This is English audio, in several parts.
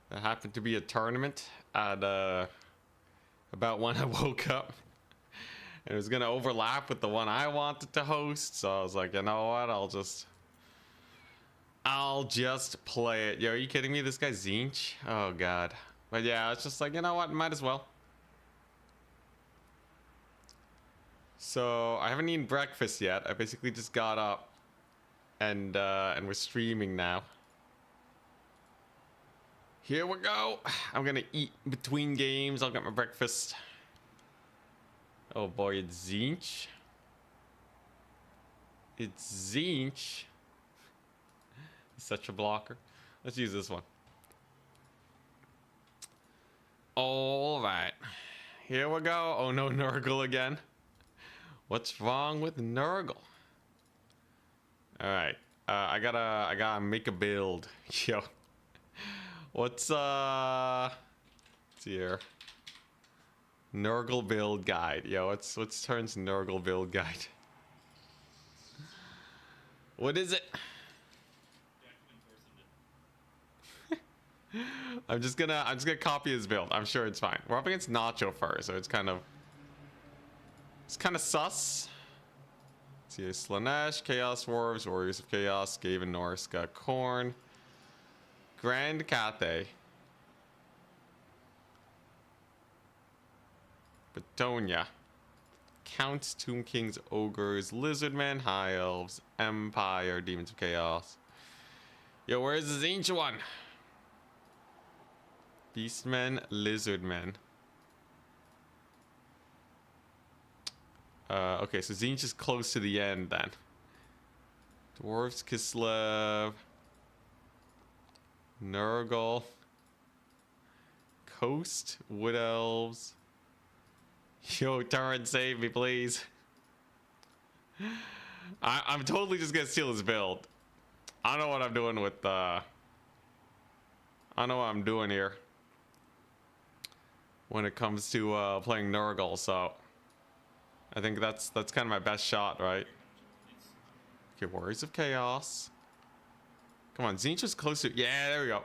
There happened to be a tournament at about when I woke up. And it was gonna overlap with the one I wanted to host, so I was like, you know what? I'll just play it. Yo, are you kidding me? This guy's Tzeentch? Oh god. But yeah, it's just like, you know what? Might as well. So I haven't eaten breakfast yet. I basically just got up and we're streaming now. Here we go. I'm gonna eat between games. I'll get my breakfast. Oh boy, it's Tzeentch. It's Tzeentch. He's such a blocker. Let's use this one. All right. Here we go. Oh no, Nurgle again. What's wrong with Nurgle? All right. I gotta make a build. Yo. What's here? Nurgle build guide. Yo, what's Turn's Nurgle build guide? What is it? I'm just gonna copy his build. I'm sure it's fine. We're up against Nacho first, so it's kind of sus. Let's see, Slanesh, Chaos Dwarves, Warriors of Chaos, Skaven, Norska, Khorne, Grand Cathay, Betonia, Counts, Tomb Kings, Ogres, Lizardmen, High Elves, Empire, Demons of Chaos. Yo, where's the Tzeentch one? Beastmen, Lizardmen. Okay, so Tzeentch is close to the end then. Dwarves, Kislev, Nurgle, Coast, Wood Elves. Yo, Turn, save me, please. I'm totally just gonna steal his build. I don't know what I'm doing with I don't know what I'm doing here when it comes to playing Nurgle, so I think that's kind of my best shot, right? Okay, Warriors of Chaos. Come on, Tzeentch is close to... Yeah, there we go.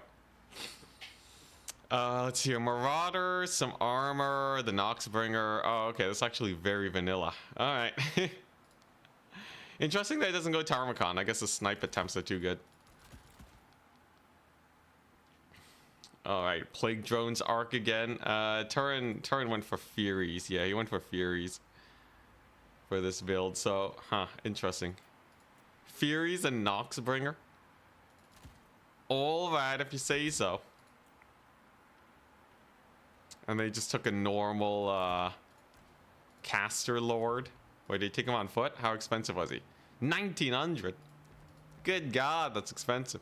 Let's see, Marauders, some armor, the Noxbringer. Oh, okay, that's actually very vanilla. Alright. Interesting that it doesn't go Tarmacon. I guess the snipe attempts are too good. Alright, Plague Drones Arc again. Turin went for Furies. Yeah, he went for Furies for this build, so, interesting. Furies and Noxbringer. Alright, if you say so. And they just took a normal caster lord. Wait, did they take him on foot? How expensive was he? 1900. Good god, that's expensive.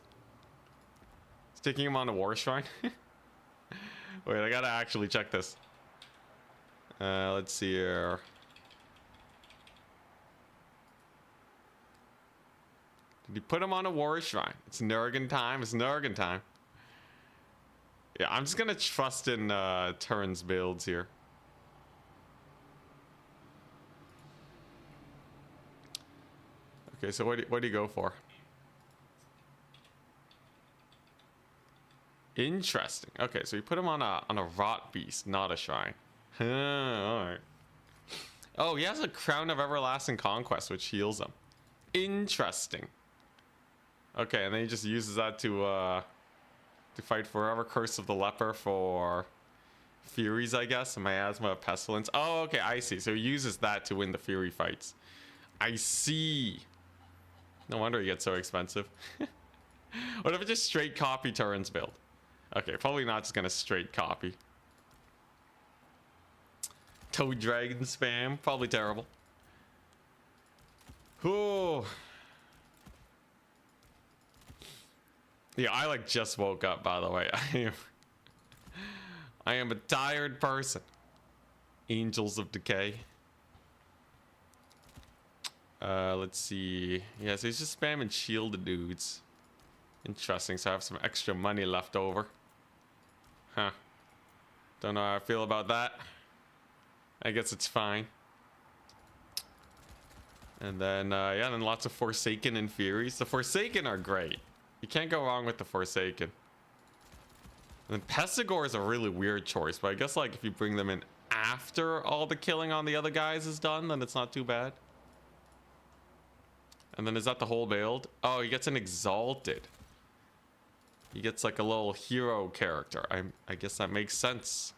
He's taking him on a war shrine. Wait, I gotta actually check this. Let's see here. Did he put him on a war shrine? It's Nurgin time. It's Nurgin time. Yeah, I'm just gonna trust in Turn's builds here. Okay, so what do you go for? Interesting. Okay, so you put him on a rot beast, not a shrine. All right. Oh, he has a crown of everlasting conquest, which heals him. Interesting. Okay, and then he just uses that to fight forever. Curse of the Leper for Furies, I guess. And Miasma of Pestilence. Oh, okay, I see. So he uses that to win the Fury fights. I see. No wonder he gets so expensive. What if it just straight copy Turin's build? Okay, probably not just gonna straight copy. Toad Dragon spam. Probably terrible. Ooh. Yeah, I just woke up, by the way. I am a tired person. Angels of Decay. Let's see. Yeah, so he's just spamming shielded dudes. Interesting, so I have some extra money left over. Huh. Don't know how I feel about that. I guess it's fine. And then, yeah, then lots of Forsaken and Furies. The Forsaken are great. You can't go wrong with the Forsaken. And Pestigor is a really weird choice, but I guess like if you bring them in after all the killing on the other guys is done, then it's not too bad. And then is that the whole build? Oh, he gets an exalted. He gets like a little hero character. I guess that makes sense.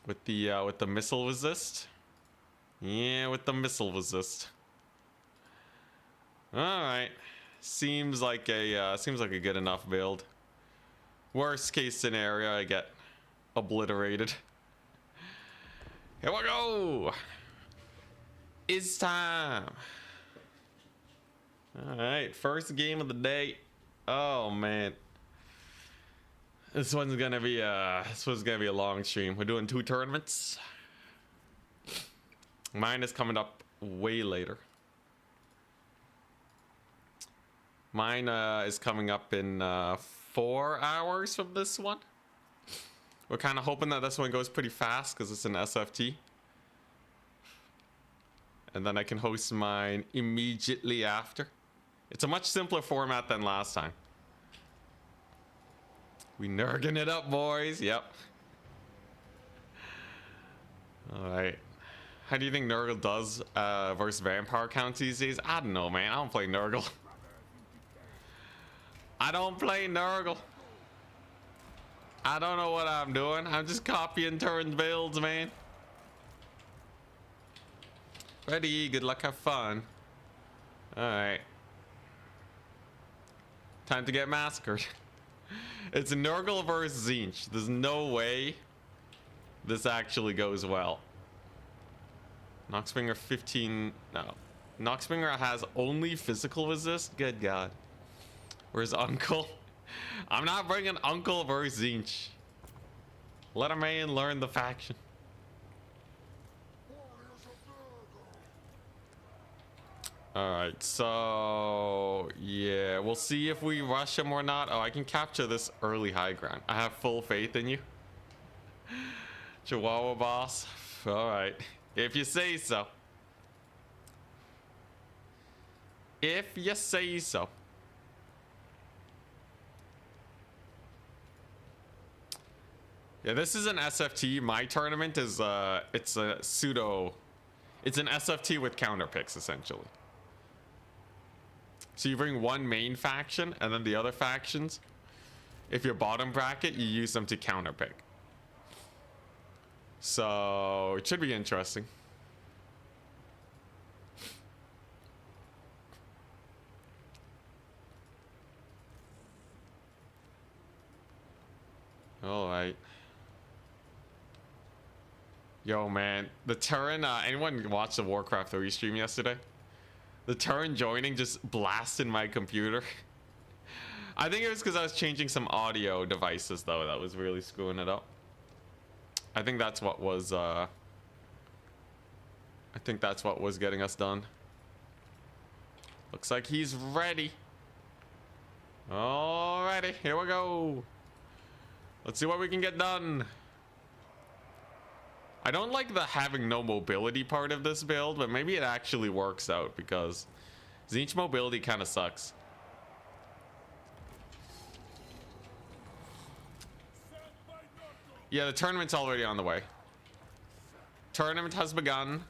With the missile resist. Yeah, with the missile resist. All right. Seems like a good enough build. Worst case scenario, I get obliterated. Here we go. It's time. All right, first game of the day. Oh man, this one's gonna be a long stream. We're doing 2 tournaments. Mine is coming up way later. Mine is coming up in 4 hours from this one. We're kind of hoping that this one goes pretty fast because it's an SFT. And then I can host mine immediately after. It's a much simpler format than last time. We Nurgin it up, boys. Yep. All right. How do you think Nurgle does versus vampire counts these days? I don't know, man. I don't play Nurgle. I don't play Nurgle. I don't know what I'm doing. I'm just copying turns builds, man. Ready, good luck, have fun. Alright. Time to get massacred. It's a Nurgle versus Tzeentch. There's no way this actually goes well. Noxbringer 15... No. Noxbringer has only physical resist? Good God. Where's Uncle? I'm not bringing Uncle versus Tzeentch. Let a man learn the faction. Alright, so... Yeah, we'll see if we rush him or not. Oh, I can capture this early high ground. I have full faith in you. Chihuahua boss. Alright. If you say so. If you say so. Yeah, this is an SFT. My tournament is it's a pseudo... It's an SFT with counter picks, essentially. So you bring one main faction, and then the other factions, if you're bottom bracket, you use them to counter pick. So it should be interesting. All right. Yo, man, the turn, anyone watched the Warcraft 3 stream yesterday? The turn joining just blasted my computer. I think it was because I was changing some audio devices, though, that was really screwing it up. I think that's what was getting us done. Looks like he's ready. Alrighty, here we go. Let's see what we can get done. I don't like the having no mobility part of this build, but maybe it actually works out because Tzeentch mobility kind of sucks. Yeah, the tournament's already on the way. Tournament has begun.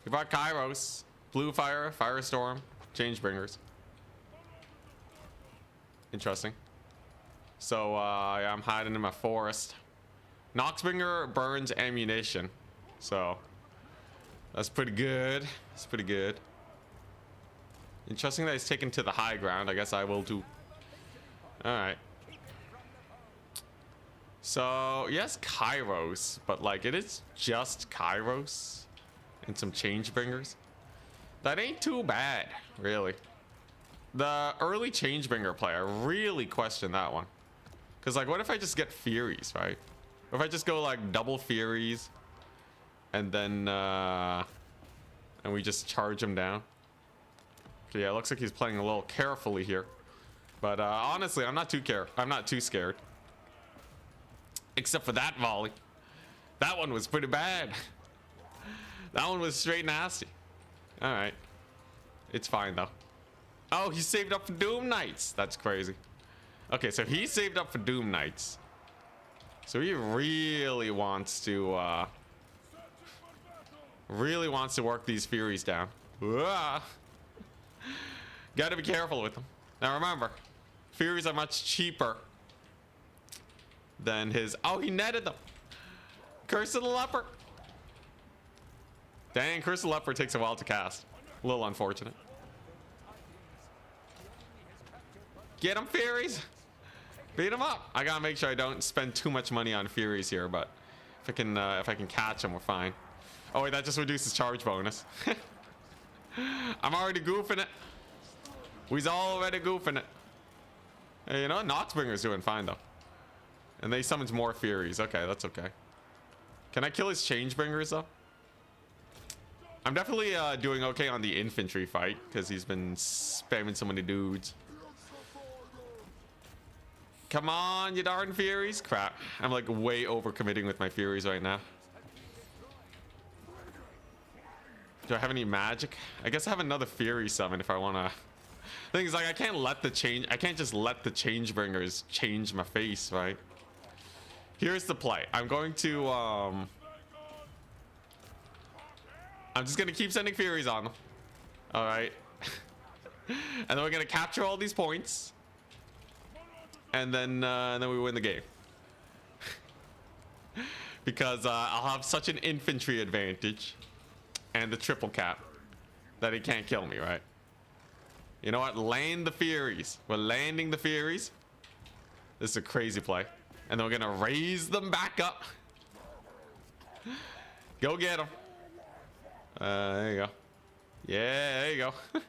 We brought Kairos, Blue Fire, Firestorm, Changebringers. Interesting. So I'm hiding in my forest. Noxbringer burns ammunition, so that's pretty good. That's pretty good. Interesting that he's taken to the high ground. I guess I will too. All right. So yes, Kairos, but like it is just Kairos and some Changebringers. That ain't too bad, really. The early Changebringer play, I really question that one. Cause like, what if I just get Furies, right? Or if I just go like double Furies and then and we just charge him down. Okay, yeah, it looks like he's playing a little carefully here. But honestly, I'm not too scared. Except for that volley. That one was pretty bad. That one was straight nasty. All right. It's fine though. Oh, he saved up for Doom Knights. That's crazy. Okay, so he saved up for Doom Knights. So he really wants to work these Furies down. Gotta be careful with them. Now remember, Furies are much cheaper than his. Oh, he netted them. Curse of the Leper. Dang, Curse of the Leper takes a while to cast. A little unfortunate. Get him, Furies. Beat him up. I gotta make sure I don't spend too much money on Furies here, but if I can catch him, we're fine. Oh wait, that just reduces charge bonus. I'm already goofing it. We's already goofing it. Hey, you know, Noxbringer's doing fine though. And they summons more Furies. Okay, that's okay. Can I kill his Changebringers though? I'm definitely doing okay on the infantry fight because he's been spamming so many dudes. Come on, you darn Furies. Crap. I'm like way overcommitting with my Furies right now. Do I have any magic? I guess I have another Fury summon if I want to. Thing is, like, I can't just let the Changebringers change my face, right? Here's the play. I'm going to I'm just gonna keep sending Furies on them. All right. And then we're gonna capture all these points. And then we win the game. Because I'll have such an infantry advantage and the triple cap that he can't kill me, right? You know what? Land the Furies. We're landing the Furies. This is a crazy play. And then we're gonna raise them back up. Go get them. There you go. Yeah, there you go.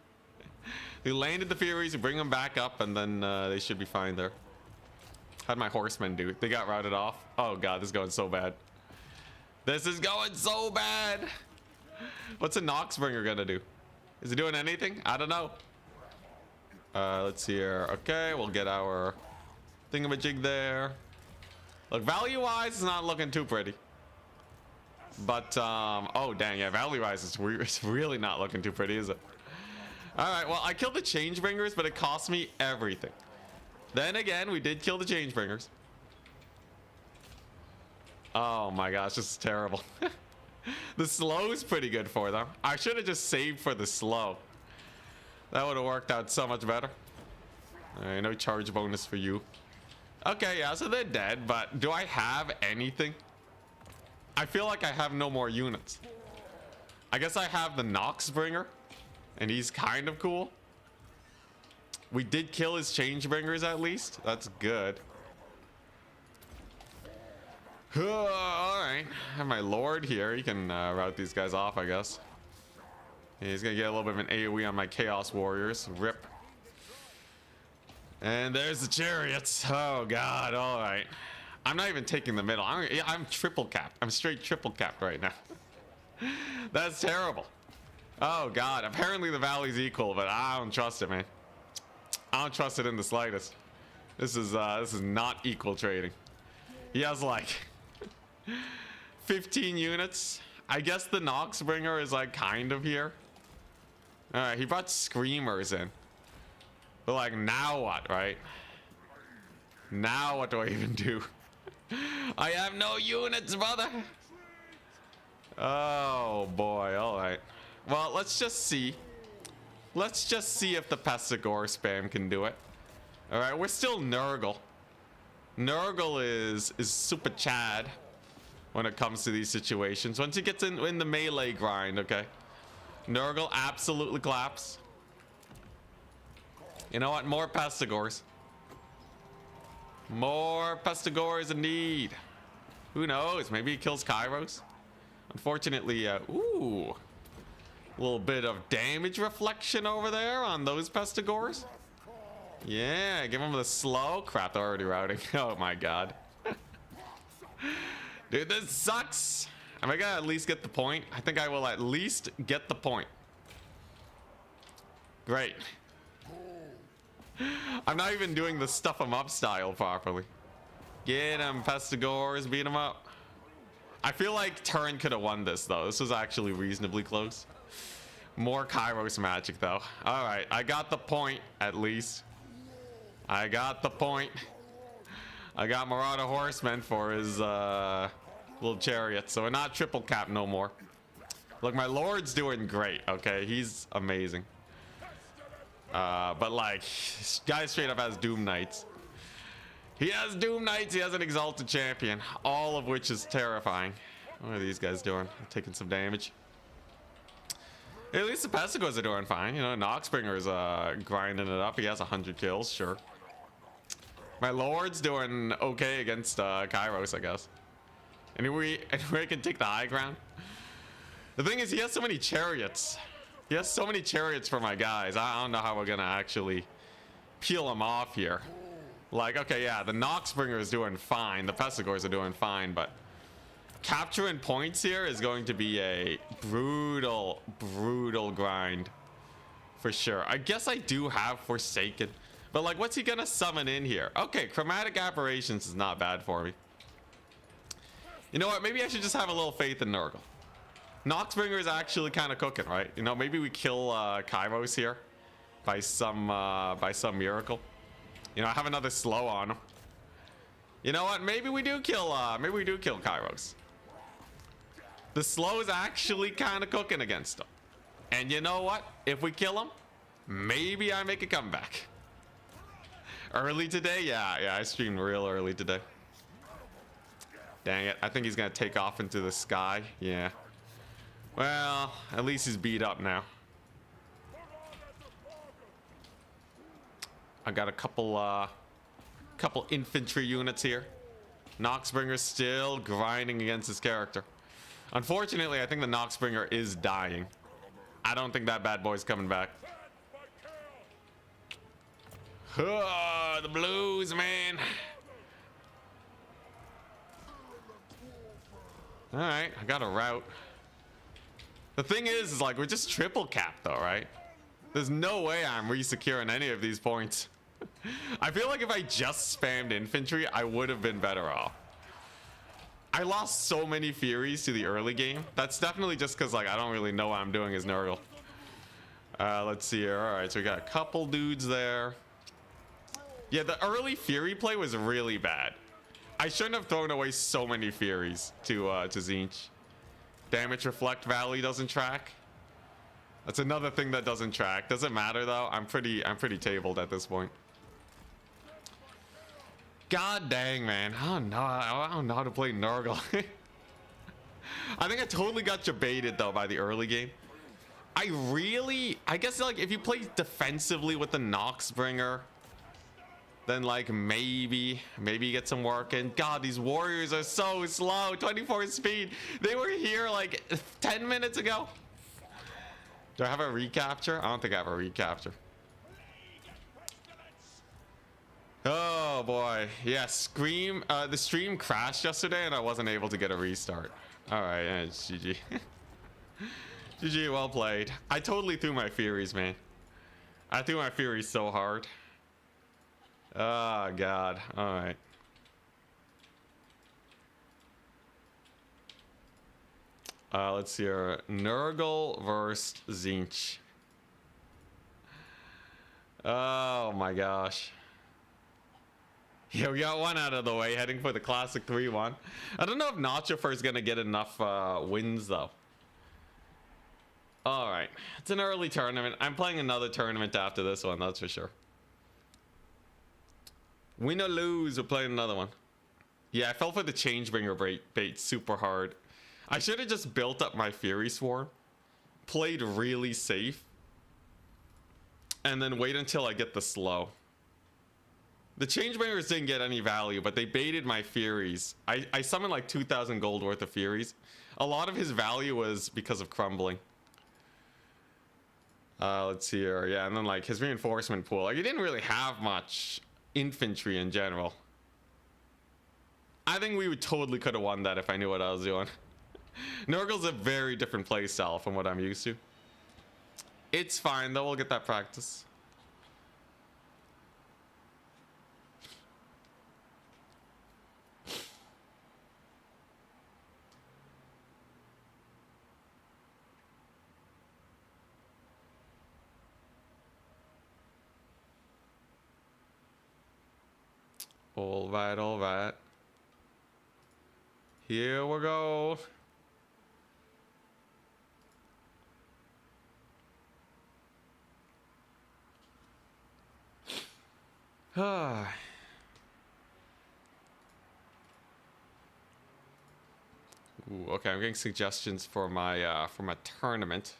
We landed the Furies, we bring them back up, and then they should be fine there. How'd my horsemen do? They got routed off. Oh god, this is going so bad. This is going so bad. What's a Noxbringer gonna do? Is he doing anything? I don't know. Let's see here. Okay, we'll get our thingamajig there. Look, value-wise, it's not looking too pretty. But, oh dang, yeah, value-wise, it's really not looking too pretty, is it? Alright, well, I killed the Changebringers, but it cost me everything. Then again, we did kill the Changebringers. Oh my gosh, this is terrible. The slow is pretty good for them. I should have just saved for the slow. That would have worked out so much better. Alright, no charge bonus for you. Okay, yeah, so they're dead, but do I have anything? I feel like I have no more units. I guess I have the Noxbringer, and he's kind of cool. We did kill his Changebringers at least. That's good. Alright, I have my Lord here. He can route these guys off, I guess. Yeah, he's gonna get a little bit of an AoE on my Chaos Warriors. Rip. And there's the chariots. Oh god, alright. I'm not even taking the middle. I'm triple capped. I'm straight triple capped right now. That's terrible. Oh god, apparently the valley's equal, but I don't trust it, man. I don't trust it in the slightest. This is not equal trading. He has like 15 units. I guess the Noxbringer is like kind of here. Alright, he brought Screamers in. But like, now what, right? Now what do I even do? I have no units, brother. Oh boy, alright. Well, let's just see. Let's just see if the Pestigore spam can do it. Alright, we're still Nurgle. Nurgle is super Chad when it comes to these situations. Once he gets in the melee grind, okay? Nurgle absolutely claps. You know what? More Pestigores. More Pestigores indeed. Who knows? Maybe he kills Kairos. Unfortunately, ooh. A little bit of damage reflection over there on those Pestigores. Yeah, give him the slow. Crap, they're already routing. Oh my god. Dude, this sucks. Am I gonna at least get the point? I think I will at least get the point. Great. I'm not even doing the stuff 'em up style properly. Get him, Pestigores, beat him up. I feel like Turin could have won this though. This was actually reasonably close. More Kairos magic, though. All right, I got the point, at least. I got the point. I got Marauder Horseman for his little chariot, so we're not triple cap no more. Look, my Lord's doing great, okay? He's amazing. But, like, this guy straight up has Doom Knights. He has Doom Knights, he has an Exalted Champion, all of which is terrifying. What are these guys doing? Taking some damage. At least the Pestigors are doing fine. You know, Noxbringer's grinding it up. He has 100 kills, sure. My Lord's doing okay against Kairos, I guess. Anyway, I can take the high ground. The thing is, he has so many chariots. He has so many chariots for my guys. I don't know how we're gonna actually peel him off here. Like, okay, yeah, the Noxbringer is doing fine. The Pestigors are doing fine, but capturing points here is going to be a brutal, brutal grind. For sure. I guess I do have Forsaken. But, like, what's he gonna summon in here? Okay, Chromatic Aberrations is not bad for me. You know what? Maybe I should just have a little faith in Nurgle. Noxbringer is actually kind of cooking, right? You know, maybe we kill Kairos here by some miracle. You know, I have another slow on him. You know what? Maybe we do kill Kairos. The slow is actually kind of cooking against him. And you know what? If we kill him, maybe I make a comeback. Early today? Yeah, I streamed real early today. Dang it. I think he's going to take off into the sky. Yeah. Well, at least he's beat up now. I got a couple infantry units here. Noxbringer's still grinding against his character. Unfortunately, I think the Noxbringer is dying. I don't think that bad boy's coming back. The blues, man. All right, I got a route. The thing is like, we're just triple capped though, right? There's no way I'm re-securing any of these points. I feel like if I just spammed infantry, I would have been better off. I lost so many Furies to the early game. That's definitely just because, like, I don't really know what I'm doing as Nurgle. Let's see here. All right, so we got a couple dudes there. Yeah, the early Fury play was really bad. I shouldn't have thrown away so many Furies to Tzeentch. Damage Reflect Valley doesn't track. That's another thing that doesn't track. Doesn't matter though. I'm pretty tabled at this point. God dang, man. I don't know how to play Nurgle. I think I totally got baited though by the early game. I guess like if you play defensively with the Noxbringer, then like maybe you get some work in. God, these warriors are so slow. 24 speed. They were here like 10 minutes ago. Do I have a recapture? I don't think I have a recapture. Oh boy. Yeah, the stream crashed yesterday and I wasn't able to get a restart. All right, yeah, it's GG. GG, well played. I totally threw my Furies, man. I threw my Furies so hard. Oh God. All right. Let's see here. Nurgle versus Tzeentch. Oh my gosh. Yeah, we got one out of the way, heading for the classic 3-1. I don't know if Nachofer is gonna get enough wins though. All right, it's an early tournament. I'm playing another tournament after this one, that's for sure. Win or lose, we're playing another one. Yeah, I fell for the Changebringer bait super hard. I should have just built up my Fury Swarm, played really safe, and then wait until I get the slow. The Changebringers didn't get any value, but they baited my Furies. I summoned like 2,000 gold worth of Furies. A lot of his value was because of crumbling. Let's see here. Yeah, and then like his reinforcement pool. Like he didn't really have much infantry in general. I think we would totally could have won that if I knew what I was doing. Nurgle's a very different playstyle from what I'm used to. It's fine though, we'll get that practice. All right, all right. Here we go. Ooh, okay, I'm getting suggestions for my tournament.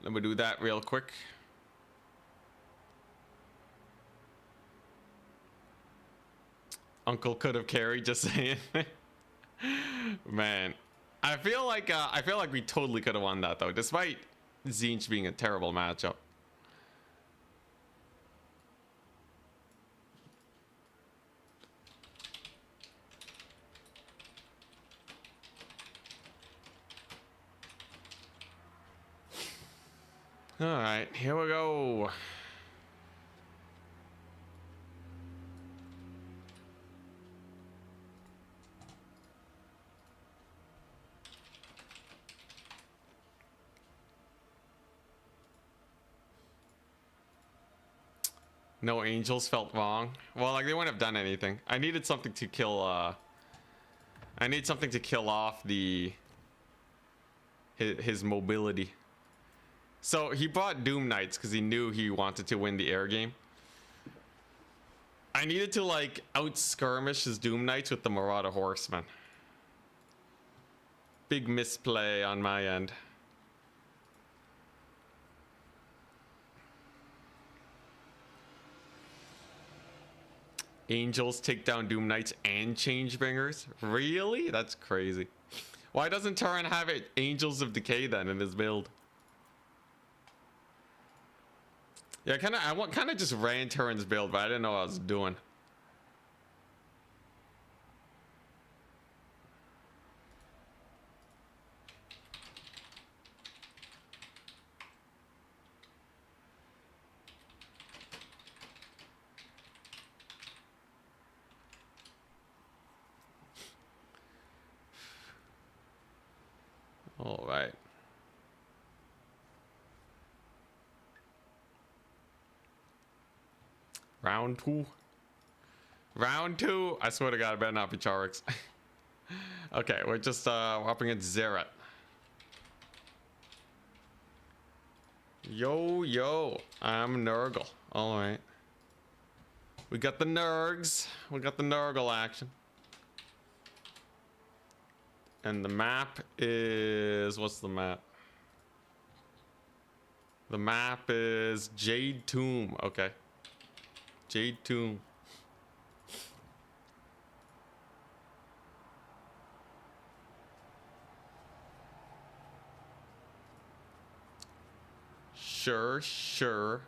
Let me do that real quick. Uncle could have carried, just saying. Man, I feel like we totally could have won that though, despite Tzeentch being a terrible matchup. All right, here we go. No angels felt wrong. Well, like they wouldn't have done anything. I needed something to kill. I need something to kill off his mobility. So he bought Doom Knights because he knew he wanted to win the air game. I needed to like out skirmish his Doom Knights with the Marauder Horsemen. Big misplay on my end. Angels take down Doom Knights and Changebringers? Really? That's crazy. Why doesn't Turin have it Angels of Decay then in his build? Yeah, I kind of just ran Turin's build, but I didn't know what I was doing. All right. Round two. Round two. I swear to God, it better not be Charix. Okay, we're just up against Xerath. Yo, I'm Nurgle. All right. We got the Nurgs. We got the Nurgle action. And the map is... What's the map? The map is Jade Tomb. Okay. Jade Tomb. Sure.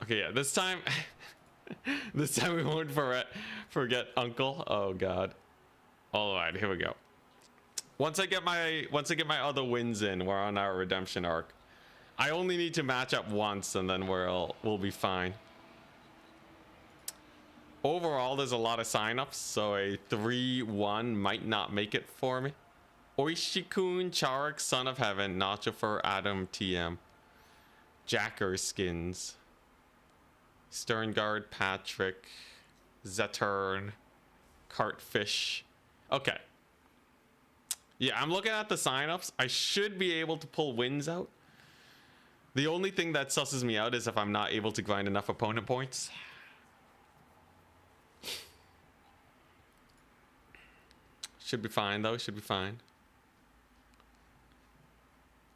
Okay, yeah, this time this time we won't forget Uncle. Oh god. All right, here we go. Once I get my other wins in, we're on our redemption arc. I only need to match up once and then we'll be fine. Overall, there's a lot of signups, so a 3-1 might not make it for me. Oishikun, Charix, Son of Heaven, Nachofer, Adam, TM. Jacker skins. Sterngard, Patrick, Zetern, Cartfish. Okay. Yeah, I'm looking at the signups. I should be able to pull wins out. The only thing that susses me out is if I'm not able to grind enough opponent points. Should be fine though, should be fine.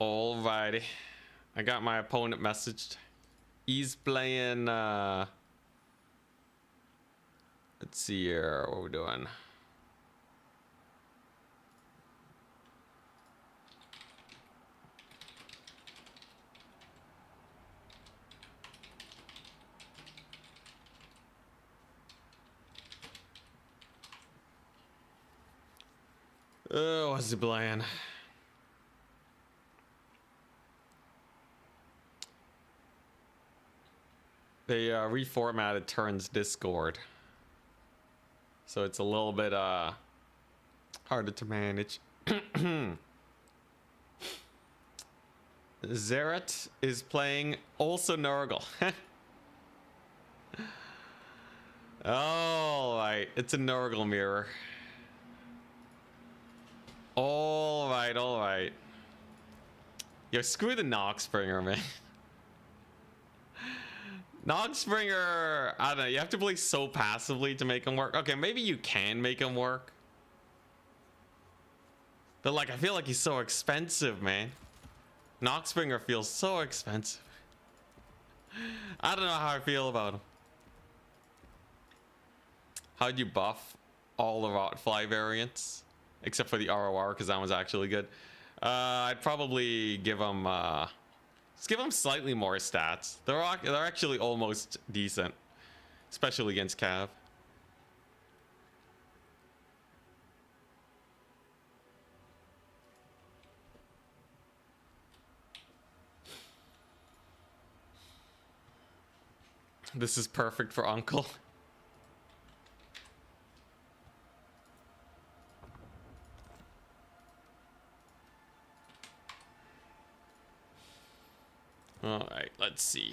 Alrighty. I got my opponent messaged. He's playing, let's see here, what are we doing? Oh, what's he playing? They reformatted Turin's Discord, so it's a little bit harder to manage. Zeret is playing also Nurgle. All right, it's a Nurgle mirror. All right, all right. Yo, screw the Noxbringer, man. Noxbringer, I don't know. You have to play so passively to make him work. Okay, maybe you can make him work. But like, I feel like he's so expensive, man. Noxbringer feels so expensive. I don't know how I feel about him. How'd you buff all the Rotfly variants? Except for the ROR, because that one's actually good. I'd probably give him... let's give him slightly more stats. They're actually almost decent. Especially against Cav. This is perfect for Uncle. All right, let's see.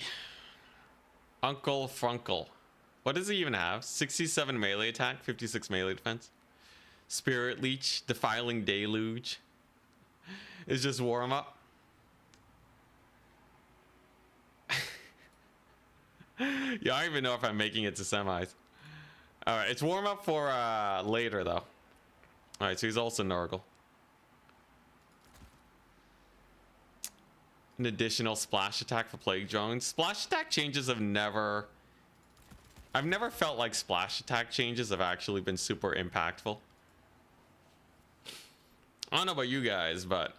Uncle Frunkle. What does he even have? 67 melee attack, 56 melee defense. Spirit Leech, Defiling Deluge. Is just warm up. Yeah, I don't even know if I'm making it to semis. All right, it's warm up for later though. All right, so he's also Nurgle. An additional splash attack for Plague Drones. Splash attack changes have never... I've never felt like splash attack changes have actually been super impactful. I don't know about you guys, but...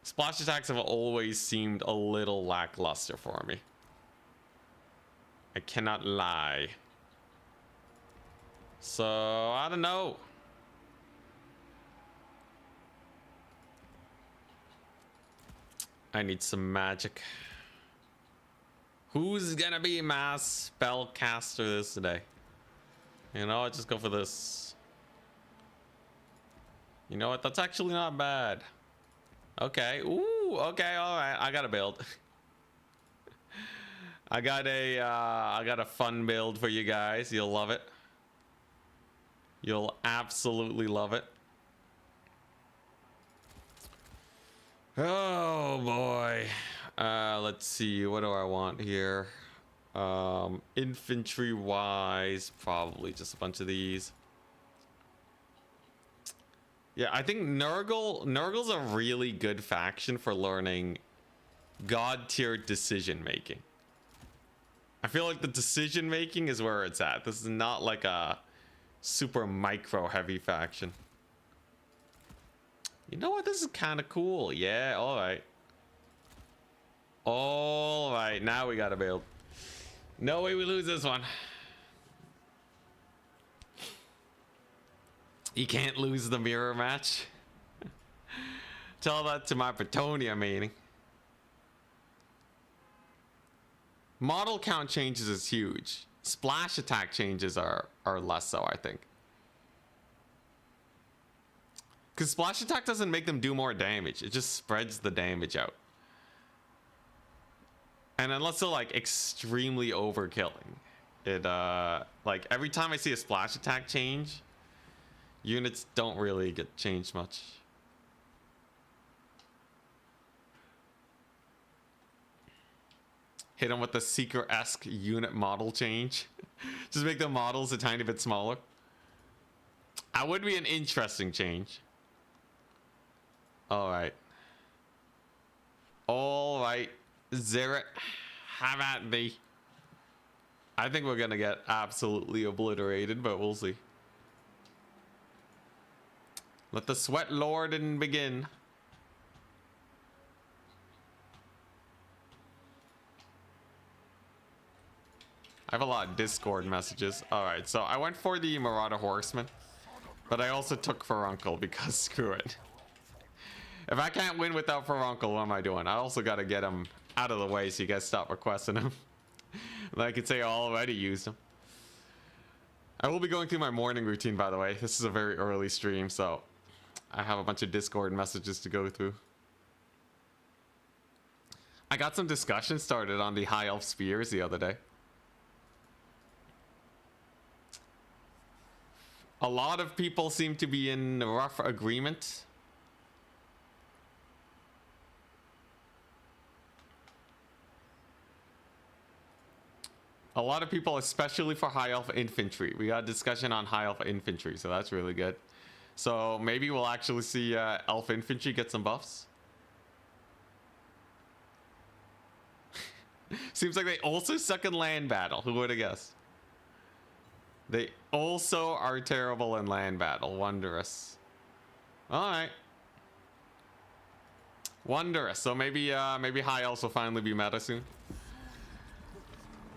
Splash attacks have always seemed a little lackluster for me. I cannot lie. So, I don't know. I need some magic. Who's gonna be my spellcaster this today? You know, I'll just go for this. You know what? That's actually not bad. Okay. Ooh, okay, alright. I got a build. I got a fun build for you guys. You'll love it. You'll absolutely love it. Oh boy. Let's see, what do I want here? Infantry wise, probably just a bunch of these. Yeah, I think Nurgle's a really good faction for learning god tier decision making. I feel like the decision making is where it's at. This is not like a super micro heavy faction. You know what? This is kind of cool. Yeah, all right. All right, now we gotta build. No way we lose this one. You can't lose the mirror match. Tell that to my Bretonia meeting. Model count changes is huge. Splash attack changes are less so, I think. Because splash attack doesn't make them do more damage. It just spreads the damage out. And unless they're like extremely overkilling, it like every time I see a splash attack change, units don't really get changed much. Hit them with the Seeker-esque unit model change. Just make the models a tiny bit smaller. That would be an interesting change. All right. All right. Zeret, have at thee. I think we're gonna get absolutely obliterated, but we'll see. Let the sweat lord begin. I have a lot of Discord messages. All right, so I went for the Marauder Horseman, but I also took Furuncle because screw it. If I can't win without Furuncle, what am I doing? I also got to get him out of the way so you guys stop requesting him. And I could say I already used him. I will be going through my morning routine, by the way. This is a very early stream, so I have a bunch of Discord messages to go through. I got some discussion started on the High Elf Spears the other day. A lot of people seem to be in rough agreement. A lot of people, especially for High Elf Infantry. We got a discussion on High Elf Infantry, so that's really good. So maybe we'll actually see Elf Infantry get some buffs. Seems like they also suck in land battle. Who would have guessed? They also are terrible in land battle. Wondrous. Alright. Wondrous. So maybe maybe High Elves will finally be meta soon.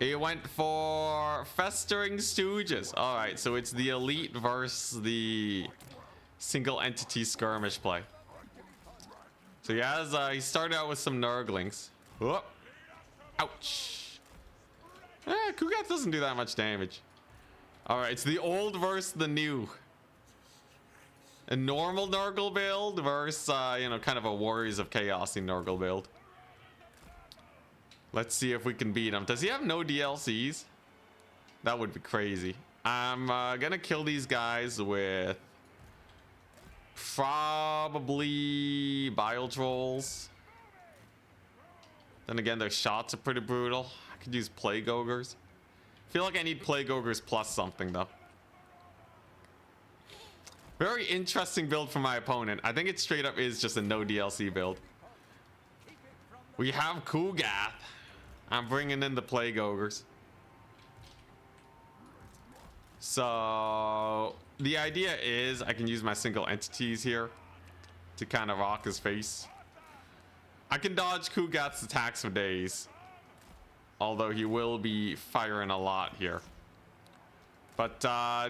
It went for Festering Stooges. Alright, so it's the elite versus the single entity skirmish play. So he started out with some Nurglings. Whoop. Ouch. Kugat doesn't do that much damage. Alright, it's the old versus the new. A normal Nurgle build versus, you know, kind of a Warriors of Chaos Nurgle build. Let's see if we can beat him. Does he have no DLCs? That would be crazy. I'm gonna kill these guys with probably Bile Trolls. Then again, their shots are pretty brutal. I could use Plague Ogres. I feel like I need Plague Ogres plus something though. Very interesting build for my opponent. I think it straight up is just a no DLC build. We have Kugath. I'm bringing in the Plague Ogres. So the idea is I can use my single entities here to kind of rock his face. I can dodge Kugath's attacks for days, although he will be firing a lot here. But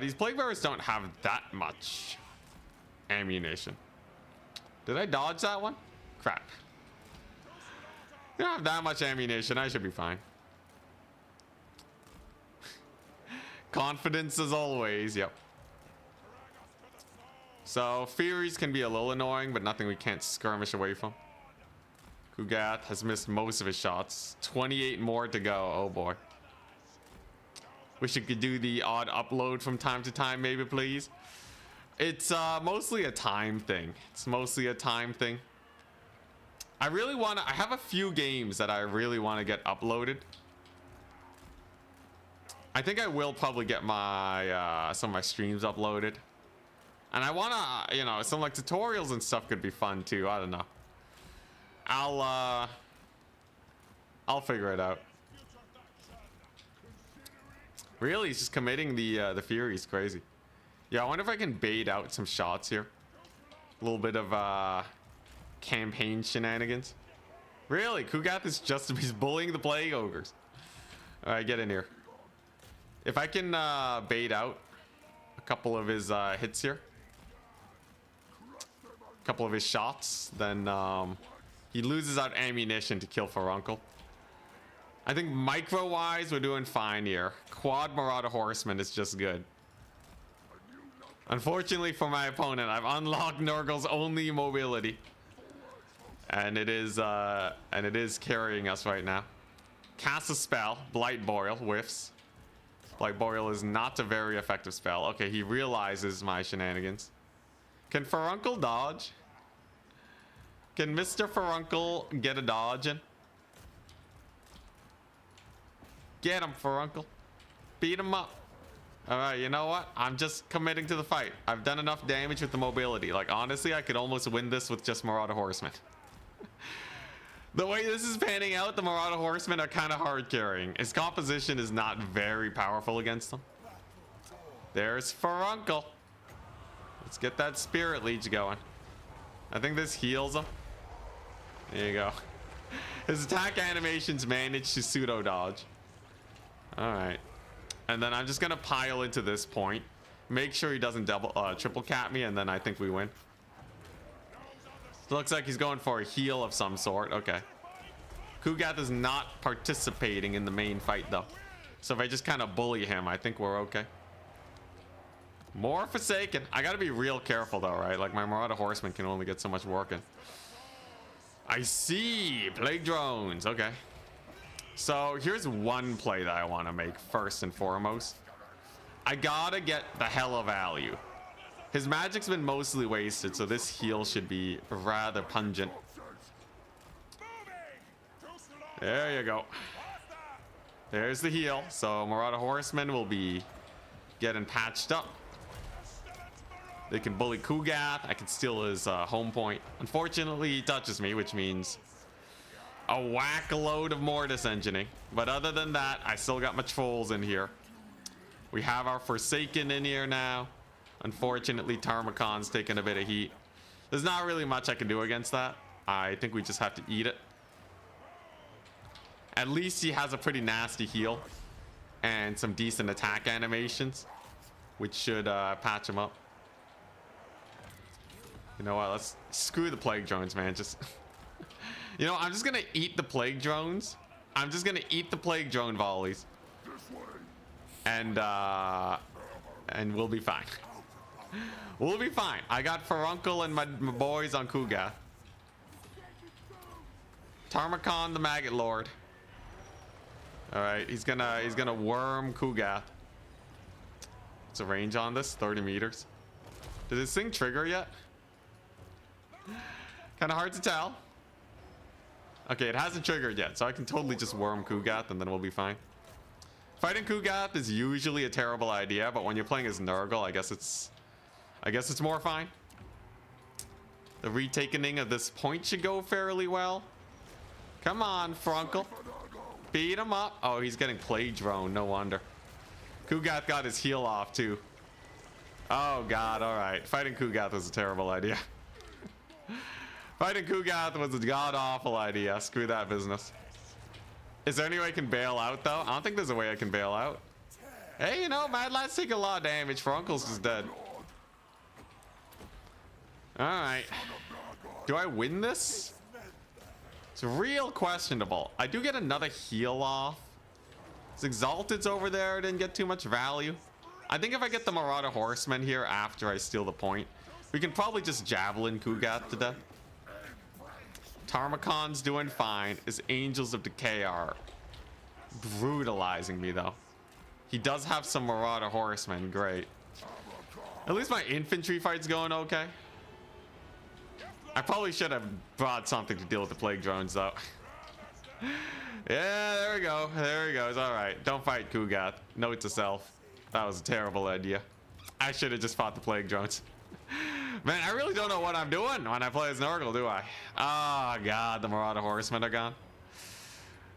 these Plague Bearers don't have that much ammunition. Did I dodge that one? Crap. They don't have that much ammunition. I should be fine. Confidence as always. Yep. So furies can be a little annoying, but nothing we can't skirmish away from. Kugath has missed most of his shots. 28 more to go. Oh boy. Wish you could do the odd upload from time to time, maybe, please. It's mostly a time thing. It's mostly a time thing. I really want to... I have a few games that I really want to get uploaded. I think I will probably get my some of my streams uploaded. And I want to, you know, some like tutorials and stuff could be fun too. I don't know. I'll figure it out. Really, he's just committing the furies. Crazy. Yeah, I wonder if I can bait out some shots here. A little bit of campaign shenanigans. Really, Kugath is just he's bullying the Plague Ogres. All right, get in here. If I can bait out a couple of his hits here, a couple of his shots, then he loses out ammunition to kill Furuncle. I think micro-wise, we're doing fine here. Quad Marauder Horseman is just good. Unfortunately for my opponent, I've unlocked Nurgle's only mobility. And it is carrying us right now. Cast a spell. Blight Boreal whiffs. Blight Boreal is not a very effective spell. Okay, he realizes my shenanigans. Can Furuncle dodge? Can Mr. Furuncle get a dodge in? Get him, Furuncle. Beat him up. Alright, you know what? I'm just committing to the fight. I've done enough damage with the mobility. Like, honestly, I could almost win this with just Marauder Horsemen. The way this is panning out, the Marauder Horsemen are kind of hard carrying. His composition is not very powerful against them. There's Furuncle. Let's get that Spirit Leech going. I think this heals him. There you go. His attack animations managed to pseudo dodge. Alright. And then I'm just gonna pile into this point. Make sure he doesn't triple cap me, and then I think we win. Looks like he's going for a heal of some sort. Okay. Kugath is not participating in the main fight though. So if I just kind of bully him, I think we're okay. More Forsaken. I gotta be real careful though, right? Like my Marauder Horseman can only get so much work in. I see. Plague drones. Okay. So here's one play that I want to make first and foremost. I gotta get the hella value. His magic's been mostly wasted, so this heal should be rather pungent. There you go. There's the heal. So Marauder Horseman will be getting patched up. They can bully Kugath. I can steal his home point. Unfortunately, he touches me, which means a whack load of Mortis engineering. But other than that, I still got my trolls in here. We have our Forsaken in here now. Unfortunately, Tarmacon's taking a bit of heat. There's not really much I can do against that. I think we just have to eat it. At least he has a pretty nasty heal and some decent attack animations, which should patch him up. You know what? Let's screw the plague drones, man. Just, you know, I'm just gonna eat the plague drones. I'm just gonna eat the plague drone volleys, and we'll be fine. We'll be fine. I got Furuncle and my boys on Kugath. Tarmacon, the Maggot Lord. All right, he's gonna worm Kugath. What's the range on this? 30 meters. Did this thing trigger yet? Kind of hard to tell. Okay, it hasn't triggered yet, so I can totally just worm Kugath and then we'll be fine. Fighting Kugath is usually a terrible idea, but when you're playing as Nurgle, I guess it's more fine. The retaking of this point should go fairly well. Come on, Furuncle. Beat him up. Oh, he's getting Plague Drone. No wonder. Kugath got his heal off too. Oh god, all right. Fighting Kugath was a terrible idea. Fighting Kugath was a god-awful idea. Screw that business. Is there any way I can bail out though? I don't think there's a way I can bail out. Hey, you know, Mad Lad's taking a lot of damage. Furuncle's just dead. All right. Do I win this? It's real questionable. I do get another heal off. His Exalted's over there. Didn't get too much value. I think if I get the Marauder Horseman here after I steal the point, we can probably just Javelin Kugath to death. Tarmacon's doing fine. His Angels of Decay are brutalizing me though. He does have some Marauder Horsemen. Great. At least my infantry fight's going okay. I probably should have brought something to deal with the plague drones though. Yeah, there we go. There he goes. All right. Don't fight Kugath. Note to self. That was a terrible idea. I should have just fought the plague drones. Man, I really don't know what I'm doing when I play as Nurgle, do I? Oh god, the Marauder Horsemen are gone.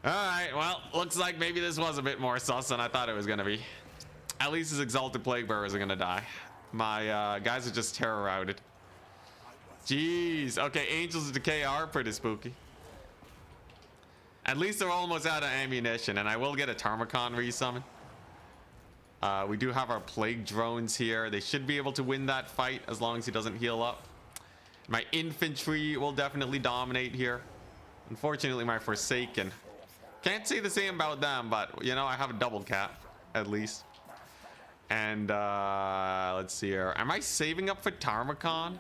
All right, well, looks like maybe this was a bit more sus than I thought it was gonna be. At least his Exalted Plague Bearers are gonna die. My guys are just terror routed. Jeez. Okay, Angels of Decay are pretty spooky. At least they're almost out of ammunition, and I will get a Tarmacon resummon. We do have our Plague Drones here. They should be able to win that fight as long as he doesn't heal up. My infantry will definitely dominate here. Unfortunately, my Forsaken. Can't say the same about them, but, you know, I have a double cap, at least. And, let's see here. Am I saving up for Tarmacon?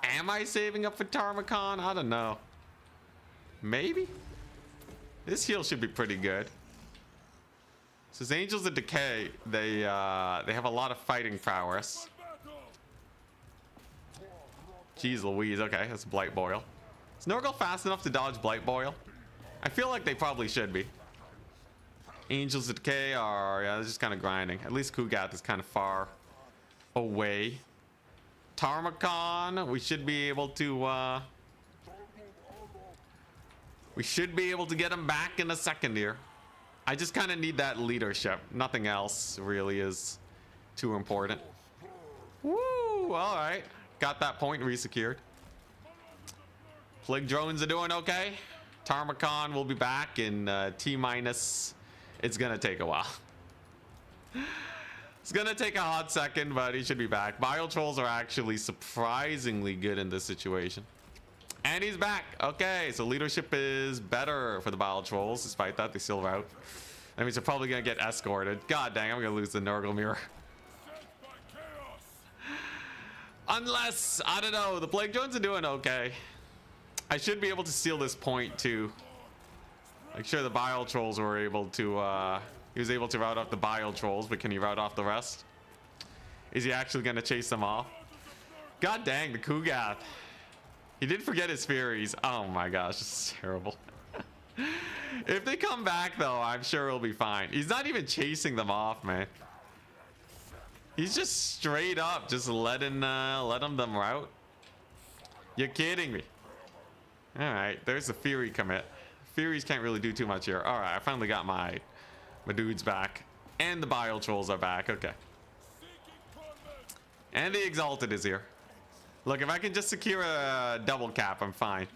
Am I saving up for Tarmacon? I don't know. Maybe? This heal should be pretty good. So his Angels of Decay, they have a lot of fighting prowess. Jeez Louise, okay, that's Blight Boil. Is Nurgle fast enough to dodge Blight Boil? I feel like they probably should be. Angels of Decay are, yeah, they're just kind of grinding. At least Kugath is kind of far away. Tarmacon, we should be able to get him back in a second here. I just kind of need that leadership. Nothing else really is too important. Woo! All right, got that point resecured. Plague drones are doing okay. Tarmacon will be back in T-minus. It's gonna take a while. It's gonna take a hot second, but he should be back. Bile Trolls are actually surprisingly good in this situation. And he's back. Okay, so leadership is better for the Bile Trolls. Despite that, they still rout. That means they're probably gonna get escorted. God dang, I'm gonna lose the Nurgle mirror. Unless, I don't know, the Plague Drones are doing okay. I should be able to steal this point too. Make sure the Bile Trolls were able to, he was able to rout off the Bile Trolls, but can he rout off the rest? Is he actually going to chase them off? God dang, the Kugath. He did forget his Furies. Oh my gosh, this is terrible. If they come back though, I'm sure he'll be fine. He's not even chasing them off, man. He's just straight up just letting them rout. You're kidding me. All right, there's the Fury commit. Furies can't really do too much here. All right, I finally got my dudes back, and the Bile Trolls are back. Okay, and the Exalted is here. Look, if I can just secure a double cap, I'm fine.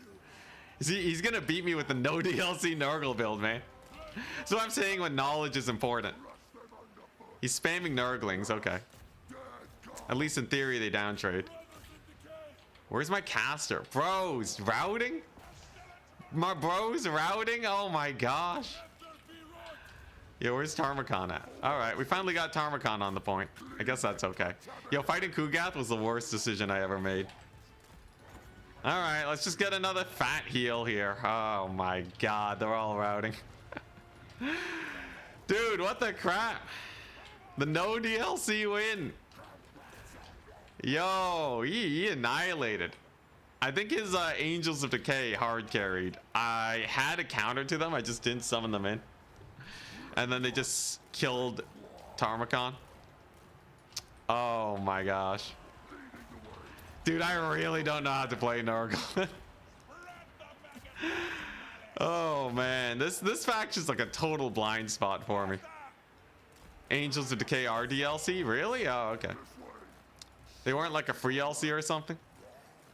See, he's gonna beat me with the no DLC Nurgle build, man. So I'm saying when knowledge is important. He's spamming Nurglings, okay. At least in theory, they downtrade. Where's my caster? Bros, routing? My bros routing? Oh my gosh. Yo, where's Tarmakon at? Alright, we finally got Tarmakon on the point. I guess that's okay. Yo, fighting Kugath was the worst decision I ever made. Alright, let's just get another fat heal here. Oh my god, they're all routing. Dude, what the crap? The no DLC win. Yo, he annihilated. I think his Angels of Decay hard carried. I had a counter to them, I just didn't summon them in. And then they just killed Tarmakon. Oh my gosh. Dude, I really don't know how to play Nurgle. Oh man, this faction's like a total blind spot for me. Angels of Decay are DLC? Really? Oh, okay. They weren't like a free LC or something?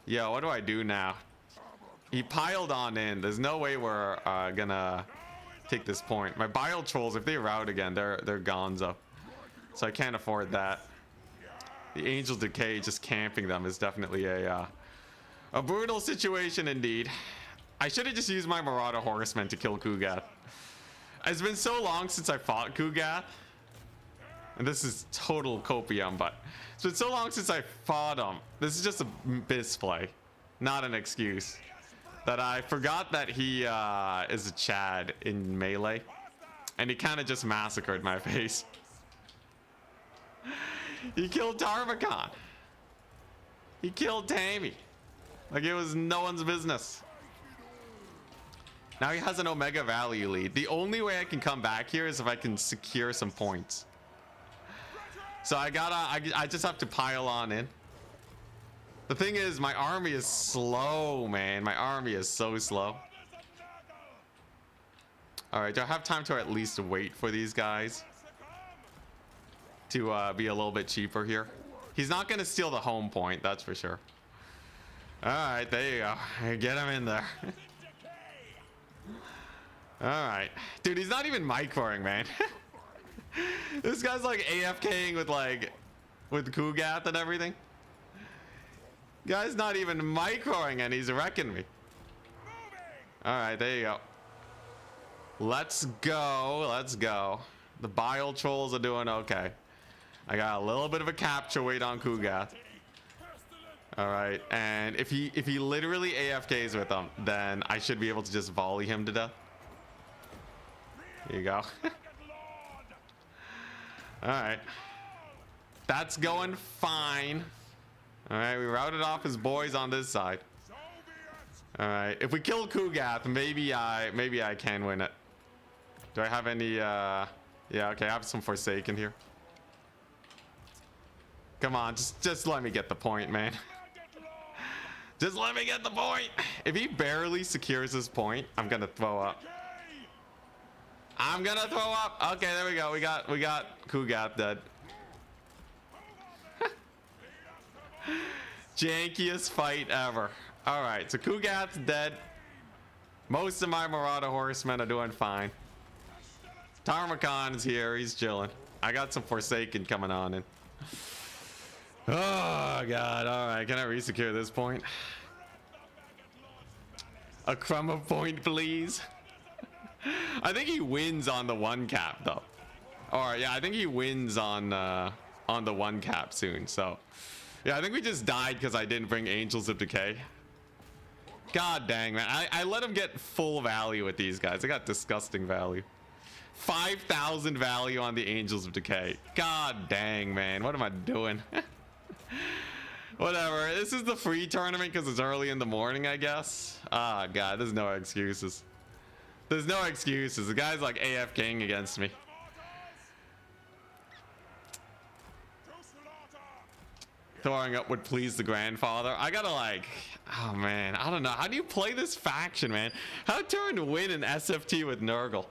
Yo, what do I do now? He piled on in. There's no way we're gonna take this point. My Bile Trolls, if they rout again, they're gonzo. So I can't afford that. The Angel Decay just camping them is definitely a brutal situation indeed. I should have just used my Marauder Horsemen to kill Kugath. It's been so long since I fought Kugath. And this is total copium, but it's been so long since I fought him. This is just a misplay, not an excuse. That I forgot that he is a Chad in melee. And he kind of just massacred my face. He killed Tarmakon. He killed Tammy. Like it was no one's business. Now he has an Omega value lead. The only way I can come back here is if I can secure some points. So I just have to pile on in. The thing is, my army is slow, man. My army is so slow. All right, do I have time to at least wait for these guys to be a little bit cheaper here? He's not going to steal the home point, that's for sure. All right, there you go. Get him in there. All right. Dude, he's not even microing, man. This guy's like AFKing with Kugath and everything. Guy's not even microing and he's wrecking me. All right, there you go. Let's go. Let's go. The Bile Trolls are doing okay. I got a little bit of a capture weight on Kugath. All right, and if he literally AFKs with them, then I should be able to just volley him to death. Here you go. All right, that's going fine. All right, we routed off his boys on this side. All right, if we kill Kugath, maybe I can win it. Do I have any? Yeah, okay, I have some Forsaken here. Come on, just let me get the point, man. Just let me get the point. If he barely secures his point, I'm gonna throw up. I'm gonna throw up. Okay, there we go. We got Kugath dead. Jankiest fight ever. All right, so Kugath's dead. Most of my Marauder Horsemen are doing fine. Tarmakon's here. He's chilling. I got some Forsaken coming on in. Oh god. All right, can I resecure this point? A crumb of point, please. I think he wins on the one cap though. All right, yeah, I think he wins on the one cap soon. So Yeah, I think we just died because I didn't bring Angels of Decay. God dang, man. I let him get full value with these guys. I got disgusting value. 5,000 value on the Angels of Decay. God dang, man. What am I doing? Whatever. This is the free tournament because it's early in the morning, I guess. Ah, God. There's no excuses. There's no excuses. The guy's like AFKing against me. Throwing up would please the grandfather. I gotta like, oh man, I don't know. How do you play this faction, man? How to win an SFT with Nurgle?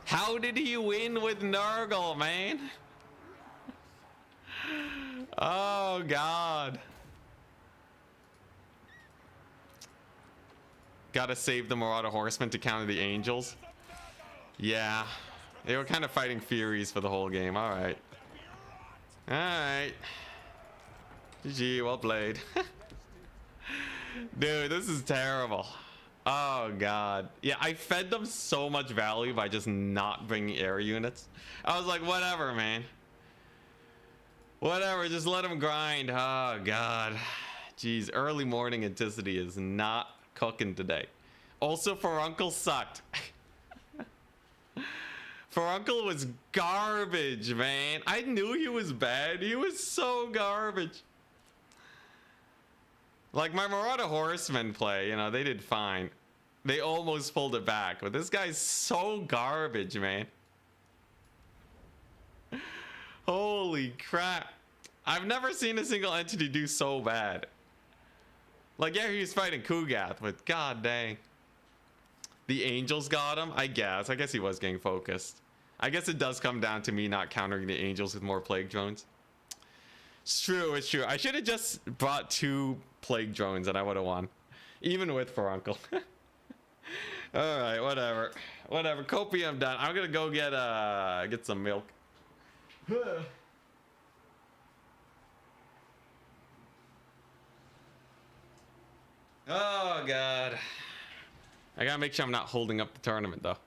How did he win with Nurgle, man? Oh God. Gotta save the Marauder Horsemen to counter the Angels. Yeah, they were kind of fighting Furies for the whole game. All right. All right. GG, well played. Dude, this is terrible. Oh God. Yeah, I fed them so much value by just not bringing air units. I was like, whatever, man. Whatever, just let them grind. Oh God. Jeez, early morning intensity is not cooking today. Also, Furuncle sucked. Furuncle was garbage, man. I knew he was bad. He was so garbage. Like my Marauder Horsemen play, you know, they did fine. They almost pulled it back, but this guy's so garbage, man. Holy crap. I've never seen a single entity do so bad. Like, yeah, he was fighting Kugath, but god dang. The Angels got him, I guess. I guess he was getting focused. I guess it does come down to me not countering the Angels with more Plague Drones. It's true, it's true. I should have just brought 2 Plague Drones and I would have won. Even with Furuncle. Alright, whatever. Whatever. Copium done. I'm gonna go get some milk. Oh god. I gotta make sure I'm not holding up the tournament though.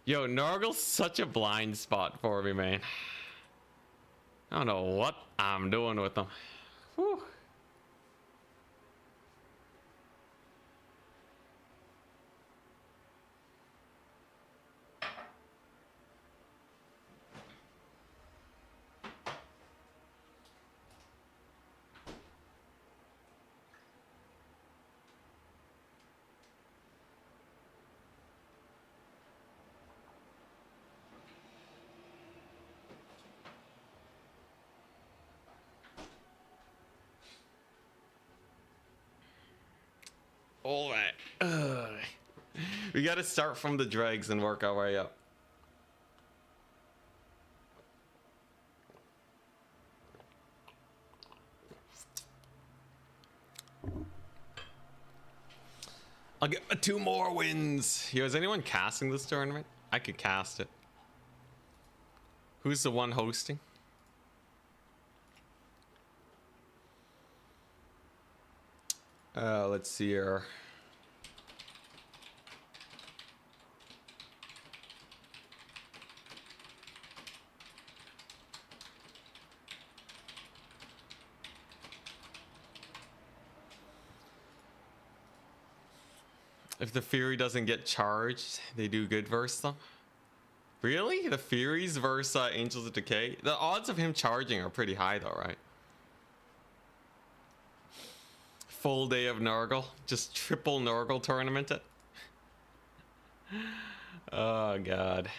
Yo, Nurgle's such a blind spot for me, man. I don't know what I'm doing with them. Whew. All right. We got to start from the dregs and work our way up. I'll get 2 more wins. Yo, is anyone casting this tournament? I could cast it. Who's the one hosting? Let's see here. If the Fury doesn't get charged, they do good versus them. Really? The Furies versus Angels of Decay? The odds of him charging are pretty high though, right? Full day of Nurgle. Just triple Nurgle tournament it. Oh god.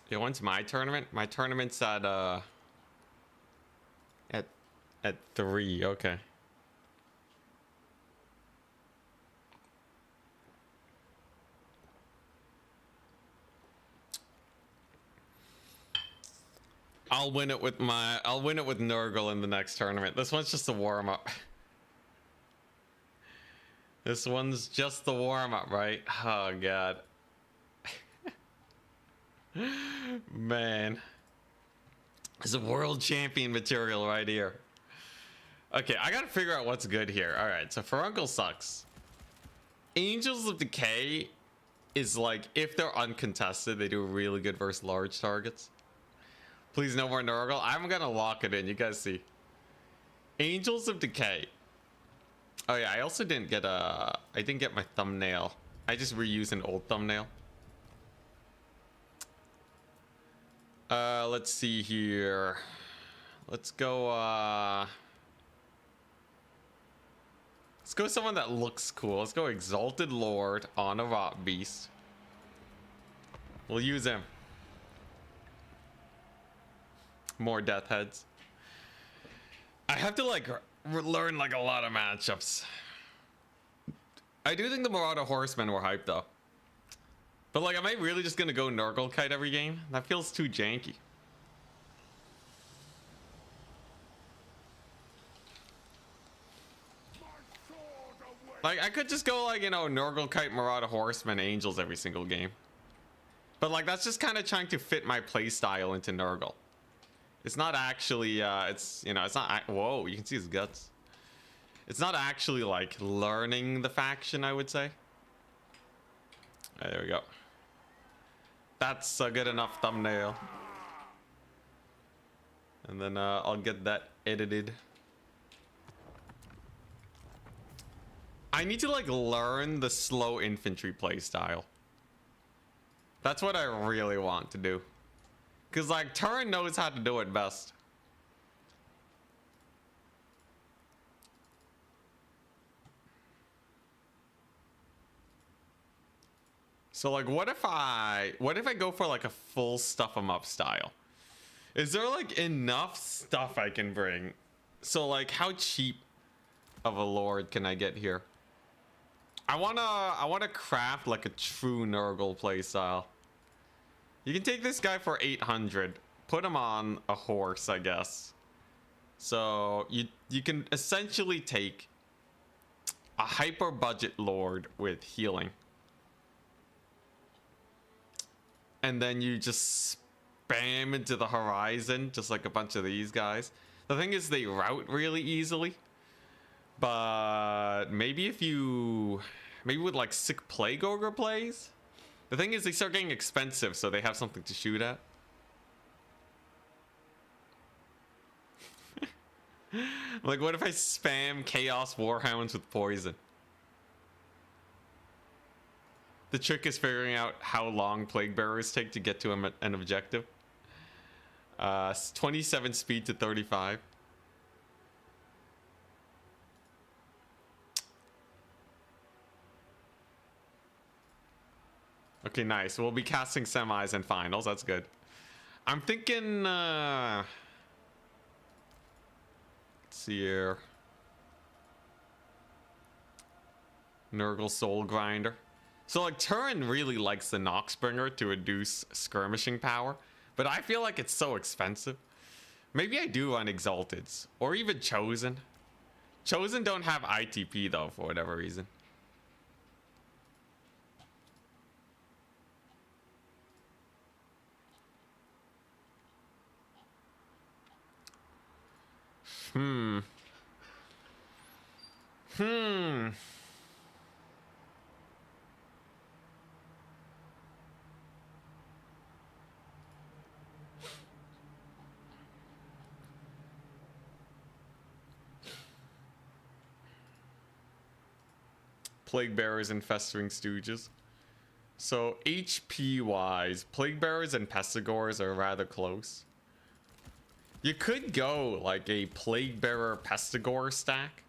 Yeah, when's my tournament? My tournament's at 3, okay. I'll win it with Nurgle in the next tournament. This one's just a warm-up. This one's just the warm-up, right? Oh god. Man. This is world champion material right here. Okay, I gotta figure out what's good here. Alright, so Furuncle sucks. Angels of Decay is like, if they're uncontested, they do really good versus large targets. Please no more Nurgle. I'm gonna lock it in. You guys see. Angels of Decay. Oh yeah, I also didn't get I didn't get my thumbnail. I just reused an old thumbnail. Let's see here. Let's go let's go someone that looks cool. Let's go Exalted Lord on a Rot Beast. We'll use him. More Death Heads. I have to like learn like a lot of matchups. I do think the Marauder Horsemen were hyped though. But like, am I really just gonna go Nurgle Kite every game? That feels too janky. Like, I could just go like, you know, Nurgle Kite, Marauder Horsemen, Angels every single game. But like, that's just kind of trying to fit my playstyle into Nurgle. It's not actually, it's, you know, it's not, whoa, you can see his guts. It's not actually like learning the faction, I would say. There we go. That's a good enough thumbnail. And then I'll get that edited. I need to like learn the slow infantry playstyle. That's what I really want to do. Because like Turin knows how to do it best. So like what if I go for like a full stuff 'em up style? Is there like enough stuff I can bring? So like how cheap of a lord can I get here? I wanna craft like a true Nurgle playstyle. You can take this guy for 800, put him on a horse, I guess. So you can essentially take a hyper budget lord with healing. And then you just spam into the horizon, just like a bunch of these guys. The thing is, they route really easily. But maybe if you... Maybe with like sick Plague Ogre plays? The thing is, they start getting expensive, so they have something to shoot at. Like, what if I spam Chaos Warhounds with poison? The trick is figuring out how long Plague Bearers take to get to an objective. 27 speed to 35. Okay, nice. We'll be casting semis and finals. That's good. I'm thinking, let's see here. Nurgle Soul Grinder. So like Turin really likes the Noxbringer to reduce skirmishing power, but I feel like it's so expensive. Maybe I do run Exalteds or even Chosen. Chosen don't have ITP though for whatever reason. Plague Bearers and Festering Stooges. So HP wise, Plague Bearers and Pestigors are rather close. You could go like a Plague Bearer Pestigor stack.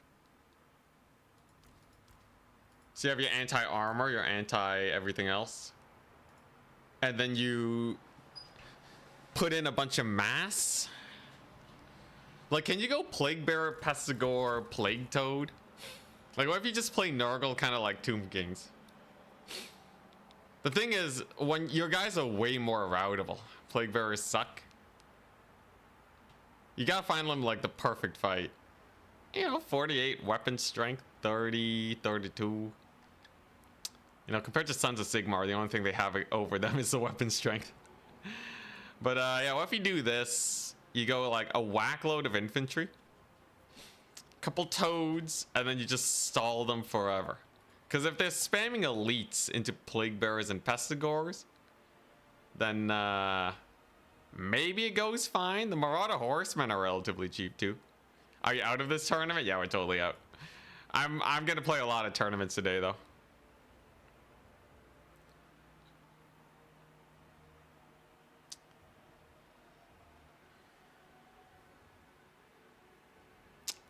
So you have your anti-armor, your anti-everything else. And then you put in a bunch of mass. Like, can you go Plague Bearer, Pestigor, Plague Toad? Like, what if you just play Nurgle kind of like Tomb Kings? The thing is, when your guys are way more routable, Plague Bearers suck. You gotta find them like the perfect fight. You know, 48 weapon strength, 30, 32. You know, compared to Sons of Sigmar, the only thing they have over them is the weapon strength. But yeah, what if you do this? You go like a whack load of infantry, couple toads, and then you just stall them forever. Because if they're spamming elites into plague bearers and pestigores, then maybe it goes fine. The Marauder Horsemen are relatively cheap too. Are you out of this tournament? Yeah, we're totally out. I'm gonna play a lot of tournaments today though.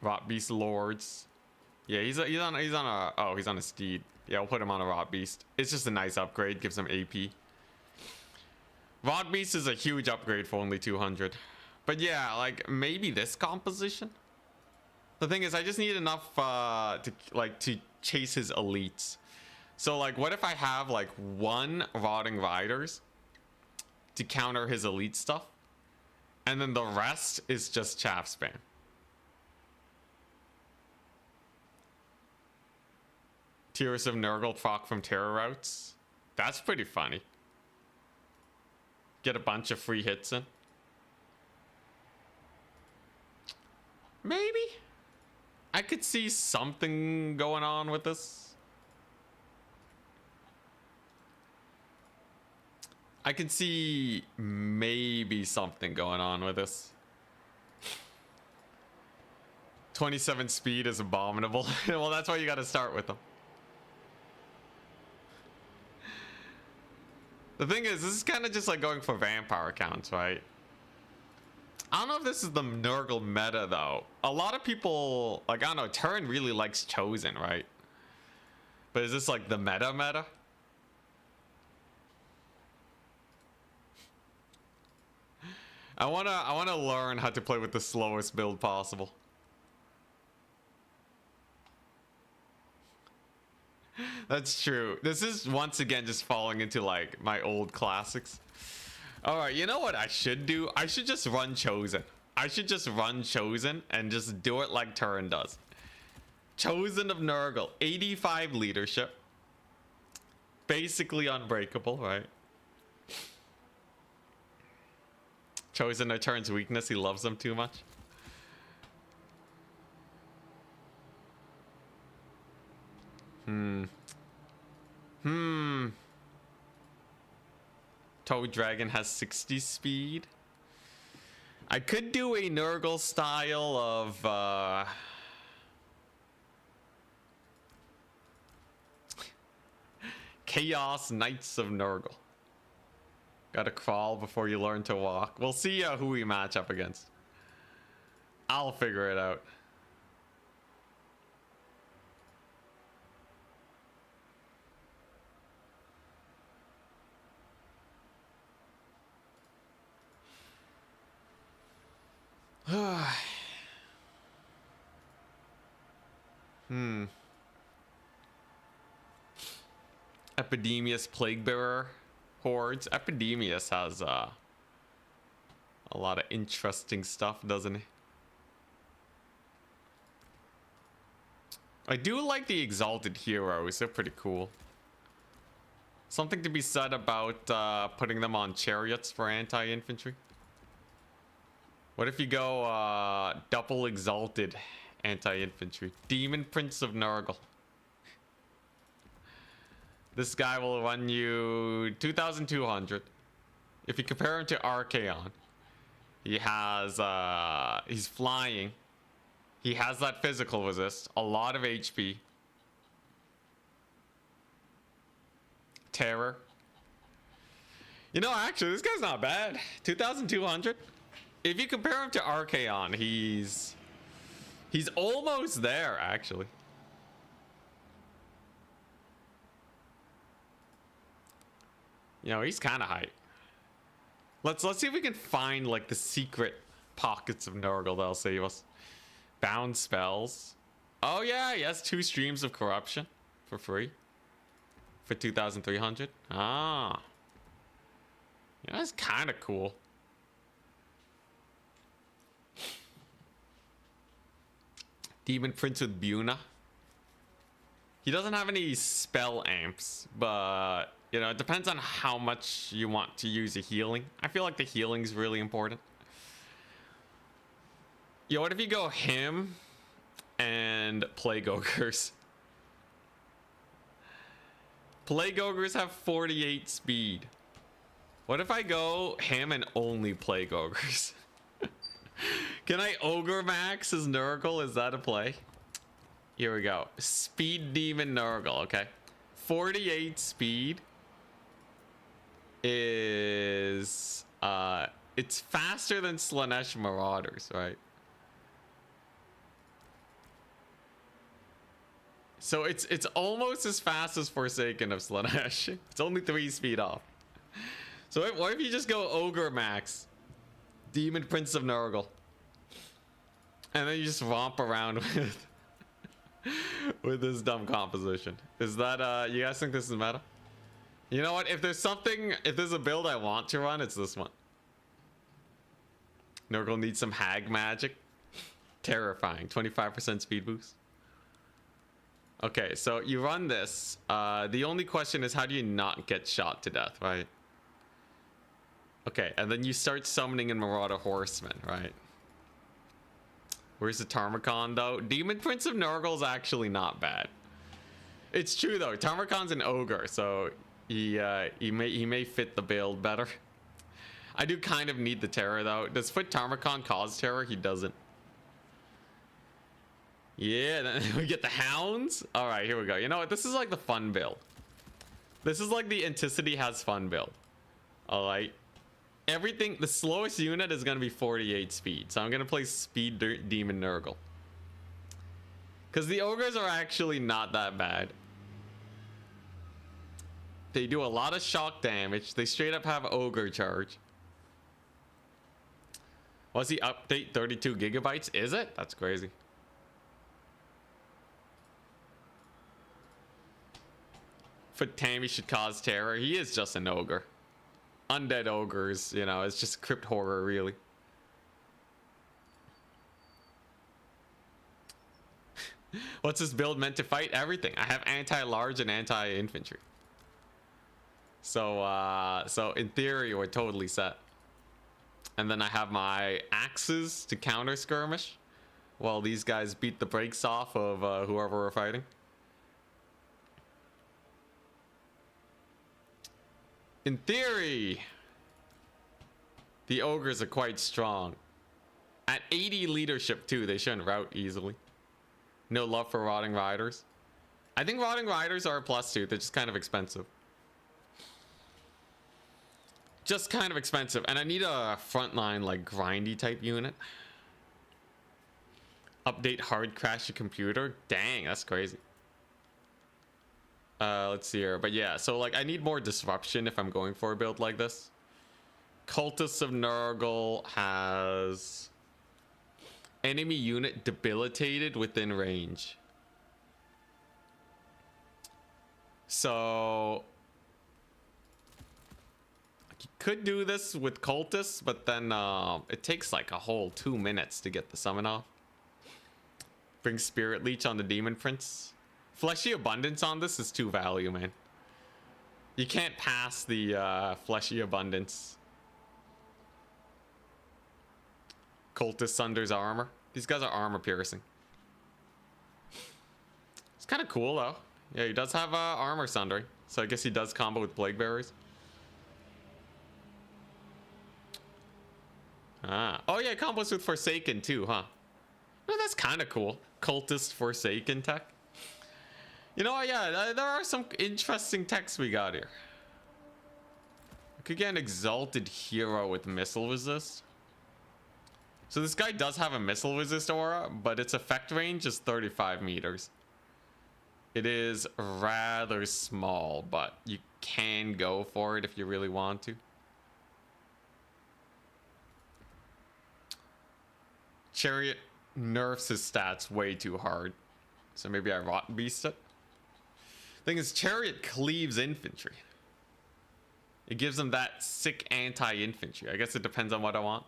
Rot Beast Lords. Yeah, he's on a steed. Yeah, we'll put him on a Rot Beast. It's just a nice upgrade, gives him AP. Rot Beast is a huge upgrade for only 200. But yeah, like maybe this composition. The thing is, I just need enough to chase his elites. So like, what if I have like one Rotting Riders to counter his elite stuff, and then the rest is just chaff spam. Tears of Nurgle proc from terror routes. That's pretty funny. Get a bunch of free hits in. Maybe I could see something going on with this. I could see maybe something going on with this. 27 speed is abominable. Well, that's why you got to start with them. The thing is, this is kind of just like going for vampire counts, right? I don't know if this is the Nurgle meta, though. A lot of people, like, I don't know, Turin really likes Chosen, right? But is this like the meta? I wanna learn how to play with the slowest build possible. That's true. This is once again just falling into like my old classics. All right, you know what I should do? I should just run Chosen. I should just run Chosen and just do it like Turin does. Chosen of Nurgle, 85 leadership. Basically unbreakable, right? Chosen are Turin's weakness. He loves them too much. Toad Dragon has 60 speed. I could do a Nurgle style of Chaos Knights of Nurgle. Gotta crawl before you learn to walk. We'll see who we match up against. I'll figure it out. Epidemius Plague Bearer hordes. Epidemius has a lot of interesting stuff, doesn't he? I do like the Exalted Heroes. They're pretty cool. Something to be said about putting them on chariots for anti-infantry. What if you go double exalted anti-infantry? Demon Prince of Nurgle. This guy will run you 2,200. If you compare him to Archaon, he has he's flying. He has that physical resist, a lot of HP. Terror. You know, actually, this guy's not bad. 2,200. If you compare him to Archaon, he's almost there, actually. You know, he's kind of hype. Let's see if we can find like the secret pockets of Nurgle that'll save us. Bound spells. Oh yeah, he has 2 streams of corruption for free for 2,300. Ah, yeah, that's kind of cool. Demon Prince with Buna. He doesn't have any spell amps, but you know, it depends on how much you want to use a healing. I feel like the healing's really important. Yo, what if you go him and Plague Ogres? Plague Ogres have 48 speed. What if I go ham and only Plague Ogres? Can I Ogre Max as Nurgle? Is that a play? Here we go. Speed Demon Nurgle, okay. 48 speed is... it's faster than Slaanesh Marauders, right? So it's almost as fast as Forsaken of Slaanesh. It's only 3 speed off. So what if you just go Ogre Max? Demon Prince of Nurgle. And then you just romp around with this dumb composition. Is that, you guys think this is meta? You know what? If there's a build I want to run, it's this one. Nurgle needs some hag magic. Terrifying. 25% speed boost. Okay, so you run this. The only question is, how do you not get shot to death, right? Okay, and then you start summoning in Marauder Horsemen, right? Where's the Tarmogon, though? Demon Prince of Nurgle is actually not bad. It's true, though. Tarmogon's an ogre, so he may fit the build better. I do kind of need the terror, though. Does Foot Tarmogon cause terror? He doesn't. Yeah, then we get the Hounds. All right, here we go. You know what? This is like the fun build. This is like the Anticity has fun build. All right. Everything, the slowest unit is going to be 48 speed. So I'm going to play Speed Demon Nurgle. Because the ogres are actually not that bad. They do a lot of shock damage. They straight up have ogre charge. What's the update? 32 gigabytes? Is it? That's crazy. Foot Tammy should cause terror. He is just an ogre. Undead ogres, you know, it's just crypt horror, really. What's this build meant to fight? Everything. I have anti-large and anti-infantry. So in theory, we're totally set. And then I have my axes to counter skirmish while these guys beat the brakes off of whoever we're fighting. In theory, the ogres are quite strong. At 80 leadership too, they shouldn't rout easily. No love for Rotting Riders. I think Rotting Riders are a +2. They're just kind of expensive. Just kind of expensive. And I need a frontline, like, grindy type unit. Update hard crash your computer. Dang, that's crazy. Let's see here. But yeah, so like I need more disruption if I'm going for a build like this. Cultists of Nurgle has enemy unit debilitated within range. So you could do this with cultists, but then it takes like a whole 2 minutes to get the summon off. Bring Spirit Leech on the Demon Prince. Fleshy Abundance on this is 2 value, man. You can't pass the Fleshy Abundance. Cultist Sunder's armor. These guys are armor piercing. It's kind of cool, though. Yeah, he does have armor sundering. So I guess he does combo with Plague Bearers. Ah. Oh, yeah, combos with Forsaken, too, huh? Well, that's kind of cool. Cultist Forsaken tech. You know what? Yeah, there are some interesting techs we got here. We could get an Exalted Hero with Missile Resist. So this guy does have a Missile Resist aura, but its effect range is 35 meters. It is rather small, but you can go for it if you really want to. Chariot nerfs his stats way too hard. So maybe I Rot Beast it. Thing is, Chariot cleaves infantry. It gives them that sick anti-infantry. I guess it depends on what I want.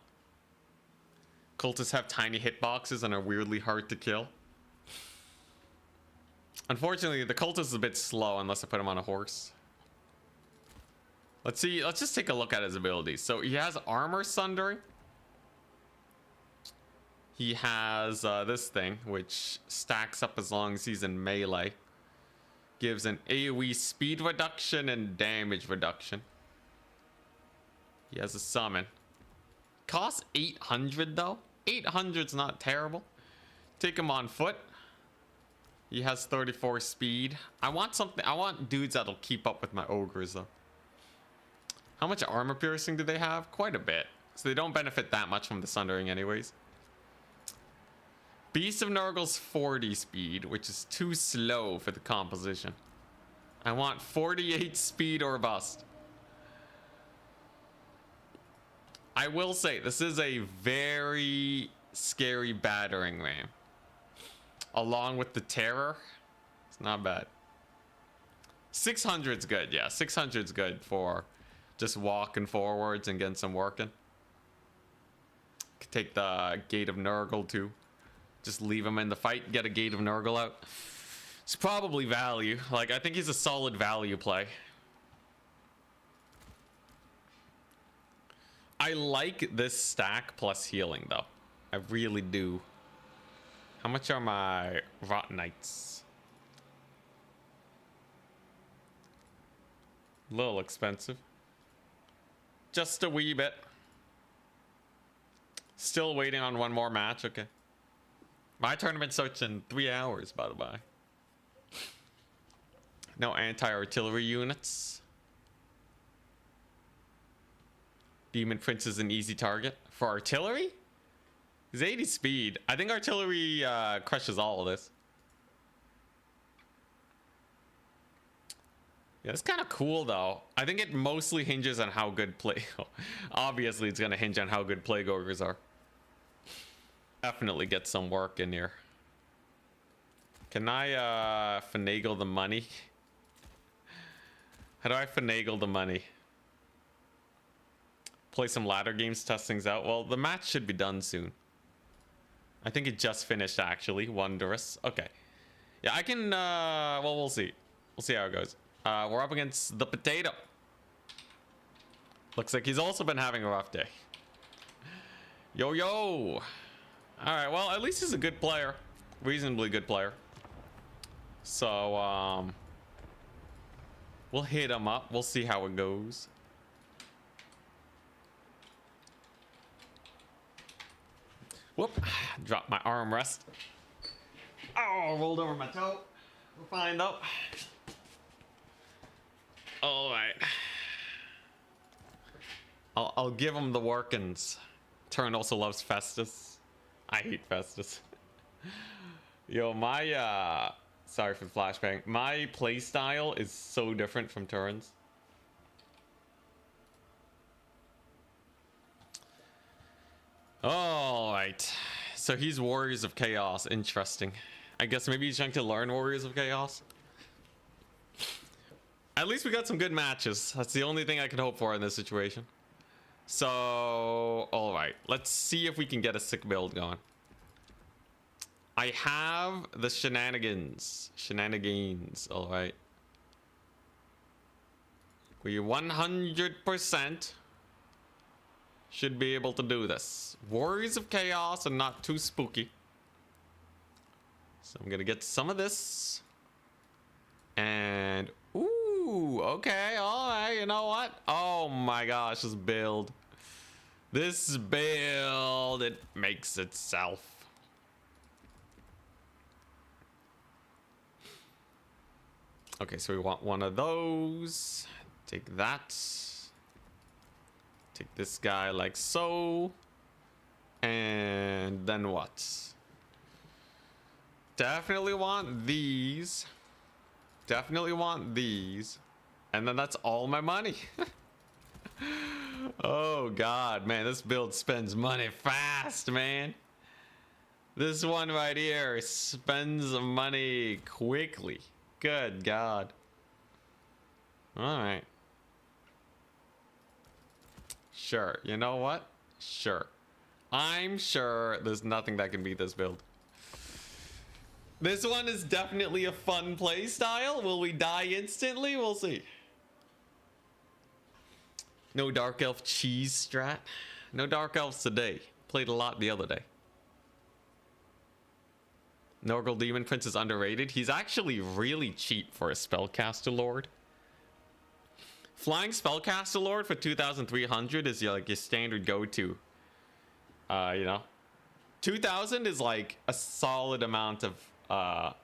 Cultists have tiny hitboxes and are weirdly hard to kill. Unfortunately, the cultist is a bit slow unless I put him on a horse. Let's see. Let's just take a look at his abilities. So he has armor sundering. He has this thing, which stacks up as long as he's in melee. Gives an AoE speed reduction and damage reduction. He has a summon. Costs 800 though. 800's not terrible. Take him on foot. He has 34 speed. I want something. I want dudes that'll keep up with my ogres though. How much armor piercing do they have? Quite a bit. So they don't benefit that much from the Sundering anyways. Beast of Nurgle's 40 speed, which is too slow for the composition. I want 48 speed or bust. I will say, this is a very scary battering ram. Along with the terror, it's not bad. 600's good, yeah. 600's good for just walking forwards and getting some work in. Could take the Gate of Nurgle too. Just leave him in the fight, get a Gate of Nurgle out. It's probably value. Like, I think he's a solid value play. I like this stack plus healing, though. I really do. How much are my Rot Knights? A little expensive. Just a wee bit. Still waiting on one more match, okay. My tournament starts in 3 hours, by the way. No anti-artillery units. Demon Prince is an easy target. For artillery? He's 80 speed. I think artillery crushes all of this. Yeah, it's kind of cool, though. I think it mostly hinges on how good play... Obviously, it's going to hinge on how good Plague Ogres are. Definitely get some work in here. Can I finagle the money? How do I finagle the money? Play some ladder games, test things out. Well, the match should be done soon. I think it just finished, actually. Wondrous. Okay. Yeah, I can... well, we'll see. We'll see how it goes. We're up against the Potato. Looks like he's also been having a rough day. Yo, yo! Alright, well, at least he's a good player. Reasonably good player. So, we'll hit him up. We'll see how it goes. Whoop. Dropped my armrest. Oh, rolled over my toe. We're fine, though. Alright. I'll give him the workings. Turn also loves Festus. I hate Festus. Yo, my sorry for the flashbang. My playstyle is so different from Turin's. Alright. So he's Warriors of Chaos. Interesting. I guess maybe he's trying to learn Warriors of Chaos. At least we got some good matches. That's the only thing I could hope for in this situation. So, alright. Let's see if we can get a sick build going. I have the shenanigans. Alright. We 100% should be able to do this. Warriors of Chaos and not too spooky. So I'm gonna get some of this. And... ooh, okay, alright, you know what? Oh my gosh, this build. This build, it makes itself. Okay, so we want one of those. Take that. Take this guy like so. And then what? Definitely want these. Definitely want these. And then that's all my money. Oh god, man, this build spends money fast, man. This one right here spends money quickly. Good god. Alright. Sure, you know what? Sure. I'm sure there's nothing that can beat this build. This one is definitely a fun play style. Will we die instantly? We'll see. No Dark Elf cheese strat. No Dark Elves today. Played a lot the other day. Nurgle Demon Prince is underrated. He's actually really cheap for a Spellcaster Lord. Flying Spellcaster Lord for 2,300 is like your standard go-to. You know, 2,000 is like a solid amount of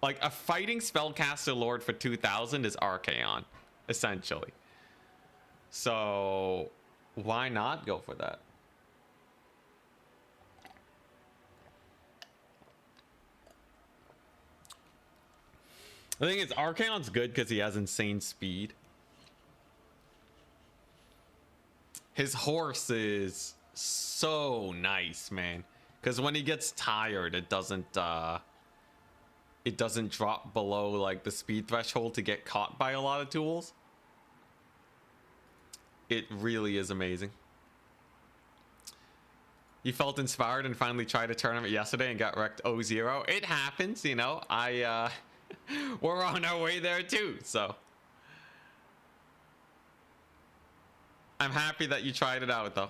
like a fighting Spellcaster Lord for 2,000 is Archaon, essentially. So why not go for that? The thing is, Archaon's good because he has insane speed. His horse is so nice, man. Because when he gets tired, it doesn't drop below like the speed threshold to get caught by a lot of tools. It really is amazing. You felt inspired and finally tried a tournament yesterday and got wrecked 0-0. It happens, you know. We're on our way there too, so I'm happy that you tried it out though.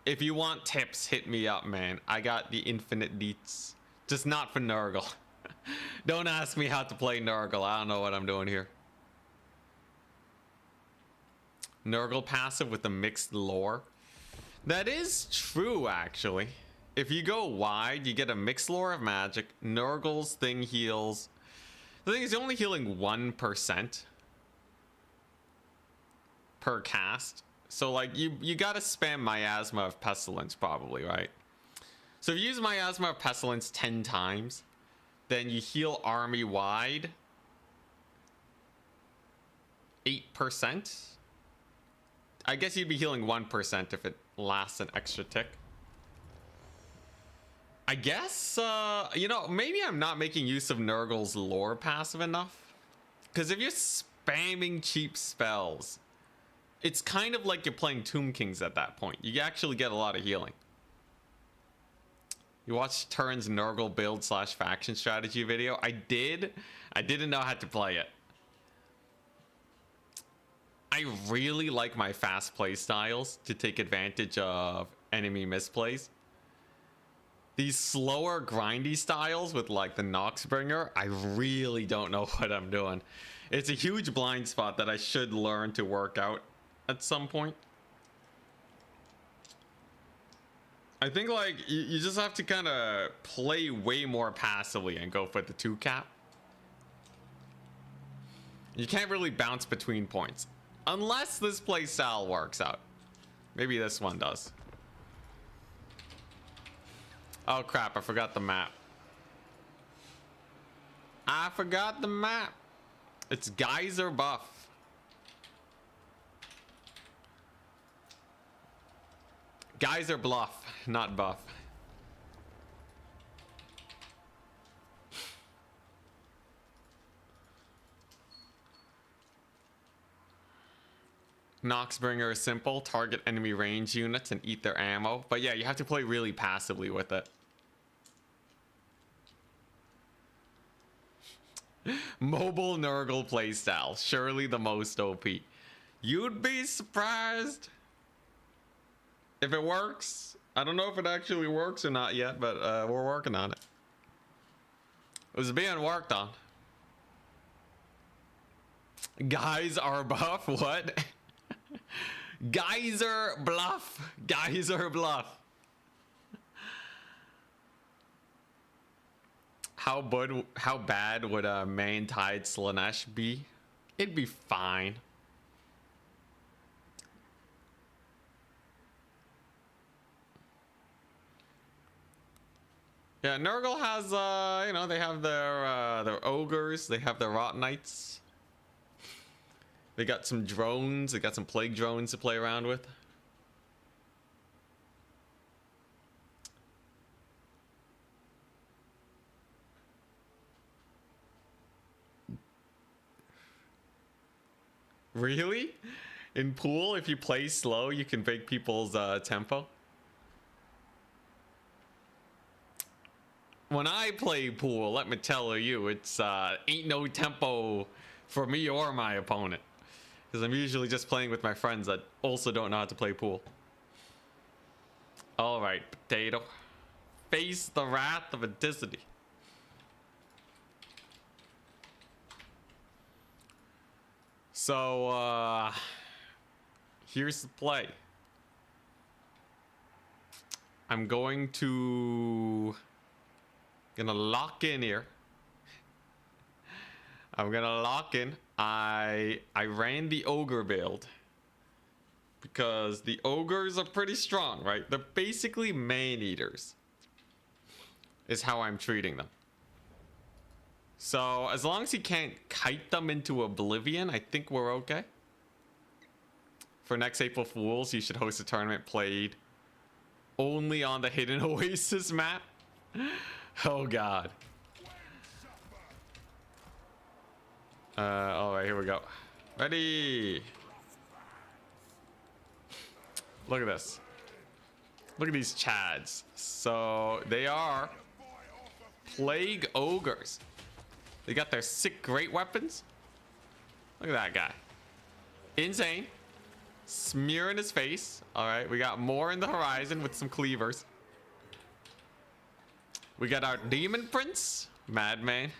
If you want tips, hit me up, man. I got the infinite deets, just not for Nurgle. Don't ask me how to play Nurgle. I don't know what I'm doing here. Nurgle passive with a mixed lore. That is true, actually. If you go wide, you get a mixed lore of magic. Nurgle's thing heals. The thing is, you're only healing 1% per cast. So, like, you gotta spam Miasma of Pestilence, probably, right? So if you use Miasma of Pestilence 10 times, then you heal army-wide 8%. I guess you'd be healing 1% if it lasts an extra tick. I guess, you know, maybe I'm not making use of Nurgle's lore passive enough. Because if you're spamming cheap spells, it's kind of like you're playing Tomb Kings at that point. You actually get a lot of healing. You watched Turn's Nurgle build / faction strategy video? I did. I didn't know how to play it. I really like my fast play styles to take advantage of enemy misplays. These slower grindy styles with like the Noxbringer, I really don't know what I'm doing. It's a huge blind spot that I should learn to work out at some point. I think like you just have to kind of play way more passively and go for the 2-cap. You can't really bounce between points unless this play style works out. Maybe this one does. Oh crap, I forgot the map. I forgot the map. It's Geyser buff. Geyser bluff, not buff. Noxbringer is simple. Target enemy range units and eat their ammo. But yeah, you have to play really passively with it. Mobile Nurgle playstyle. Surely the most OP. You'd be surprised if it works. I don't know if it actually works or not yet, but we're working on it. It was being worked on. Guys are buff. What? Geyser bluff. Geyser bluff. How bad would a main Tide Slanesh be? It'd be fine. Yeah, Nurgle has, you know, they have their ogres, they have their rot knights. They got some drones, they got some plague drones to play around with. Really? In pool, if you play slow, you can break people's tempo? When I play pool, let me tell you, it's ain't no tempo for me or my opponent. Because I'm usually just playing with my friends that also don't know how to play pool. Alright, potato. Face the wrath of Adicity. So, here's the play. I'm gonna lock in here. I'm gonna lock in. I ran the ogre build because the ogres are pretty strong, right? They're basically man eaters, is how I'm treating them. So as long as he can't kite them into oblivion, I think we're okay. For next April Fools, you should host a tournament played only on the Hidden Oasis map. Oh god. All right, here we go. Ready. Look at this. Look at these chads. So they are plague ogres. They got their sick great weapons. Look at that guy. Insane. Smear in his face. All right, we got more in the horizon with some cleavers. We got our demon prince, madman.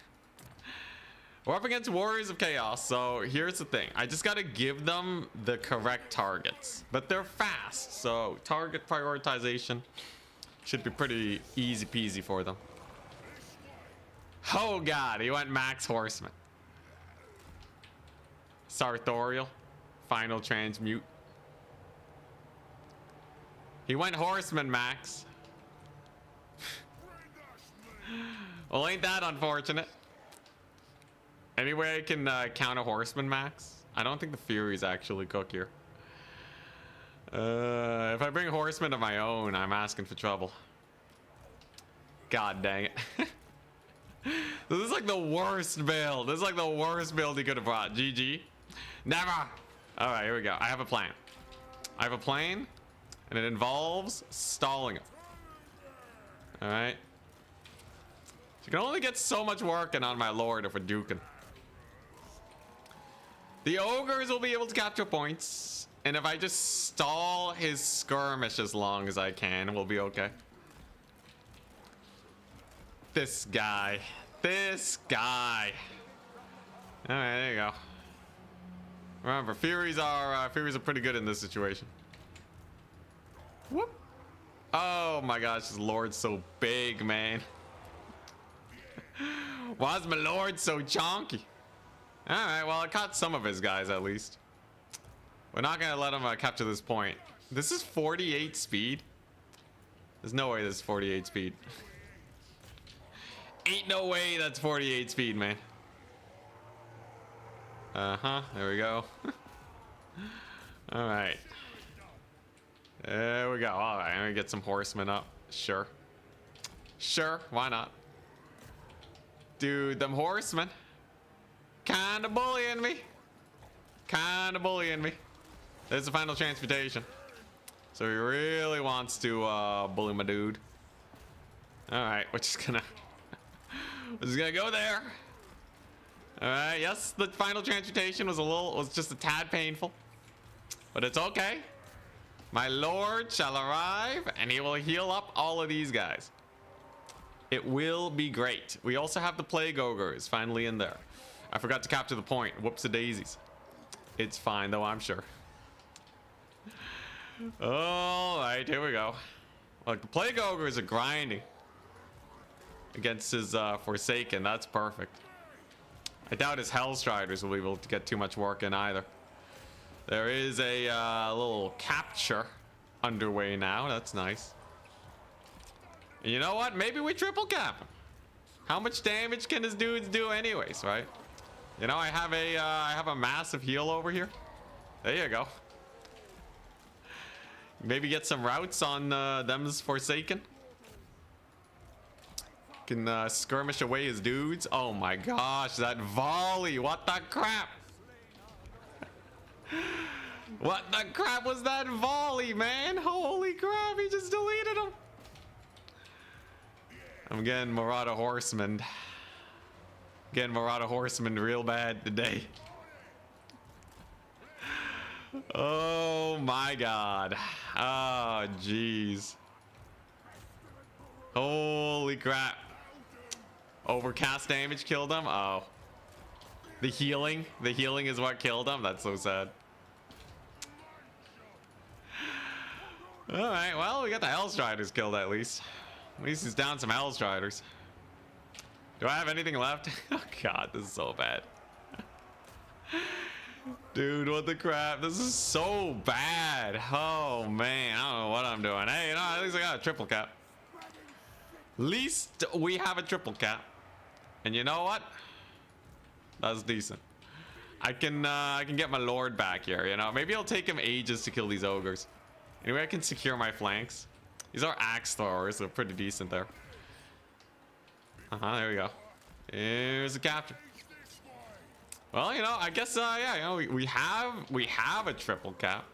We're up against warriors of chaos. So here's the thing. I just got to give them the correct targets, but they're fast. So target prioritization should be pretty easy peasy for them. Oh god, he went max horseman. Sartorial. Final transmute. He went horseman max. Well, ain't that unfortunate? Any way I can count a horseman max? I don't think the furies actually cook here. If I bring horsemen of my own, I'm asking for trouble. God dang it. This is like the worst build. This is like the worst build he could have brought. GG. Never. All right, here we go. I have a plan. I have a plan, and it involves stalling him. All right. You can only get so much working on my lord if we're duking. The ogres will be able to capture points, and if I just stall his skirmish as long as I can, we'll be okay. This guy. This guy. All right, there you go. Remember, furies are pretty good in this situation. Whoop. Oh my gosh, his lord's so big, man. Why is my lord so chonky? All right, well, I caught some of his guys at least. We're not gonna let him capture this point. This is 48 speed. There's no way this is 48 speed. Ain't no way that's 48 speed, man. There we go. All right. There we go. All right, I'm gonna get some horsemen up. Sure. Sure, why not? Dude, them horsemen. Kinda bullying me. Kinda bullying me. There's the final transmutation. So he really wants to bully my dude. All right, we're just gonna go there. All right, yes, the final transmutation was just a tad painful, but it's okay. My lord shall arrive, and he will heal up all of these guys. It will be great. We also have the plague ogres finally in there. I forgot to capture the point. Whoops-a-daisies. It's fine though, I'm sure. All right, here we go. Look, the plague ogres are grinding against his Forsaken. That's perfect. I doubt his Hellstriders will be able to get too much work in either. There is a little capture underway now. That's nice. And you know what? Maybe we triple cap him. How much damage can his dudes do anyways, right? You know, I have a massive heal over here. There you go. Maybe get some routes on them's Forsaken. Can skirmish away his dudes. Oh my gosh, that volley. What the crap? What the crap was that volley, man? Holy crap, he just deleted him. I'm getting Marauder Horseman. Getting Marauder Horseman real bad today. Oh my god. Oh jeez. Holy crap. Overcast damage killed him. Oh. The healing is what killed him. That's so sad. All right, well, we got the Hellstriders killed at least. At least he's down some Hellstriders. Do I have anything left? Oh god, this is so bad. Dude, what the crap? This is so bad. Oh man, I don't know what I'm doing. Hey, you know, at least I got a triple cap. Least we have a triple cap. And you know what? That's decent. I can get my lord back here, you know. Maybe it'll take him ages to kill these ogres. Anyway, I can secure my flanks. These are axe throwers, they're pretty decent there. There we go. Here's the capture. Well, you know, I guess yeah, you know, we have a triple cap.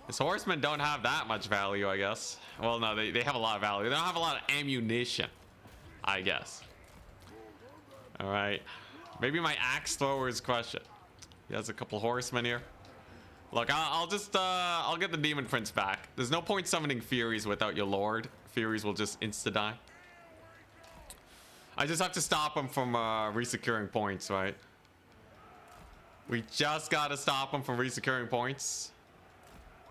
His horsemen don't have that much value, I guess. Well, no, they have a lot of value. They don't have a lot of ammunition, I guess. All right, maybe my axe throwers crush it. He has a couple horsemen here. Look, I'll just I'll get the demon prince back. There's no point summoning furies without your lord. Furies will just insta die. I just have to stop him from resecuring points, right? We just gotta stop him from resecuring points,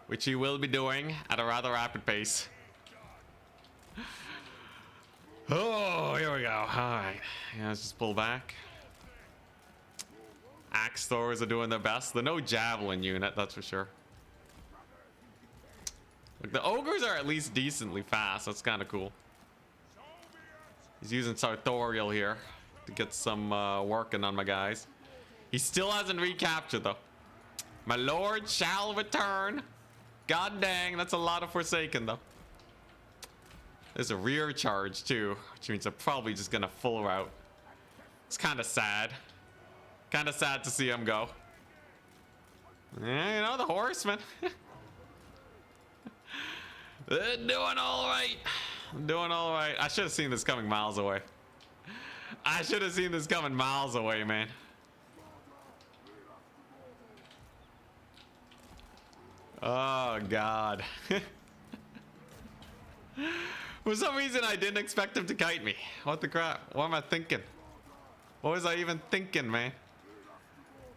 which he will be doing at a rather rapid pace. Oh, here we go. All right, yeah, let's just pull back. Axe throwers are doing their best. They're no javelin unit, that's for sure. Look, the ogres are at least decently fast. That's kind of cool. He's using sartorial here to get some working on my guys. He still hasn't recaptured though. My lord shall return. God dang, that's a lot of Forsaken though. There's a rear charge too, which means I'm probably just gonna full route. It's kind of sad. Kind of sad to see him go. Yeah, you know, the horsemen. They're doing all right. Doing all right. I should have seen this coming miles away. I should have seen this coming miles away, man. Oh, God. For some reason, I didn't expect him to kite me. What the crap? What am I thinking? What was I even thinking, man?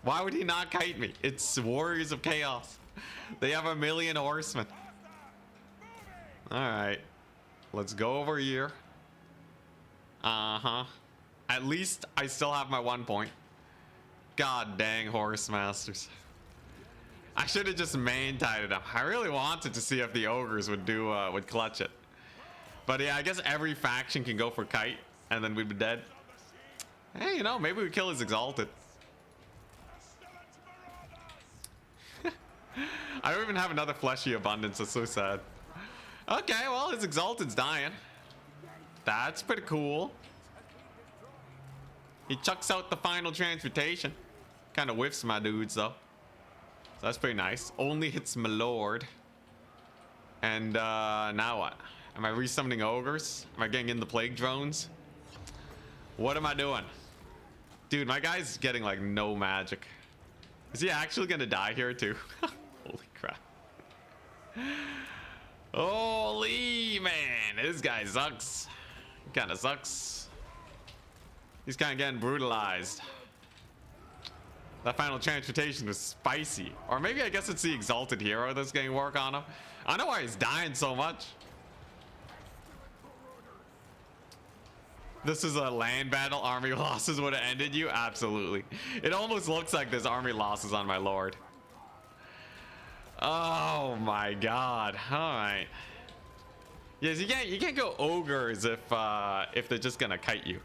Why would he not kite me? It's Warriors of Chaos. They have a million horsemen. Alright. Let's go over here. At least I still have my 1 point. God dang, horse masters. I should have just main tied them. I really wanted to see if the ogres would do would clutch it. But yeah, I guess every faction can go for kite and then we'd be dead. Hey, you know, maybe we kill his exalted. I don't even have another fleshy abundance. That's so sad. Okay, well, his exalted's dying. That's pretty cool. He chucks out the final transmutation. Kind of whiffs my dudes though. So that's pretty nice. Only hits my lord. And now what? Am I resummoning ogres? Am I getting in the plague drones? What am I doing? Dude, my guy's getting like no magic. Is he actually gonna die here too? Holy crap. Holy man, this guy sucks. Kind of sucks. He's kind of getting brutalized. That final transmutation was spicy. Or maybe I guess it's the exalted hero that's getting work on him. I don't know why he's dying so much. This is a land battle. Army losses would have ended you. Absolutely. It almost looks like there's army losses on my lord. Oh my god. All right. Yes, you can't go ogres if they're just gonna kite you.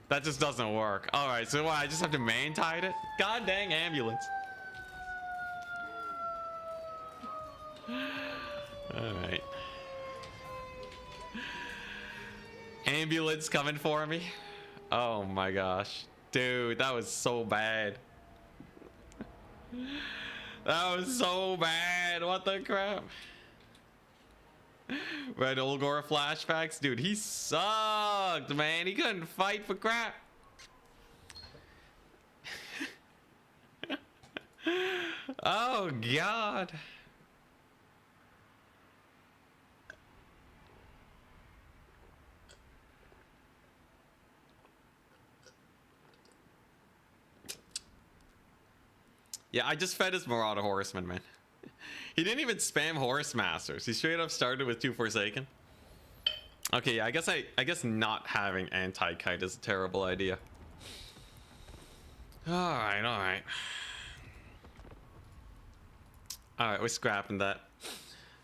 That just doesn't work. All right, so what, I just have to main tide it? God dang ambulance. All right. Ambulance coming for me. Oh my gosh. Dude, that was so bad. That was so bad. What the crap? Red Olgor flashbacks. Dude, he sucked, man. He couldn't fight for crap. Oh, God. Yeah, I just fed his Marauder Horseman, man. He didn't even spam Horse Masters. He straight up started with 2 Forsaken. Okay, yeah, I guess not having anti-kite is a terrible idea. Alright, alright. Alright, we're scrapping that.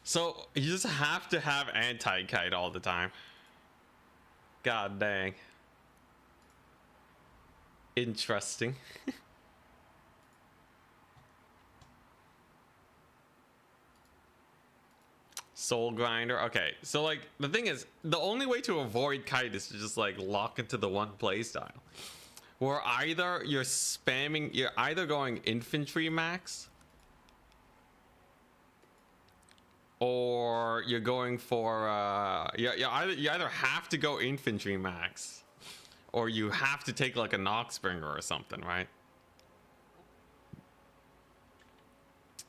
So, you just have to have anti-kite all the time. God dang. Interesting. Soul Grinder. Okay, so like the thing is, the only way to avoid kite is to just like lock into the one playstyle. Where either you're spamming, you're either going infantry max, or you're going for you either have to go infantry max, or you have to take like a Noxbringer or something, right?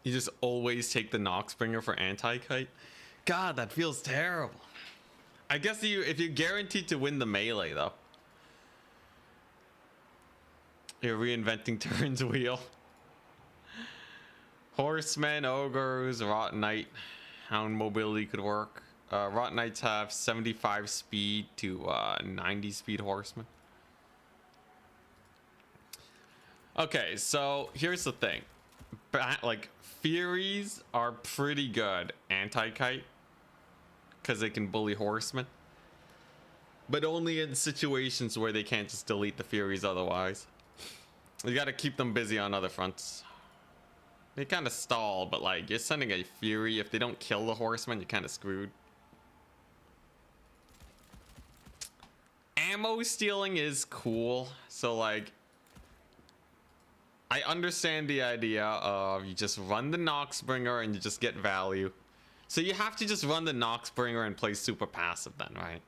You just always take the Noxbringer for anti-kite. God, that feels terrible. I guess if you're guaranteed to win the melee though. You're reinventing Turn's wheel. Horsemen, ogres, Rot Knight, Hound mobility could work. Rot Knights have 75 speed to 90 speed horsemen. Okay, so here's the thing. Like furies are pretty good anti-kite because they can bully horsemen, but only in situations where they can't just delete the furies otherwise. You got to keep them busy on other fronts. They kind of stall, but like you're sending a fury, if they don't kill the horseman, you're kind of screwed. Ammo stealing is cool, so like I understand the idea of you just run the Noxbringer and you just get value. So you have to just run the Noxbringer and play super passive then, right?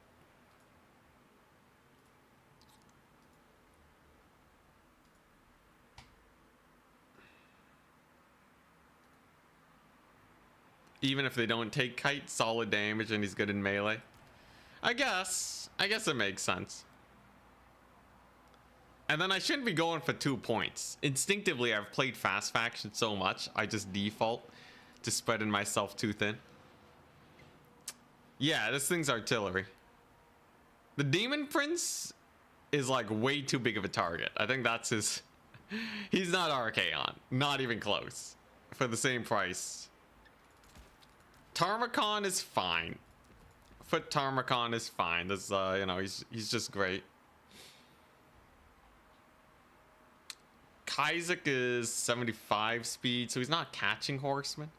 Even if they don't take kite, solid damage, and he's good in melee. I guess it makes sense. And then I shouldn't be going for 2 points. Instinctively, I've played fast faction so much, I just default to spreading myself too thin. Yeah, this thing's artillery. The Demon Prince is like way too big of a target. I think that's his... He's not Archaon. Not even close. For the same price. Tarmacon is fine. Foot Tarmacon is fine. This, you know, he's just great. Kaizek is 75 speed, so he's not catching horsemen.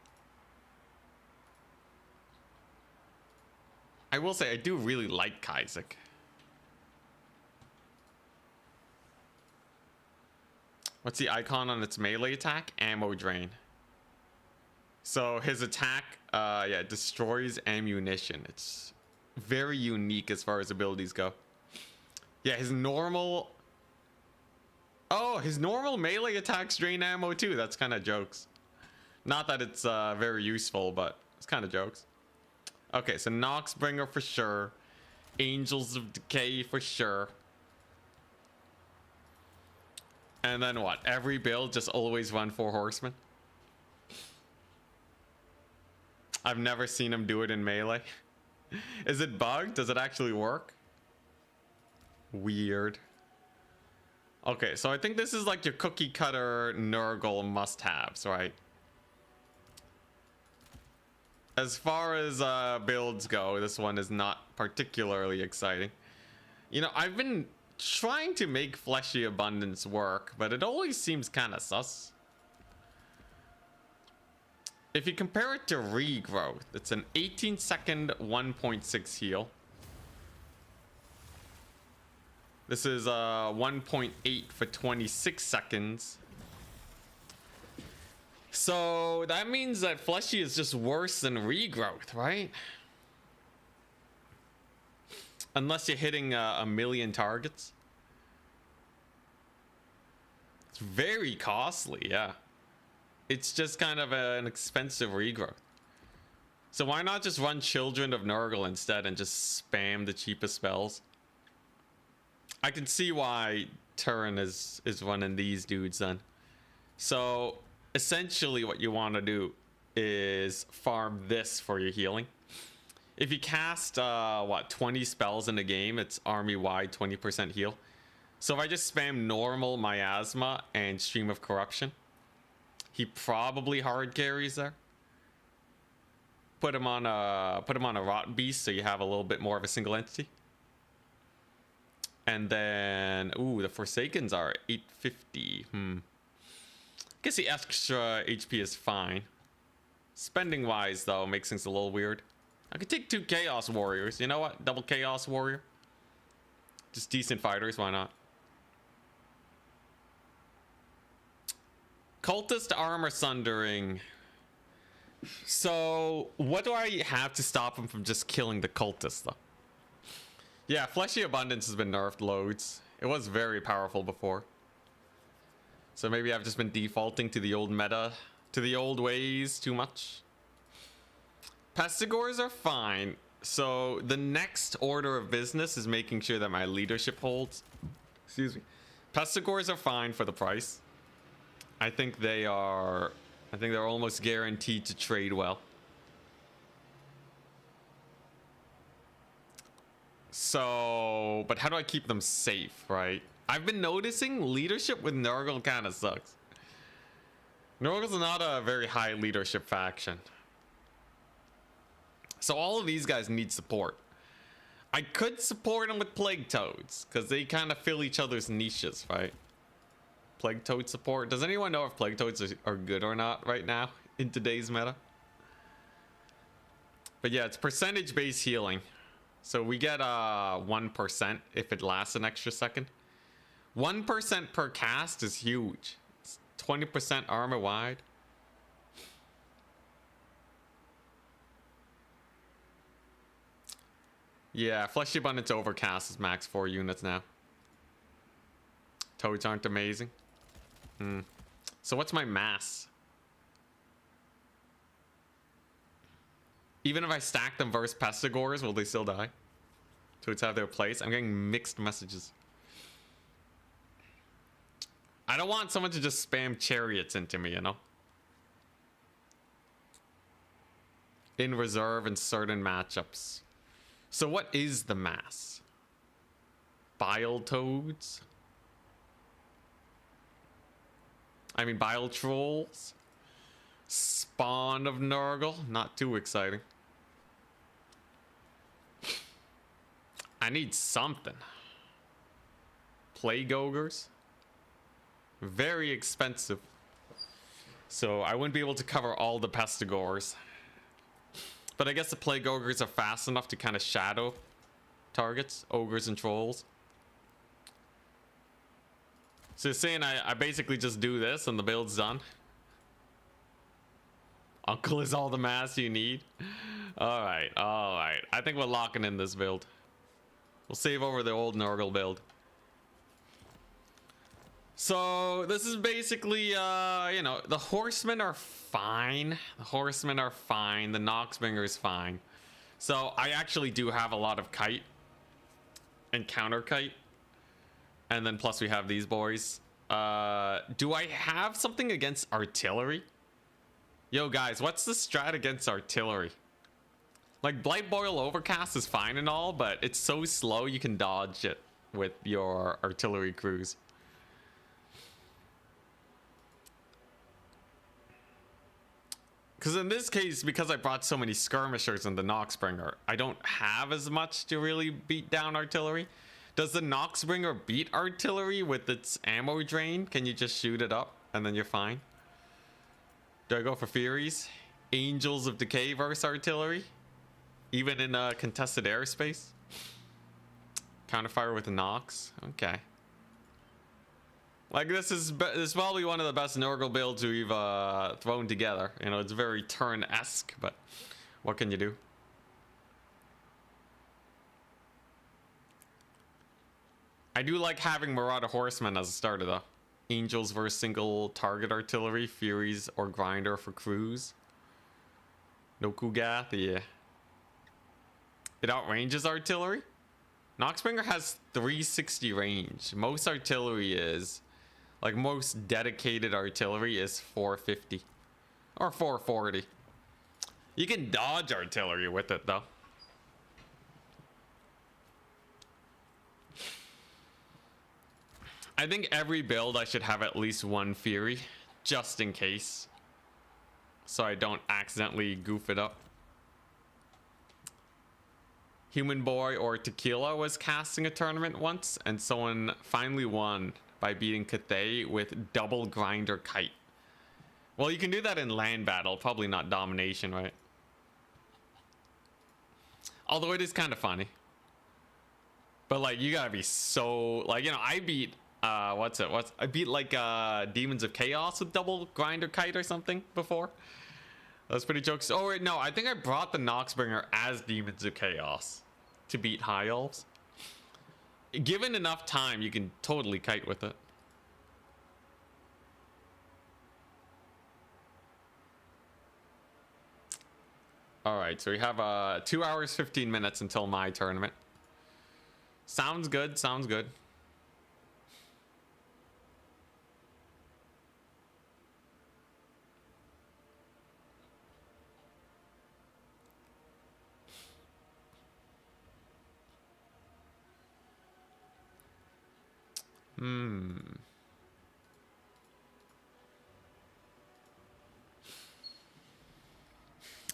I will say I do really like Kaizek. What's the icon on its melee attack? Ammo drain. So his attack, yeah, destroys ammunition. It's very unique as far as abilities go. Yeah, his normal... Oh, his normal melee attacks drain ammo too. That's kind of jokes. Not that it's very useful, but it's kind of jokes. Okay, so Noxbringer for sure. Angels of Decay for sure. And then what? Every build just always run 4 horsemen? I've never seen him do it in melee. Is it bugged? Does it actually work? Weird. Okay, so I think this is like your cookie cutter Nurgle must-haves, right? As far as builds go, this one is not particularly exciting. You know, I've been trying to make Fleshy Abundance work, but it always seems kind of sus. If you compare it to Regrowth, it's an 18-second 1.6 heal. This is 1.8 for 26 seconds. So that means that Fleshy is just worse than Regrowth, right? Unless you're hitting a million targets. It's very costly, yeah. It's just kind of an expensive Regrowth. So why not just run Children of Nurgle instead and just spam the cheapest spells? I can see why Turin is running these dudes then. So essentially what you want to do is farm this for your healing. If you cast, 20 spells in a game, it's army-wide 20% heal. So if I just spam normal miasma and stream of corruption, he probably hard carries there. Put him on a rot beast so you have a little bit more of a single entity. And then, ooh, the Forsakens are 850. Guess the extra HP is fine. Spending wise though makes things a little weird. I could take 2 Chaos Warriors. You know what? Double Chaos Warrior. Just decent fighters, why not? Cultist Armor Sundering. So, what do I have to stop him from just killing the cultists, though? Yeah, Fleshy Abundance has been nerfed loads. It was very powerful before. So maybe I've just been defaulting to the old meta, to the old ways too much. Pestigores are fine. So the next order of business is making sure that my leadership holds. Excuse me. Pestigores are fine for the price. I think they're almost guaranteed to trade well. So, but how do I keep them safe, right? I've been noticing leadership with Nurgle kind of sucks. Nurgle's not a very high leadership faction. So all of these guys need support. I could support them with Plague Toads, because they kind of fill each other's niches, right? Plague Toad support. Does anyone know if Plague Toads are good or not right now in today's meta? But yeah, it's percentage-based healing. So we get 1% if it lasts an extra second. 1% per cast is huge. It's 20% armor wide. Yeah, Fleshy Abundance Overcast is max 4 units now. Toads aren't amazing. So what's my mass? Even if I stack them versus Pestigores, will they still die? Toads have their place. I'm getting mixed messages. I don't want someone to just spam chariots into me, you know? In reserve in certain matchups. So what is the mass? Bile Toads? I mean, Bile Trolls? Spawn of Nurgle? Not too exciting. I need something. Plague Ogres? Very expensive. So I wouldn't be able to cover all the Pestigores. But I guess the Plague Ogres are fast enough to kind of shadow targets, ogres and trolls. So you're saying I basically just do this and the build's done? Uncle is all the mass you need? Alright, alright. I think we're locking in this build. We'll save over the old Nurgle build. So this is basically, you know, the horsemen are fine. The horsemen are fine. The Noxbringer is fine. So I actually do have a lot of kite and counter kite. And then plus we have these boys. Do I have something against artillery? Yo guys, what's the strat against artillery? Like Blight Boil Overcast is fine and all, but it's so slow you can dodge it with your artillery crews. Because in this case, because I brought so many skirmishers in the Noxbringer, I don't have as much to really beat down artillery. Does the Noxbringer beat artillery with its ammo drain? Can you just shoot it up and then you're fine? Do I go for Furies? Angels of Decay versus artillery? Even in a contested airspace? Counterfire with the Nox? Okay. Like this is probably one of the best Nurgle builds we've thrown together. You know, it's very turn-esque, but what can you do? I do like having Marauder Horsemen as a starter though. Angels versus single target artillery, Furies or Grinder for crews. No Kugath, yeah. It outranges artillery? Noxbringer has 360 range. Most artillery is Like most dedicated artillery is 450 or 440. You can dodge artillery with it though. I think every build I should have at least one fury, just in case, so I don't accidentally goof it up. Human Boy or Tequila was casting a tournament once, and someone finally won by beating Cathay with double grinder kite. Well, you can do that in land battle, probably not domination, right? Although it is kind of funny. But like, you gotta be so, like, you know, I beat I beat like Demons of Chaos with double grinder kite or something before. That's pretty jokes. Oh wait, no, I think I brought the Noxbringer as Demons of Chaos to beat High Elves. Given enough time, you can totally kite with it. All right, so we have 2 hours 15 minutes until my tournament. Sounds good, sounds good.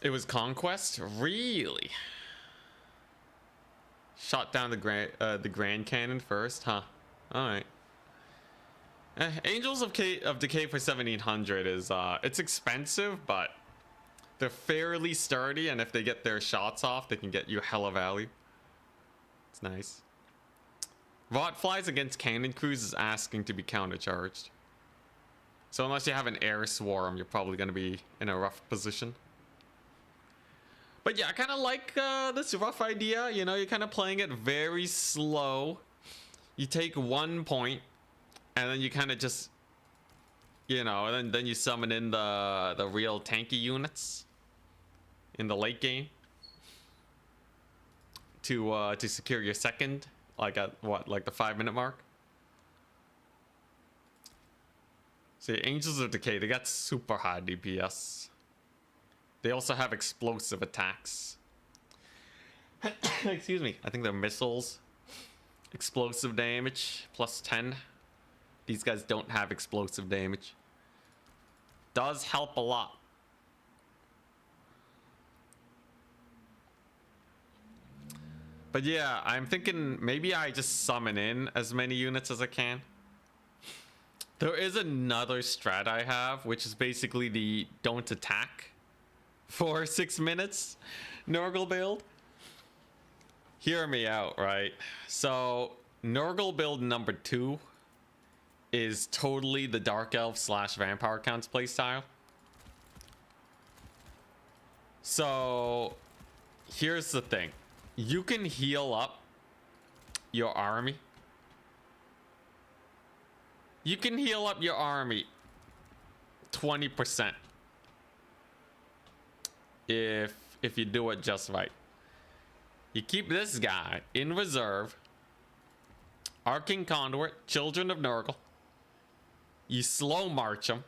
It was Conquest? Really? Shot down the Grand Cannon first, huh? Alright. Angels of Decay for 1700 is, it's expensive, but they're fairly sturdy, and if they get their shots off, they can get you hella value. It's nice. Rot Flies against Cannon Crews is asking to be countercharged. So unless you have an air swarm, you're probably going to be in a rough position. But yeah, I kind of like this rough idea. You know, you're kind of playing it very slow. You take 1 point, and then you kind of just, you know, and then you summon in the real tanky units in the late game to secure your second, like at what, like the 5-minute mark. See, Angels of Decay, they got super high DPS. They also have explosive attacks. Excuse me. I think they're missiles. Explosive damage, plus 10. These guys don't have explosive damage. Does help a lot. But yeah, I'm thinking maybe I just summon in as many units as I can. There is another strat I have, which is basically the don't attack for 6 minutes Nurgle build. Hear me out, right? So Nurgle build number 2 is totally the Dark Elf / Vampire Counts playstyle. So here's the thing. You can heal up your army. You can heal up your army 20% if you do it just right. You keep this guy in reserve. Arcing Conduit, Children of Nurgle. You slow march them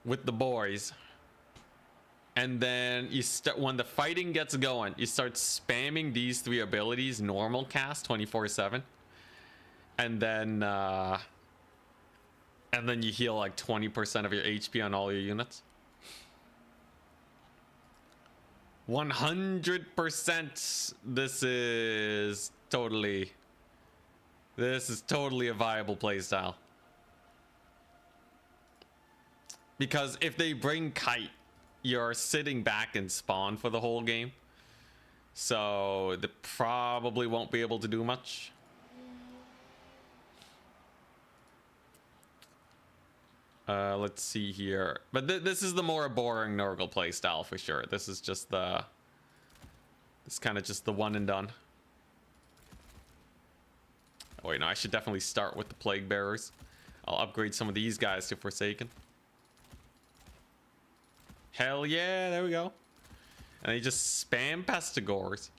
with the boys. And then you start, when the fighting gets going, you start spamming these 3 abilities, normal cast 24/7. And then you heal like 20% of your HP on all your units. 100%. This is totally a viable playstyle. Because if they bring Kite, you're sitting back and spawn for the whole game. So they probably won't be able to do much. Let's see here. But this is the more boring Nurgle playstyle for sure. This is just the... It's kind of just the one and done. Oh wait, no, I should definitely start with the Plague Bearers. I'll upgrade some of these guys to Forsaken. Hell yeah, there we go. And you just spam Pestigores.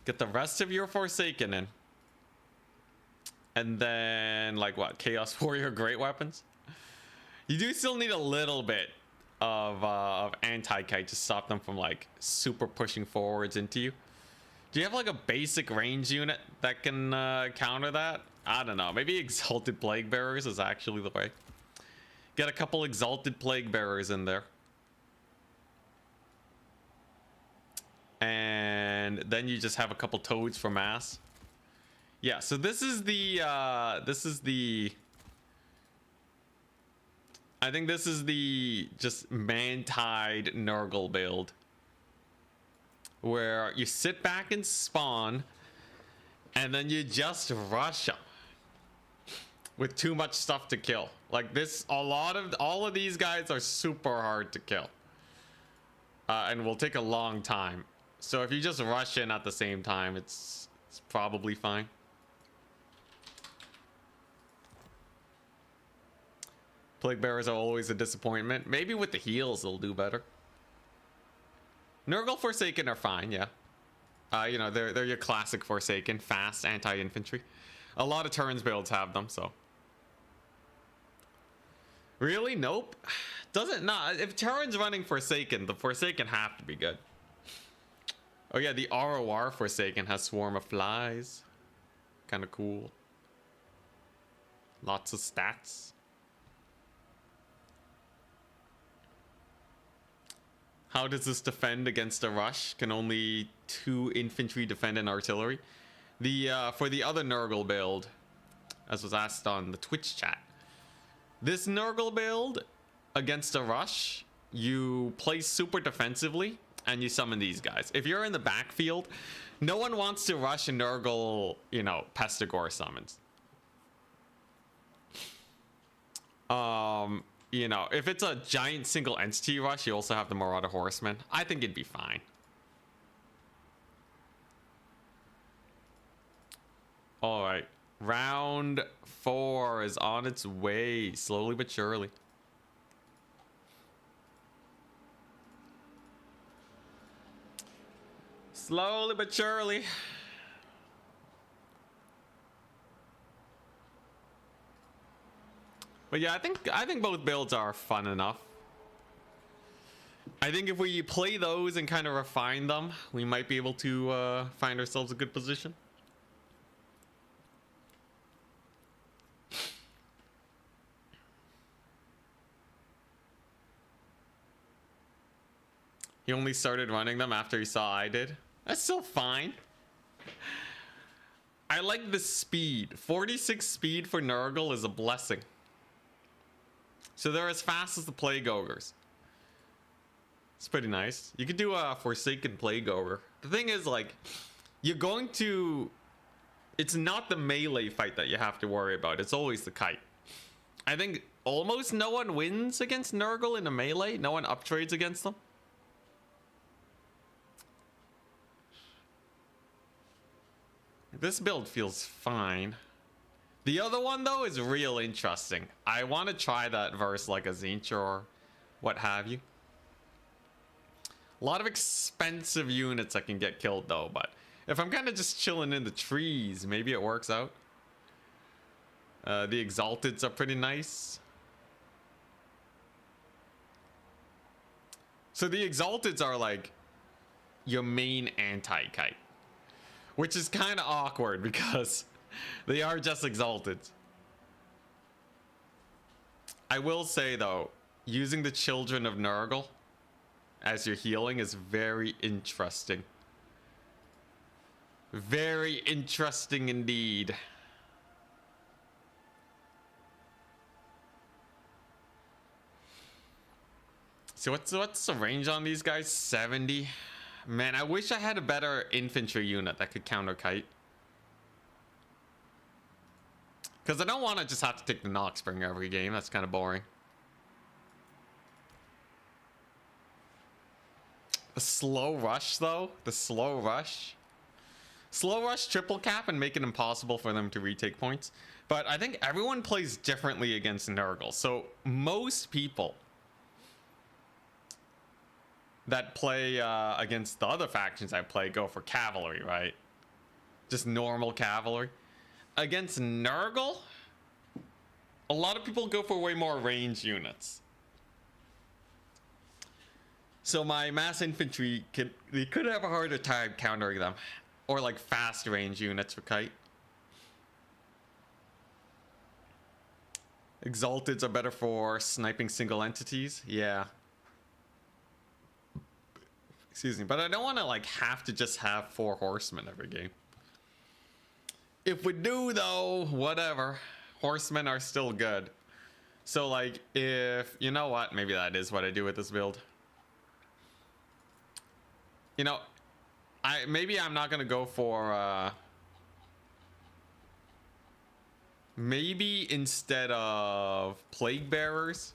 Get the rest of your Forsaken in. And then, like, what? Chaos Warrior Great Weapons? You do still need a little bit of anti-kite to stop them from, like, super pushing forwards into you. Do you have, like, a basic range unit that can counter that? I don't know. Maybe Exalted Plague Bearers is actually the way. Get a couple Exalted Plague Bearers in there. And then you just have a couple Toads for mass. Yeah, so this is the I think this is the just man-tied Nurgle build, where you sit back and spawn, and then you just rush them with too much stuff to kill. Like this, all of these guys are super hard to kill, and will take a long time. So if you just rush in at the same time, it's probably fine. Plague Bearers are always a disappointment. Maybe with the heals they'll do better. Nurgle Forsaken are fine, yeah. You know, they're your classic Forsaken, fast anti-infantry. A lot of turns builds have them, so. Really? Nope. Doesn't not. If turns running Forsaken, the Forsaken have to be good. Oh yeah, the ROR Forsaken has Swarm of Flies. Kind of cool. Lots of stats. How does this defend against a rush? Can only 2 infantry defend an artillery? The for the other Nurgle build, as was asked on the Twitch chat, this Nurgle build against a rush, you play super defensively and you summon these guys. If you're in the backfield, no one wants to rush a Nurgle, you know, Pestigore summons. You know, if it's a giant single entity rush, you also have the Marauder Horsemen. I think it'd be fine. All right, round 4 is on its way, slowly but surely. Slowly but surely. But yeah, I think both builds are fun enough. I think if we play those and kind of refine them, we might be able to find ourselves a good position. He only started running them after he saw I did. That's still fine. I like the speed. 46 speed for Nurgle is a blessing. So they're as fast as the Plague Ogres. It's pretty nice. You could do a Forsaken Plague Ogre. The thing is, like, you're going to... It's not the melee fight that you have to worry about. It's always the kite. I think almost no one wins against Nurgle in a melee. No one uptrades against them. This build feels fine. The other one, though, is real interesting. I want to try that versus like a Tzeentch or what have you. A lot of expensive units that can get killed, though. But if I'm kind of just chilling in the trees, maybe it works out. The Exalteds are pretty nice. So the Exalteds are like your main anti-kite. Which is kind of awkward because... they are just Exalted. I will say, though, using the Children of Nurgle as your healing is very interesting. Very interesting indeed. So what's the range on these guys? 70? Man, I wish I had a better infantry unit that could counter kite. Because I don't want to just have to take the Noxbringer every game. That's kind of boring. The slow rush, though. The slow rush. Slow rush triple cap and make it impossible for them to retake points. But I think everyone plays differently against Nurgle. So most people that play against the other factions I play go for cavalry, right? Just normal cavalry. against Nurgle, a lot of people go for way more range units. So my mass infantry could have a harder time countering them. Or like fast range units for Kite. Exalteds are better for sniping single entities. Yeah. Excuse me, but I don't want to like have to just have 4 horsemen every game. If we do though, whatever. Horsemen are still good. So like if, you know what, maybe that is what I do with this build. You know, maybe I'm not gonna go for maybe instead of plague bearers,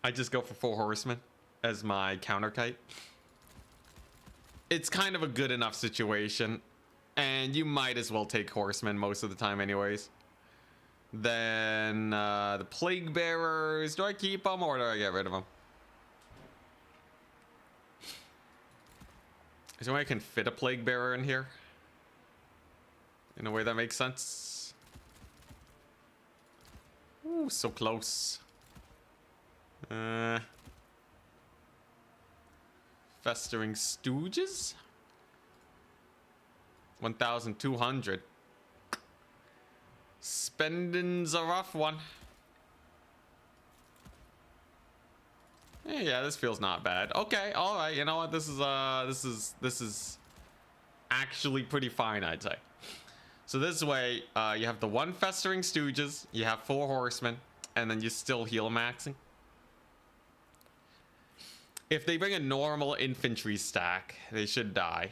I just go for 4 horsemen as my counter Kite. It's kind of a good enough situation, and you might as well take horsemen most of the time anyways. Then the plague bearers, do I keep them or do I get rid of them? Is there a way I can fit a plague bearer in here in a way that makes sense? Ooh, so close. Festering Stooges? 1,200. Spending's a rough one. Yeah, this feels not bad. Okay, all right. You know what? This is actually pretty fine, I'd say. So this way, you have the 1 Festering Stooges, you have 4 horsemen, and then you still heal maxing. If they bring a normal infantry stack, they should die.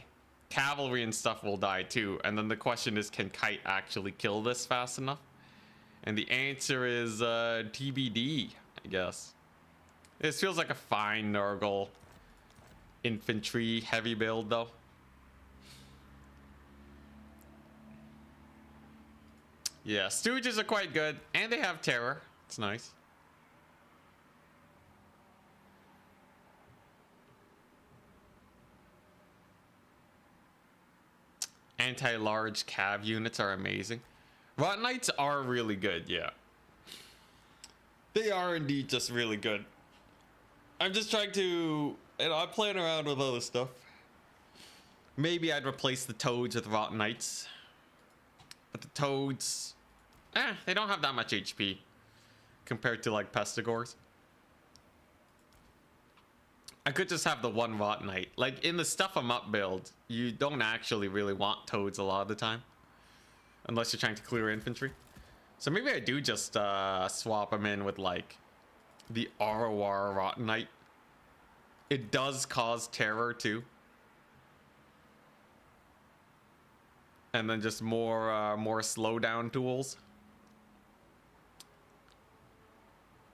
Cavalry and stuff will die too. And then the question is, can Kite actually kill this fast enough? And the answer is TBD, I guess. This feels like a fine Nurgle infantry heavy build though. Yeah, Stooges are quite good, and they have terror. It's nice. Anti-large cav units are amazing. Rot Knights are really good, yeah. They are indeed just really good. I'm just trying to, you know, I'm playing around with other stuff. Maybe I'd replace the Toads with Rot Knights. But the Toads, they don't have that much HP compared to like Pestigors. I could just have the 1 Rot Knight. Like in the Stuff 'em Up build, you don't actually really want Toads a lot of the time. Unless you're trying to clear infantry. So maybe I do just swap them in with like the Arawar Rot Knight. It does cause terror too. And then just more slowdown tools.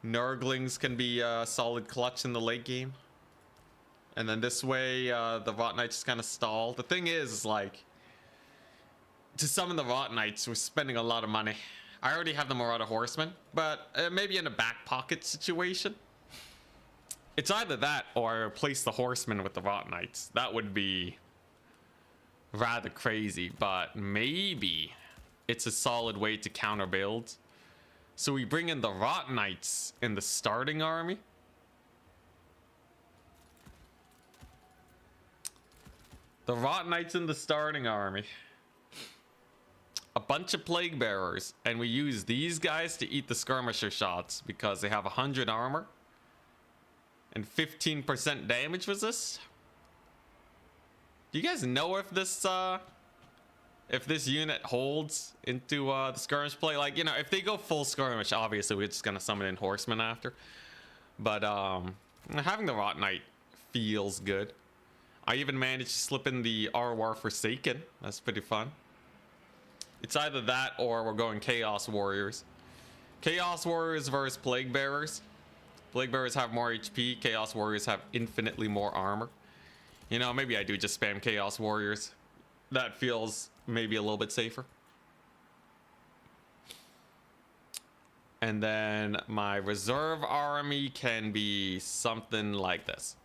Nurglings can be a solid clutch in the late game. And then this way, the Rot Knights just kind of stall. The thing is, like, to summon the Rot Knights, we're spending a lot of money. I already have the Marauder Horsemen, but maybe in a back pocket situation. It's either that or I replace the Horsemen with the Rot Knights. That would be rather crazy, but maybe it's a solid way to counter builds. So we bring in the Rot Knights in the starting army. The Rot Knights in the starting army. A bunch of Plague Bearers, and we use these guys to eat the skirmisher shots because they have 100 armor and 15% damage resist. Do you guys know if this unit holds into the skirmish play? Like, you know, if they go full skirmish, obviously we're just gonna summon in horsemen after. But having the Rot Knight feels good. I even managed to slip in the Arwar Forsaken. That's pretty fun. It's either that or we're going Chaos Warriors. Chaos Warriors versus Plague Bearers. Plague Bearers have more HP. Chaos Warriors have infinitely more armor. You know, maybe I do just spam Chaos Warriors. That feels maybe a little bit safer. And then my reserve army can be something like this.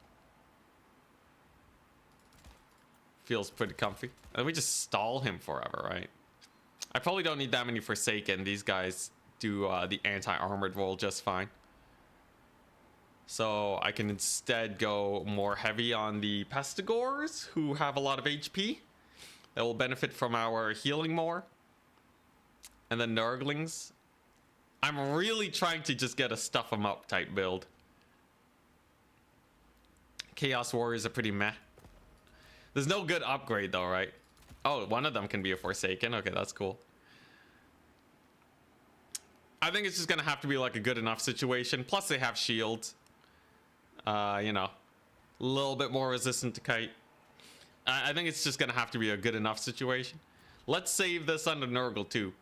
Feels pretty comfy. And we just stall him forever, right? I probably don't need that many Forsaken. These guys do the anti-armored roll just fine. So I can instead go more heavy on the Pestigores, who have a lot of HP. That will benefit from our healing more. And then Nurglings. I'm really trying to just get a stuff them up type build. Chaos Warriors are pretty meh. There's no good upgrade though, right? Oh, one of them can be a Forsaken. Okay, that's cool. I think it's just gonna have to be like a good enough situation. Plus they have shields. You know, a little bit more resistant to kite. I think it's just gonna have to be a good enough situation. Let's save this under Nurgle too.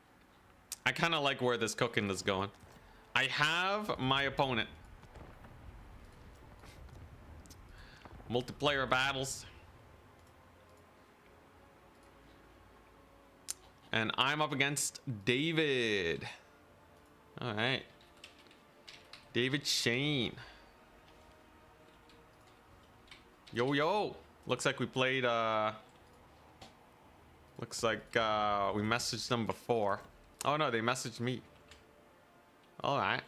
I kind of like where this cooking is going. I have my opponent. Multiplayer battles. And I'm up against David. All right. David Shane. Yo, yo. Looks like we played, looks like we messaged them before. Oh no, they messaged me. All right.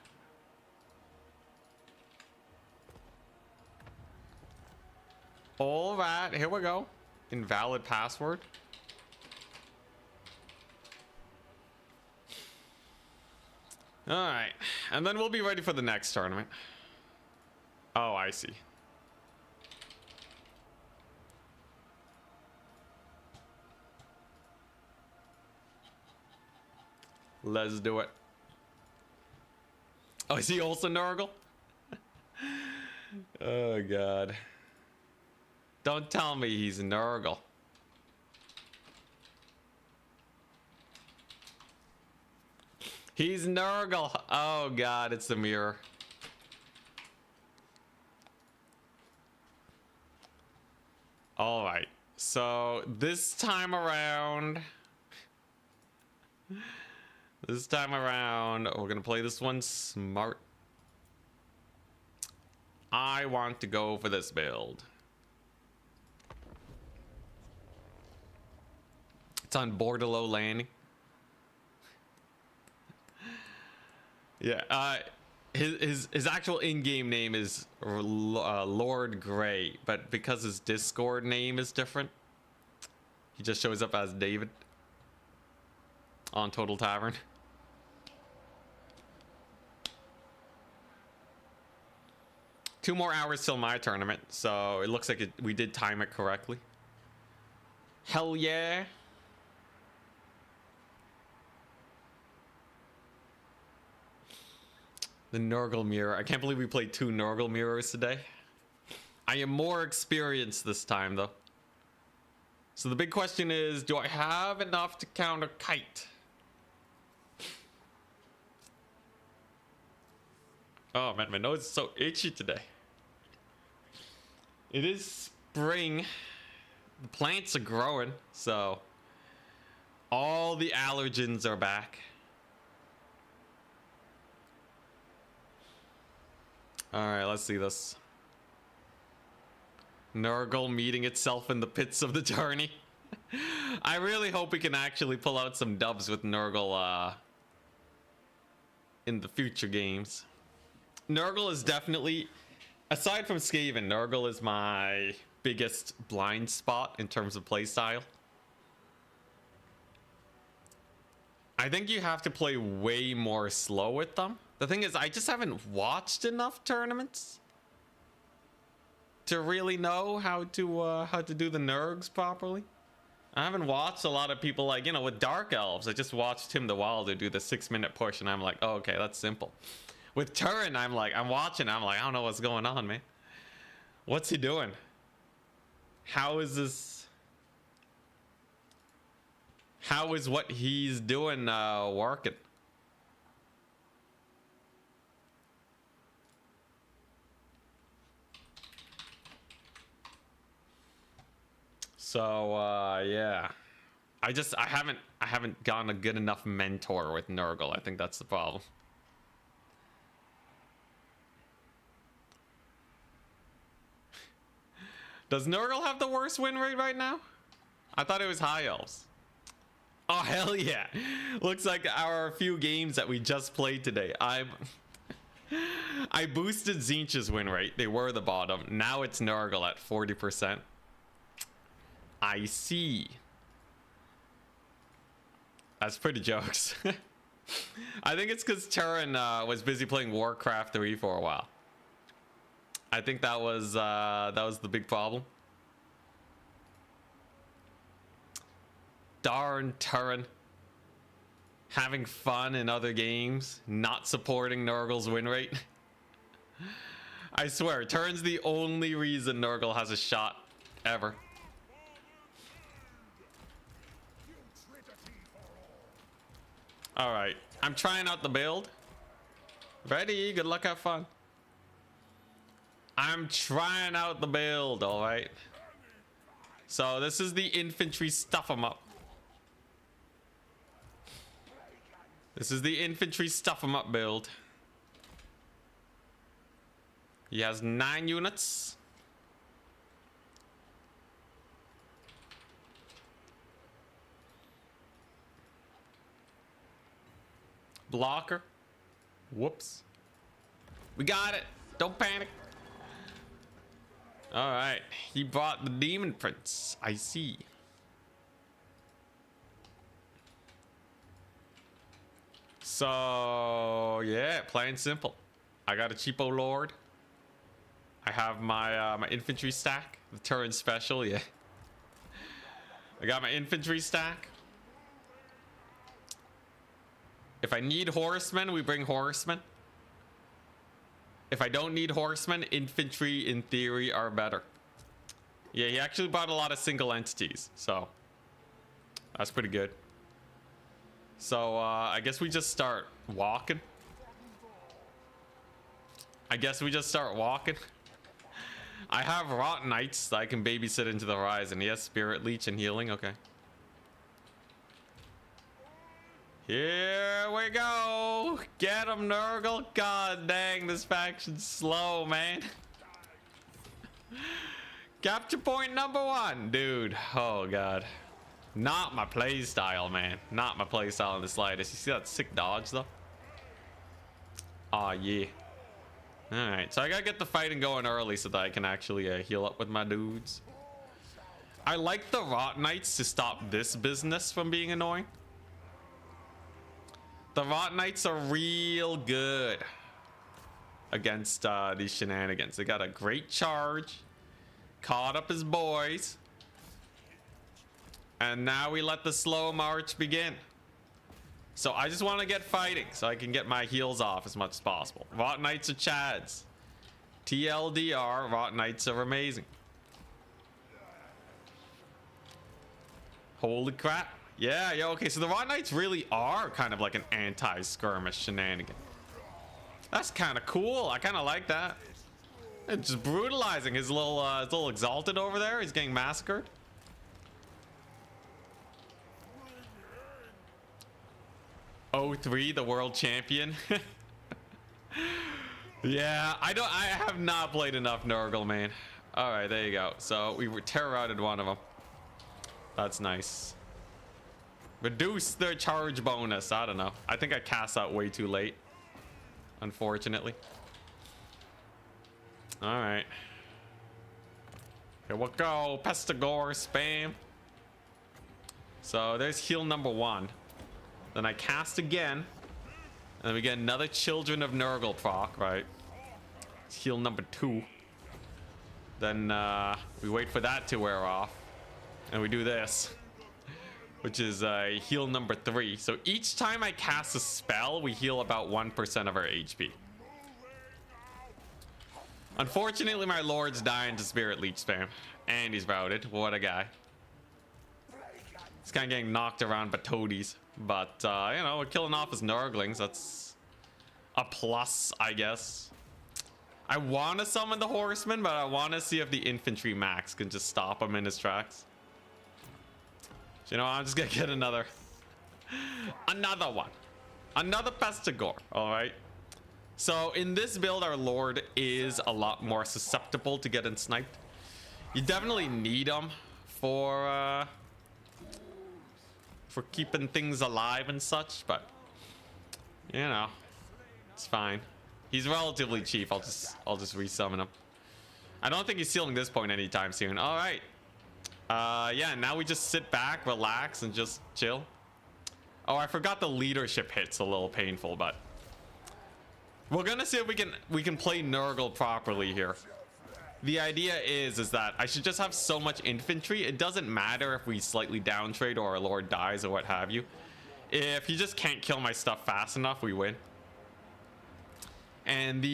All right, here we go. Invalid password. All right, and then we'll be ready for the next tournament. Oh, I see. Let's do it. Oh, is he also Nurgle? Oh, God. Don't tell me he's Nurgle. He's Nurgle. Oh, God, it's the mirror. All right. So this time around... This time around, we're gonna play this one smart. I want to go for this build. It's on Bordello Landing. Yeah, his actual in-game name is Lord Grey, but because his Discord name is different, he just shows up as David on Total Tavern. 2 more hours till my tournament, so it looks like we did time it correctly. Hell yeah. The Nurgle mirror. I can't believe we played 2 Nurgle mirrors today. I am more experienced this time, though. So the big question is, do I have enough to counter kite? Oh man, my nose is so itchy today. It is spring. The plants are growing, so all the allergens are back. All right, let's see this. Nurgle meeting itself in the pits of the tourney. I really hope we can actually pull out some dubs with Nurgle in the future games. Nurgle is definitely, aside from Skaven, Nurgle is my biggest blind spot in terms of playstyle. I think you have to play way more slow with them. The thing is, I just haven't watched enough tournaments to really know how to do the Nurgs properly. I haven't watched a lot of people, like, you know, with Dark Elves. I just watched Tim the Wilder do the 6-minute push, and I'm like, oh, okay, that's simple. With Turin, I'm watching, I'm like, I don't know what's going on, man. What's he doing? How is this? How is what he's doing working? So yeah, I haven't gotten a good enough mentor with Nurgle. I think that's the problem. Does Nurgle have the worst win rate right now? I thought it was High Elves. Oh, hell yeah. Looks like our few games that we just played today. I boosted Tzeentch's win rate. They were the bottom. Now it's Nurgle at 40%. I see. That's pretty jokes. I think it's because Turin was busy playing Warcraft 3 for a while. I think that was the big problem. Darn Turin. Having fun in other games, not supporting Nurgle's win rate. I swear, Turin's the only reason Nurgle has a shot ever. Alright, I'm trying out the build. Ready? Good luck, have fun. I'm trying out the build, alright? So this is the infantry stuff 'em up. This is the infantry stuff 'em up build. He has 9 units. Blocker. Whoops. We got it. Don't panic. All right. He brought the Demon Prince. I see. So, yeah, plain simple. I got a cheapo lord. I have my my infantry stack. The Turin special, yeah. I got my infantry stack. If I need horsemen, we bring horsemen. If I don't need horsemen, infantry in theory are better. Yeah, he actually brought a lot of single entities, so that's pretty good. So I guess we just start walking. I have Rot Knights that I can babysit into the horizon. He has Spirit Leech and healing. Okay. Here we go. Get him, Nurgle. God dang, this faction's slow, man. Capture point number 1, dude. Oh, God. Not my playstyle, man. Not my playstyle in the slightest. You see that sick dodge, though? Aw, yeah. Alright, so I gotta get the fighting going early so that I can actually heal up with my dudes. I like the Rot Knights to stop this business from being annoying. The Rot Knights are real good against these shenanigans. They got a great charge. Caught up his boys. And now we let the slow march begin. So I just want to get fighting so I can get my heals off as much as possible. Rot Knights are Chads. TLDR, Rot Knights are amazing. Holy crap. Yeah, okay, so the Rot Knights really are kind of like an anti-skirmish shenanigan. That's kind of cool. I kind of like that. And just brutalizing his little exalted over there. He's getting massacred. O3, the world champion. Yeah, I have not played enough Nurgle, man. All right, there you go. So we terror-routed one of them. That's nice. Reduce their charge bonus. I don't know. I think I cast out way too late, unfortunately. All right. Here we go. Pestigore spam. So there's heal number 1. Then I cast again. And then we get another Children of Nurgle proc, right? It's heal number 2. Then we wait for that to wear off. And we do this, which is heal number 3. So each time I cast a spell, we heal about 1% of our HP. Unfortunately, my Lord's dying to Spirit Leech spam. And he's routed. What a guy. He's kind of getting knocked around by toadies. But, you know, we're killing off his Nurglings. That's a plus, I guess. I want to summon the Horseman, but I want to see if the Infantry Max can just stop him in his tracks. You know, I'm just gonna get another one. Another Pestigore, alright? So in this build, our Lord is a lot more susceptible to getting sniped. You definitely need him for for keeping things alive and such, but you know, it's fine. He's relatively cheap. I'll just resummon him. I don't think he's sealing this point anytime soon. All right. Yeah, now we just sit back, relax, and just chill. Oh, I forgot the leadership hit's a little painful, but we're gonna see if we can play Nurgle properly here. The idea is that I should just have so much infantry. It doesn't matter if we slightly downtrade or our lord dies or what have you. If he just can't kill my stuff fast enough, we win. And the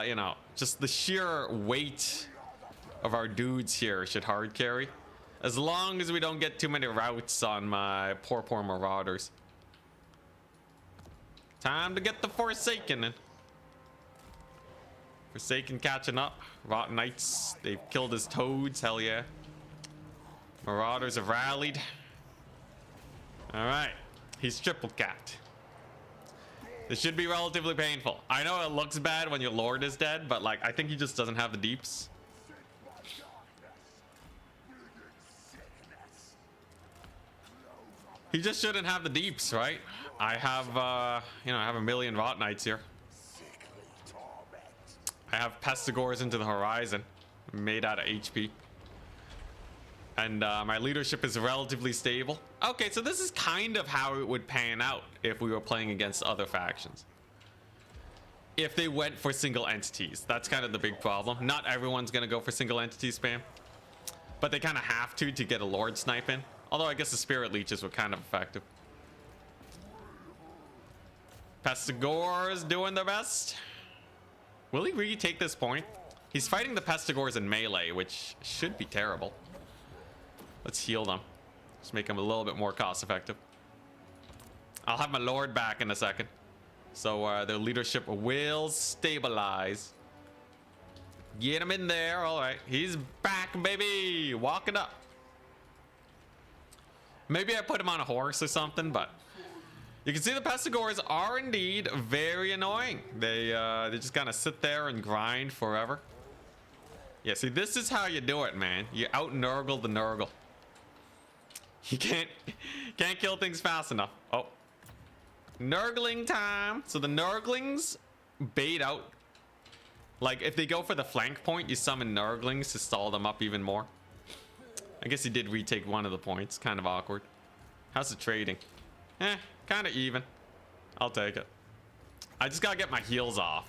you know, just the sheer weight of our dudes here should hard carry, as long as we don't get too many routes on my poor marauders. Time to get the Forsaken in. Forsaken catching up. Rotten Knights, they've killed his toads. Hell yeah. Marauders have rallied. All right, he's triple capped. This should be relatively painful. I know it looks bad when your lord is dead, but like I think he just doesn't have the deeps. He just shouldn't have the deeps, right? I have you know, I have a million Rot Knights here. I have Pestigors into the horizon, made out of HP. And my leadership is relatively stable. Okay, so this is kind of how it would pan out if we were playing against other factions. If they went for single entities, that's kind of the big problem. Not everyone's gonna go for single entity spam, but they kind of have to get a Lord snipe in. Although I guess the Spirit Leeches were kind of effective. Pestigors doing their best. Will he really take this point? He's fighting the Pestigors in melee, which should be terrible. Let's heal them. Just make them a little bit more cost effective. I'll have my lord back in a second. So their leadership will stabilize. Get him in there. All right. He's back, baby. Walking up. Maybe I put him on a horse or something, but you can see the Pestigors are indeed very annoying. They just kind of sit there and grind forever. Yeah, see, this is how you do it, man. You out Nurgle the Nurgle. You can't kill things fast enough. Oh, Nurgling time. So the Nurglings bait out. Like if they go for the flank point, you summon Nurglings to stall them up even more. I guess he did retake one of the points. Kind of awkward. How's the trading? Kind of even. I'll take it. I just gotta get my heals off.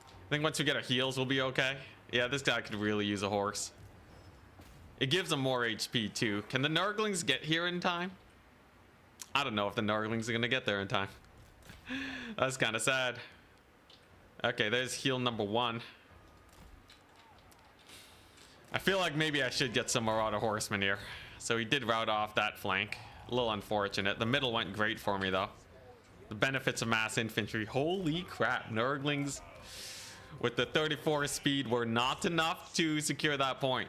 I think once we get our heals, we'll be okay. Yeah, this guy could really use a horse. It gives him more HP too. Can the Nurglings get here in time? I don't know if the Nurglings are gonna get there in time. That's kind of sad. Okay, there's heal number 1. I feel like maybe I should get some Marauder Horsemen here. So he did route off that flank. A little unfortunate. The middle went great for me though. The benefits of mass infantry. Holy crap. Nurglings with the 34 speed were not enough to secure that point.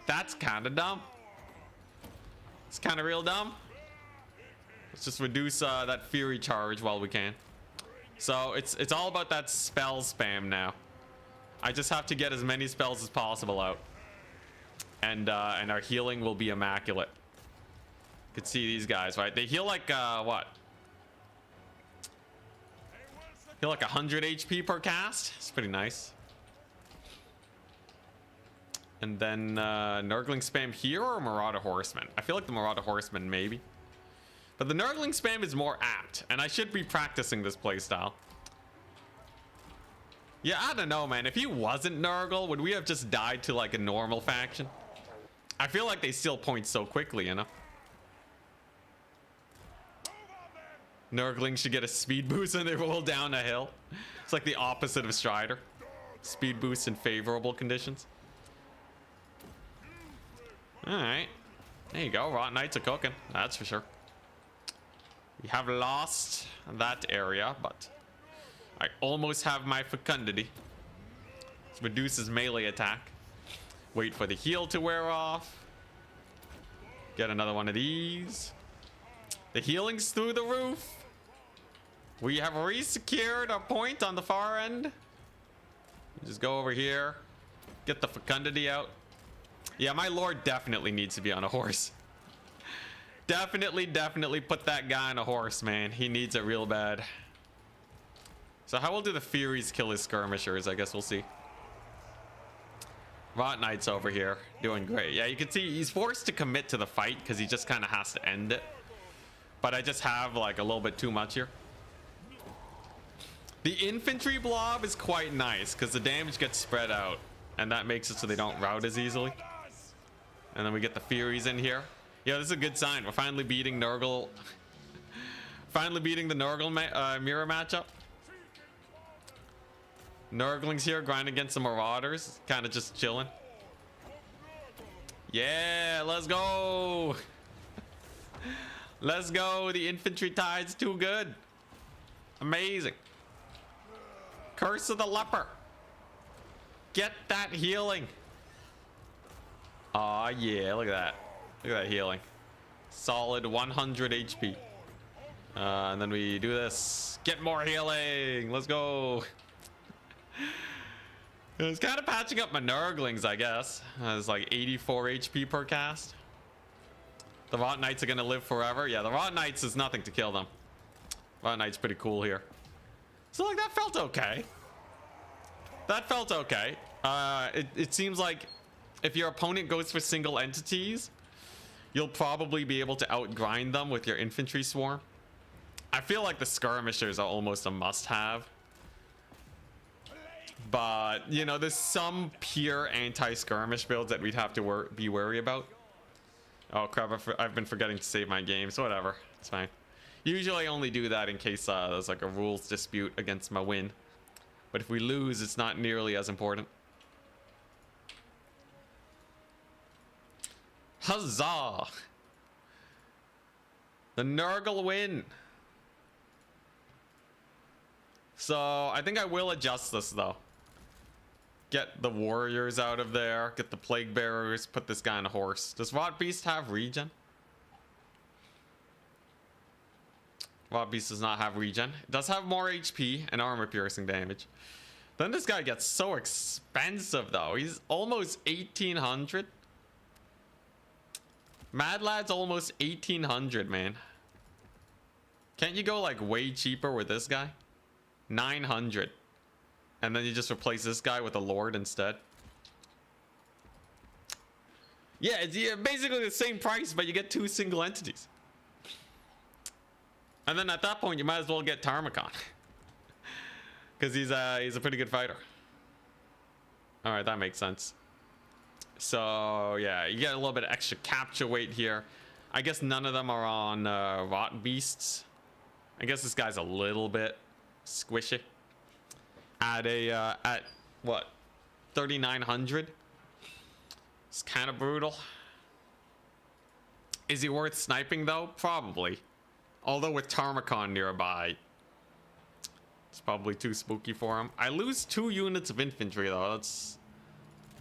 That's kind of dumb. It's kind of real dumb. Let's just reduce that fury charge while we can. So it's all about that spell spam now. I just have to get as many spells as possible out. And our healing will be immaculate. You could see these guys, right? They heal like what? Heal like 100 HP per cast. It's pretty nice. And then Nurgling spam here or Marauder Horseman? I feel like the Marauder Horseman maybe. But the Nurgling spam is more apt, and I should be practicing this playstyle. Yeah, I don't know, man. If he wasn't Nurgle, would we have just died to like a normal faction? I feel like they steal points so quickly, you know? Nurglings should get a speed boost when they roll down a hill. It's like the opposite of Strider. Speed boost in favorable conditions. Alright. There you go. Rot Knights are cooking. That's for sure. We have lost that area, but I almost have my fecundity. This reduces melee attack. Wait for the heal to wear off. Get another one of these. The healing's through the roof. We have re-secured our point on the far end. Just go over here. Get the fecundity out. Yeah, my lord definitely needs to be on a horse. Definitely put that guy on a horse, man. He needs it real bad. So how will do the Furies kill his skirmishers? I guess we'll see. Rot Knight's over here doing great. Yeah, you can see he's forced to commit to the fight because he just kind of has to end it. But I just have like a little bit too much here. The infantry blob is quite nice because the damage gets spread out. And that makes it so they don't rout as easily. And then we get the Furies in here. Yeah, this is a good sign. We're finally beating Nurgle. Finally beating the Nurgle mirror matchup. Nurgling's here grinding against the Marauders. Kind of just chilling. Yeah, let's go. Let's go. The infantry tide's too good. Amazing. Curse of the Leper. Get that healing. Aw, yeah, look at that. Look at that healing. Solid 100 HP. And then we do this. Get more healing. Let's go. It's kind of patching up my Nurglings, I guess. It's like 84 HP per cast. The Rot Knights are going to live forever. Yeah, the Rot Knights is nothing to kill them. Rot Knight's pretty cool here. So, like, that felt okay. That felt okay. It seems like if your opponent goes for single entities, you'll probably be able to outgrind them with your infantry swarm. I feel like the skirmishers are almost a must-have. But, you know, there's some pure anti-skirmish builds that we'd have to be wary about. Oh, crap. I've been forgetting to save my games. Whatever. It's fine. Usually I only do that in case there's like a rules dispute against my win. But if we lose, it's not nearly as important. Huzzah! The Nurgle win. So I think I will adjust this though. Get the warriors out of there. Get the plague bearers. Put this guy on a horse. Does Rot Beast have regen? Rot Beast does not have regen. It does have more HP and armor piercing damage. Then this guy gets so expensive though. He's almost 1800. Mad Lad's almost 1800, man. Can't you go like way cheaper with this guy? 900. And then you just replace this guy with a Lord instead. Yeah, it's basically the same price, but you get 2 single entities. And then at that point, you might as well get Tarmakon. Because he's a pretty good fighter. Alright, that makes sense. So, yeah, you get a little bit of extra capture weight here. I guess none of them are on Rot Beasts. I guess this guy's a little bit squishy. At what, 3,900? It's kind of brutal. Is he worth sniping though? Probably. Although with Tarmakon nearby, it's probably too spooky for him. I lose 2 units of infantry though. That's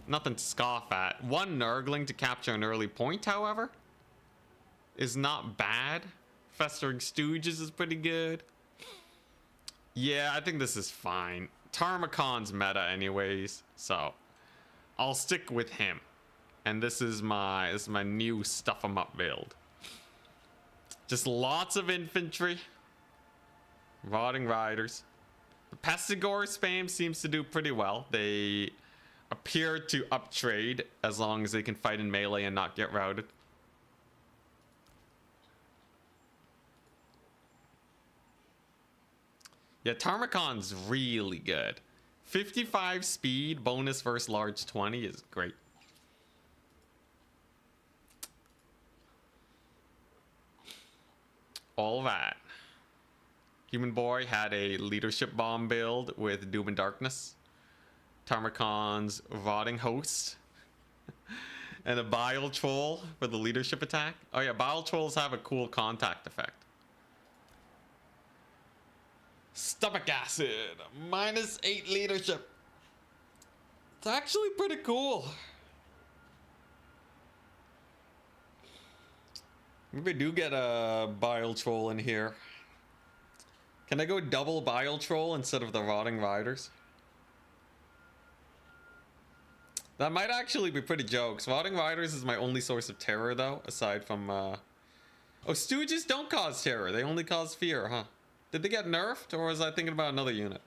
nothing to scoff at. 1 Nurgling to capture an early point, however, is not bad. Festering Stooges is pretty good. Yeah, I think this is fine. Tarmakon's meta anyways, so I'll stick with him. And this is my new stuff 'em up build. Just lots of infantry. Rotting Riders. The Pestigore spam seems to do pretty well. They appear to uptrade as long as they can fight in melee and not get routed. Yeah, Tarmakon's really good. 55 speed, bonus versus large 20 is great. All that. Human Boy had a leadership bomb build with Doom and Darkness. Tarmakon's Rotting Host. And a Bile Troll for the leadership attack. Oh yeah, Bile Trolls have a cool contact effect. Stomach acid, -8 leadership. It's actually pretty cool. Maybe I do get a Bile Troll in here. Can I go double Bile Troll instead of the Rotting Riders? That might actually be pretty jokes. Rotting Riders is my only source of terror though, aside from Oh, Stooges don't cause terror. They only cause fear, huh? Did they get nerfed, or was I thinking about another unit?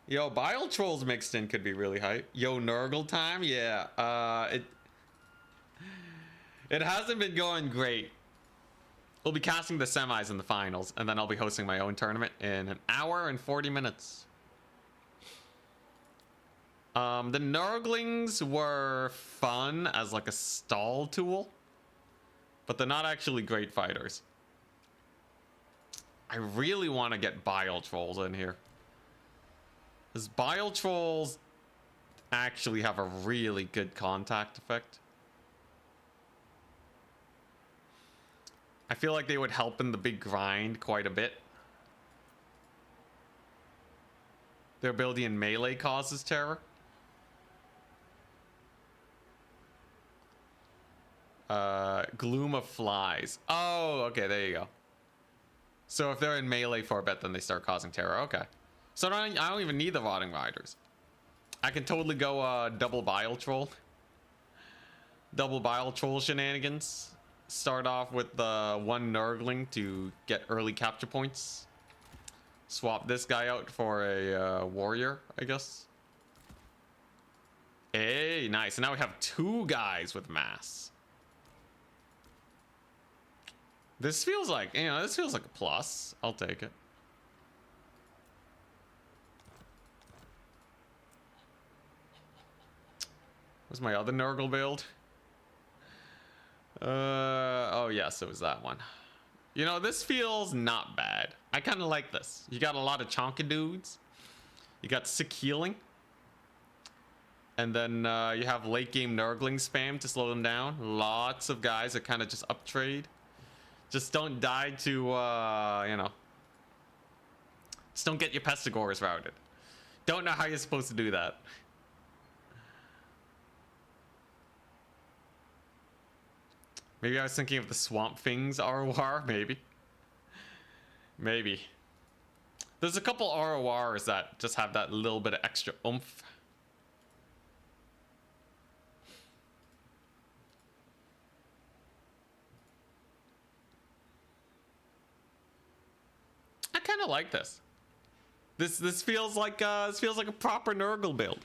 Yo, Bile Trolls mixed in could be really hype. Yo, Nurgle time? Yeah. It hasn't been going great. We'll be casting the semis and the finals, and then I'll be hosting my own tournament in an hour and 40 minutes. The Nurglings were fun as like a stall tool, but they're not actually great fighters. I really want to get Bile Trolls in here, because Bile Trolls actually have a really good contact effect. I feel like they would help in the big grind quite a bit. Their ability in melee causes terror. Gloom of Flies. Oh, okay, there you go. So if they're in melee for a bit, then they start causing terror. Okay. So I don't even need the Rotting Riders. I can totally go double Bile Troll. Double Bile Troll shenanigans. Start off with the one Nurgling to get early capture points. Swap this guy out for a warrior, I guess. Hey, nice. And now we have two guys with mass. This feels like, you know, this feels like a plus. I'll take it. What's my other Nurgle build? Oh yes, it was that one. You know, this feels not bad. I kind of like this. You got a lot of chonka dudes. You got sick healing. And then you have late game Nurgling spam to slow them down. Lots of guys that kind of just up trade. Just don't die to, you know. Just don't get your Pestigores routed. Don't know how you're supposed to do that. Maybe I was thinking of the Swamp Things ROR, maybe. Maybe. There's a couple RORs that just have that little bit of extra oomph. I kind of like this. This feels like a proper Nurgle build.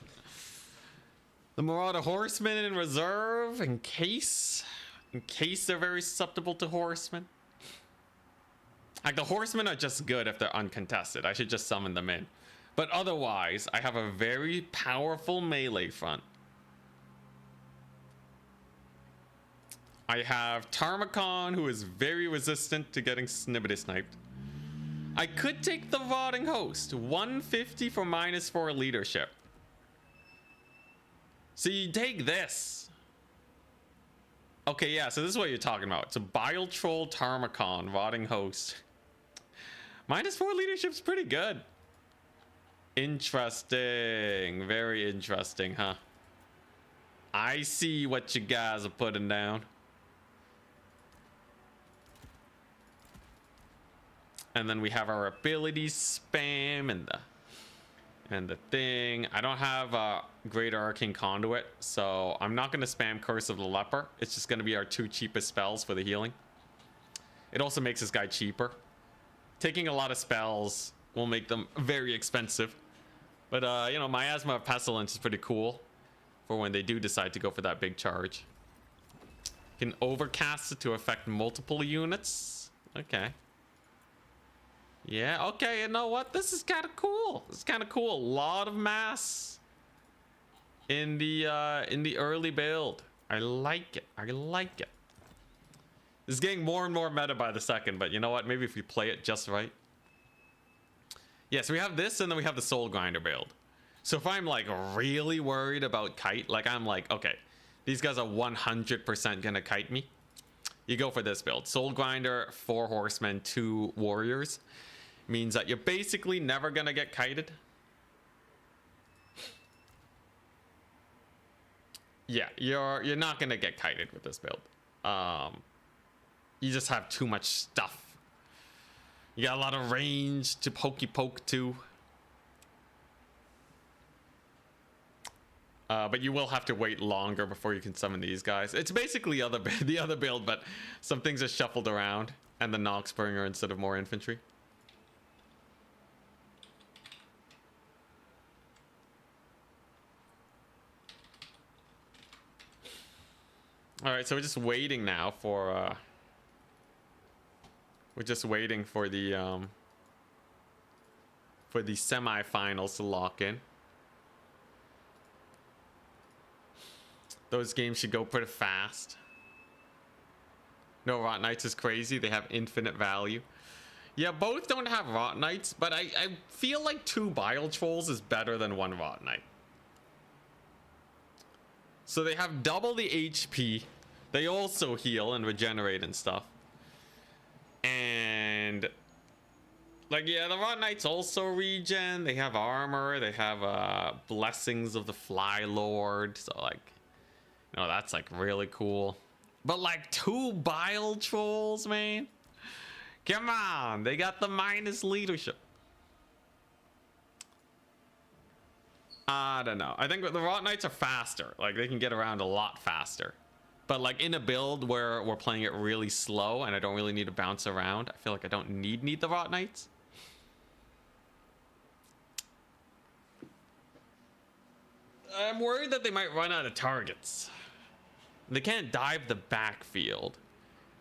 The Marauder Horsemen in reserve in case they're very susceptible to horsemen. Like, the horsemen are just good if they're uncontested. I should just summon them in. But otherwise, I have a very powerful melee front. I have Tarmacon, who is very resistant to getting snippety sniped. I could take the Rotting Host, 150 for -4 leadership. So you take this. Okay, yeah, so this is what you're talking about. It's a Bile Troll, Tarmacon, Rotting Host. -4 leadership's pretty good. Interesting. Very interesting, huh? I see what you guys are putting down. And then we have our abilities spam and the thing. I don't have a Greater Arcane Conduit, so I'm not going to spam Curse of the Leper. It's just going to be our 2 cheapest spells for the healing. It also makes this guy cheaper. Taking a lot of spells will make them very expensive. But, you know, Miasma of Pestilence is pretty cool for when they do decide to go for that big charge. You can overcast it to affect multiple units. Okay. Yeah, okay, you know what? This is kind of cool. This is kind of cool. A lot of mass in the early build. I like it. I like it. This is getting more and more meta by the second, but you know what? Maybe if we play it just right. Yeah, so we have this, and then we have the Soul Grinder build. So if I'm like really worried about kite, like I'm like, okay, these guys are 100% gonna kite me. You go for this build. Soul Grinder, 4 horsemen, 2 warriors. Means that you're basically never gonna get kited. Yeah, you're not gonna get kited with this build. You just have too much stuff. You got a lot of range to pokey poke to. But you will have to wait longer before you can summon these guys. It's basically the other build, but some things are shuffled around, and the Noxbringer instead of more infantry. All right, so we're just waiting now for. We're just waiting for the semifinals to lock in. Those games should go pretty fast. No, Rot Knights is crazy. They have infinite value. Yeah, both don't have Rot Knights, but I feel like 2 Bile Trolls is better than 1 Rot Knight. So they have double the HP. They also heal and regenerate and stuff. And like, yeah, the Rot Knights also regen. They have armor. They have blessings of the Fly Lord. So like, you know, that's like really cool. But like 2 Bile Trolls, man. Come on, they got the minus leadership. I don't know. I think the Rot Knights are faster. Like, they can get around a lot faster. But like in a build where we're playing it really slow and I don't really need to bounce around, I feel like I don't need the Rot Knights. I'm worried that they might run out of targets. They can't dive the backfield.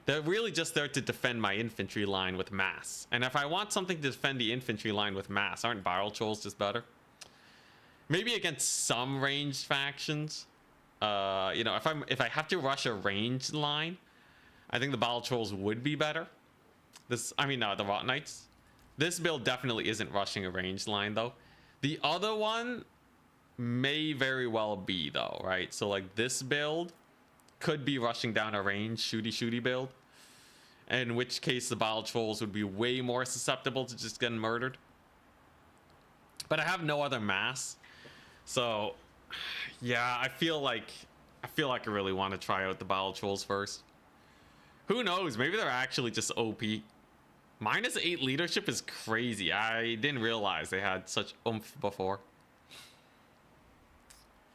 They're really just there to defend my infantry line with mass. And if I want something to defend the infantry line with mass, aren't Bile Trolls just better? Maybe against some ranged factions. You know, if I have to rush a ranged line, I think the Bile Trolls would be better. The Rot Knights. This build definitely isn't rushing a ranged line though. The other one may very well be though, right? So like this build could be rushing down a range shooty build, in which case the Bile Trolls would be way more susceptible to just getting murdered. But I have no other mass, so yeah, I feel like I really want to try out the Bile Trolls first. Who knows? Maybe they're actually just OP. -8 leadership is crazy. I didn't realize they had such oomph before.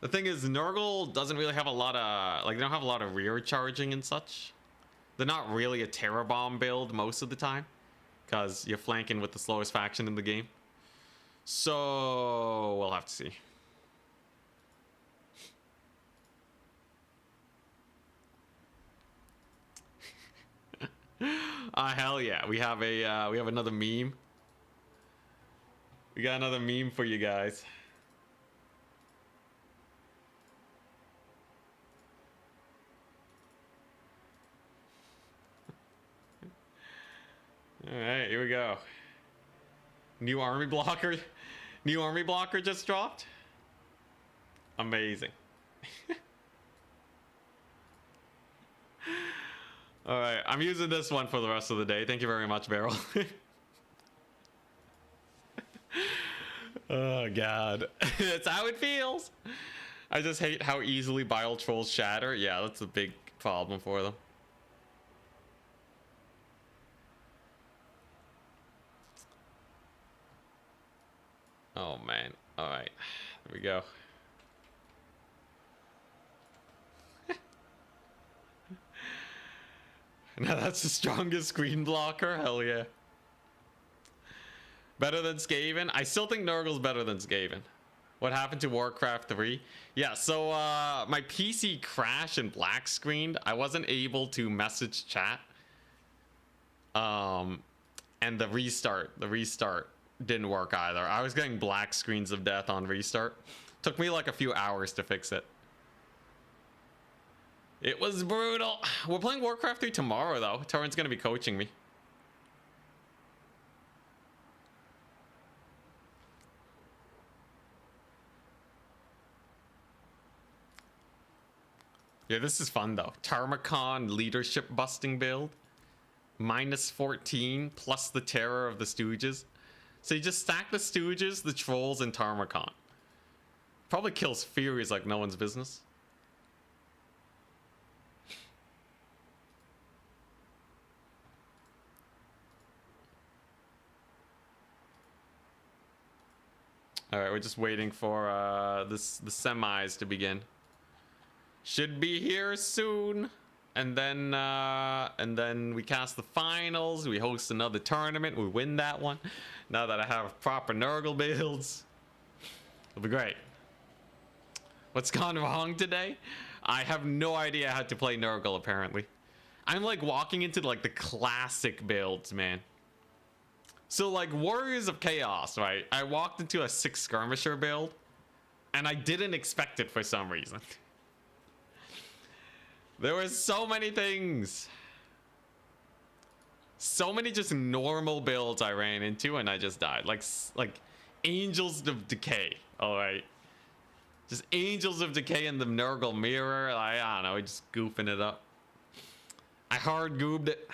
The thing is, Nurgle doesn't really have a lot of, like, they don't have a lot of rear charging and such. They're not really a Terror Bomb build most of the time, because you're flanking with the slowest faction in the game. So we'll have to see. Hell yeah, we have another meme. We got another meme for you guys. All right, here we go. New army blocker just dropped. Amazing. All right, I'm using this one for the rest of the day. Thank you very much, Beryl. Oh god, that's how it feels. I just hate how easily Bile Trolls shatter. Yeah, that's a big problem for them. Oh man. All right, there we go. Now that's the strongest screen blocker. Hell yeah. Better than Skaven? I still think Nurgle's better than Skaven. What happened to Warcraft 3? Yeah, so my PC crashed and black screened. I wasn't able to message chat. And the restart didn't work either. I was getting black screens of death on restart. Took me like a few hours to fix it. It was brutal. We're playing Warcraft 3 tomorrow though. Torrent's gonna be coaching me. Yeah, this is fun though. Tarmacon leadership busting build. -14 plus the terror of the Stooges. So you just stack the Stooges, the Trolls, and Tarmacon. Probably kills Furies like no one's business. All right, we're just waiting for the semis to begin. Should be here soon. And then we cast the finals. We host another tournament. We win that one. Now that I have proper Nurgle builds, it'll be great. What's gone wrong today? I have no idea how to play Nurgle. Apparently, I'm like walking into like the classic builds, man. So like Warriors of Chaos, right? I walked into a 6 skirmisher build, and I didn't expect it for some reason. There were so many things. So many just normal builds I ran into and I just died. Like Angels of Decay. Alright. Just Angels of Decay in the Nurgle mirror. I don't know, just goofing it up. I hard goobed it.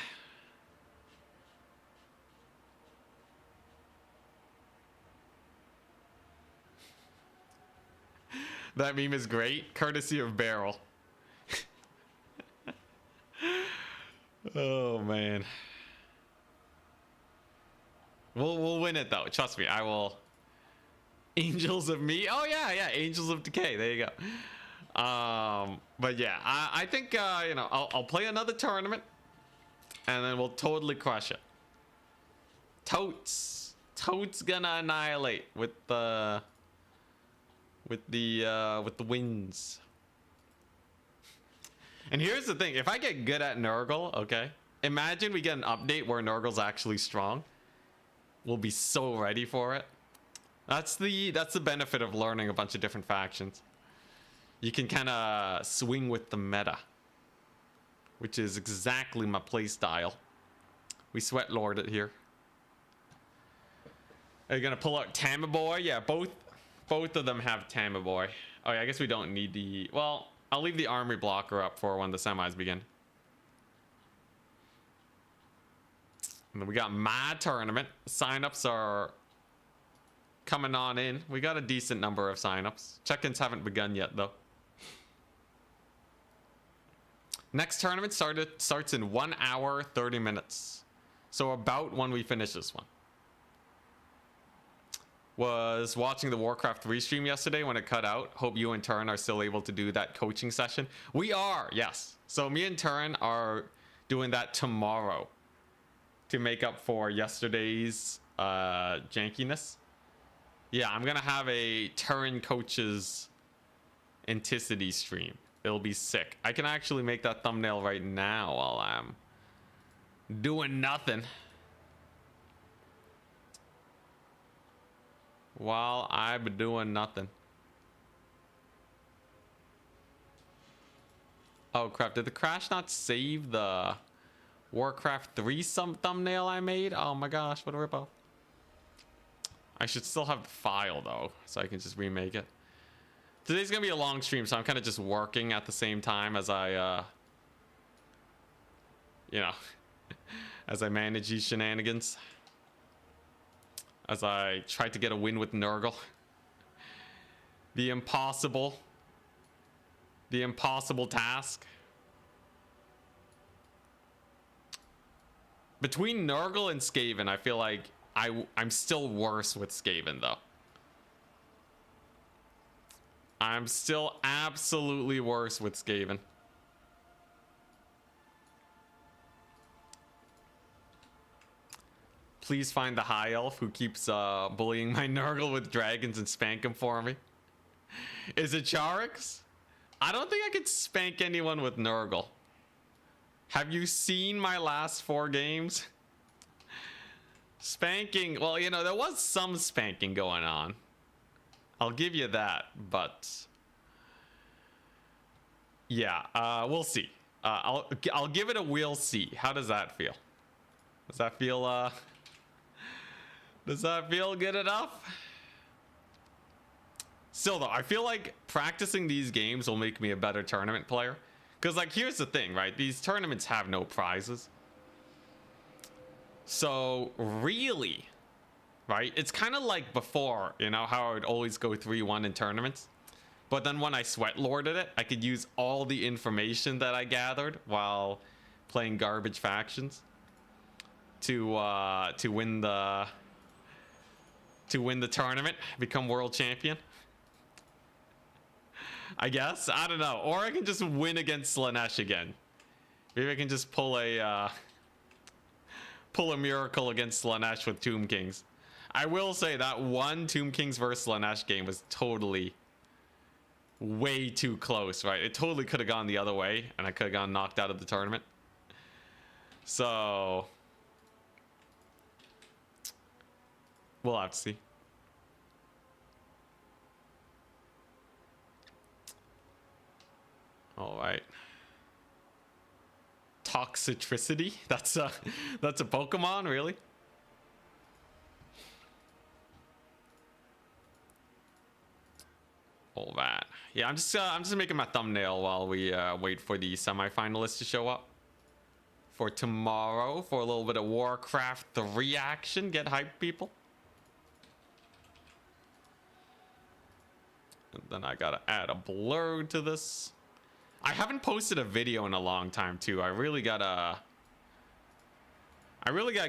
That meme is great. Courtesy of Barrel. Oh man, we'll win it though. Trust me, I will. Angels of Me. Oh yeah, Angels of Decay. There you go. But yeah, I think you know, I'll play another tournament, and then we'll totally crush it. Totes gonna annihilate with the wins. And here's the thing, if I get good at Nurgle, okay, imagine we get an update where Nurgle's actually strong. We'll be so ready for it. That's the benefit of learning a bunch of different factions. You can kind of swing with the meta, which is exactly my play style. We sweat lord it here. Are you gonna pull out Tamaboy? Yeah, both of them have Tamaboy. Oh yeah, I guess we don't need the, well, I'll leave the army blocker up for when the semis begin. And then we got my tournament. Signups are coming on in. We got a decent number of signups. Check-ins haven't begun yet though. Next tournament starts in 1 hour 30 minutes. So about when we finish this one. Was watching the Warcraft 3 stream yesterday when it cut out. Hope you and Turin are still able to do that coaching session. We are, yes. So me and Turin are doing that tomorrow to make up for yesterday's jankiness. Yeah, I'm gonna have a Turin coaches Anticity stream. It'll be sick. I can actually make that thumbnail right now while I'm doing nothing. While I'm doing nothing. Oh crap, did the crash not save the Warcraft 3 thumbnail I made? Oh my gosh, what a ripoff. I should still have the file though, so I can just remake it. Today's gonna be a long stream, so I'm kind of just working at the same time as I, you know, as I manage these shenanigans. As I try to get a win with Nurgle. The impossible task. Between Nurgle and Skaven, I feel like I'm still worse with Skaven though. I'm still absolutely worse with Skaven. Please find the high elf who keeps bullying my Nurgle with dragons and spank him for me. Is it Charix? I don't think I could spank anyone with Nurgle. Have you seen my last 4 games? Spanking, well, you know, there was some spanking going on. I'll give you that, but yeah, we'll see. I'll give it a we'll see. How does that feel? Does that feel does that feel good enough? Still though, I feel like practicing these games will make me a better tournament player. Because like, here's the thing, right? These tournaments have no prizes. So really, right? It's kind of like before, you know, how I would always go 3-1 in tournaments. But then when I sweat lorded it, I could use all the information that I gathered while playing garbage factions to win the to win the tournament, become world champion. I guess. I don't know. Or I can just win against Slaanesh again. Maybe I can just pull a miracle against Slaanesh with Tomb Kings. I will say that one Tomb Kings versus Slaanesh game was totally way too close, right? It totally could have gone the other way, and I could have gotten knocked out of the tournament. So we'll have to see. All right. Toxicity. That's a Pokemon, really? All that. Yeah, I'm just making my thumbnail while we wait for the semifinalists to show up for tomorrow for a little bit of Warcraft 3 action. Get hyped, people. And then I gotta add a blur to this. I haven't posted a video in a long time too. I really gotta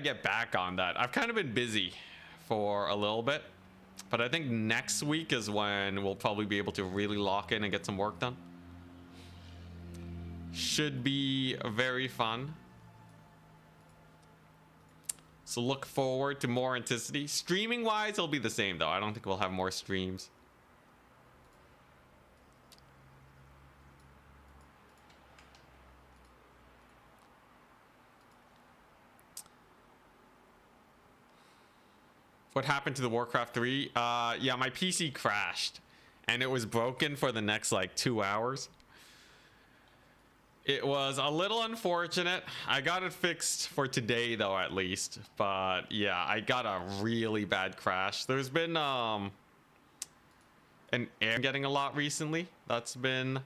get back on that. I've kind of been busy for a little bit, but I think next week is when we'll probably be able to really lock in and get some work done. Should be very fun. So look forward to more intensity. Streaming wise, it'll be the same though. I don't think we'll have more streams. What happened to the Warcraft 3? Yeah, my PC crashed and it was broken for the next like 2 hours. It was a little unfortunate. I got it fixed for today though, at least. But yeah, I got a really bad crash. There's been an air getting a lot recently. That's been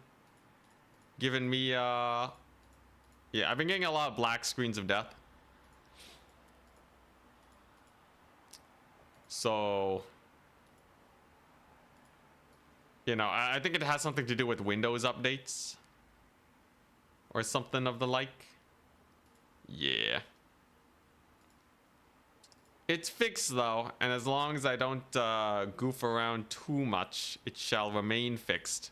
giving me yeah, I've been getting a lot of black screens of death. So, you know, I think it has something to do with Windows updates or something of the like. Yeah. It's fixed though, and as long as I don't goof around too much, it shall remain fixed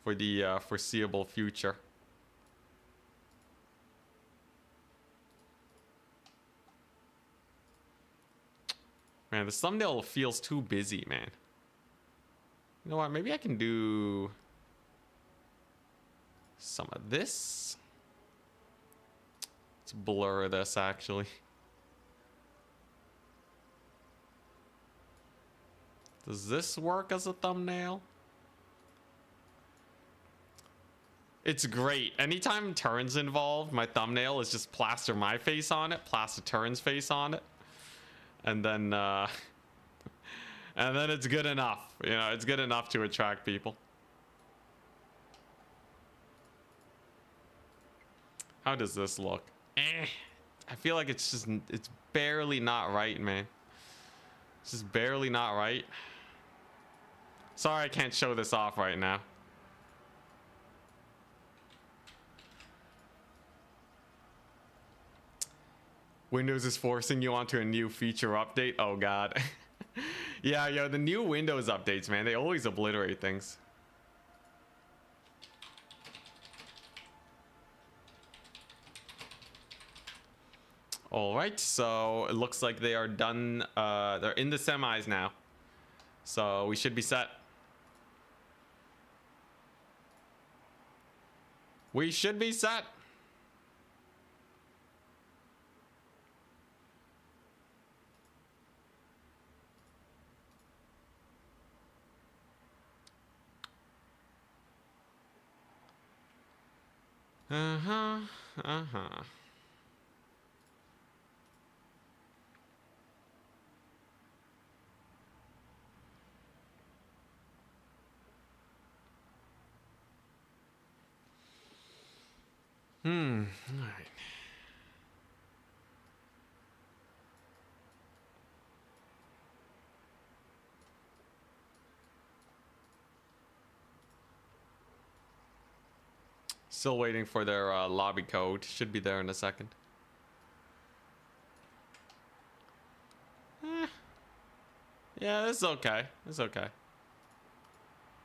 for the foreseeable future. Man, this thumbnail feels too busy, man. You know what? Maybe I can do some of this. Let's blur this, actually. Does this work as a thumbnail? It's great. Anytime Turn's involved, my thumbnail is just plaster my face on it, plaster Turn's face on it. And then it's good enough. You know, it's good enough to attract people. How does this look? I feel like it's barely not right, man. It's just barely not right. Sorry, I can't show this off right now. Windows is forcing you onto a new feature update. Oh god. Yeah, yo, the new Windows updates, man, they always obliterate things. All right, so it looks like they are done. They're in the semis now, so we should be set. We should be set. All right. Still waiting for their lobby code. Should be there in a second. Yeah, this is okay. It's okay.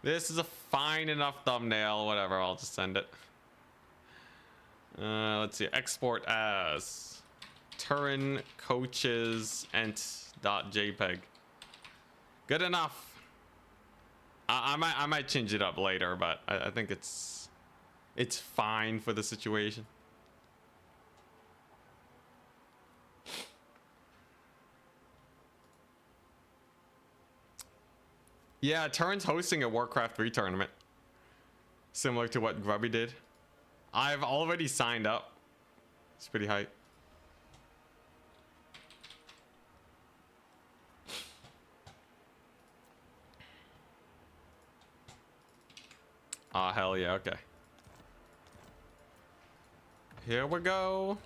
This is a fine enough thumbnail. Whatever, I'll just send it. Let's see. Export as Turin coaches ent.jpg. Good enough. I might change it up later, but I think it's fine for the situation. Yeah, Turin's hosting a Warcraft 3 tournament, similar to what Grubby did. I've already signed up. It's pretty hype. Ah, hell yeah, okay. Here we go.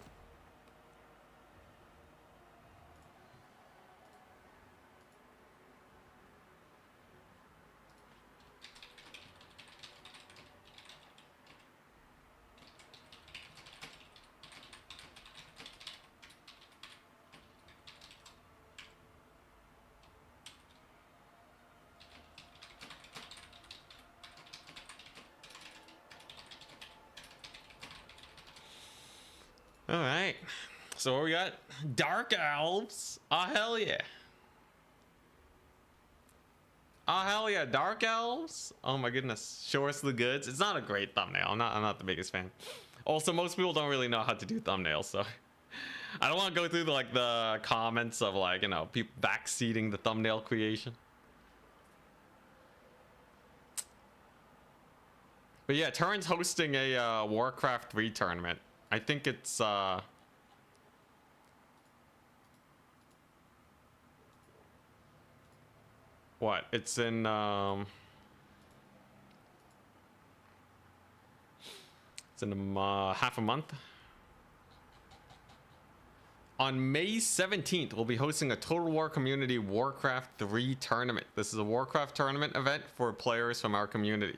All right. So what we got? Dark Elves. Ah, hell yeah. Oh hell yeah, Dark Elves. Oh my goodness. Show us the goods. It's not a great thumbnail. I'm not the biggest fan. Also, most people don't really know how to do thumbnails, so I don't want to go through the comments of like, you know, people backseating the thumbnail creation. But yeah, Turin's hosting a Warcraft 3 tournament. I think it's what? It's in half a month. On May 17th, we'll be hosting a Total War Community Warcraft 3 tournament. This is a Warcraft tournament event for players from our community.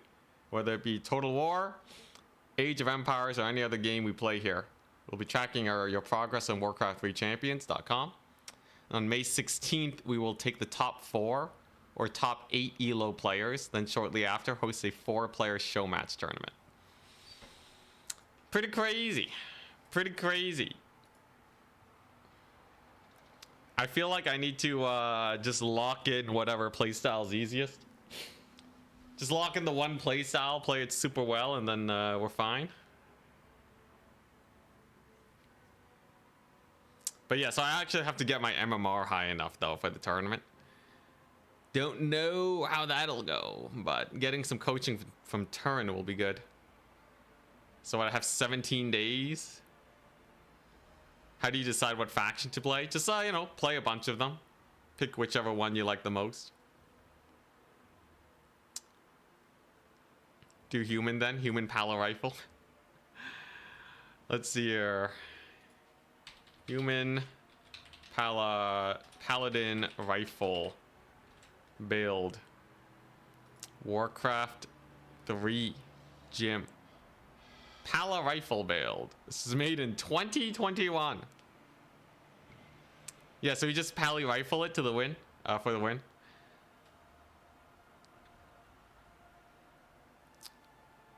Whether it be Total War, Age of Empires, or any other game we play here. We'll be tracking your progress on Warcraft3Champions.com. On May 16th, we will take the top 4 or top 8 ELO players, then shortly after host a 4-player show match tournament. Pretty crazy. Pretty crazy. I feel like I need to just lock in whatever playstyle is easiest. Just lock in the one playstyle, play it super well, and then we're fine. But yeah, so I actually have to get my MMR high enough though for the tournament. Don't know how that'll go, but getting some coaching from Turin will be good. So I have 17 days. How do you decide what faction to play? Just you know, play a bunch of them. Pick whichever one you like the most. Do human then, human Pala rifle. Let's see here. Human paladin rifle build. Warcraft 3 gym. Pala rifle build. This is made in 2021. Yeah, so we just pally rifle it to the win, for the win.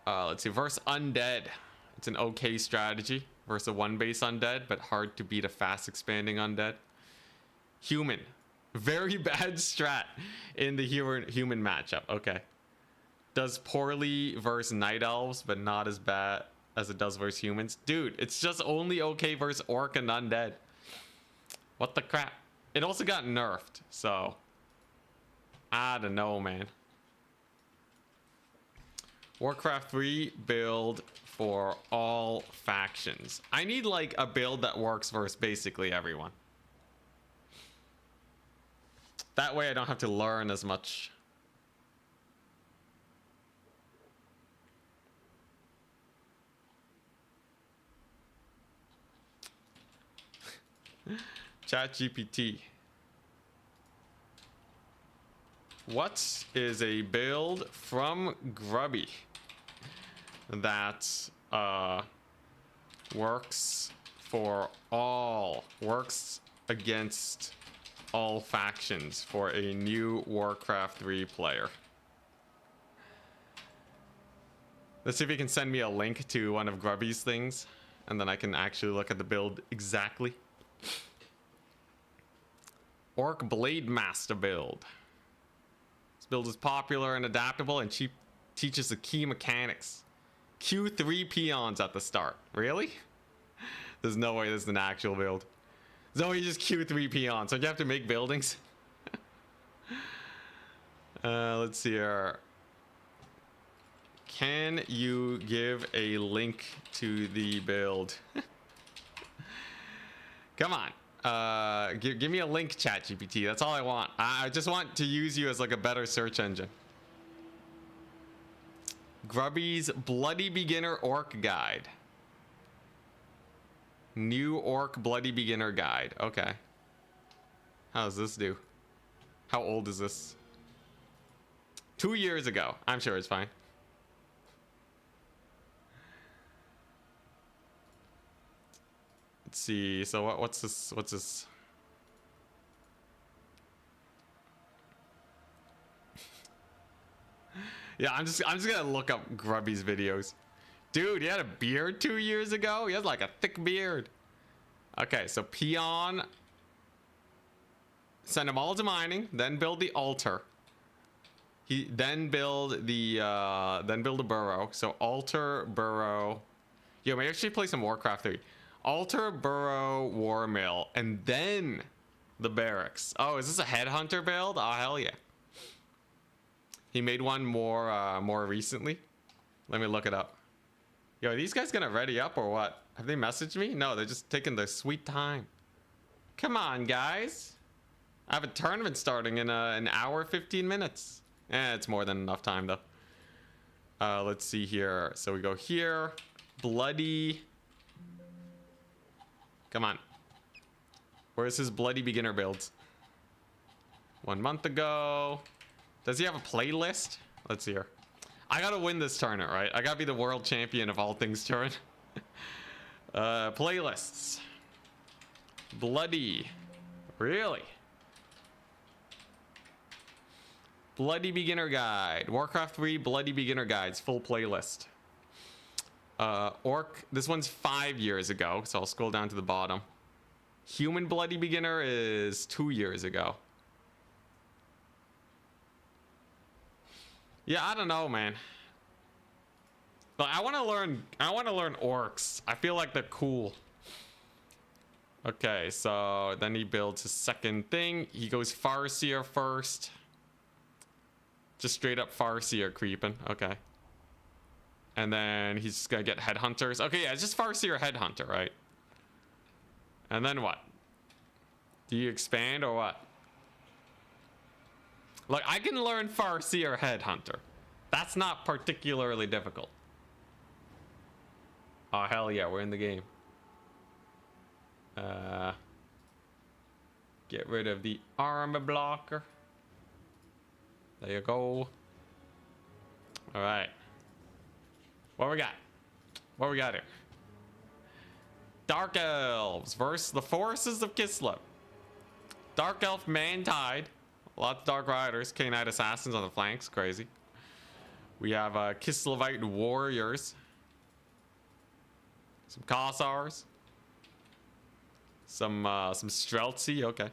Let's see, versus undead. It's an okay strategy versus a 1-base undead, but hard to beat a fast expanding undead. Human, very bad strat in the human matchup. Okay, does poorly versus night elves, but not as bad as it does versus humans. Dude, it's just only okay versus orc and undead. What the crap? It also got nerfed, so I don't know, man. Warcraft 3 build for all factions. I need like a build that works versus basically everyone. That way I don't have to learn as much. ChatGPT. What is a build from Grubby that works for all, works against all factions for a new Warcraft 3 player. Let's see if you can send me a link to one of Grubby's things, and then I can actually look at the build exactly. Orc Blade Master build. This build is popular and adaptable and teaches the key mechanics. Q3 peons at the start. Really? There's no way this is an actual build. There's no way you just Q3 peons. So you have to make buildings. Let's see here. Can you give a link to the build? Come on. Give me a link, ChatGPT. That's all I want. I just want to use you as like a better search engine. Grubby's Bloody Beginner Orc Guide. New Orc Bloody Beginner Guide. Okay. How does this do? How old is this? 2 years ago. I'm sure it's fine. Let's see. So what's this? What's this? Yeah, I'm just gonna look up Grubby's videos. Dude, he had a beard 2 years ago. He has like a thick beard. Okay, so peon. Send them all to mining, then build the altar. Then build a burrow. So altar, burrow. Yo, maybe I should play some Warcraft 3. Altar, burrow, war mill, and then the barracks. Oh, is this a headhunter build? Oh, hell yeah. He made one more recently. Let me look it up. Yo, are these guys gonna ready up or what? Have they messaged me? No, they're just taking their sweet time. Come on, guys. I have a tournament starting in an hour, 15 minutes. It's more than enough time though. Let's see here. So we go here. Bloody. Come on. Where's his Bloody Beginner builds? 1 month ago. Does he have a playlist? Let's see here. I gotta win this tournament, right? I gotta be the world champion of all things tournament. Playlists. Bloody. Really? Bloody Beginner Guide. Warcraft 3 Bloody Beginner Guides. Full playlist. Orc. This one's 5 years ago, so I'll scroll down to the bottom. Human Bloody Beginner is 2 years ago. Yeah, I don't know, man. But I want to learn orcs. I feel like they're cool. Okay, so then he builds his second thing. He goes Farseer first. Just straight up Farseer creeping. Okay. And then he's just gonna get headhunters. Okay, yeah, it's just Farseer headhunter, right? And then what? Do you expand or what? Like, I can learn Farseer headhunter. That's not particularly difficult. Oh, hell yeah, we're in the game. Get rid of the armor blocker. There you go. All right. What we got? What we got here? Dark Elves versus the Forces of Kislev. Dark Elf Man-Tide. Lots of Dark Riders. K-Knight Assassins on the flanks. Crazy. We have Kislevite Warriors. Some Kossars. Some Streltsy. Okay.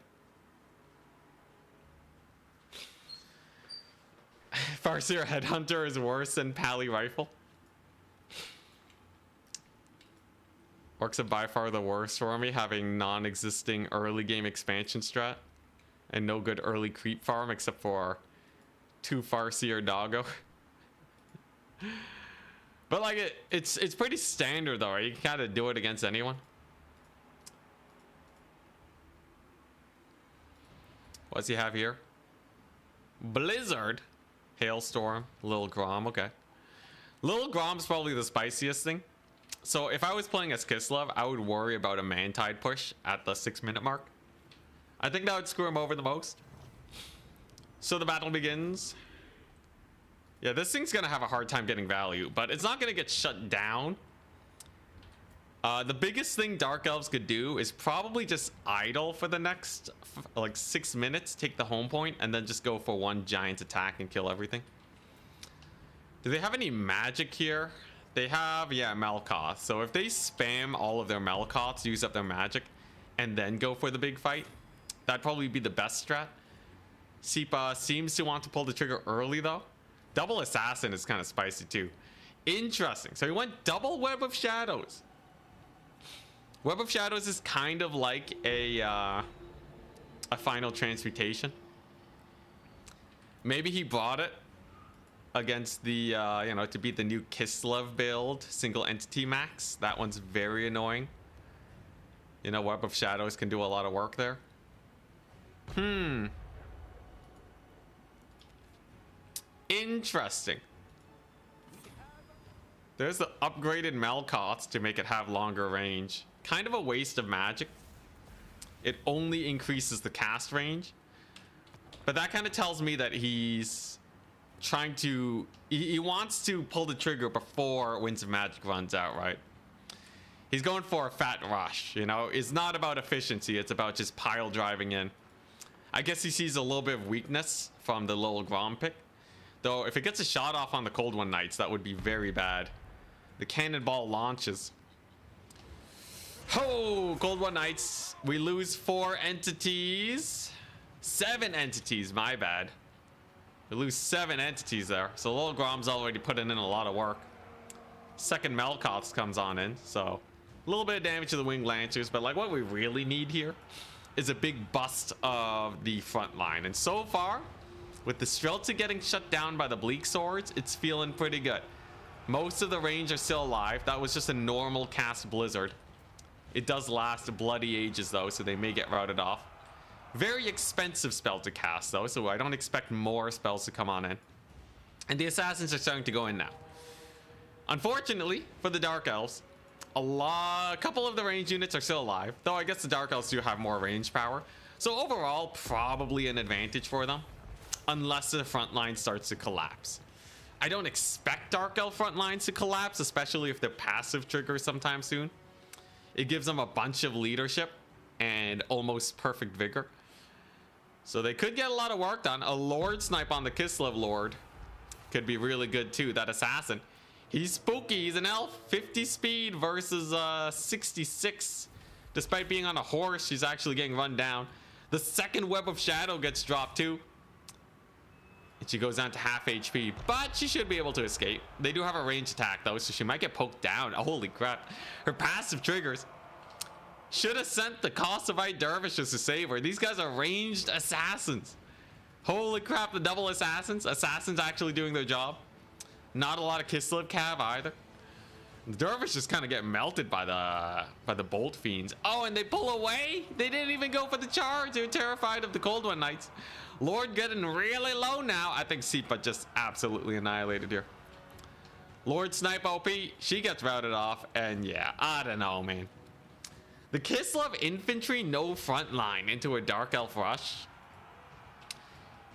Farseer Headhunter is worse than Pally Rifle. Orcs are by far the worst for me, having non-existing early game expansion strat and no good early creep farm except for 2 Farseer Doggo. But like it's pretty standard though, right? You can kind of do it against anyone. What's he have here? Blizzard, Hailstorm, Lil Grom. Okay, Lil Grom's probably the spiciest thing. So if I was playing as Kislev, I would worry about a Man-Tide push at the 6-minute mark. I think that would screw him over the most. So the battle begins. Yeah, this thing's gonna have a hard time getting value, but it's not gonna get shut down. The biggest thing Dark Elves could do is probably just idle for the next like 6 minutes, take the home point, and then just go for one giant attack and kill everything. Do they have any magic here? They have, yeah, Melkoth. So if they spam all of their Melkoths, use up their magic, and then go for the big fight, that'd probably be the best strat. Seepa seems to want to pull the trigger early though. Double Assassin is kind of spicy too. Interesting. So he went double Web of Shadows. Web of Shadows is kind of like a final transmutation. Maybe he brought it against the you know, to beat the new Kislev build, single entity max. That one's very annoying. You know, Web of Shadows can do a lot of work there. Interesting. There's the upgraded Melkoth to make it have longer range. Kind of a waste of magic. It only increases the cast range. But that kind of tells me that he's trying to... He wants to pull the trigger before Winds of Magic runs out, right? He's going for a fat rush, you know? It's not about efficiency. It's about just pile driving in. I guess he sees a little bit of weakness from the little Grom pick. Though, if it gets a shot off on the Cold One Knights, that would be very bad. The cannonball launches. Oh, Cold One Knights. We lose 4 entities. 7 entities, my bad. We lose 7 entities there. So Little Grom's already putting in a lot of work. Second Melkoth comes on in, so a little bit of damage to the Winged Lancers, but like what we really need here is a big bust of the front line. And so far, with the Streltsy getting shut down by the Bleak Swords, it's feeling pretty good. Most of the range are still alive. That was just a normal cast Blizzard. It does last bloody ages though, so they may get routed off. Very expensive spell to cast though, so I don't expect more spells to come on in. And the Assassins are starting to go in now. Unfortunately for the Dark Elves, a couple of the range units are still alive, though I guess the Dark Elves do have more range power. So overall, probably an advantage for them, unless the front line starts to collapse. I don't expect Dark Elf front lines to collapse, especially if they're passive triggers sometime soon. It gives them a bunch of leadership and almost perfect vigor. So they could get a lot of work done. A Lord snipe on the Kislev Lord could be really good too. That Assassin, he's spooky. He's an elf. 50 speed versus 66. Despite being on a horse, she's actually getting run down. The second Web of Shadow gets dropped too. And she goes down to half HP, but she should be able to escape. They do have a range attack though, so she might get poked down. Holy crap. Her passive triggers. Should have sent the Kossovite Dervishes to save her. These guys are ranged assassins. Holy crap, the double assassins. Assassins actually doing their job. Not a lot of Kislev Cav either. The Dervishes kind of get melted by the Bolt Fiends. Oh, and they pull away? They didn't even go for the charge. They were terrified of the Cold One Knights. Lord getting really low now. I think Seepa just absolutely annihilated here. Lord Snipe OP, she gets routed off. And yeah, I don't know, man. The Kislev infantry, no front line into a Dark Elf rush.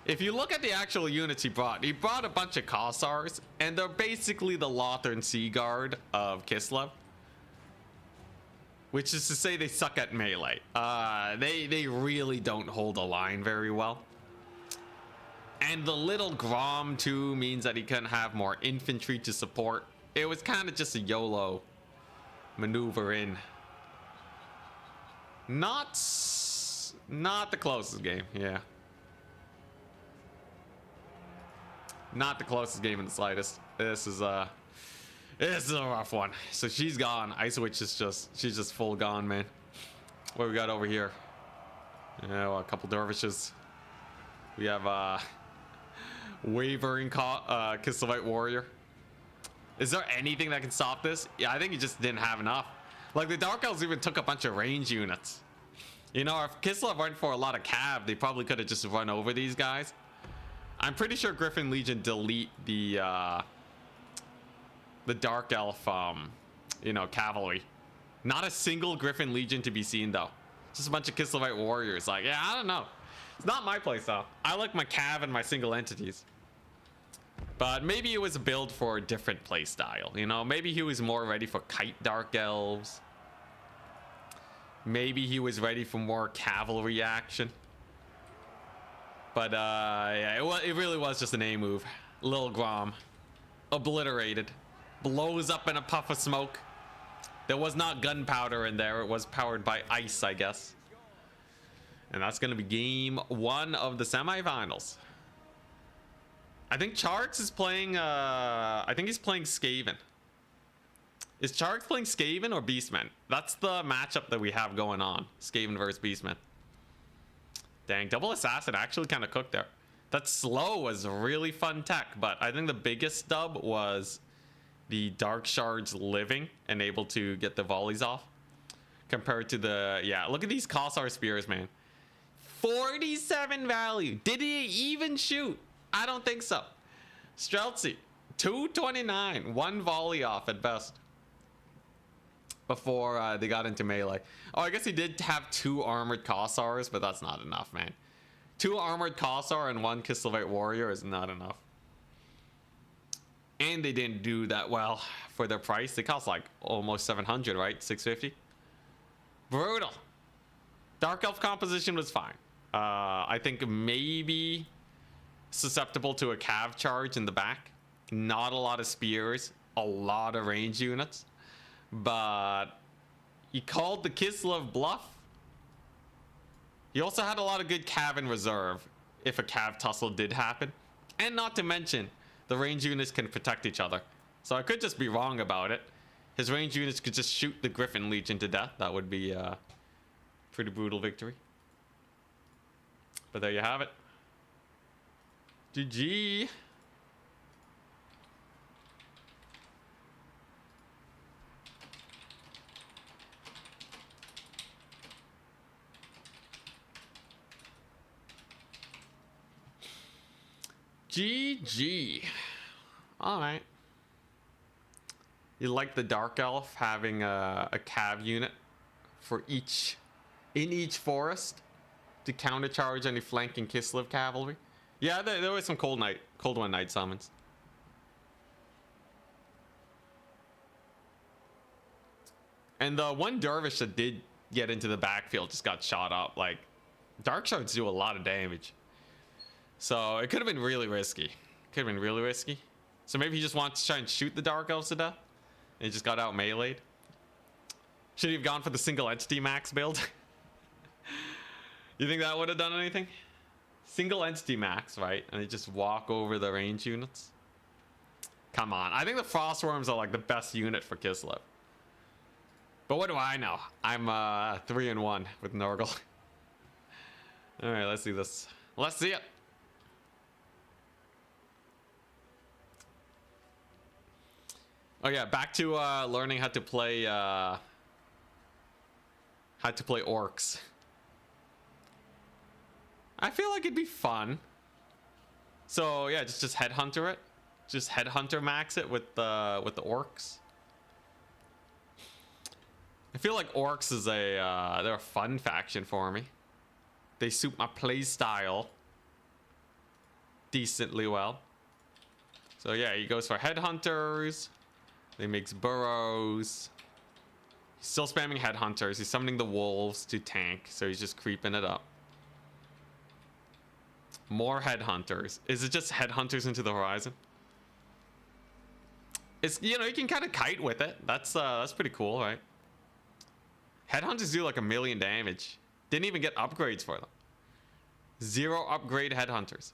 If you look at the actual units he brought a bunch of Kossars, and they're basically the Lothern Sea Guard of Kislev. Which is to say they suck at melee. They really don't hold a line very well. And the little Grom too means that he couldn't have more infantry to support. It was kind of just a YOLO maneuver in. Not the closest game, yeah. Not the closest game in the slightest. This is a rough one. So she's gone. Ice Witch is she's just full gone, man. What we got over here? Yeah, well, a couple dervishes. We have wavering Kislev Warrior. Is there anything that can stop this? Yeah, I think he just didn't have enough. Like the Dark Elves even took a bunch of range units. You know, if Kislev went for a lot of cav, they probably could have just run over these guys. I'm pretty sure Griffin Legion delete the Dark Elf, you know, cavalry. Not a single Griffin Legion to be seen though. Just a bunch of Kislevite warriors. Like, yeah, I don't know. It's not my playstyle. I like my cav and my single entities. But maybe it was a build for a different playstyle. You know, maybe he was more ready for kite Dark Elves. Maybe he was ready for more cavalry action. But yeah, it really was just an A move. Lil Grom. Obliterated. Blows up in a puff of smoke. There was not gunpowder in there. It was powered by ice, I guess. And that's going to be game 1 of the semifinals. I think Charks is playing... I think he's playing Skaven. Is Charks playing Skaven or Beastman? That's the matchup that we have going on. Skaven versus Beastman. Dang, double assassin actually kind of cooked there. That slow was really fun tech, but I think the biggest dub was the Dark Shards living and able to get the volleys off. Compared to the... Yeah, look at these Kossar spears, man. 47 value. Did he even shoot? I don't think so. Streltsy, 229. 1 volley off at best. Before they got into melee. Oh, I guess he did have 2 armored Kossars, but that's not enough, man. 2 armored Kossar and 1 Kisleviate warrior is not enough. And they didn't do that well for their price. They cost like almost 700, right? 650. Brutal. Dark Elf composition was fine. I think maybe susceptible to a cav charge in the back. Not a lot of spears. A lot of range units. But he called the Kislev bluff. He also had a lot of good cav in reserve if a cav tussle did happen. And not to mention, the range units can protect each other. So I could just be wrong about it. His range units could just shoot the Griffin Legion to death. That would be a pretty brutal victory. But there you have it. GG. GG. Alright. You like the Dark Elf having a cav unit for each in each forest to countercharge any flanking Kislev cavalry? Yeah, there was some Cold One Night summons. And the one dervish that did get into the backfield just got shot up. Like, Dark Shards do a lot of damage. So it could have been really risky. Could have been really risky. So maybe he just wanted to try and shoot the Dark Elves to death. And he just got out meleeed. Should he have gone for the single entity max build? You think that would have done anything? Single entity max, right? And they just walk over the range units. Come on. I think the Frostworms are like the best unit for Kislev. But what do I know? I'm 3-1 with Nurgle. Alright, let's see this. Let's see it. Oh yeah, back to learning how to play orcs. I feel like it'd be fun. So yeah, just headhunter it. Just headhunter max it with the orcs. I feel like orcs is they're a fun faction for me. They suit my play style decently well. So yeah, he goes for headhunters. He makes burrows. He's still spamming headhunters. He's summoning the wolves to tank, so he's just creeping it up. More headhunters. Is it just headhunters into the horizon? It's, you know, you can kind of kite with it. That's pretty cool, right? Headhunters do like 1 million damage. Didn't even get upgrades for them. 0 upgrade headhunters.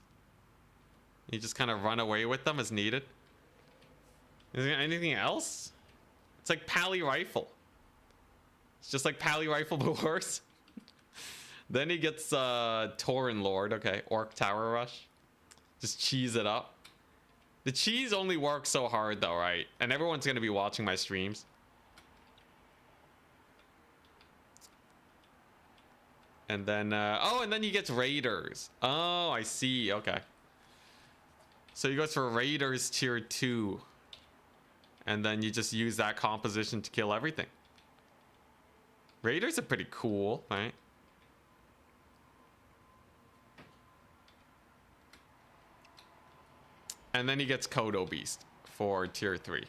You just kind of run away with them as needed. Is there anything else? It's like Pally Rifle. It's just like Pally Rifle but worse. Then he gets Tauren Lord. Okay, Orc Tower Rush. Just cheese it up. The cheese only works so hard though, right? And everyone's going to be watching my streams. And then, oh, and then he gets Raiders. Oh, I see. Okay. So he goes for Raiders tier 2. And then you just use that composition to kill everything. Raiders are pretty cool, right? And then he gets Kodo Beast for tier 3.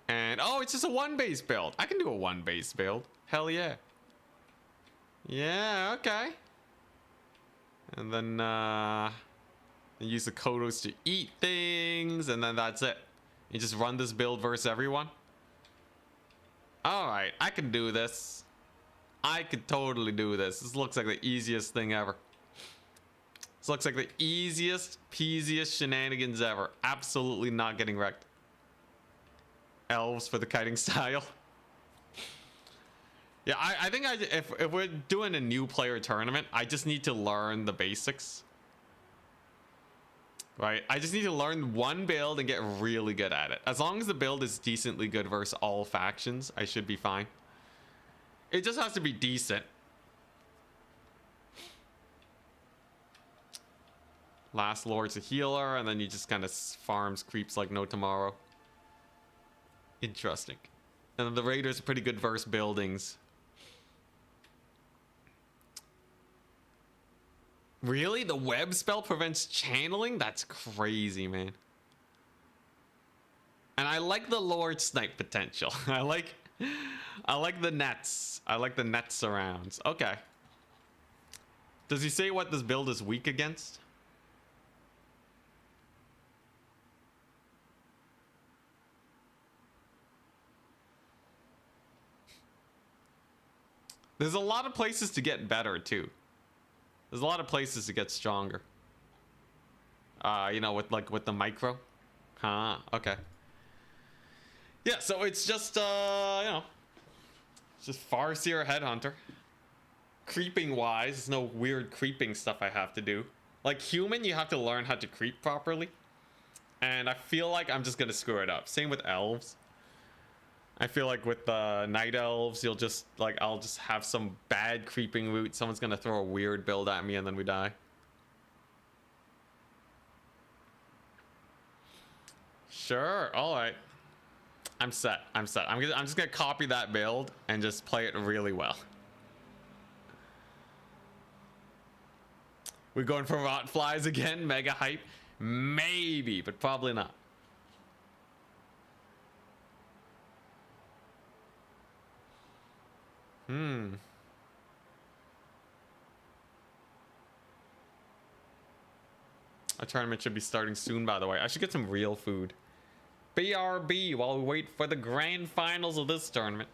And oh, it's just a 1-base build. I can do a 1-base build. Hell yeah. Yeah, okay. And then use the Kodos to eat things, and then that's it. You just run this build versus everyone. Alright, I can do this. I could totally do this. This looks like the easiest thing ever. This looks like the easiest, peasiest shenanigans ever. Absolutely not getting wrecked. Elves for the kiting style. Yeah, I think if we're doing a new player tournament, I just need to learn the basics. Right? I just need to learn one build and get really good at it. As long as the build is decently good versus all factions, I should be fine. It just has to be decent. Last Lord's a healer, and then you just kind of farms creeps like no tomorrow. Interesting. And then the Raiders are pretty good versus buildings. Really? The web spell prevents channeling? That's crazy, man. And I like the Lord Snipe potential. I like the nets. I like the net surrounds. Okay. Does he say what this build is weak against? There's a lot of places to get better too. There's a lot of places to get stronger. You know, with the micro. Huh, okay. Yeah, so it's just you know, it's just Farseer Headhunter. Creeping wise, there's no weird creeping stuff I have to do. Like human, you have to learn how to creep properly. And I feel like I'm just gonna screw it up. Same with elves. I feel like with the night elves, you'll just like I'll just have some bad creeping route. Someone's gonna throw a weird build at me and then we die. Sure, all right. I'm set. I'm set. I'm just gonna copy that build and just play it really well. We're going for rot flies again. Mega hype, maybe, but probably not. A tournament should be starting soon, by the way. I should get some real food. BRB while we wait for the grand finals of this tournament.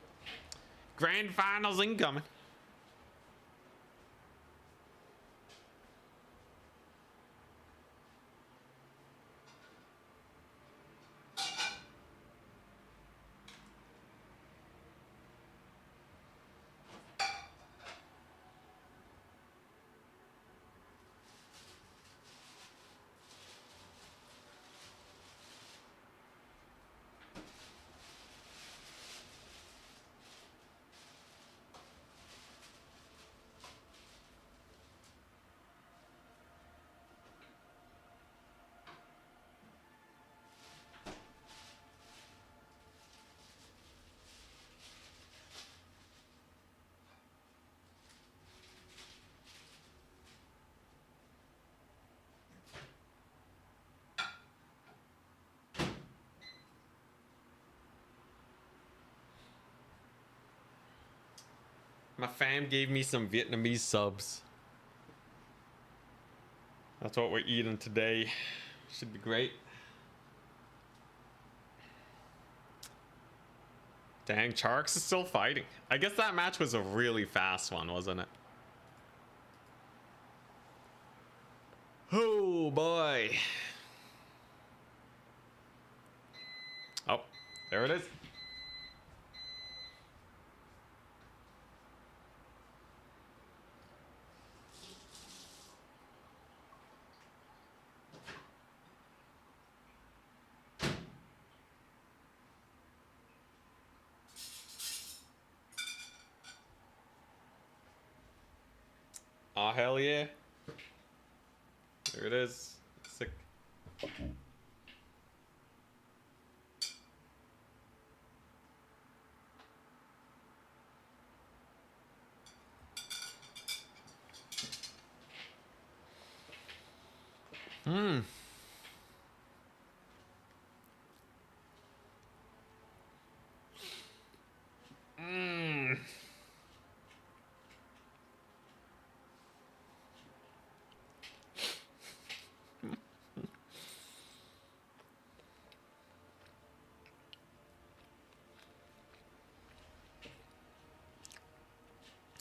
Grand finals incoming. My fam gave me some Vietnamese subs. That's what we're eating today. Should be great. Dang, Charks is still fighting. I guess that match was a really fast one, wasn't it? Oh boy. Oh, there it is. Oh, hell yeah. There it is. Sick.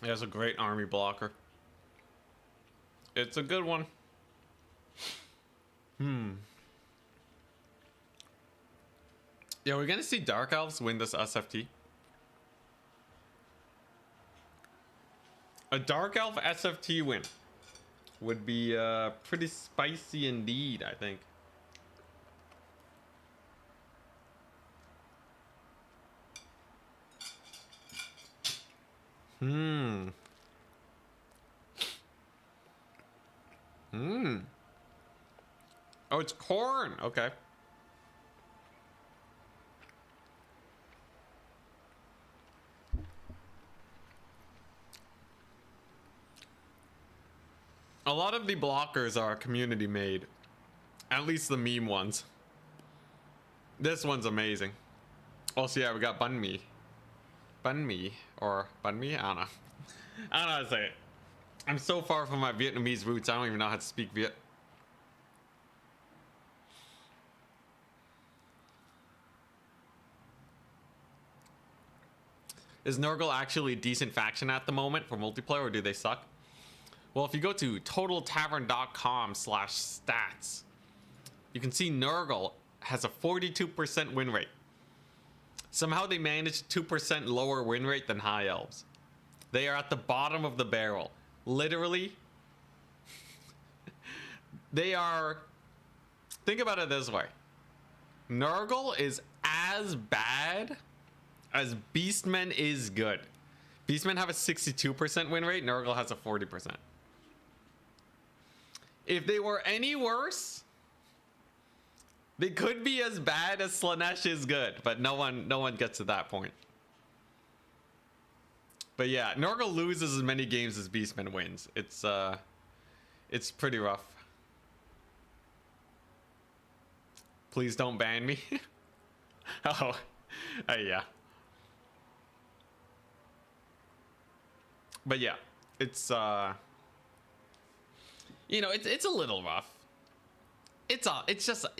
He has a great army blocker. It's a good one. Yeah, we're gonna see Dark Elves win this SFT. A Dark Elf SFT win would be pretty spicy indeed, I think. Oh, it's corn. Okay. A lot of the blockers are community made. At least the meme ones. This one's amazing. Also, yeah, we got banh mi. Banh mi. Or banh mi? I don't know. I don't know how to say it. I'm so far from my Vietnamese roots, I don't even know how to speak Viet. Is Nurgle actually a decent faction at the moment for multiplayer, or do they suck? Well, if you go to totaltavern.com/stats, you can see Nurgle has a 42% win rate. Somehow they managed 2% lower win rate than High Elves. They are at the bottom of the barrel. Literally. They are... Think about it this way. Nurgle is as bad as Beastmen is good. Beastmen have a 62% win rate. Nurgle has a 40%. If they were any worse, they could be as bad as Slaanesh is good, but no one gets to that point. But yeah, Nurgle loses as many games as Beastmen wins. It's pretty rough. Please don't ban me. Oh, yeah. But yeah, it's you know, it's a little rough. It's just a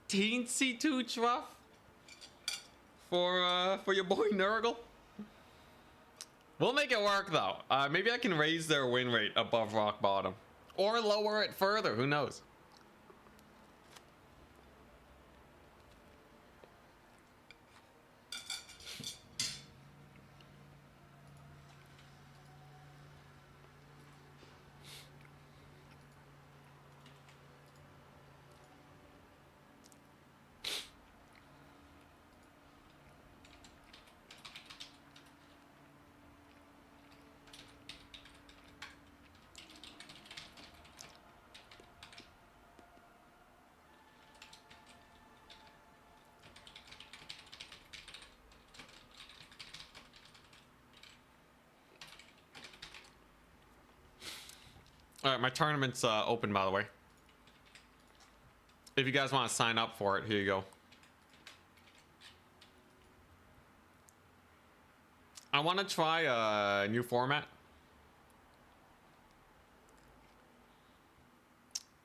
teensy tooch rough for your boy Nurgle. We'll make it work though. Maybe I can raise their win rate above rock bottom, or lower it further. Who knows? All right, my tournament's open, by the way. If you guys want to sign up for it, here you go. I want to try a new format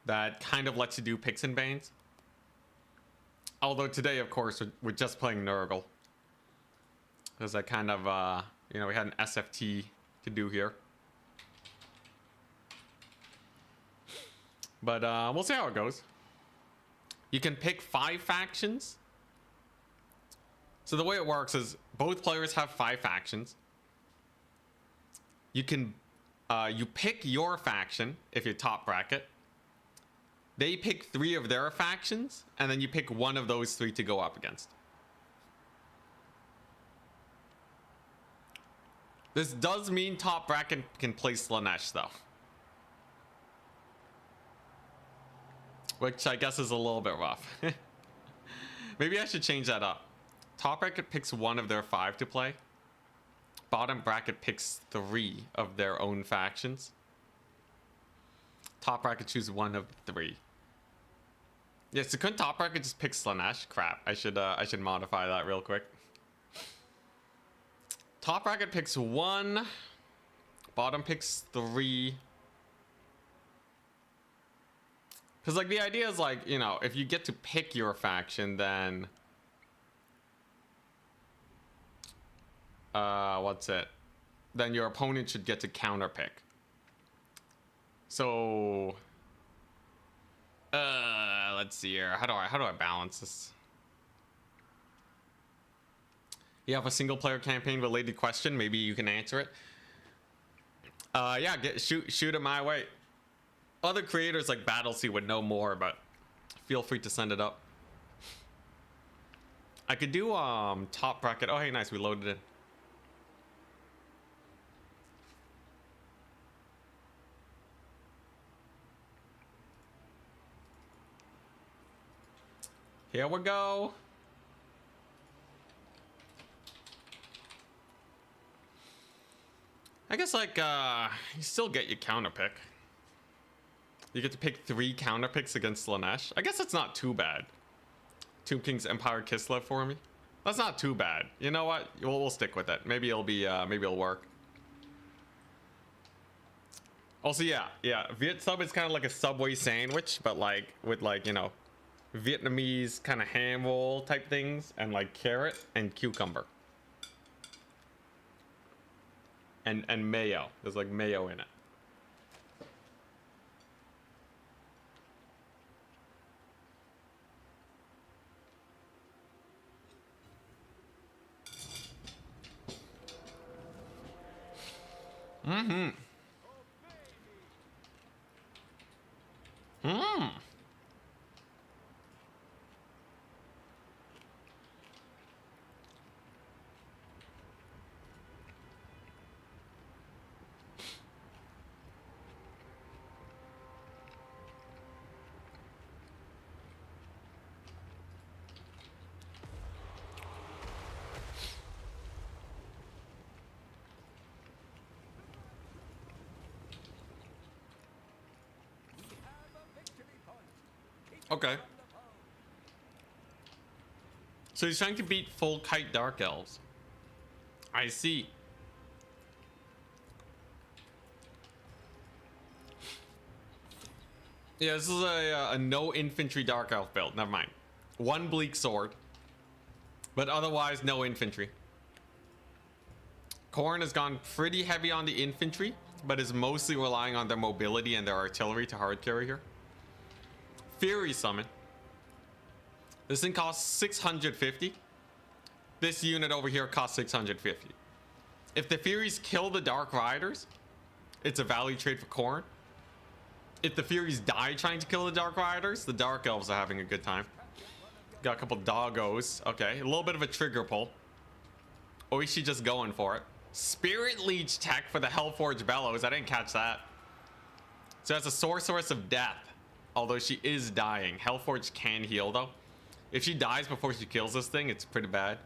that kind of lets you do picks and bans. Although today, of course, we're just playing Nurgle. Because I kind of, you know, we had an SFT to do here. But we'll see how it goes. You can pick 5 factions. So the way it works is both players have 5 factions. You can you pick your faction if you're top bracket. They pick 3 of their factions, and then you pick one of those 3 to go up against. This does mean top bracket can play Slaanesh though. Which I guess is a little bit rough. Maybe I should change that up. Top bracket picks 1 of their 5 to play. Bottom bracket picks 3 of their own factions. Top bracket choose 1 of 3. Yeah, so couldn't top bracket just pick Slaanesh? Crap, I should modify that real quick. Top bracket picks 1. Bottom picks 3. Because, like, the idea is, like, you know, if you get to pick your faction, then... what's it? then your opponent should get to counter pick. So let's see here. How do I balance this? You have a single player campaign related question, maybe you can answer it. Yeah, shoot it my way. Other creators like Battlesea would know more, but feel free to send it up. I could do top bracket. Oh hey, nice, we loaded it. Here we go. I guess like you still get your counter pick. You get to pick 3 counter picks against Slanesh. I guess that's not too bad. Tomb King's Empire Kislev for me. That's not too bad. You know what? We'll stick with it. Maybe it'll be maybe it'll work. Also, yeah, Viet sub is kind of like a Subway sandwich, but like with like, you know, Vietnamese kind of ham roll type things and like carrot and cucumber. And mayo. There's like mayo in it. Mm-hmm. Mmm. Okay. So he's trying to beat full kite Dark Elves. I see. Yeah, this is a no infantry Dark Elf build. Never mind. 1 bleak sword. But otherwise, no infantry. Khorne has gone pretty heavy on the infantry, but is mostly relying on their mobility and their artillery to hard carry here. Fury summon. This thing costs 650. This unit over here costs 650. If the Furies kill the Dark Riders, it's a value trade for Khorne. If the Furies die trying to kill the Dark Riders, the Dark Elves are having a good time. Got a couple doggos. Okay, a little bit of a trigger pull. Oishi just going for it. Spirit Leech tech for the Hellforge Bellows. I didn't catch that. So that's a Sorceress of Death. Although she is dying. Hellforge can heal though. If she dies before she kills this thing, it's pretty bad.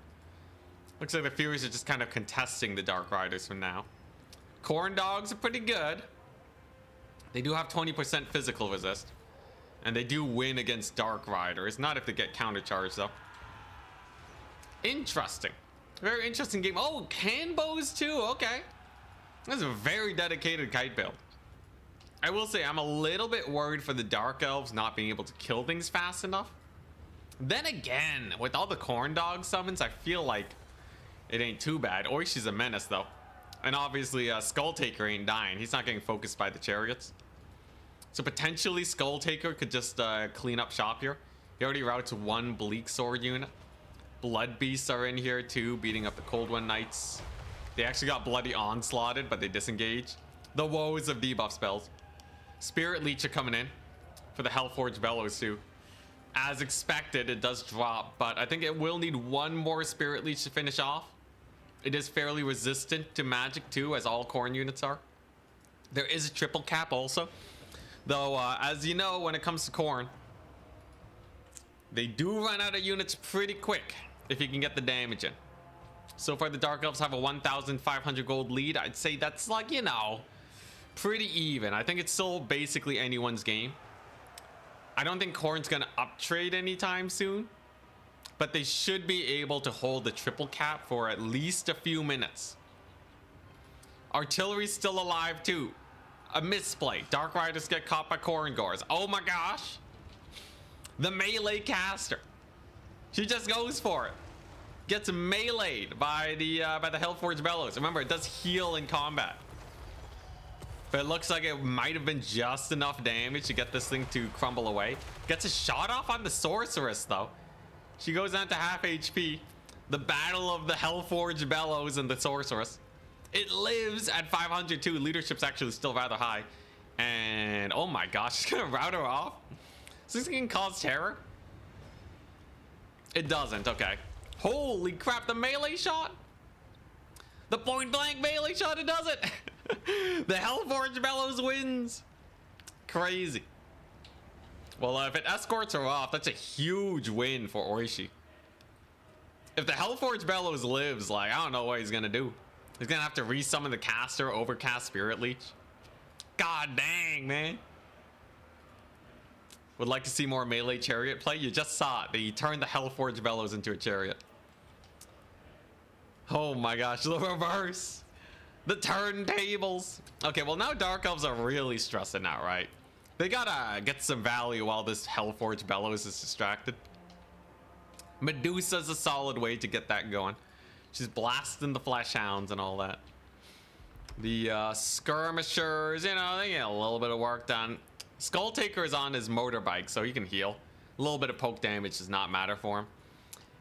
Looks like the Furies are just kind of contesting the Dark Riders for now. Khorne dogs are pretty good. They do have 20% physical resist. And they do win against Dark Riders. Not if they get countercharged though. Interesting. Very interesting game. Oh, can bows too. Okay. That's a very dedicated kite build. I will say I'm a little bit worried for the Dark Elves not being able to kill things fast enough. Then again, with all the Khorne dog summons, I feel like it ain't too bad. Oishi's a menace though. And obviously Skull Taker ain't dying. He's not getting focused by the chariots. So potentially Skull Taker could just clean up shop here. He already routes 1 Bleak Sword unit. Blood Beasts are in here too, beating up the Cold One Knights. They actually got bloody onslaughted, but they disengaged. The woes of debuff spells. Spirit Leech are coming in for the Hellforge Bellows too. As expected, it does drop, but I think it will need 1 more Spirit Leech to finish off. It is fairly resistant to magic too, as all Khorne units are. There is a triple cap also. Though, as you know, when it comes to Khorne, they do run out of units pretty quick if you can get the damage in. So far, the Dark Elves have a 1,500 gold lead. I'd say that's like, you know, pretty even. I think it's still basically anyone's game. I don't think Khorne's gonna uptrade anytime soon, but they should be able to hold the triple cap for at least a few minutes. Artillery's still alive too. A misplay. Dark Riders get caught by Khorne Gores. Oh my gosh. The melee caster. She just goes for it. gets meleeed by the Hellforge Bellows. Remember, it does heal in combat. But it looks like it might have been just enough damage to get this thing to crumble away. Gets a shot off on the Sorceress, though. She goes down to half HP. The battle of the Hellforge Bellows and the Sorceress. It lives at 502. Leadership's actually still rather high. And oh my gosh, it's gonna rout her off. Is this gonna cause terror? It doesn't, okay. Holy crap, the melee shot. The point blank melee shot, it does it. The Hellforge Bellows wins. Crazy. Well, if it escorts her off, that's a huge win for Oishi. If the Hellforge Bellows lives, like, I don't know what he's gonna do. He's gonna have to resummon the caster, overcast Spirit Leech. God dang, man. Would like to see more melee chariot play. You just saw it. They turned the Hellforge Bellows into a chariot. Oh my gosh, the reverse. The turntables. Okay, well now Dark Elves are really stressing out, right? They gotta get some value while this Hellforge Bellows is distracted. Medusa's a solid way to get that going. She's blasting the Flesh Hounds and all that. The skirmishers, you know, they get a little bit of work done. Skull Taker is on his motorbike, so he can heal. A little bit of poke damage does not matter for him.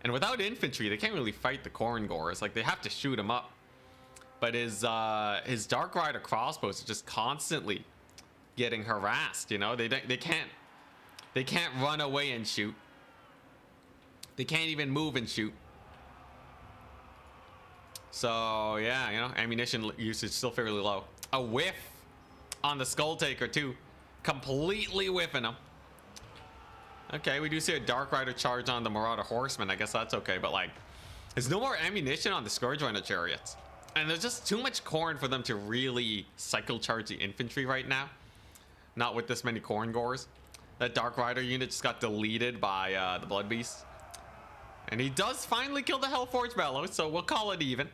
And without infantry, they can't really fight the Corn Gorers. Like, they have to shoot him up. But his Dark Rider crossbows are just constantly getting harassed, you know? They can't run away and shoot. They can't even move and shoot. So, yeah, you know, ammunition usage still fairly low. A whiff on the Skull Taker, too. Completely whiffing him. Okay, we do see a Dark Rider charge on the Marauder Horseman. I guess that's okay, but, like, there's no more ammunition on the Scourgejoiner Chariots. And there's just too much corn for them to really cycle charge the infantry right now. Not with this many Corn Gores. That Dark Rider unit just got deleted by the Blood Beast. And he does finally kill the Hellforge Bellows, so we'll call it even.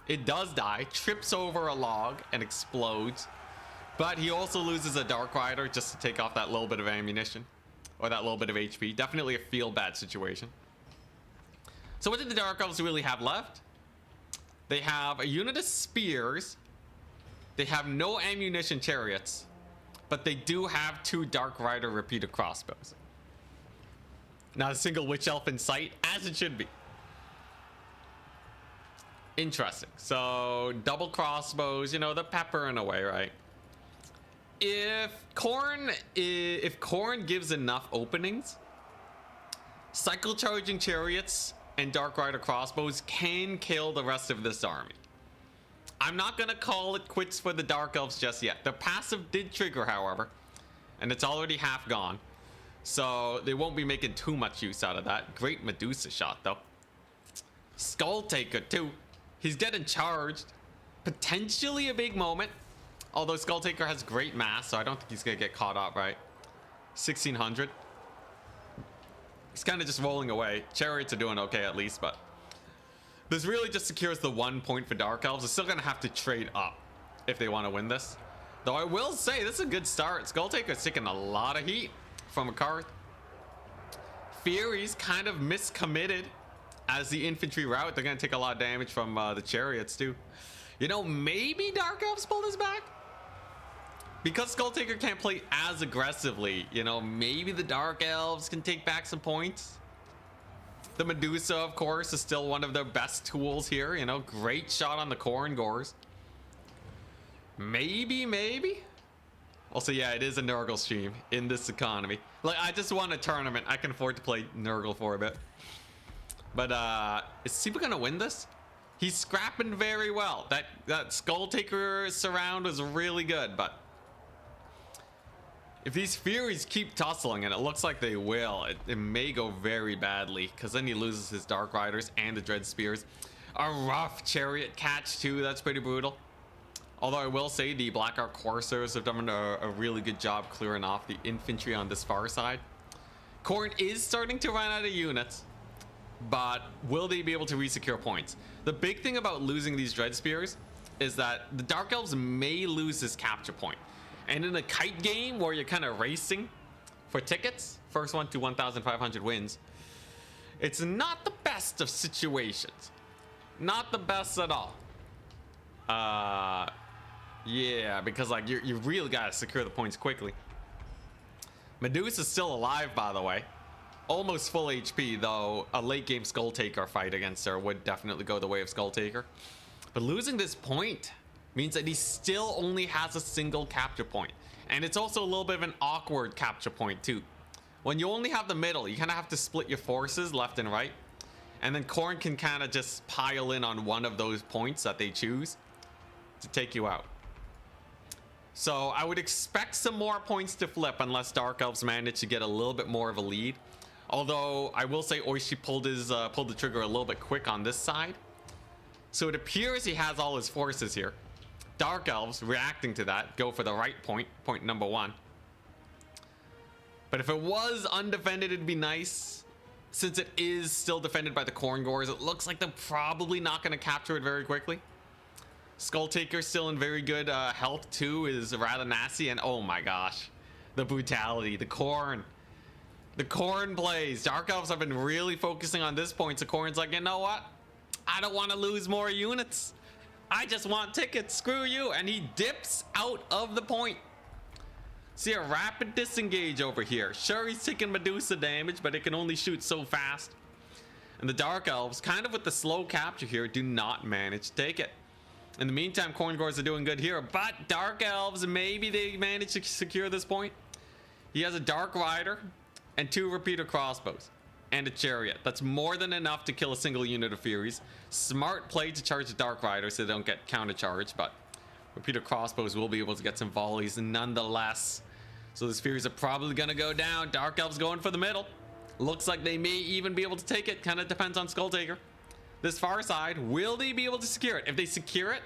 It does die, trips over a log, and explodes. But he also loses a Dark Rider just to take off that little bit of ammunition. Or that little bit of HP. Definitely a feel bad situation. So what did the Dark Elves really have left? They have a unit of spears. They have no ammunition chariots. But they do have 2 Dark Rider repeated crossbows. Not a single Witch Elf in sight, as it should be. Interesting. So, double crossbows, you know, the peppering away, right? If Corn gives enough openings, cycle charging chariots and Dark Rider crossbows can kill the rest of this army. I'm not gonna call it quits for the Dark Elves just yet. The passive did trigger, however, and it's already half gone. So they won't be making too much use out of that. Great Medusa shot, though. Skull Taker, too. He's getting charged. Potentially a big moment. Although Skull Taker has great mass, so I don't think he's going to get caught up, right? 1600. He's kind of just rolling away. Chariots are doing okay, at least, but this really just secures the 1 point for Dark Elves. They're still going to have to trade up if they want to win this. Though I will say, this is a good start. Skull Taker's taking a lot of heat from a card. Furies kind of miscommitted as the infantry route. They're going to take a lot of damage from the chariots too. You know, maybe Dark Elves pull this back? Because Skull Taker can't play as aggressively, you know, maybe the Dark Elves can take back some points. The Medusa, of course, is still one of their best tools here. You know, great shot on the Corn Gores. Maybe. Also, yeah, it is a Nurgle stream in this economy. Like, I just won a tournament. I can afford to play Nurgle for a bit. But, is Siba gonna win this? He's scrapping very well. That Skull Taker surround was really good, but if these Furies keep tussling, and it looks like they will, it may go very badly, because then he loses his Dark Riders and the Dread Spears. A rough Chariot catch, too. That's pretty brutal. Although I will say the Black Ark Corsairs have done a really good job clearing off the infantry on this far side. Khorne is starting to run out of units, but will they be able to resecure points? The big thing about losing these Dread Spears is that the Dark Elves may lose this capture point. And in a kite game where you're kind of racing for tickets, first one to 1,500 wins, it's not the best best of situations. Not the best at all. Yeah, because like you really gotta secure the points quickly. Medusa's still alive, by the way. Almost full HP, though a late game Skull Taker fight against her would definitely go the way of Skull Taker. But losing this point means that he still only has a single capture point. And it's also a little bit of an awkward capture point too. When you only have the middle, you kind of have to split your forces left and right. And then Khorne can kind of just pile in on one of those points that they choose to take you out. So I would expect some more points to flip unless Dark Elves manage to get a little bit more of a lead. Although I will say Oishi pulled the trigger a little bit quick on this side. So it appears he has all his forces here. Dark Elves, reacting to that, go for the right point, point number 1. But if it was undefended, it'd be nice. Since it is still defended by the Khorngors, it looks like they're probably not going to capture it very quickly. Skull Taker still in very good health too, is rather nasty. And oh my gosh, the brutality, the Khorne. The Khorne plays. Dark Elves have been really focusing on this point, so Khorne's like, you know what? I don't want to lose more units. I just want tickets. Screw you. And he dips out of the point. See a rapid disengage over here. Sure, he's taking Medusa damage, but it can only shoot so fast. And the Dark Elves, kind of with the slow capture here, do not manage to take it. In the meantime, Khorngors are doing good here, but Dark Elves, maybe they manage to secure this point. He has a Dark Rider and 2 repeater crossbows and a chariot. That's more than enough to kill a single unit of Furies. Smart play to charge the Dark Rider so they don't get counter charged, but repeater crossbows will be able to get some volleys nonetheless. So these Furies are probably gonna go down. Dark Elves going for the middle. Looks like they may even be able to take it. Kind of depends on Skull Taker. This far side, will they be able to secure it? If they secure it,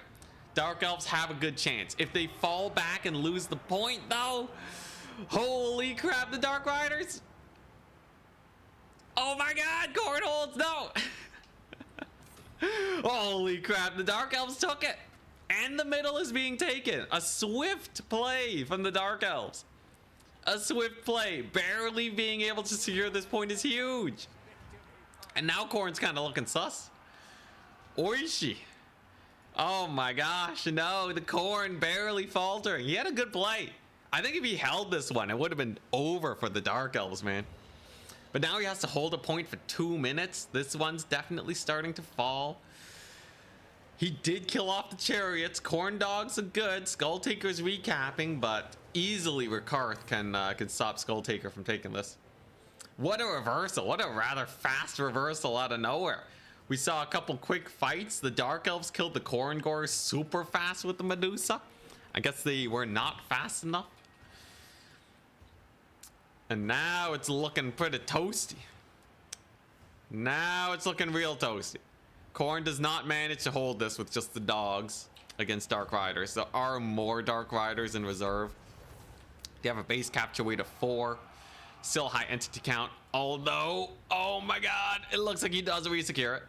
Dark Elves have a good chance. If they fall back and lose the point though, holy crap, the Dark Riders. Oh my god, Khorne holds, no. Holy crap, the Dark Elves took it. And the middle is being taken. A swift play from the Dark Elves. A swift play. Barely being able to secure this point is huge. And now Khorne's kind of looking sus. Oishi. Oh my gosh, no, the Khorne barely faltering. He had a good play. I think if he held this one, it would have been over for the Dark Elves, man. But now he has to hold a point for 2 minutes. This one's definitely starting to fall. He did kill off the chariots. Khorne dogs are good. Skull Taker's recapping, but easily Rikarth can stop Skull Taker from taking this. What a reversal. What a rather fast reversal out of nowhere. We saw a couple quick fights. The Dark Elves killed the Khorngors super fast with the Medusa. I guess they were not fast enough. And now it's looking pretty toasty. Now it's looking real toasty. Khorne does not manage to hold this with just the dogs against Dark Riders. There are more Dark Riders in reserve. They have a base capture weight of 4. Still high entity count. Although, oh my god, it looks like he does re-secure it.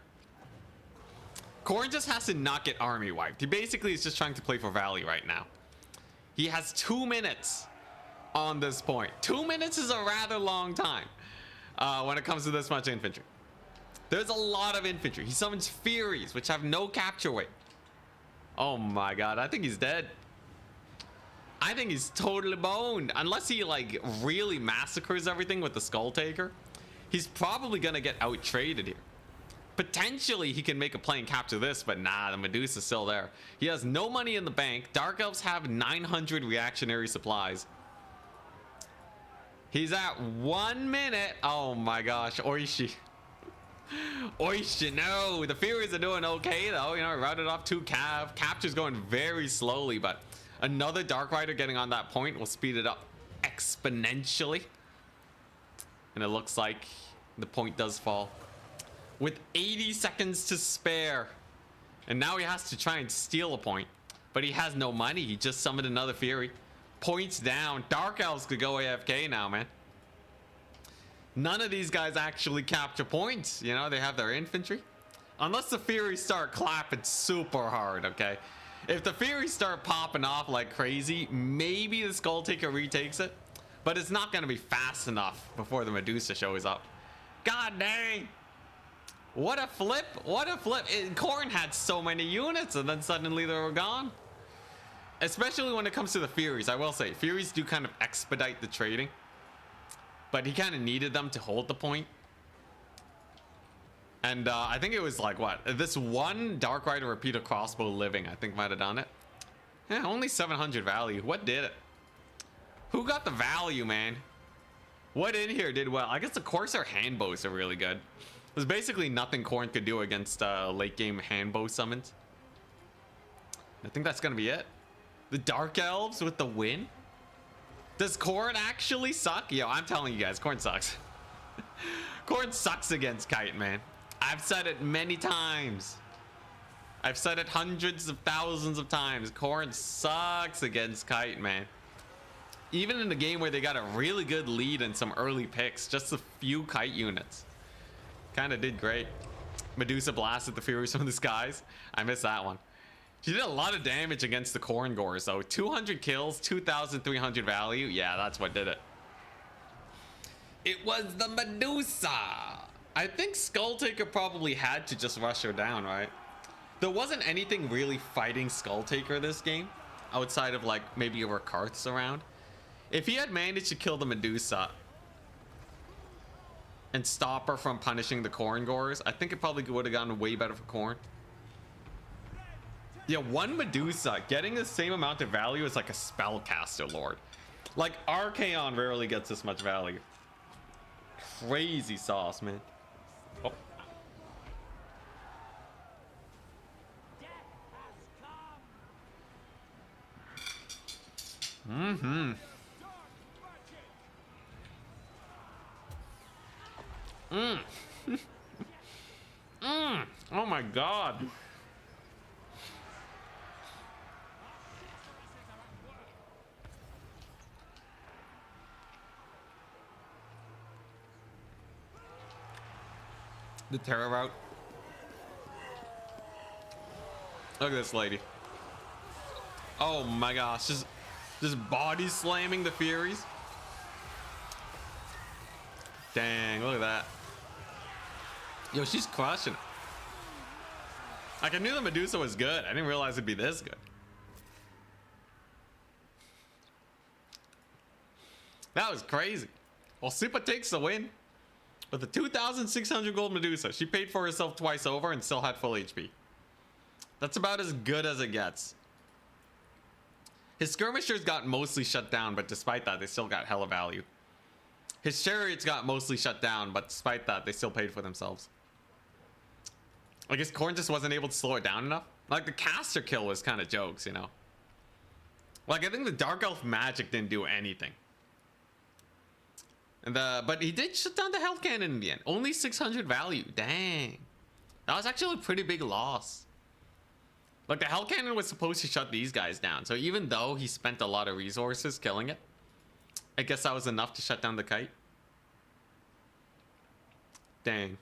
Khorne just has to not get army wiped. He basically is just trying to play for Valley right now. He has 2 minutes on this point. 2 minutes is a rather long time when it comes to this much infantry. There's a lot of infantry. He summons Furies, which have no capture weight. Oh my god, I think he's dead. I think he's totally boned. Unless he like really massacres everything with the Skull Taker, he's probably gonna get out traded here. Potentially he can make a play and capture this, but nah, the Medusa's still there. He has no money in the bank. Dark Elves have 900 reactionary supplies. He's at 1 minute. Oh my gosh, Oishi. Oishi, no. The Furies are doing okay though. You know, routed off 2 cav. Capture's going very slowly, but another Dark Rider getting on that point will speed it up exponentially. And it looks like the point does fall. With 80 seconds to spare. And now he has to try and steal a point. But he has no money. He just summoned another Fury. Points down. Dark Elves could go AFK now, man. None of these guys actually capture points. You know, they have their infantry. Unless the Furies start clapping super hard, okay? If the Furies start popping off like crazy, maybe the Skull Taker retakes it. But it's not going to be fast enough before the Medusa shows up. God dang. What a flip. What a flip. Corn had so many units and then suddenly they were gone. Especially when it comes to the Furies. I will say, Furies do kind of expedite the trading. But he kind of needed them to hold the point. And I think it was like, what? This one Dark Rider Repeater Crossbow Living, I think might have done it. Yeah, only 700 value. What did it? Who got the value, man? What in here did well? I guess the Corsair Handbows are really good. There's basically nothing Corn could do against late game handbow summons. I think that's gonna be it. The Dark Elves with the win? Does Corn actually suck? Yo, I'm telling you guys, Corn sucks. Corn sucks against Kite, man. I've said it many times. I've said it hundreds of thousands of times. Corn sucks against Kite, man. Even in the game where they got a really good lead and some early picks, just a few Kite units. Kind of did great. Medusa blasted the Furies from the skies. I missed that one. She did a lot of damage against the Corn Gores, though. 200 kills, 2,300 value. Yeah, that's what did it. It was the Medusa. I think Skulltaker probably had to just rush her down, right? There wasn't anything really fighting Skulltaker this game, outside of like maybe her carts around. If he had managed to kill the Medusa and stop her from punishing the Corn Gores, I think it probably would have gone way better for Corn. Yeah, one Medusa getting the same amount of value as like a Spellcaster Lord. Like Archaon rarely gets this much value. Crazy sauce, man. Oh. Mm-hmm. Oh my god. The terror route. Look at this lady. Oh my gosh, just body slamming the Furies. Dang, look at that. Yo, she's crushing it. Like, I knew the Medusa was good. I didn't realize it'd be this good. That was crazy. Well, Supa takes the win. With a 2,600 gold Medusa, she paid for herself twice over and still had full HP. That's about as good as it gets. His skirmishers got mostly shut down, but despite that, they still got hella value. His chariots got mostly shut down, but despite that, they still paid for themselves. I guess Corn just wasn't able to slow it down enough. Like, the caster kill was kind of jokes, you know? Like, I think the Dark Elf magic didn't do anything. And but he did shut down the health cannon in the end. Only 600 value. Dang. That was actually a pretty big loss. Like, the health cannon was supposed to shut these guys down. So even though he spent a lot of resources killing it, I guess that was enough to shut down the Kite. Dang.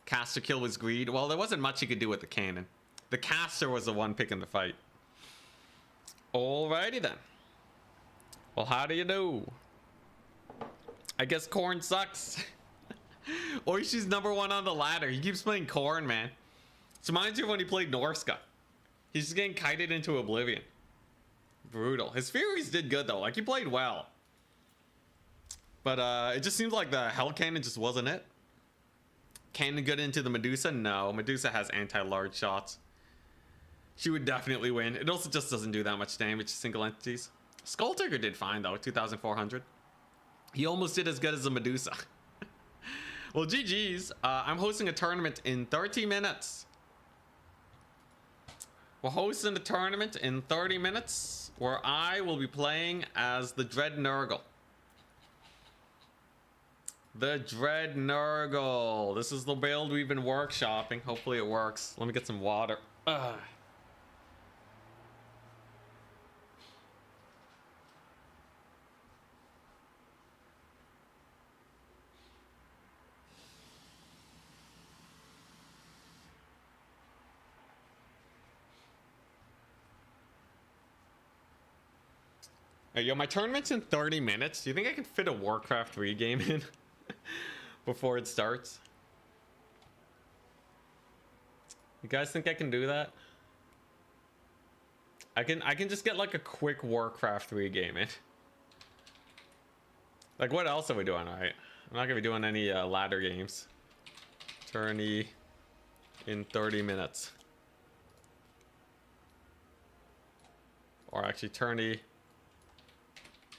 Caster kill was greed. Well, there wasn't much he could do with the cannon. The caster was the one picking the fight. Alrighty then. Well, how do you do? I guess Corn sucks. Or she's #1 on the ladder. He keeps playing Corn, man. This reminds you of when he played Norska. He's just getting kited into oblivion. Brutal. His Furies did good though. Like, he played well. But it just seems like the Hell Cannon just wasn't it. Cannon good into the Medusa? No. Medusa has anti-large shots. She would definitely win. It also just doesn't do that much damage to single entities. Skulltaker did fine though. 2,400. He almost did as good as the Medusa. Well, GG's. I'm hosting a tournament in 30 minutes. We're hosting a tournament in 30 minutes where I will be playing as the Dread Nurgle. The Dread Nurgle. This is the build we've been workshopping. Hopefully it works. Let me get some water. Ugh. Hey, yo, my tournament's in 30 minutes. Do you think I can fit a Warcraft 3 game in before it starts? You guys think I can do that? I can just get like a quick Warcraft 3 game in. Like, what else are we doing? All right, I'm not gonna be doing any ladder games. Tourney in 30 minutes. Or actually tourney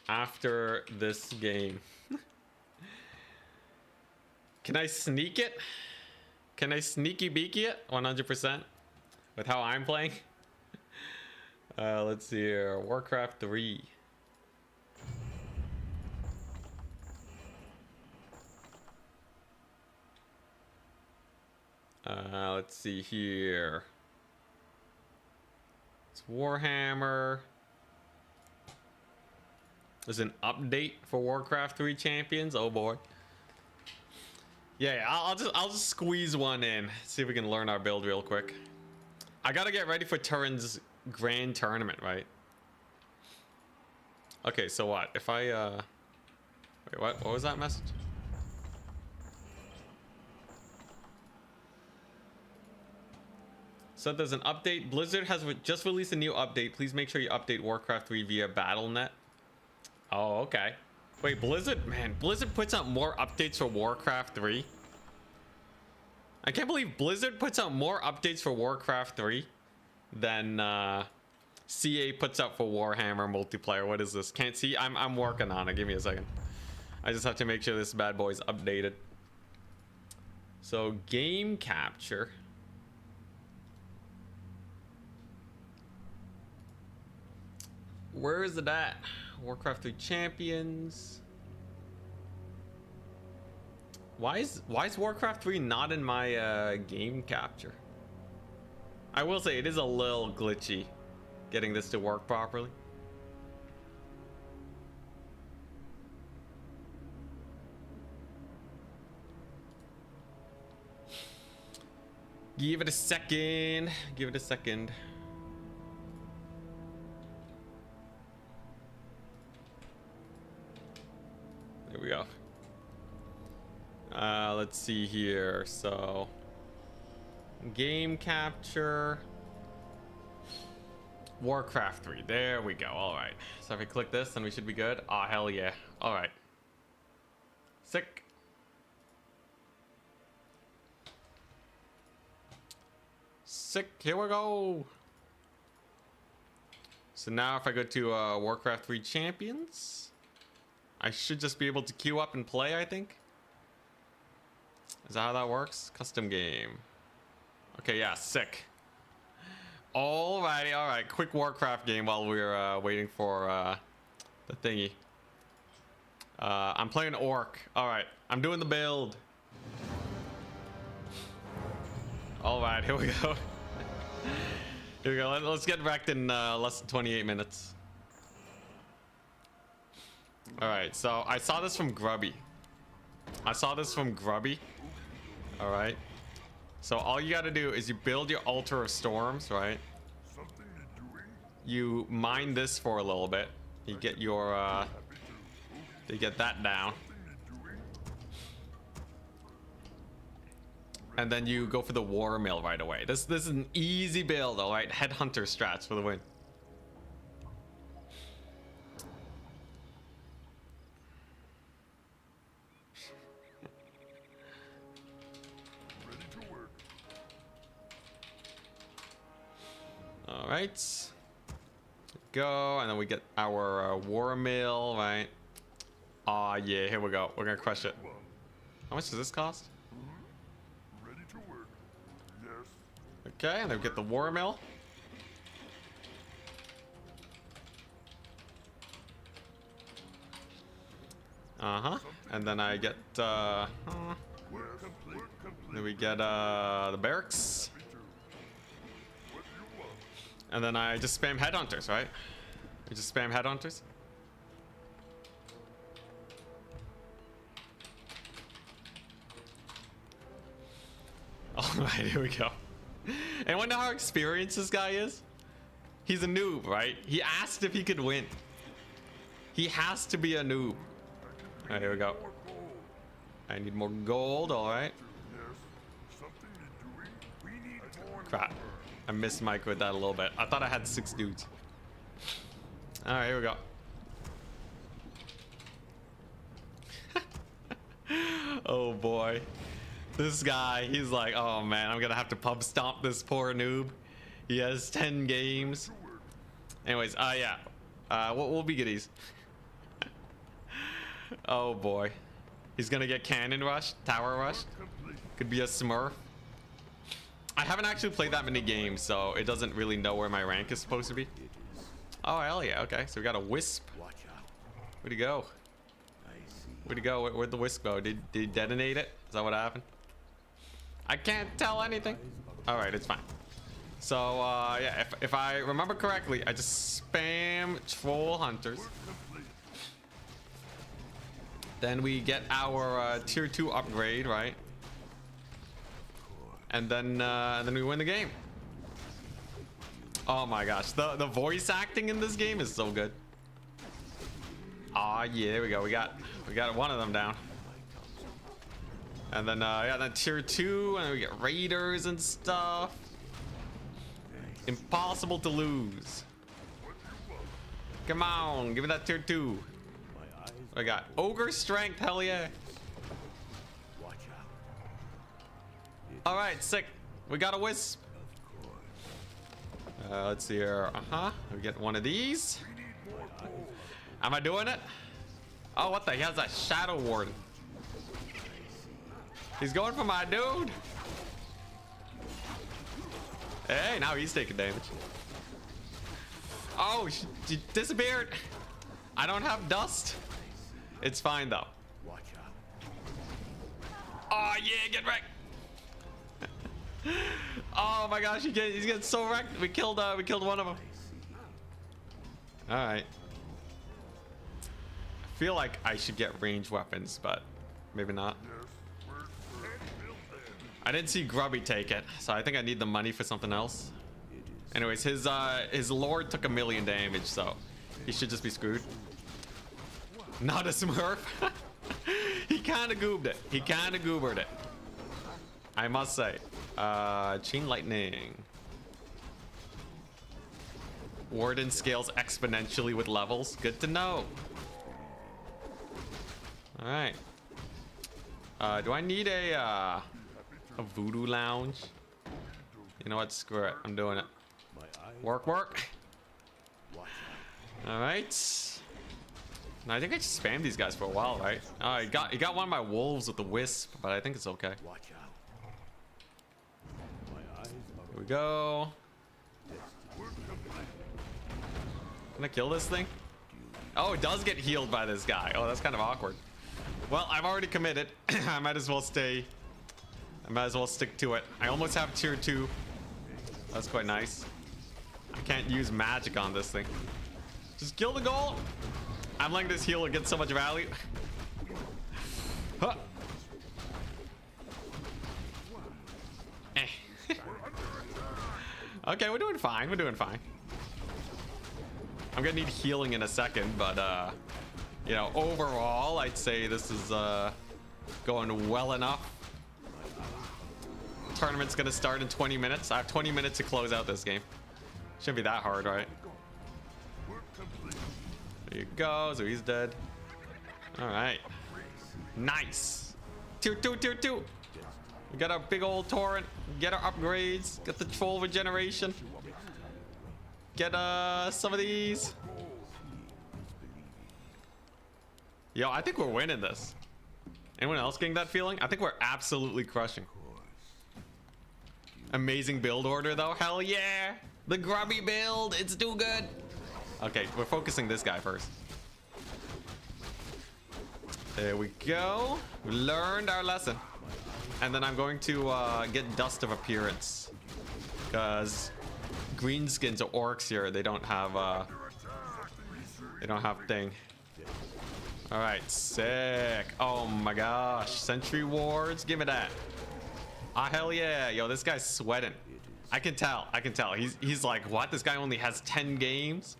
after this game. Can I sneak it? Can I sneaky beaky it? 100% with how I'm playing. Let's see here. Warcraft 3. Let's see here. It's Warhammer. There's an update for Warcraft 3 champions. Oh boy. Yeah, I'll just squeeze one in. See if we can learn our build real quick. I gotta get ready for Turin's grand tournament, right? Okay, so what? If I wait, what was that message? So there's an update. Blizzard has just released a new update. Please make sure you update Warcraft 3 via Battle.net. Oh, okay. Wait, Blizzard? Man, Blizzard puts out more updates for Warcraft 3. I can't believe Blizzard puts out more updates for Warcraft 3 than CA puts out for Warhammer multiplayer. What is this? Can't see. I'm working on it. Give me a second. I just have to make sure this bad boy's updated. So game capture. Where is it at? Warcraft 3 champions. Why is Warcraft 3 not in my game capture? I will say it is a little glitchy getting this to work properly. Give it a second. Give it a second. There we go. Let's see here. So game capture Warcraft 3. There we go. All right. So if I click this, then we should be good. Oh, hell yeah. All right. Sick. Sick. Here we go. So now if I go to Warcraft 3 champions, I should just be able to queue up and play, I think. Is that how that works? Custom game. Okay, yeah, sick. Alrighty, alright. Quick Warcraft game while we're waiting for the thingy. I'm playing Orc. Alright, I'm doing the build. Alright, here we go. Here we go. Let's get wrecked in less than 28 minutes. Alright, so I saw this from Grubby. Alright. So all you gotta do is you build your altar of storms, right? You mine this for a little bit. You get your you get that down. And then you go for the war mill right away. This is an easy build, alright? Headhunter strats for the win. All right, go, and then we get our war mill, right? Aw, yeah, here we go. We're gonna crush it. How much does this cost? Ready to work. Yes. Okay, and then we get the war mill. And then I get then we get the barracks. And then I just spam headhunters, right? We just spam headhunters. Alright, here we go. Anyone know how experienced this guy is? He's a noob, right? He asked if he could win. He has to be a noob. Alright, here we go. I need more gold, alright. Yes. Something to doing. We need more Crap. I missed Mike with that a little bit. I thought I had 6 dudes. All right, here we go. Oh boy. This guy, he's like, oh man, I'm gonna have to pub stomp this poor noob. He has 10 games. Anyways, yeah. We'll be goodies. Oh boy. He's gonna get cannon rushed, tower rushed. Could be a smurf. I haven't actually played that many games, so it doesn't really know where my rank is supposed to be. Oh, hell yeah. Okay, so we got a wisp. Where'd he go? Where'd he go? Where'd the wisp go? Did he detonate it? Is that what happened? I can't tell anything. All right, it's fine. So, yeah, if I remember correctly, I just spam troll hunters. Then we get our tier 2 upgrade, right? And then we win the game. Oh my gosh, the voice acting in this game is so good. Ah, yeah, there we go. We got one of them down. And then yeah, then tier 2, and we get raiders and stuff. Impossible to lose. Come on, give me that tier 2. I got ogre strength, hell yeah. All right, sick. We got a wisp. Let's see here. We get one of these. Am I doing it? Oh, what the? He has a shadow warden. He's going for my dude. Hey, now he's taking damage. Oh, she disappeared. I don't have dust. It's fine though. Oh yeah, get wrecked. Oh my gosh, he's getting so wrecked. We killed one of them. All right. I feel like I should get ranged weapons, but maybe not. I didn't see Grubby take it, so I think I need the money for something else. Anyways, his lord took 1 million damage, so he should just be screwed. Not a smurf. He kind of goobed it. He kind of goobered it, I must say. Chain lightning. Warden scales exponentially with levels. Good to know. All right. Do I need a voodoo lounge? You know what? Screw it. I'm doing it. Work. All right. No, I think I just spammed these guys for a while, right? Oh, he got one of my wolves with the wisp, but I think it's okay. Here we go. Can I kill this thing? Oh, it does get healed by this guy. Oh, that's kind of awkward. Well, I've already committed. I might as well stay. I might as well stick to it. I almost have tier 2. That's quite nice. I can't use magic on this thing. Just kill the goal. I'm letting this healer get so much value. Huh. Okay, we're doing fine. We're doing fine. I'm gonna need healing in a second, but you know, overall, I'd say this is going well enough. Tournament's gonna start in 20 minutes. I have 20 minutes to close out this game. Shouldn't be that hard, right? There you go. So he's dead. All right. Nice. Tier 2. We got our big old torrent. Get our upgrades. Get the troll regeneration. Get some of these. Yo, I think we're winning this. Anyone else getting that feeling? I think we're absolutely crushing. Amazing build order though. Hell yeah. The grubby build. It's too good. Okay, we're focusing this guy first. There we go. We learned our lesson. And then I'm going to get Dust of Appearance. Because greenskins or orcs here, they don't have thing. All right, sick. Oh my gosh, sentry wards, give me that. Ah, hell yeah. Yo, this guy's sweating. I can tell. He's like, what? This guy only has 10 games?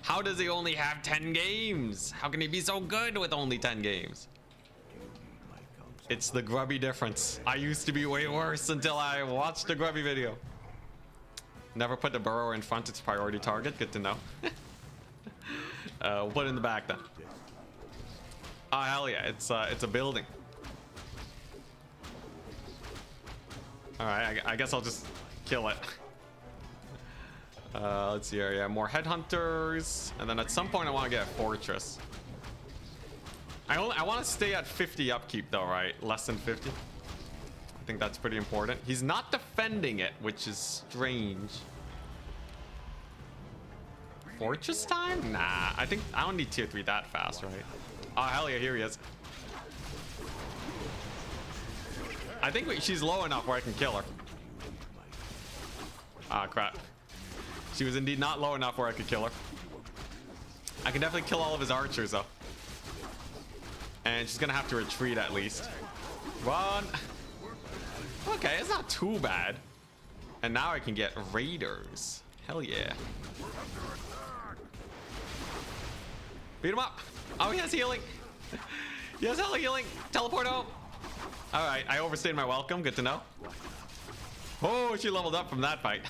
How does he only have 10 games? How can he be so good with only 10 games? It's the grubby difference. I used to be way worse until I watched the grubby video. Never put the burrower in front. It's priority target. Good to know. We'll put it in the back then. Oh hell yeah! It's a building. All right, I guess I'll just kill it. Let's see here. Yeah, more headhunters, and then at some point I want to get a fortress. I want to stay at 50 upkeep though, right? Less than 50. I think that's pretty important. He's not defending it, which is strange. Fortress time? Nah, I think I don't need tier 3 that fast, right? Oh hell yeah, here he is. I think she's low enough where I can kill her. Ah crap. She was indeed not low enough where I could kill her. I can definitely kill all of his archers though. And she's gonna have to retreat at least. Run. Okay, it's not too bad. And now I can get raiders. Hell yeah. Beat him up. Oh, he has healing. He has hella healing. Teleport home. All right, I overstayed my welcome. Good to know. Oh, she leveled up from that fight.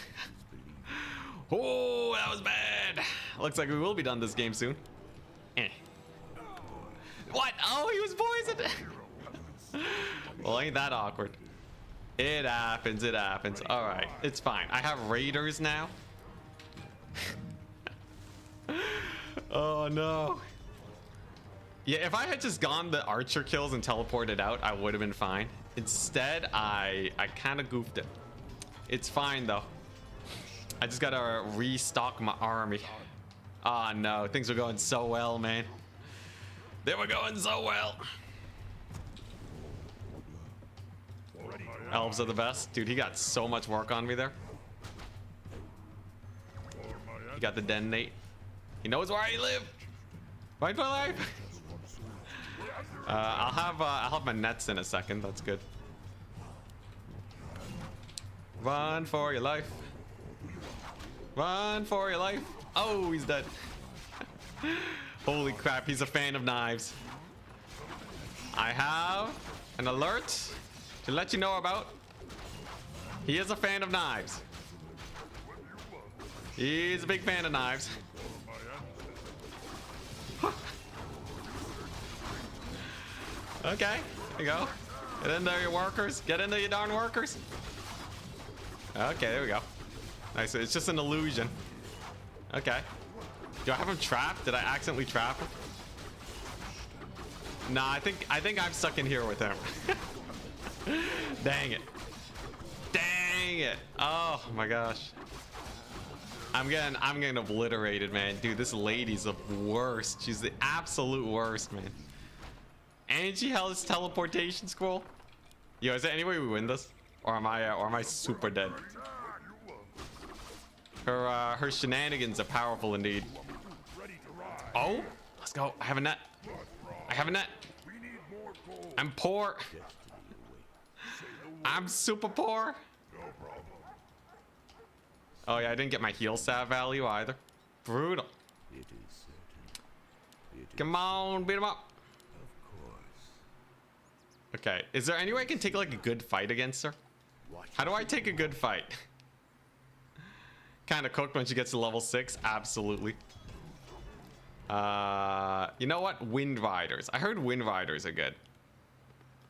Oh, that was bad. Looks like we will be done this game soon. Eh. What? Oh, he was poisoned. Well, ain't that awkward. It happens. It happens. All right, it's fine. I have raiders now. Oh no. Yeah, if I had just gone the archer kills and teleported out, I would have been fine. Instead, I kind of goofed it. It's fine though. I just gotta restock my army. Ah no, things were going so well, man. They were going so well. Elves are the best. Dude, he got so much work on me there. He got the detonate. He knows where I live. Fight for life. I'll have my nets in a second. That's good. Run for your life. Run for your life. Oh, he's dead. Holy crap, he's a fan of knives. I have an alert to let you know about. He is a fan of knives. He's a big fan of knives. Okay, there you go. Get in there, you workers. Get in there, you darn workers. Okay, there we go. Nice. It's just an illusion. Okay. Do I have him trapped? Did I accidentally trap him? Nah, I think I'm stuck in here with him. Dang it. Dang it. Oh my gosh. I'm getting obliterated, man. Dude, this lady's the worst. She's the absolute worst, man. And she held his teleportation scroll. Yo, is there any way we win this? Or am I super dead? Her shenanigans are powerful indeed. Oh, let's go. I have a net. I have a net. I'm poor. I'm super poor. Oh yeah, I didn't get my heal salve value either. Brutal. Come on, beat him up. Okay, is there any way I can take like a good fight against her? How do I take a good fight? Kind of cooked when she gets to level 6. Absolutely. You know what? Wind Riders. I heard Wind Riders are good.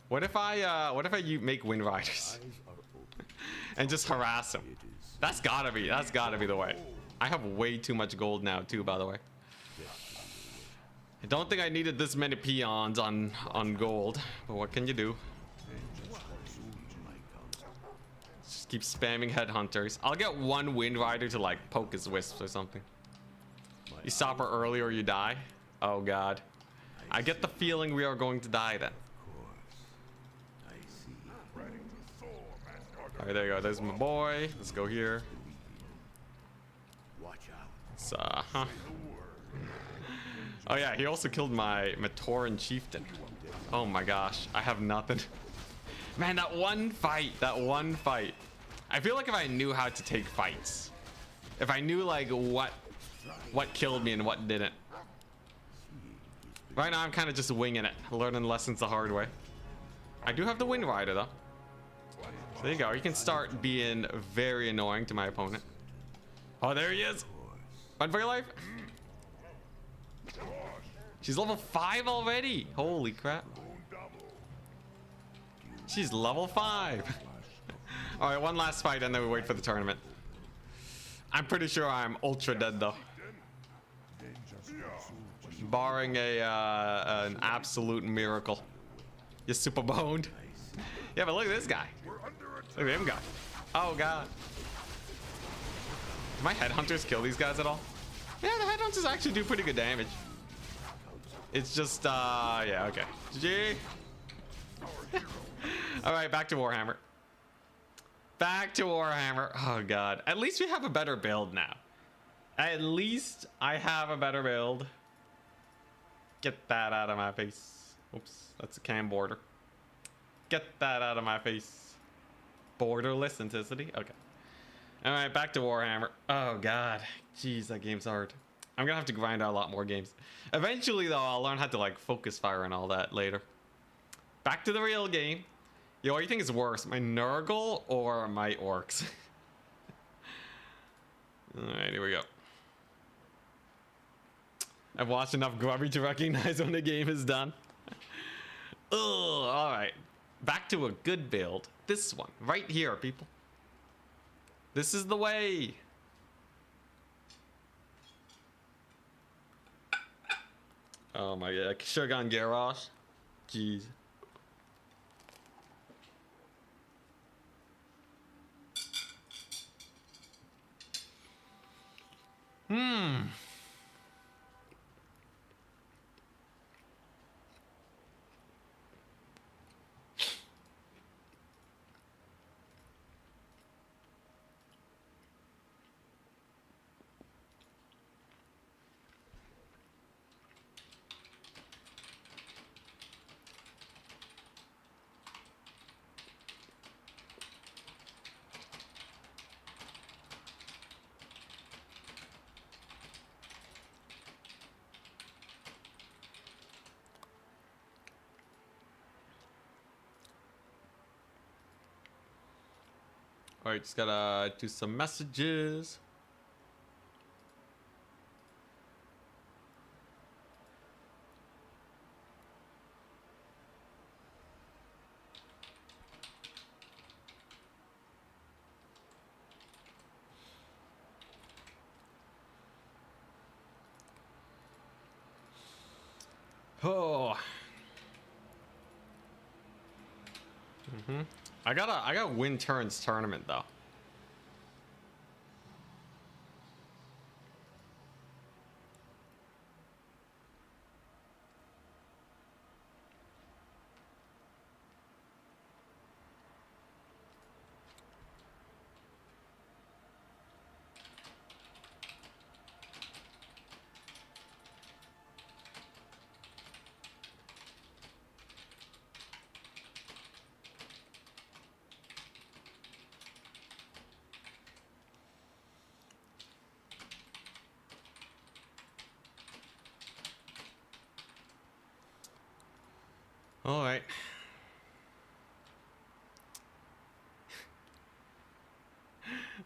What if I make Wind Riders and just harass them? That's gotta be the way. I have way too much gold now too, by the way. I don't think I needed this many peons on gold, but what can you do? Just keep spamming headhunters. I'll get one Wind Rider to like poke his wisps or something. You stop her early or you die. Oh god. I get the feeling we are going to die then. Alright, there you go. There's my boy. Let's go here. It's, Oh yeah, he also killed my Matoran chieftain. Oh my gosh, I have nothing. Man, that one fight. I feel like if I knew how to take fights, if I knew like what killed me and what didn't. Right now I'm kind of just winging it, learning lessons the hard way. I do have the Wind Rider though. So there you go. You can start being very annoying to my opponent. Oh, there he is. Run for your life. She's level 5 already. Holy crap. She's level 5. All right, one last fight and then we wait for the tournament. I'm pretty sure I'm ultra dead though. Barring an absolute miracle. You're super boned. Yeah, but look at this guy. Look at him go. Oh god. Do my headhunters kill these guys at all? Yeah, the headhunters actually do pretty good damage. It's just yeah, okay. GG. All right, back to Warhammer. Back to Warhammer. Oh god. At least we have a better build now. At least I have a better build. Get that out of my face. Oops, that's a cam border. Get that out of my face. Borderless intensity. Okay. All right, back to Warhammer. Oh god. Jeez, that game's hard. I'm gonna have to grind out a lot more games. Eventually though, I'll learn how to like focus fire and all that later. Back to the real game. Yo, what do you think is worse, my Nurgle or my orcs? Alright, here we go. I've watched enough Grubby to recognize when the game is done. Ugh, alright. Back to a good build. This one, right here, people. This is the way. Oh my god, Shogun Garrosh. Jeez. All right, just gotta do some messages. Oh. I gotta win turns tournament though. All right.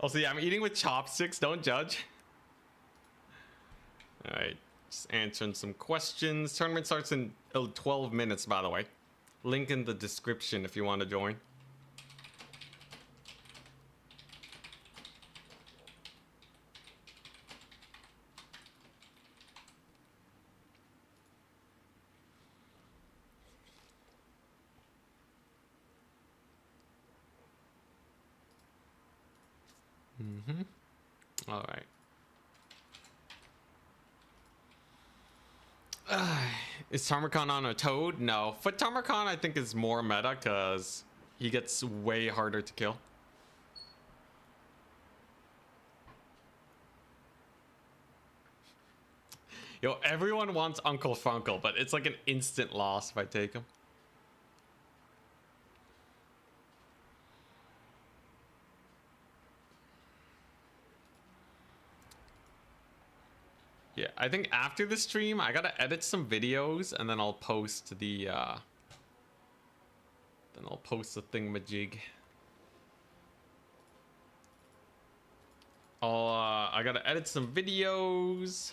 Also, yeah, I'm eating with chopsticks. Don't judge. All right. Just answering some questions. Tournament starts in 12 minutes, by the way. Link in the description if you want to join. All right. Is Tarmakon on a toad? No. But Tarmakon I think is more meta because he gets way harder to kill. Yo, everyone wants Uncle Funkle, but it's like an instant loss if I take him. Yeah, I think after the stream, I gotta edit some videos and then I'll post the thingamajig. I gotta edit some videos.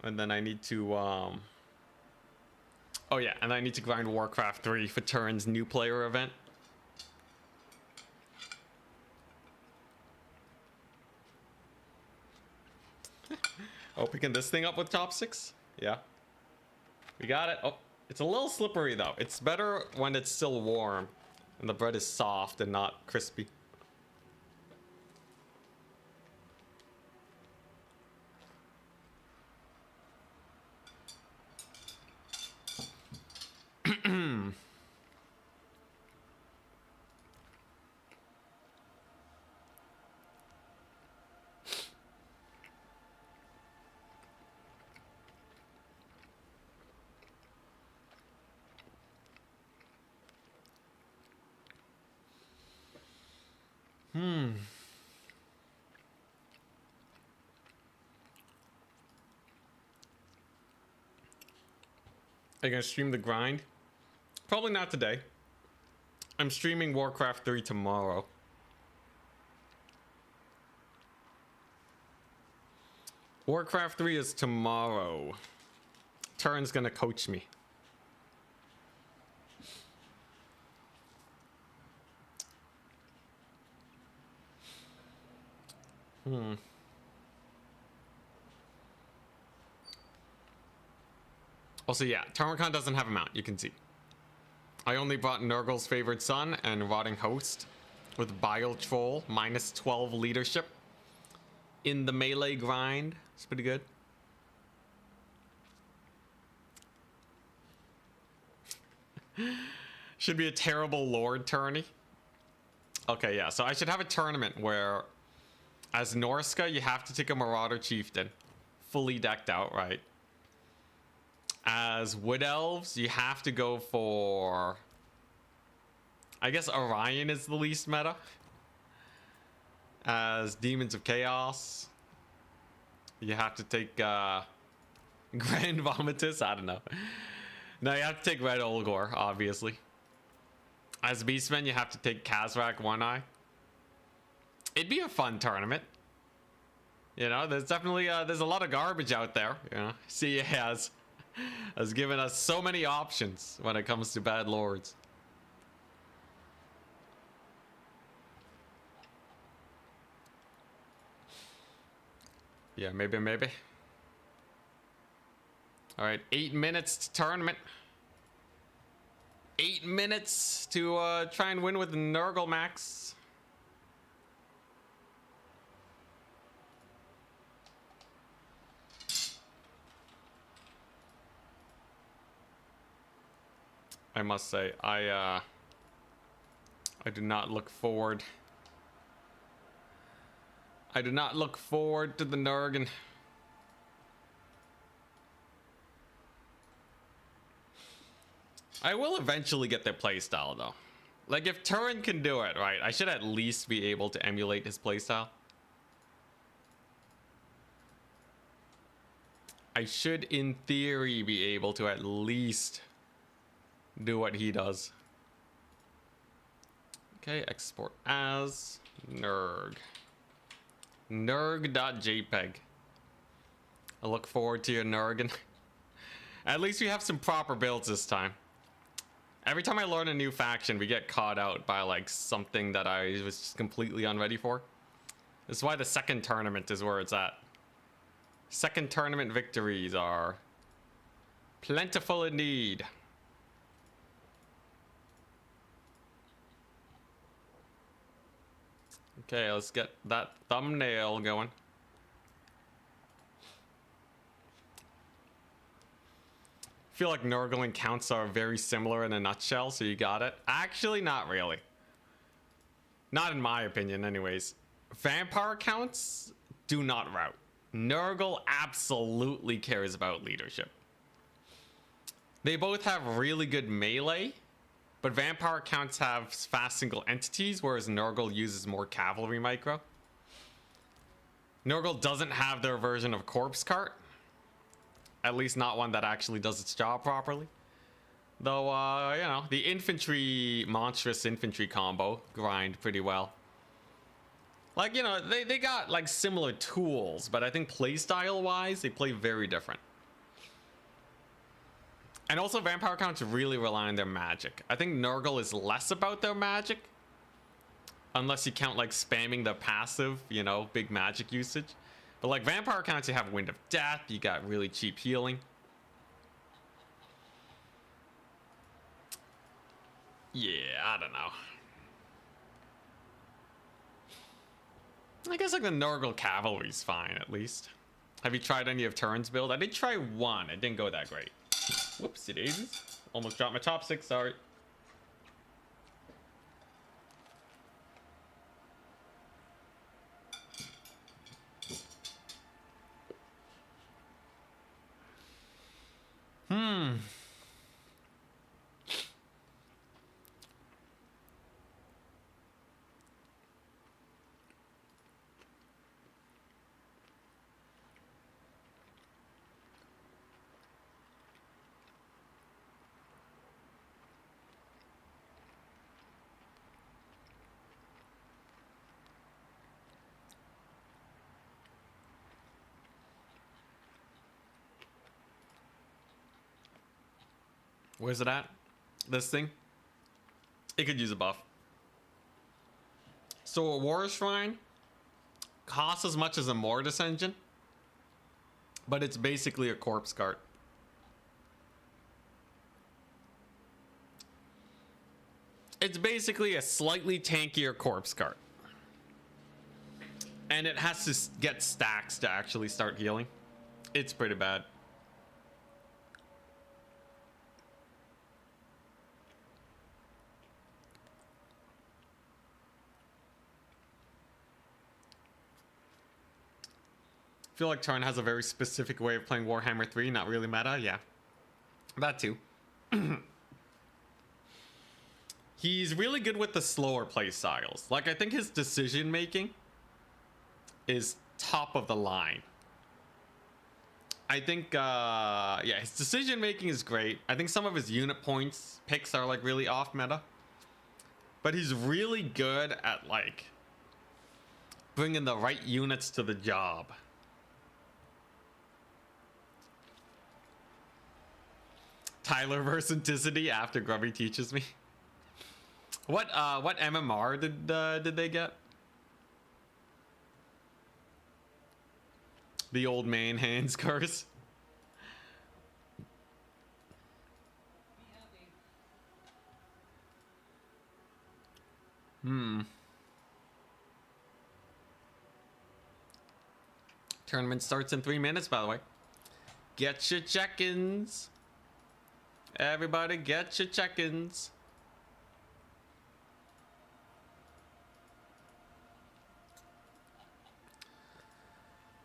And then I need to, oh yeah, and I need to grind Warcraft 3 for Turin's new player event. Oh, picking this thing up with chopsticks? Yeah. We got it. Oh, it's a little slippery though. It's better when it's still warm and the bread is soft and not crispy. Are you gonna stream the grind? Probably not today. I'm streaming Warcraft 3 tomorrow. Warcraft 3 is tomorrow. Turin's gonna coach me. Also, yeah, Tarmakhan doesn't have a mount, you can see. I only brought Nurgle's favorite son and Rotting Host with Bile Troll, minus 12 leadership. In the melee grind. It's pretty good. Should be a terrible Lord tourney. Okay, yeah, so I should have a tournament where as Norska, you have to take a Marauder Chieftain. Fully decked out, right? As Wood Elves, you have to go for... I guess Orion is the least meta. As Demons of Chaos, you have to take Grand Vomitus. I don't know. No, you have to take Red Olgor, obviously. As Beastmen, you have to take Kazrak One Eye. It'd be a fun tournament. You know, there's definitely there's a lot of garbage out there. You know, CA has given us so many options when it comes to bad lords. Yeah, maybe. All right, 8 minutes to tournament. 8 minutes to try and win with Nurgle Max. I must say, I do not look forward. I do not look forward to the Nurgin. I will eventually get their playstyle though. Like if Turin can do it, right, I should at least be able to emulate his playstyle. I should in theory be able to at least do what he does. Okay, export as Nurg. Nurg.jpg. I look forward to your Nurgin. At least we have some proper builds this time. Every time I learn a new faction, we get caught out by like something that I was just completely unready for. This is why the second tournament is where it's at. Second tournament victories are plentiful indeed. Okay, let's get that thumbnail going. I feel like Nurgle and counts are very similar in a nutshell, so you got it. Actually, not really. Not in my opinion, anyways. Vampire counts do not route. Nurgle absolutely cares about leadership. They both have really good melee, but vampire counts have fast single entities, whereas Nurgle uses more cavalry micro. Nurgle doesn't have their version of Corpse Cart. At least not one that actually does its job properly. Though, you know, the monstrous infantry combo grind pretty well. Like, you know, they got like similar tools, but I think playstyle wise, they play very different. And also vampire counts really rely on their magic. I think Nurgle is less about their magic. Unless you count like spamming the passive, you know, big magic usage. But like vampire counts, you have Wind of Death, you got really cheap healing. Yeah, I don't know. I guess like the Nurgle cavalry's fine at least. Have you tried any of Turn's build? I did try one, it didn't go that great. Whoopsie daisies. Almost dropped my chopstick, sorry. Where's it at? This thing? It could use a buff. So a War Shrine costs as much as a Mortis engine, but it's basically a corpse cart. It's basically a slightly tankier corpse cart. And it has to get stacks to actually start healing. It's pretty bad. I feel like Tarn has a very specific way of playing Warhammer 3, not really meta, yeah. That too. He's really good with the slower play styles. Like, I think his decision making is top of the line. I think, yeah, his decision making is great. I think some of his unit points picks are like really off meta. But he's really good at like bringing the right units to the job. Tyler versatility after Grubby teaches me. What MMR did they get? The old man hands curse. Tournament starts in 3 minutes, by the way. Get your check-ins. Everybody get your check-ins.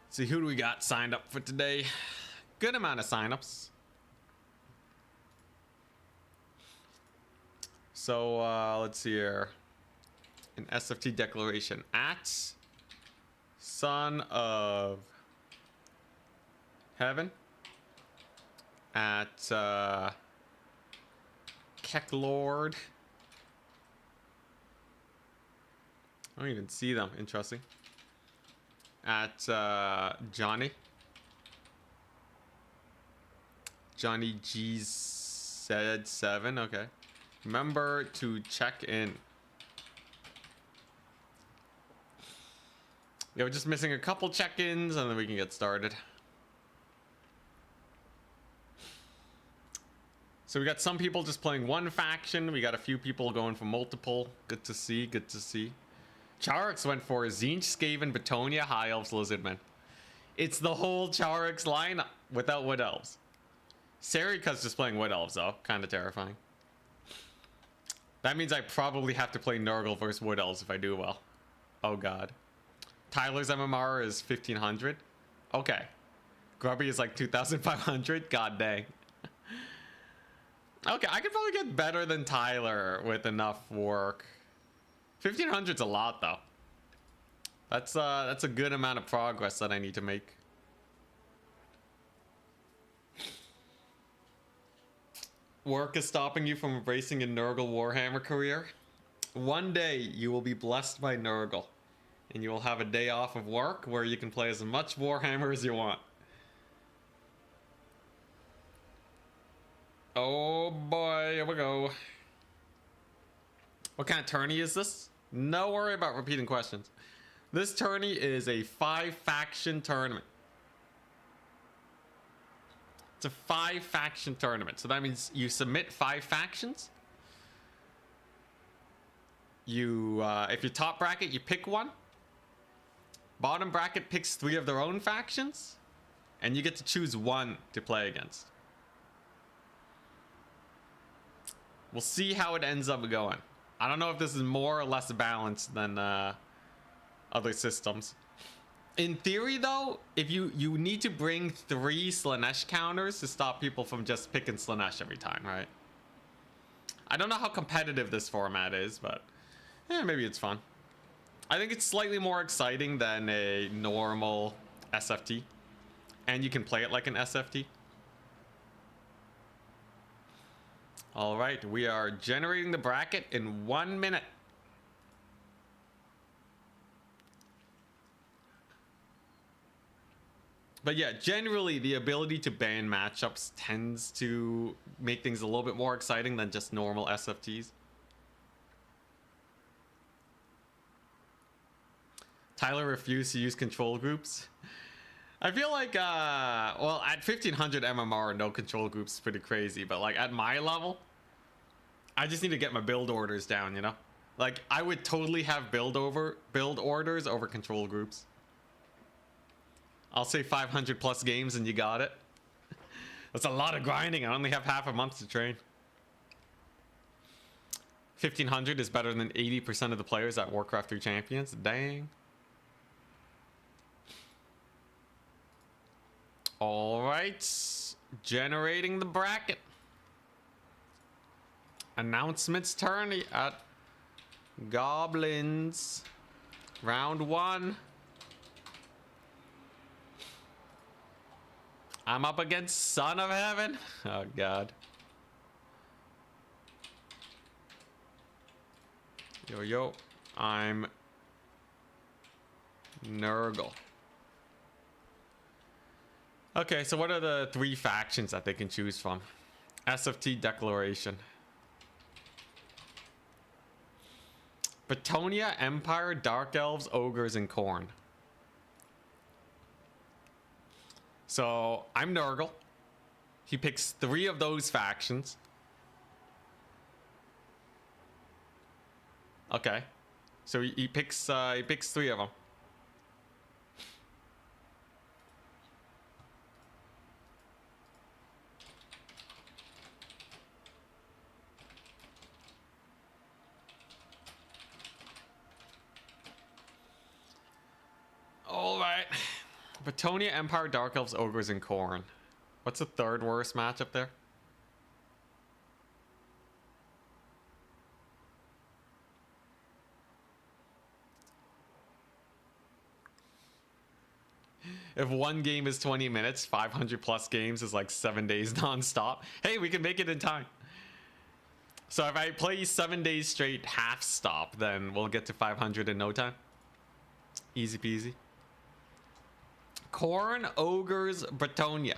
See, who do we got signed up for today? Good amount of signups. So, let's see here. An SFT declaration. At Son of Heaven. At, Kecklord. I don't even see them. Interesting. At Johnny G said 7. Okay, remember to check in. Yeah, we're just missing a couple check-ins and then we can get started. So we got some people just playing one faction. We got a few people going for multiple. Good to see, good to see. Charix went for Tzeentch, Skaven, Betonia, High Elves, Lizardmen. It's the whole Charix line without Wood Elves. Serika's just playing Wood Elves though. Kind of terrifying. That means I probably have to play Nurgle versus Wood Elves if I do well. Oh god. Tyler's MMR is 1500. Okay. Grubby is like 2500. God dang. Okay, I could probably get better than Tyler with enough work. 1500's a lot though. That's a good amount of progress that I need to make. Work is stopping you from embracing a Nurgle Warhammer career. One day you will be blessed by Nurgle. And you will have a day off of work where you can play as much Warhammer as you want. Oh boy, here we go. What kind of tourney is this? No worry about repeating questions. This tourney is a 5-faction tournament. It's a 5-faction tournament. So that means you submit 5 factions. You, if you're top bracket, you pick one. Bottom bracket picks 3 of their own factions. And you get to choose one to play against. We'll see how it ends up going. I don't know if this is more or less balanced than other systems. In theory, though, if you need to bring 3 Slaanesh counters to stop people from just picking Slaanesh every time, right? I don't know how competitive this format is, but maybe it's fun. I think it's slightly more exciting than a normal SFT, and you can play it like an SFT. All right, we are generating the bracket in 1 minute. But yeah, generally the ability to ban matchups tends to make things a little bit more exciting than just normal SFTs. Tyler refused to use control groups. I feel like, well, at 1500 MMR, no control groups is pretty crazy. But like at my level, I just need to get my build orders down, you know? Like I would totally have build orders over control groups. I'll say 500 plus games and you got it. That's a lot of grinding. I only have half a month to train. 1500 is better than 80% of the players at Warcraft 3 Champions. Dang. All right, generating the bracket. Announcements tourney at Goblins. Round 1. I'm up against Son of Heaven. Oh God. Yo, I'm Nurgle. Okay, so what are the 3 factions that they can choose from? SFT Declaration. Betonia, Empire, Dark Elves, Ogres, and Khorne. So, I'm Nurgle. He picks 3 of those factions. Okay. So he picks 3 of them. Alright. Betonia, Empire, Dark Elves, Ogres, and Khorne. What's the 3rd worst matchup there? If one game is 20 minutes, 500 plus games is like 7 days non-stop. Hey, we can make it in time. So if I play 7 days straight half stop, then we'll get to 500 in no time. Easy peasy. Khorne, Ogres, Betonia.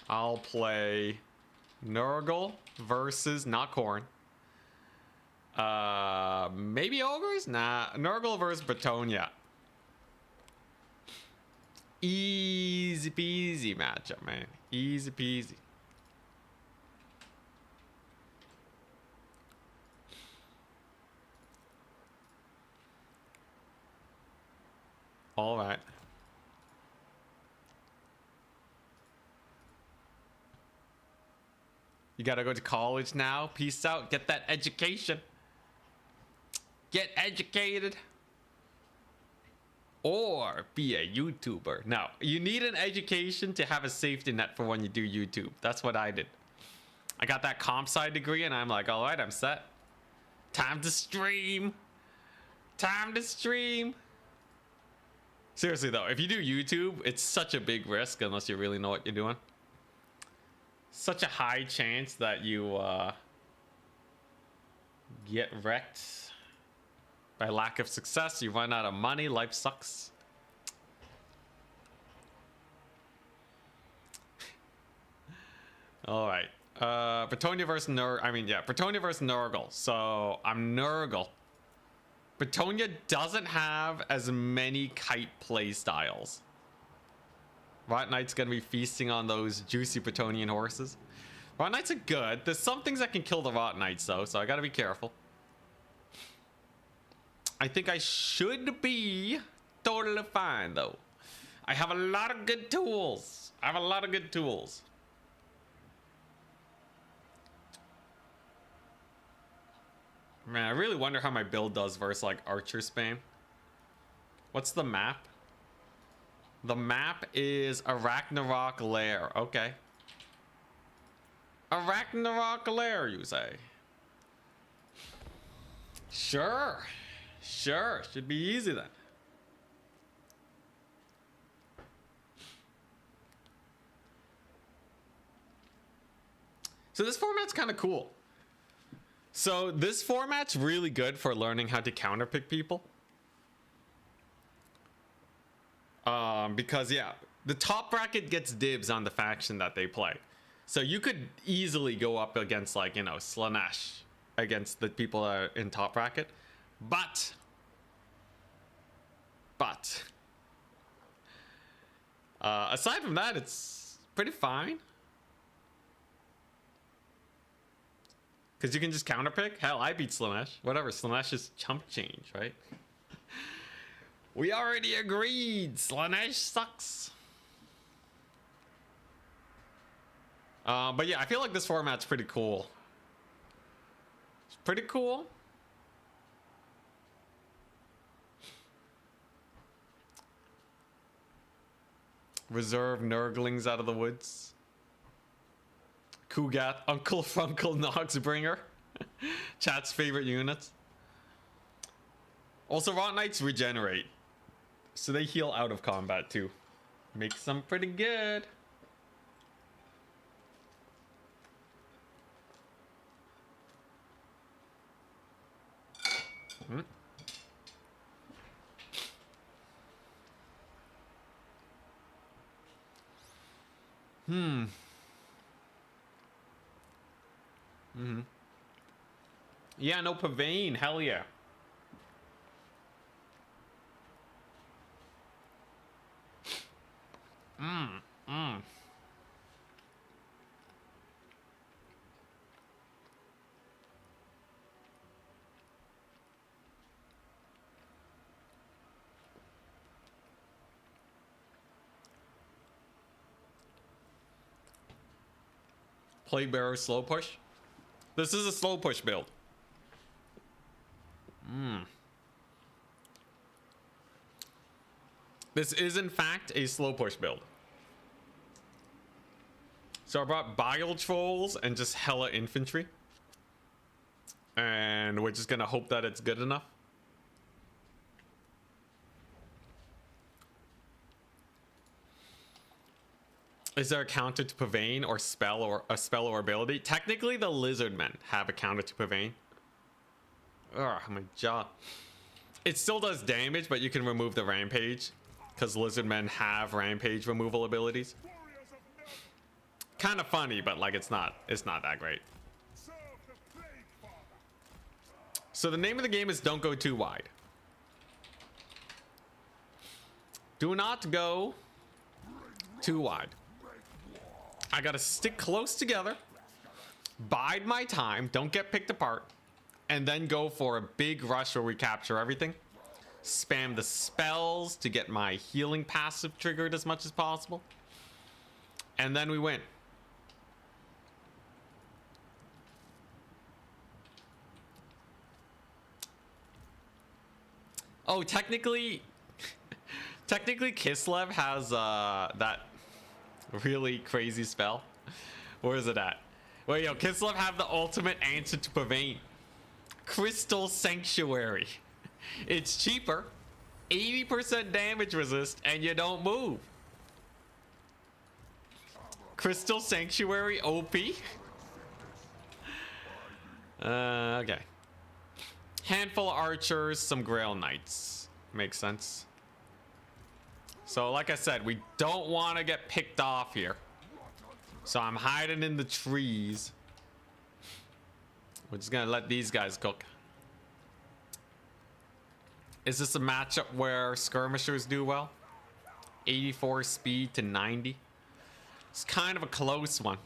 I'll play Nurgle versus not Khorne. Maybe Ogres? Nah, Nurgle versus Betonia. Easy peasy matchup, man. Easy peasy. All right. You gotta go to college now. Peace out. Get that education. Get educated. Or be a YouTuber. Now, you need an education to have a safety net for when you do YouTube. That's what I did. I got that comp sci degree and I'm like, all right, I'm set. Time to stream. Time to stream. Seriously though, if you do YouTube, it's such a big risk unless you really know what you're doing. Such a high chance that you Get wrecked. By lack of success, you run out of money. Life sucks. All right. Bretonia versus Bretonia versus Nurgle. So I'm Nurgle. Bretonia doesn't have as many kite play styles. Rot Knight's gonna be feasting on those juicy Bretonian horses. Rot Knights are good. There's some things that can kill the Rot Knights though, so I gotta be careful. I think I should be totally fine though. I have a lot of good tools. Man, I really wonder how my build does versus like archer spam. What's the map? The map is a Ragnarok Lair. Okay. A Ragnarok Lair, you say? Sure. Sure. Should be easy then. So this format's kind of cool. So this format's really good for learning how to counterpick people. Because yeah, the top bracket gets dibs on the faction that they play. So you could easily go up against like, you know, Slaanesh against the people that are in top bracket. But aside from that, it's pretty fine. Because you can just counterpick. Hell, I beat Slaanesh. Whatever, Slaanesh is chump change, right? We already agreed. Slaanesh sucks. But yeah, I feel like this format's pretty cool. It's pretty cool. Reserve Nurglings out of the woods. Kugat, Uncle Funkle Noxbringer. Chat's favorite units. Also, Rot Knights regenerate. So they heal out of combat too. Makes them pretty good. Yeah, no Pavane. Hell yeah. Plague Bearer slow push. This is a slow push build. This is in fact a slow push build. So I brought Bile Trolls and just hella infantry. And we're just gonna hope that it's good enough. Is there a counter to Pavane or spell or a spell or ability? Technically, the Lizardmen have a counter to Pavane. Ugh, my jaw. It still does damage, but you can remove the Rampage because Lizardmen have Rampage removal abilities. Kind of funny, but like it's not that great. So the name of the game is don't go too wide. Do not go too wide. I gotta stick close together, bide my time, don't get picked apart, and then go for a big rush where we capture everything. Spam the spells to get my healing passive triggered as much as possible. And then we win. Oh, technically Kislev has that really crazy spell. Where is it at? Wait, yo, Kislev have the ultimate answer to Pavane. Crystal Sanctuary. It's cheaper, 80% damage resist, and you don't move. Crystal Sanctuary OP. Okay. Handful of archers, some Grail Knights. Makes sense. So like I said, we don't want to get picked off here. So I'm hiding in the trees. We're just gonna let these guys cook. Is this a matchup where skirmishers do well? 84 speed to 90. It's kind of a close one.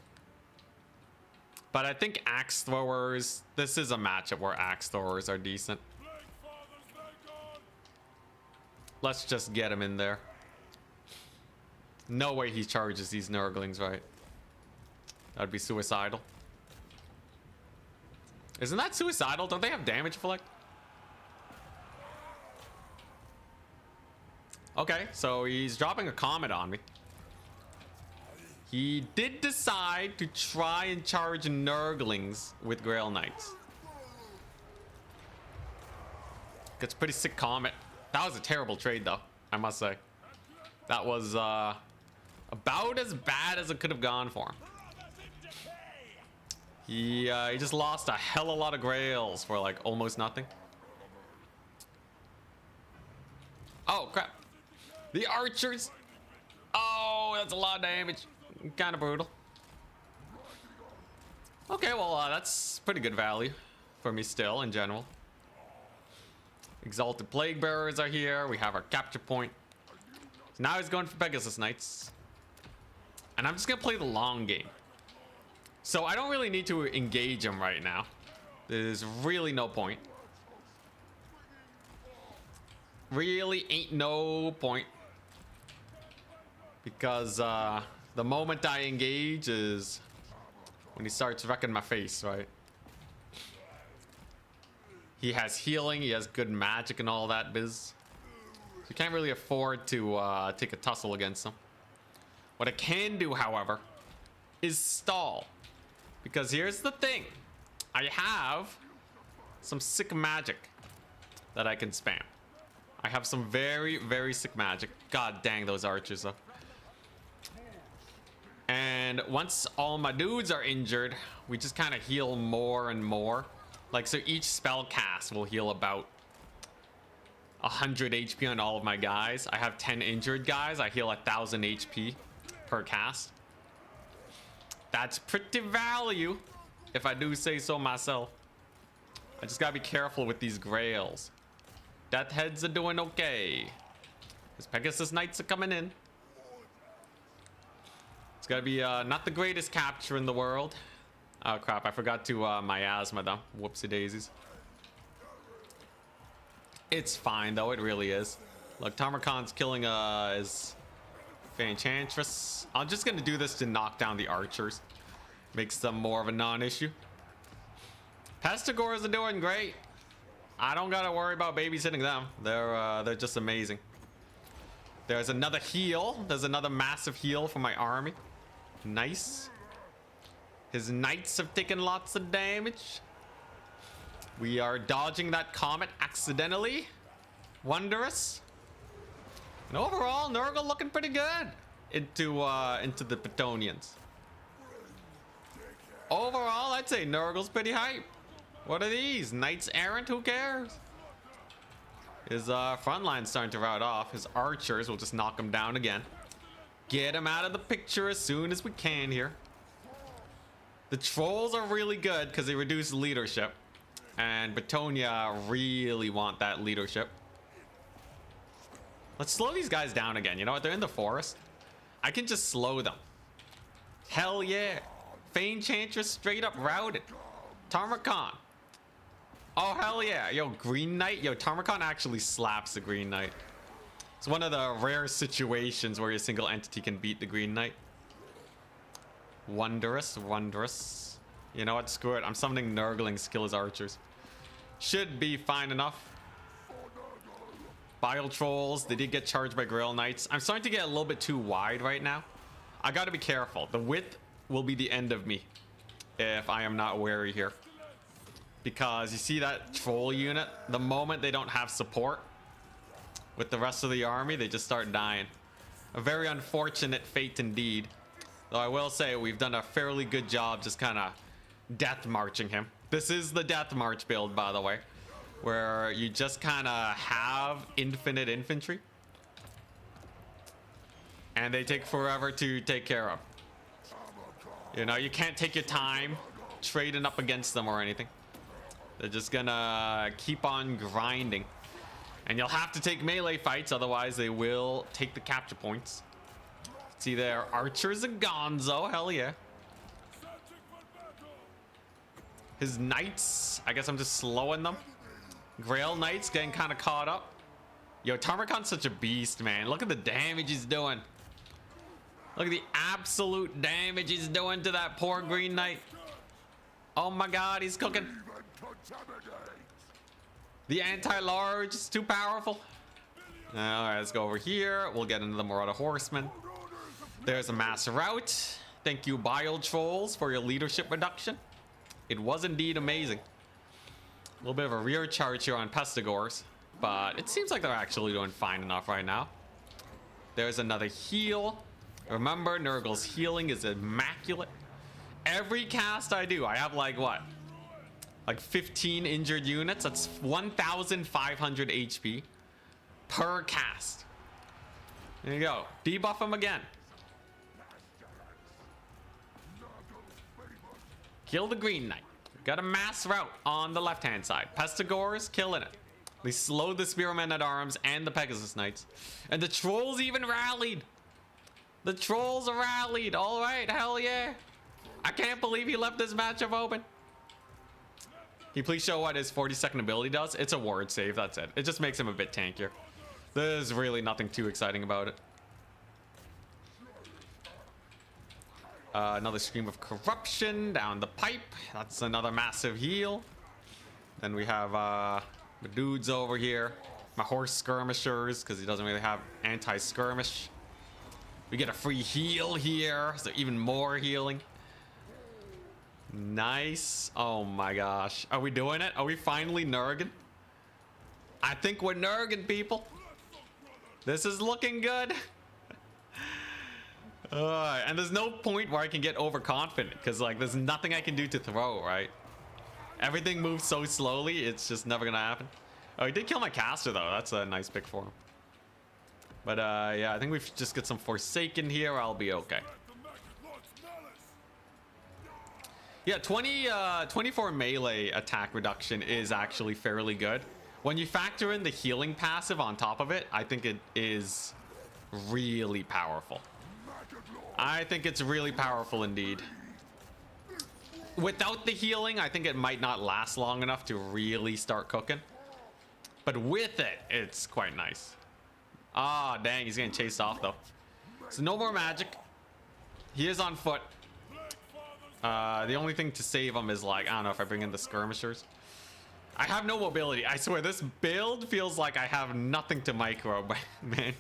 But I think axe throwers, this is a matchup where axe throwers are decent. Let's just get him in there. No way he charges these Nurglings, right? That'd be suicidal. Isn't that suicidal? Don't they have damage effect? Okay, so he's dropping a comet on me. He did decide to try and charge Nurglings with Grail Knights. Gets pretty sick comet. That was a terrible trade though, I must say. That was about as bad as it could have gone for him. He just lost a hell of a lot of Grails for like almost nothing. Oh crap. The archers. Oh, that's a lot of damage. Kind of brutal. Okay, well, that's pretty good value for me still in general. Exalted Plague Bearers are here. We have our capture point. So now he's going for Pegasus Knights. And I'm just going to play the long game. So I don't really need to engage him right now. There's really no point. Really ain't no point. Because the moment I engage is when he starts wrecking my face, right? He has healing, he has good magic and all that biz. So you can't really afford to take a tussle against him. What I can do, however, is stall. Because here's the thing. I have some sick magic that I can spam. I have some very, very sick magic. God dang those archers though. And once all my dudes are injured, we just kind of heal more and more. Like, so each spell cast will heal about 100 HP on all of my guys. I have 10 injured guys. I heal 1,000 HP per cast. That's pretty value, if I do say so myself. I just gotta be careful with these Grails. Death Heads are doing okay. His Pegasus Knights are coming in. It's gotta be not the greatest capture in the world. Oh crap, I forgot to miasma though. Whoopsie daisies. It's fine though, it really is. Look, Tamarkan's killing his Enchantress. I'm just gonna do this to knock down the archers. Makes them more of a non-issue. Pestigores are doing great. I don't gotta worry about babysitting them. They're just amazing. There's another heal. There's another massive heal for my army. Nice. His knights have taken lots of damage. We are dodging that comet accidentally. Wondrous. And overall, Nurgle looking pretty good into the Petonians. Overall, I'd say Nurgle's pretty hype. What are these? Knights errant? Who cares? His front line's starting to rout off. His archers will just knock him down again. Get him out of the picture as soon as we can here. The trolls are really good because they reduce leadership. And Betonia really want that leadership. Let's slow these guys down again. You know what? They're in the forest. I can just slow them. Hell yeah. Enchantress straight up routed. Tamarkan. Oh, hell yeah. Yo, Green Knight. Yo, Tamarkan actually slaps the Green Knight. It's one of the rare situations where a single entity can beat the Green Knight. Wondrous, wondrous. You know what? Screw it. I'm summoning Nurglings to kill his archers. Should be fine enough. Bile Trolls. They did get charged by Grail Knights. I'm starting to get a little bit too wide right now. I gotta be careful. The width will be the end of me if I am not wary here. Because you see that troll unit? The moment they don't have support with the rest of the army, they just start dying. A very unfortunate fate indeed. Though I will say we've done a fairly good job just kind of death marching him. This is the death march build, by the way. where you just kind of have infinite infantry. And they take forever to take care of. You know, you can't take your time trading up against them or anything. They're just gonna keep on grinding. And you'll have to take melee fights, otherwise they will take the capture points. See there, archers and gonzo, hell yeah. His knights, I guess I'm just slowing them. Grail knights getting kind of caught up. Yo, Tarmacon's such a beast, man. Look at the damage he's doing. Look at the absolute damage he's doing to that poor green knight. Oh my god, he's cooking. The anti-large is too powerful. Alright, let's go over here. We'll get into the Marauder Horsemen. There's a mass rout. Thank you, Bile Trolls, for your leadership reduction. It was indeed amazing. A little bit of a rear charge here on Pestigors, but it seems like they're actually doing fine enough right now. There's another heal. Remember, Nurgle's healing is immaculate. Every cast I do, I have like what? Like 15 injured units. That's 1,500 HP per cast. There you go. Debuff him again. Kill the green knight. Got a mass rout on the left-hand side. Pestigors killing it. They slowed the spearmen at arms and the Pegasus knights. And the trolls even rallied. The trolls rallied. All right, hell yeah. I can't believe he left this matchup open. Can you please show what his 40-second ability does? It's a ward save, that's it. It just makes him a bit tankier. There's really nothing too exciting about it. Another stream of corruption down the pipe. That's another massive heal. Then we have the dudes over here. My horse skirmishers, because he doesn't really have anti-skirmish. We get a free heal here, so even more healing. Nice. Oh my gosh. Are we doing it? Are we finally Nurgin? I think we're Nurgin, people. This is looking good. And there's no point where I can get overconfident, because like there's nothing I can do to throw, right? Everything moves so slowly, it's just never gonna happen. Oh, he did kill my caster though. That's a nice pick for him. But yeah, I think we just get some Forsaken here. I'll be okay. Yeah, 24 melee attack reduction is actually fairly good. When you factor in the healing passive on top of it, I think it is really powerful. I think it's really powerful indeed. Without the healing, I think it might not last long enough to really start cooking. But with it, it's quite nice. Ah, dang, he's getting chased off though. So no more magic. He is on foot. The only thing to save him is like, I don't know if I bring in the skirmishers. I have no mobility. I swear this build feels like I have nothing to micro, but man.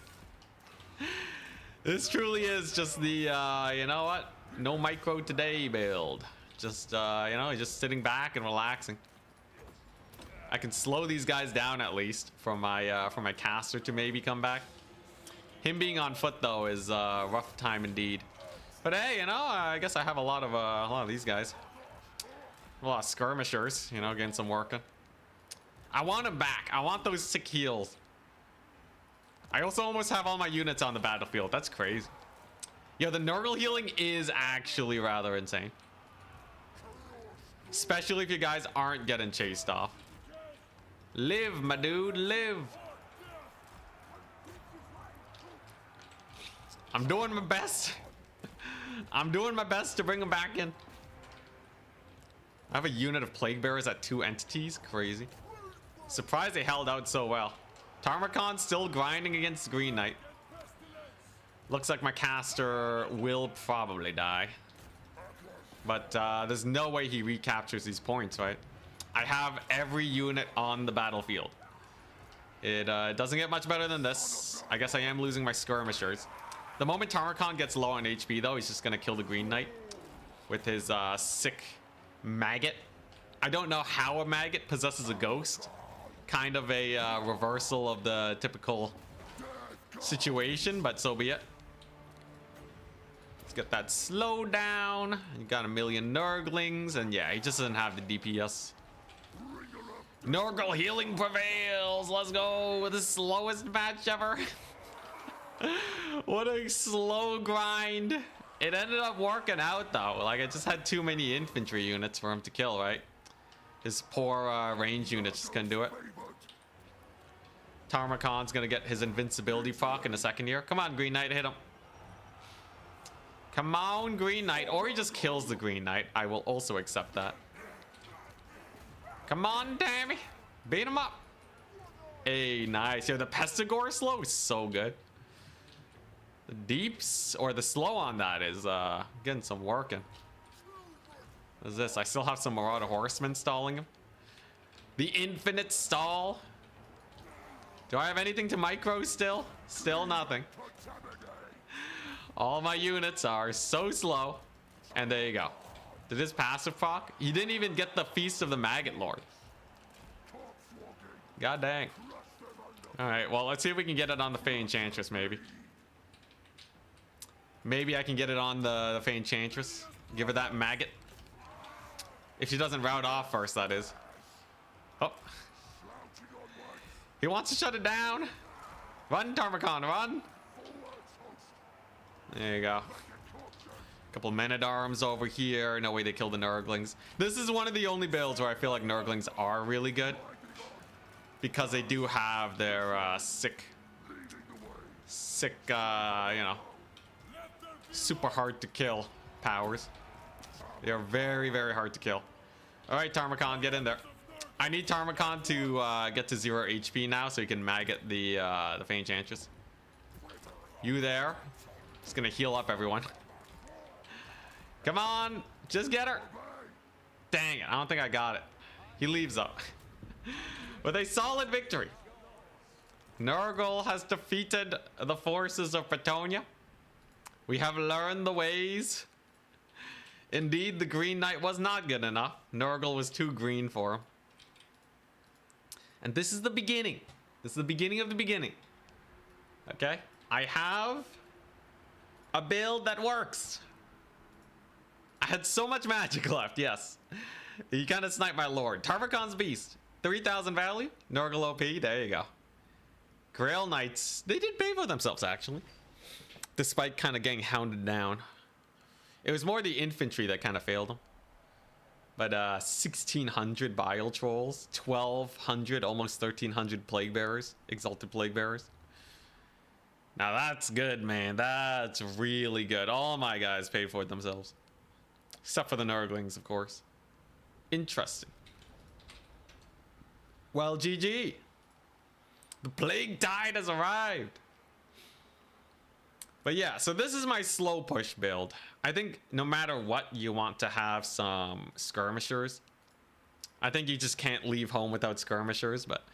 This truly is just the, you know what? No micro today build. Just, you know, just sitting back and relaxing. I can slow these guys down at least for my caster to maybe come back. Him being on foot though is a rough time indeed. But hey, you know, I guess I have a lot of these guys. A lot of skirmishers, you know, getting some work done. I want them back. I want those sick heals. I also almost have all my units on the battlefield. That's crazy. Yo, the Nurgle healing is actually rather insane. Especially if you guys aren't getting chased off. Live, my dude, live. I'm doing my best. I'm doing my best to bring them back in. I have a unit of Plague Bearers at 2 entities. Crazy. Surprised they held out so well. Tarmacon's still grinding against the Green Knight. Looks like my caster will probably die. But there's no way he recaptures these points, right? I have every unit on the battlefield. It doesn't get much better than this. I guess I am losing my skirmishers. The moment Tarmacon gets low on HP though, he's just gonna kill the Green Knight with his sick maggot. I don't know how a maggot possesses a ghost. Kind of a reversal of the typical situation, but so be it. Let's get that slow down. You got a million Nurglings, and yeah, he just doesn't have the DPS. Nurgle healing prevails. Let's go. The slowest match ever. What a slow grind. It ended up working out though. Like I just had too many infantry units for him to kill, right? His poor range units just couldn't do it. Tarmacon's gonna get his invincibility proc in the second year. Come on, Green Knight, hit him. Come on, Green Knight. Or he just kills the Green Knight. I will also accept that. Come on, Tammy. Beat him up. Hey, nice. Yeah, the Pestigore slow is so good. The deeps, or the slow on that is getting some working. What is this? I still have some Marauder Horsemen stalling him. The infinite stall. Do I have anything to micro still? Still nothing. All my units are so slow. And there you go. Did his passive proc? He didn't even get the Feast of the Maggot Lord. God dang. Alright, well, let's see if we can get it on the Fey Enchantress, maybe. Maybe I can get it on the Fey Enchantress. Give her that maggot. If she doesn't route off first, that is. Oh. He wants to shut it down. Run, Tarmacon, run. There you go. Couple men-at-arms over here. No way they kill the Nurglings. This is one of the only builds where I feel like Nurglings are really good. Because they do have their sick, you know, super hard to kill powers. They are very, very hard to kill. All right, Tarmacon, get in there. I need Tarmacon to get to 0 HP now so he can maggot the Fey Enchantress. You there. Just gonna heal up everyone. Come on, just get her. Dang it, I don't think I got it. He leaves up. With a solid victory. Nurgle has defeated the forces of Bretonnia. We have learned the ways. Indeed, the Green Knight was not good enough. Nurgle was too green for him. And this is the beginning. This is the beginning of the beginning. Okay? I have a build that works. I had so much magic left, yes. You kind of sniped my lord. Tarmacon's Beast. 3,000 value. Nurgle OP. There you go. Grail Knights. They did pay for themselves, actually. Despite kind of getting hounded down. It was more the infantry that kind of failed them. But 1,600 Bile Trolls. 1,200, almost 1,300 Plague Bearers. Exalted Plague Bearers. Now that's good, man. That's really good. All my guys paid for it themselves. Except for the Nurglings, of course. Interesting. Well, GG. The Plague Tide has arrived. But yeah, so this is my slow push build. I think no matter what, you want to have some skirmishers. I think you just can't leave home without skirmishers, but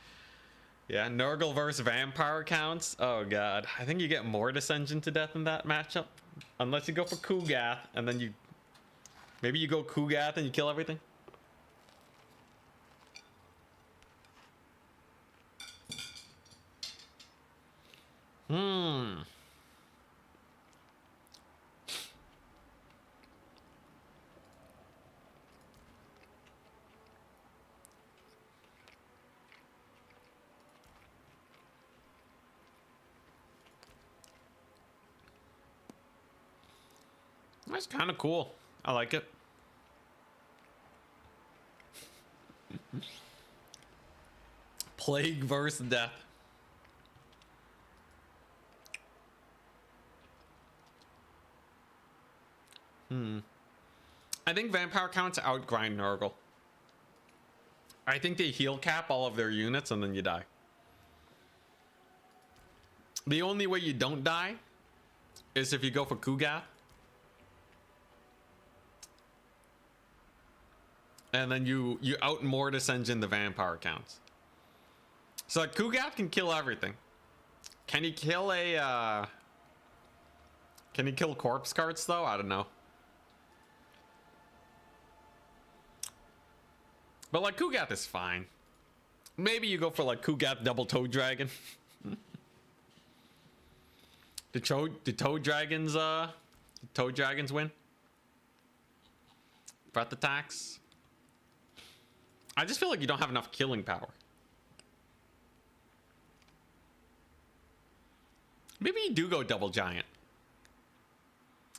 yeah, Nurgle versus vampire counts. Oh god, I think you get more Descension to Death in that matchup. Unless you go for Kugath, and then maybe you go Kugath and you kill everything. That's kind of cool. I like it. Plague versus death. I think vampire counts outgrind Nurgle. I think they heal cap all of their units and then you die. The only way you don't die is if you go for Kugath. And then you out Mortis engine the vampire counts. So like Kugath can kill everything. Can he kill a can he kill corpse carts though? I don't know. But like Kugath is fine. Maybe you go for like Kugath double Toad Dragon. Did Toad Dragons win? Breath attacks. I just feel like you don't have enough killing power. Maybe you do go double giant.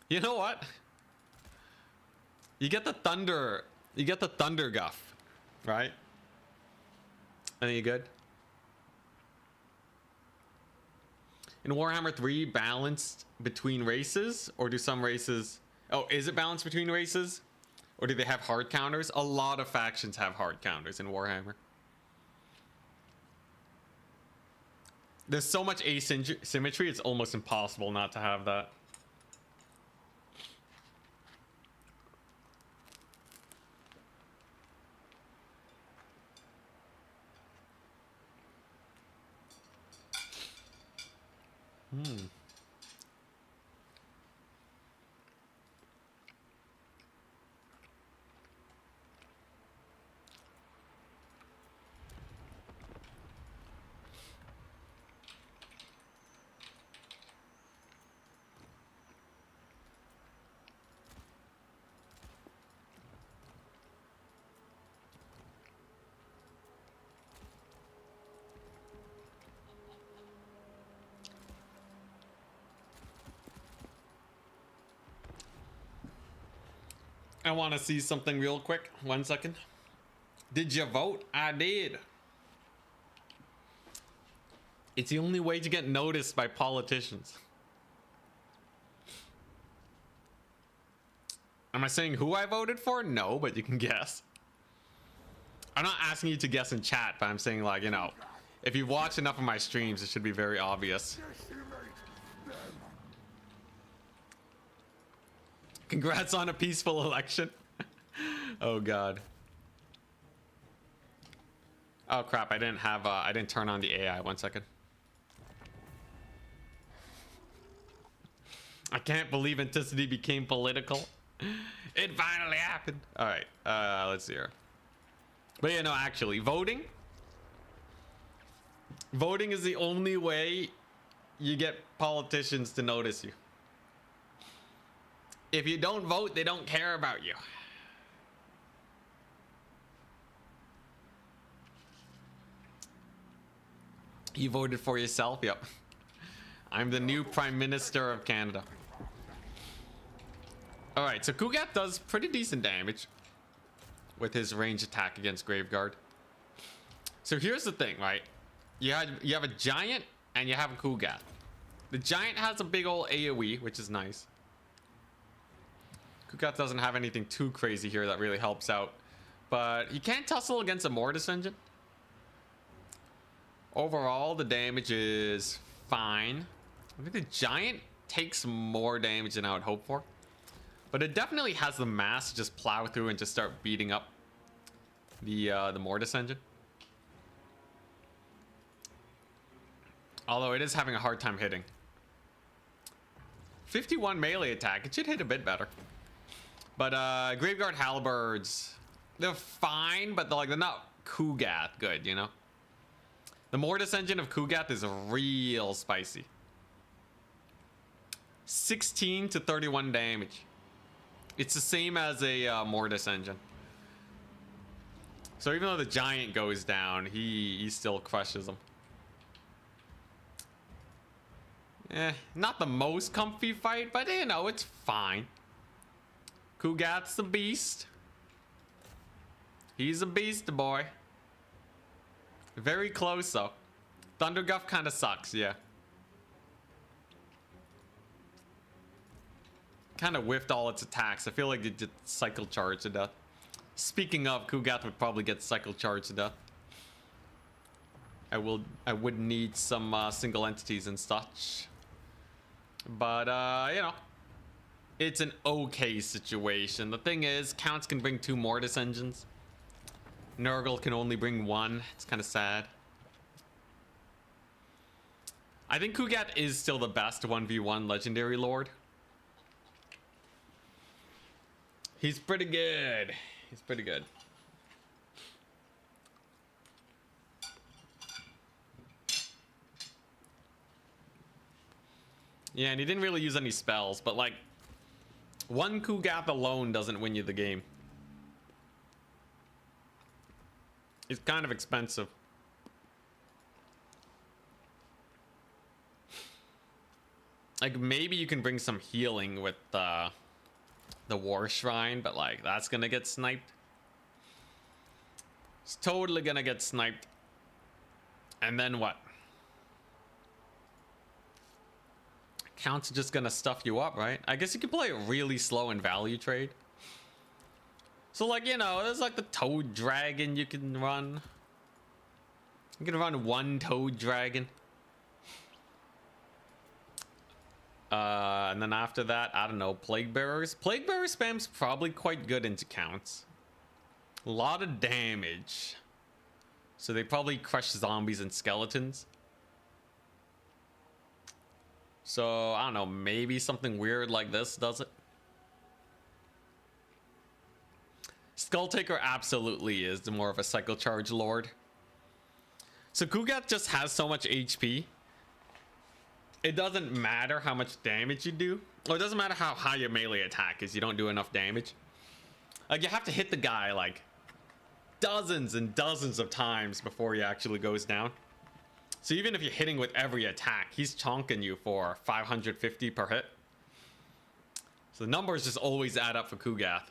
You know what? You get the thunder. You get the thunder guff, right? And then you good. In Warhammer 3, balanced between races, or do some races? Oh, is it balanced between races, or do they have hard counters? A lot of factions have hard counters in Warhammer. There's so much asymmetry, it's almost impossible not to have that. I want to see something real quick. 1 second. Did you vote? I did. It's the only way to get noticed by politicians. Am I saying who I voted for? No, but you can guess. I'm not asking you to guess in chat, but I'm saying, like, you know, if you've watched enough of my streams, it should be very obvious. Congrats on a peaceful election. Oh god. Oh crap, I didn't turn on the AI. 1 second. I can't believe Anticity became political. It finally happened. All right, let's see here. But yeah, no, actually, voting is the only way you get politicians to notice you. If you don't vote, they don't care about you. You voted for yourself? Yep. I'm the new Prime Minister of Canada. Alright, so Kugat does pretty decent damage with his range attack against Graveguard. So here's the thing, right? You have a giant and you have a Kugat. The giant has a big old AoE, which is nice. Kugat doesn't have anything too crazy here that really helps out. But he can't tussle against a Mortis engine. Overall, the damage is fine. I think the giant takes more damage than I would hope for. But it definitely has the mass to just plow through and just start beating up the Mortis engine. Although it is having a hard time hitting. 51 melee attack. It should hit a bit better. But Graveguard Halberds, they're fine, but they're not Kugat good, you know? The Mortis engine of Kugat is real spicy. 16 to 31 damage. It's the same as a Mortis engine. So even though the giant goes down, he still crushes them. Not the most comfy fight, but you know, it's fine. Kugat's the beast. He's a beast, boy. Very close, though. Thunderguff kind of sucks, yeah. Kind of whiffed all its attacks. I feel like it did cycle charge to death. Speaking of, Kugat would probably get cycle charge to death. I would need some single entities and such. But, you know. It's an okay situation. The thing is, Counts can bring 2 Mortis engines. Nurgle can only bring 1. It's kind of sad. I think Kugat is still the best 1v1 Legendary Lord. He's pretty good. He's pretty good. Yeah, and he didn't really use any spells, but like, 1 Kugat alone doesn't win you the game. It's kind of expensive. Like, maybe you can bring some healing with the War Shrine, but like, that's gonna get sniped. It's totally gonna get sniped. And then what? Counts just gonna stuff you up, right? I guess you can play it really slow and value trade. So like, you know, there's like the Toad Dragon you can run. You can run one Toad Dragon. And then after that, I don't know, Plague Bearers. Plague Bearer spam's probably quite good into counts. A lot of damage. So they probably crush zombies and skeletons. So, I don't know, maybe something weird like this does it. Skull Taker absolutely is more of a Cycle Charge Lord. So Kugat just has so much HP. It doesn't matter how much damage you do. Or it doesn't matter how high your melee attack is. You don't do enough damage. Like, you have to hit the guy, like, dozens and dozens of times before he actually goes down. So even if you're hitting with every attack, he's chonking you for 550 per hit. So the numbers just always add up for Kugath.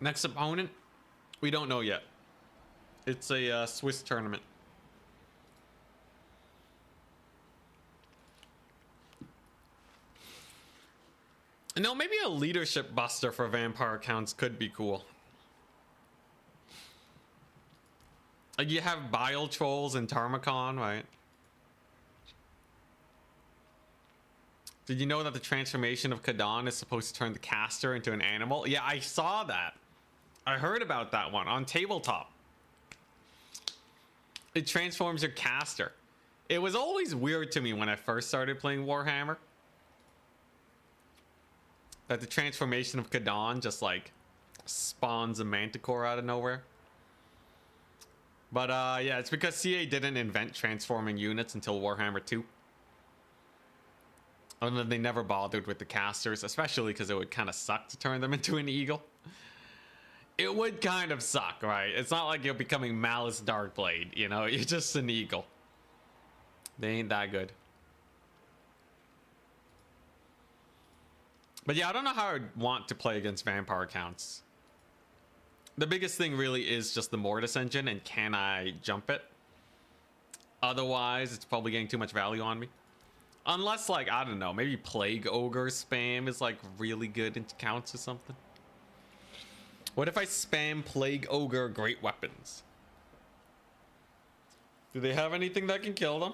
Next opponent, we don't know yet. It's a Swiss tournament. No, maybe a leadership buster for vampire counts could be cool. Like, you have Bile Trolls and Tarmacon, right? Did you know that the transformation of Kadan is supposed to turn the caster into an animal? Yeah, I saw that. I heard about that one on tabletop. It transforms your caster. It was always weird to me when I first started playing Warhammer that the transformation of Kadan just like spawns a manticore out of nowhere. But yeah, it's because CA didn't invent transforming units until Warhammer 2. And then they never bothered with the casters, especially because it would kind of suck to turn them into an eagle. It would kind of suck, right? It's not like you're becoming Malice Darkblade, you know? You're just an eagle. They ain't that good. But yeah, I don't know how I'd want to play against vampire counts. The biggest thing really is just the Mortis engine, and can I jump it? Otherwise, it's probably getting too much value on me. Unless, like, I don't know, maybe Plague Ogre spam is, like, really good into counts or something. What if I spam Plague Ogre Great Weapons? Do they have anything that can kill them?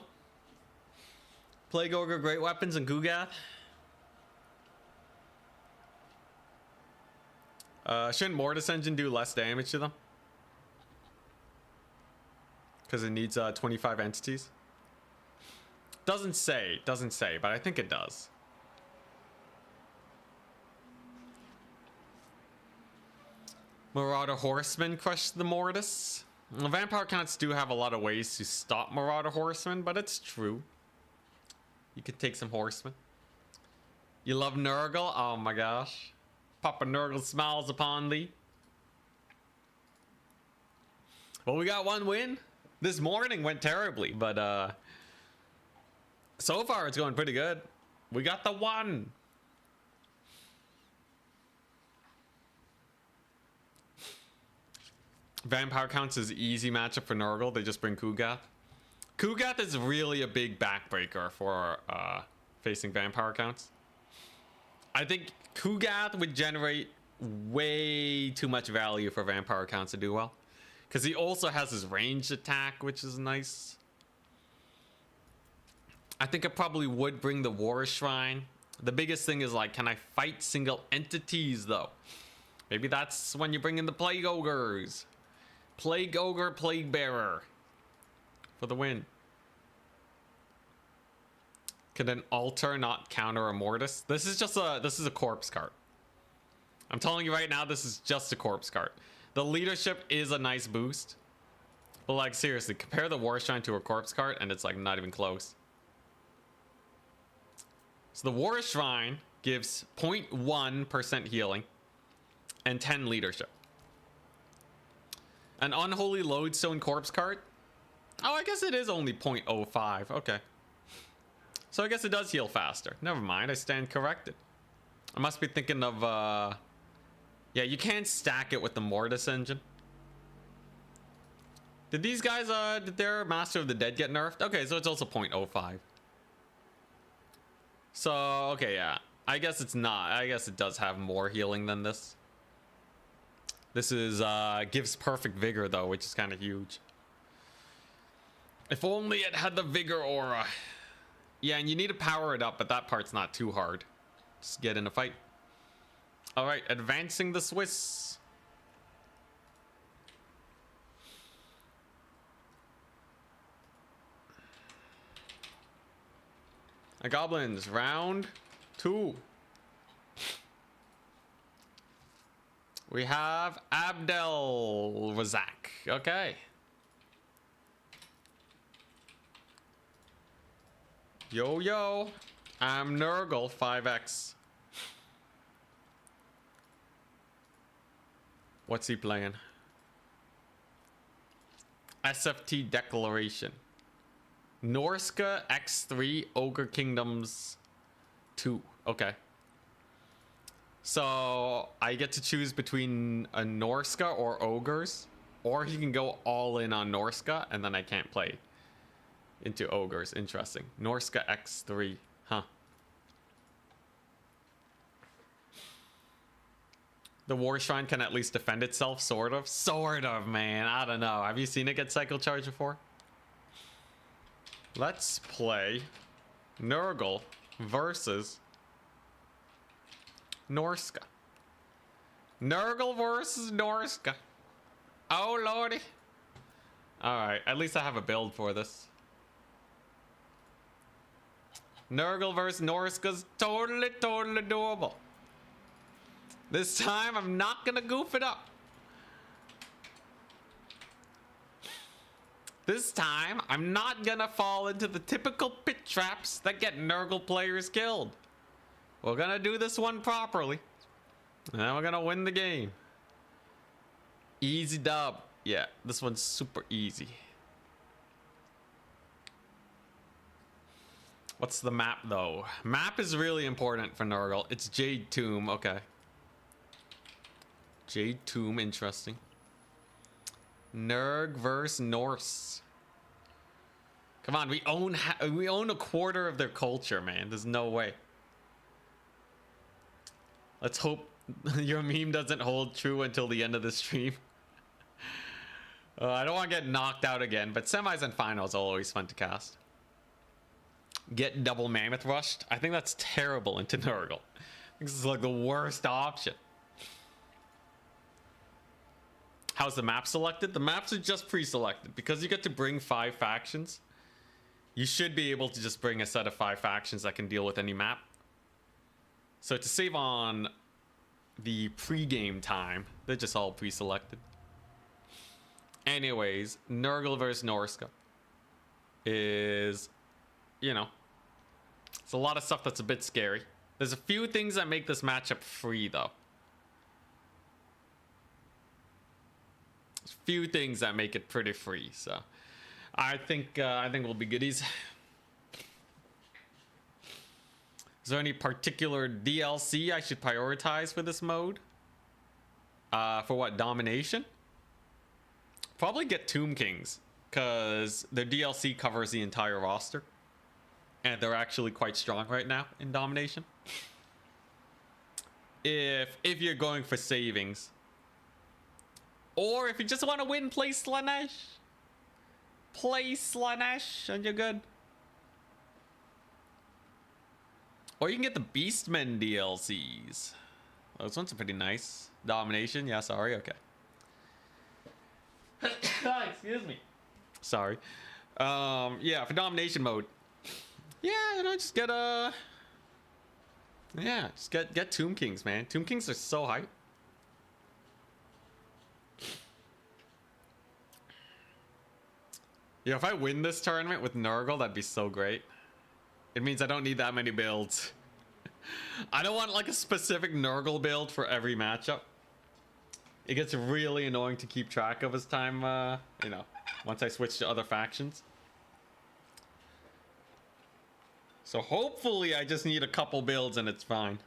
Plague Ogre Great Weapons and Kugath? Shouldn't Mortis Engine do less damage to them? Because it needs 25 entities? Doesn't say, but I think it does. Marauder Horsemen crush the Mortis. Well, vampire counts do have a lot of ways to stop Marauder Horsemen, but it's true. You could take some Horsemen. You love Nurgle? Oh my gosh. Papa Nurgle smiles upon thee. Well, we got one win. This morning went terribly, but so far it's going pretty good. We got the one. Vampire counts is easy matchup for Nurgle. They just bring Kugath. Kugath is really a big backbreaker for facing vampire counts. I think Kugath would generate way too much value for vampire counts to do well. Because he also has his ranged attack, which is nice. I think I probably would bring the War Shrine The biggest thing is like, can I fight single entities though? Maybe that's when you bring in the Plague Ogres. Plague Ogre, Plague Bearer. For the win. Could an altar not counter a mortis? This is a corpse cart. I'm telling you right now, this is just a corpse cart. The leadership is a nice boost. But like seriously, compare the War Shrine to a corpse cart and it's like not even close. So the War Shrine gives 0.1% healing and 10 leadership. An Unholy Lodestone corpse cart? Oh, I guess it is only 0.05. Okay. So I guess it does heal faster. Never mind, I stand corrected. I must be thinking of, yeah, you can't stack it with the Mortis engine. Did these guys, did their Master of the Dead get nerfed? Okay, so it's also 0.05. So, okay, yeah. I guess it's not. I guess it does have more healing than this. This is, gives perfect vigor, though, which is kind of huge. If only it had the vigor aura. Yeah, and you need to power it up, but that part's not too hard. Just get in a fight. All right, advancing the Swiss. Goblins, round 2. We have Abdel Razak. Okay. Yo, yo. I'm Nurgle 5X. What's he playing? SFT Declaration. Norska X3 Ogre Kingdoms 2. Okay. So I get to choose between a Norska or Ogres. Or he can go all in on Norska and then I can't play into Ogres. Interesting. Norska X3. Huh. The War Shrine can at least defend itself, sort of. Sort of, man. I don't know. Have you seen it get cycle charged before? Let's play Nurgle versus Norska. Nurgle versus Norska. Oh, lordy. Alright, at least I have a build for this. Nurgle versus Norska's totally doable. This time, I'm not gonna goof it up. This time, I'm not gonna fall into the typical pit traps that get Nurgle players killed. We're gonna do this one properly. And then we're gonna win the game. Easy dub. Yeah, this one's super easy. What's the map, though? Map is really important for Nurgle. It's Jade Tomb. Okay. Jade Tomb, interesting. Nurg versus Norse. Come on, we own a quarter of their culture, man. There's no way. Let's hope your meme doesn't hold true until the end of the stream. I don't want to get knocked out again, but semis and finals are always fun to cast. Get double mammoth rushed. I think that's terrible into Nurgle. This is like the worst option. How's the map selected? The maps are just pre-selected. Because you get to bring 5 factions, you should be able to just bring a set of 5 factions that can deal with any map. So to save on the pre-game time, they're just all pre-selected. Anyways, Nurgle versus Norska is, you know, it's a lot of stuff that's a bit scary. There's a few things that make this matchup free, though. Few things that make it pretty free, so I think we'll be goodies. Is there any particular DLC I should prioritize for this mode? For what, domination? Probably get Tomb Kings, because their DLC covers the entire roster, and they're actually quite strong right now in domination. If you're going for savings. Or if you just want to win, play Slaanesh. Play Slaanesh and you're good. Or you can get the Beastmen DLCs. Those ones are pretty nice. Domination, yeah, sorry, okay. Excuse me. Sorry. Yeah, for domination mode. Yeah, you know, just get yeah, just get Tomb Kings, man. Tomb Kings are so hype. Yeah, if I win this tournament with Nurgle, that'd be so great. It means I don't need that many builds. I don't want like a specific Nurgle build for every matchup. It gets really annoying to keep track of as time, you know, once I switch to other factions. So hopefully I just need a couple builds and it's fine.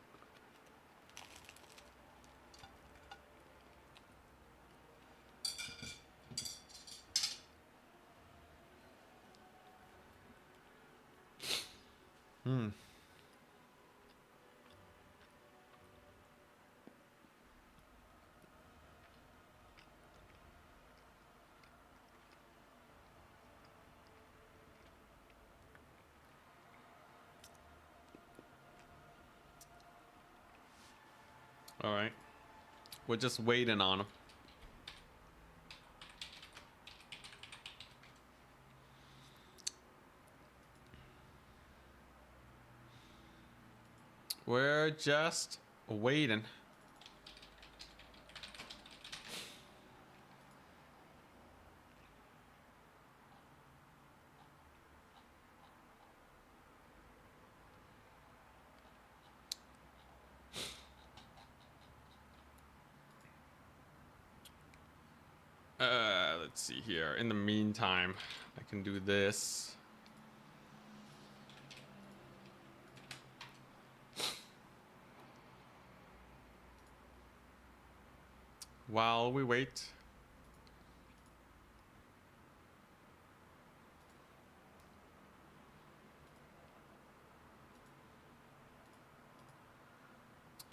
All right. We're just waiting on him. We're just waiting. Let's see here. In the meantime, I can do this. While we wait.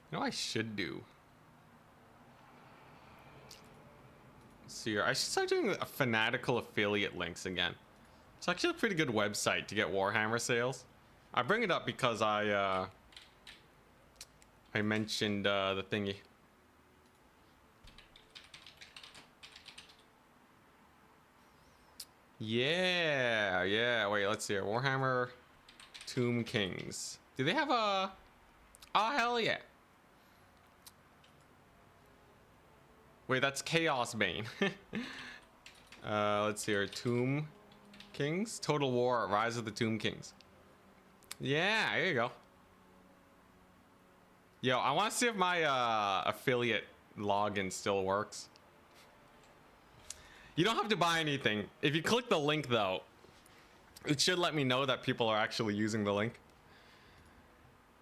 You know what I should do? See here. I should start doing fanatical affiliate links again. It's actually a pretty good website to get Warhammer sales. I bring it up because I mentioned the thingy. Yeah. Wait, let's see here. Warhammer Tomb Kings. Do they have a... Oh, hell yeah. Wait, that's Chaos Bane. Let's see here. Tomb Kings. Total War. Rise of the Tomb Kings. Yeah, there you go. Yo, I want to see if my affiliate login still works. You don't have to buy anything. If you click the link, though, it should let me know that people are actually using the link.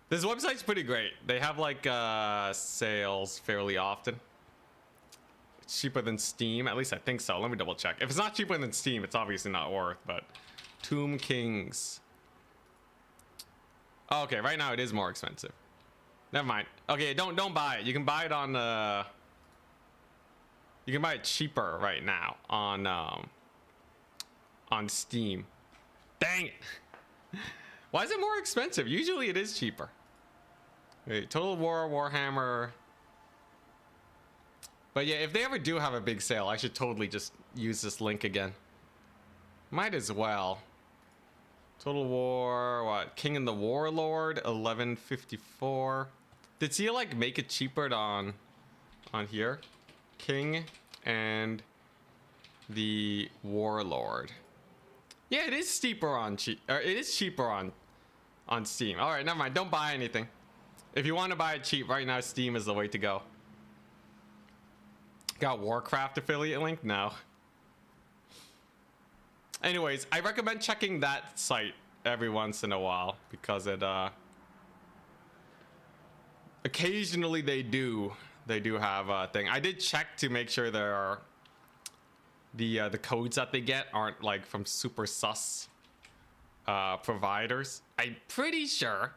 This website's pretty great. They have like sales fairly often. It's cheaper than Steam. At least I think so. Let me double check. If it's not cheaper than Steam, it's obviously not worth, but Tomb Kings. Oh, okay, right now it is more expensive. Never mind. Okay, don't buy it. You can buy it on you can buy it cheaper right now on Steam. Dang it. Why is it more expensive? Usually it is cheaper. Wait, Total War, Warhammer. But yeah, if they ever do have a big sale, I should totally just use this link again. Might as well. Total War, what? King and the Warlord, 1154. Did he like make it cheaper on here? King and the Warlord. Yeah, it is steeper on it is cheaper on Steam. All right, never mind. Don't buy anything. If you want to buy it cheap right now, Steam is the way to go. Got Warcraft affiliate link? No. Anyways, I recommend checking that site every once in a while because it occasionally they do have a thing. I did check to make sure there are the codes that they get aren't like from super sus providers. I'm pretty sure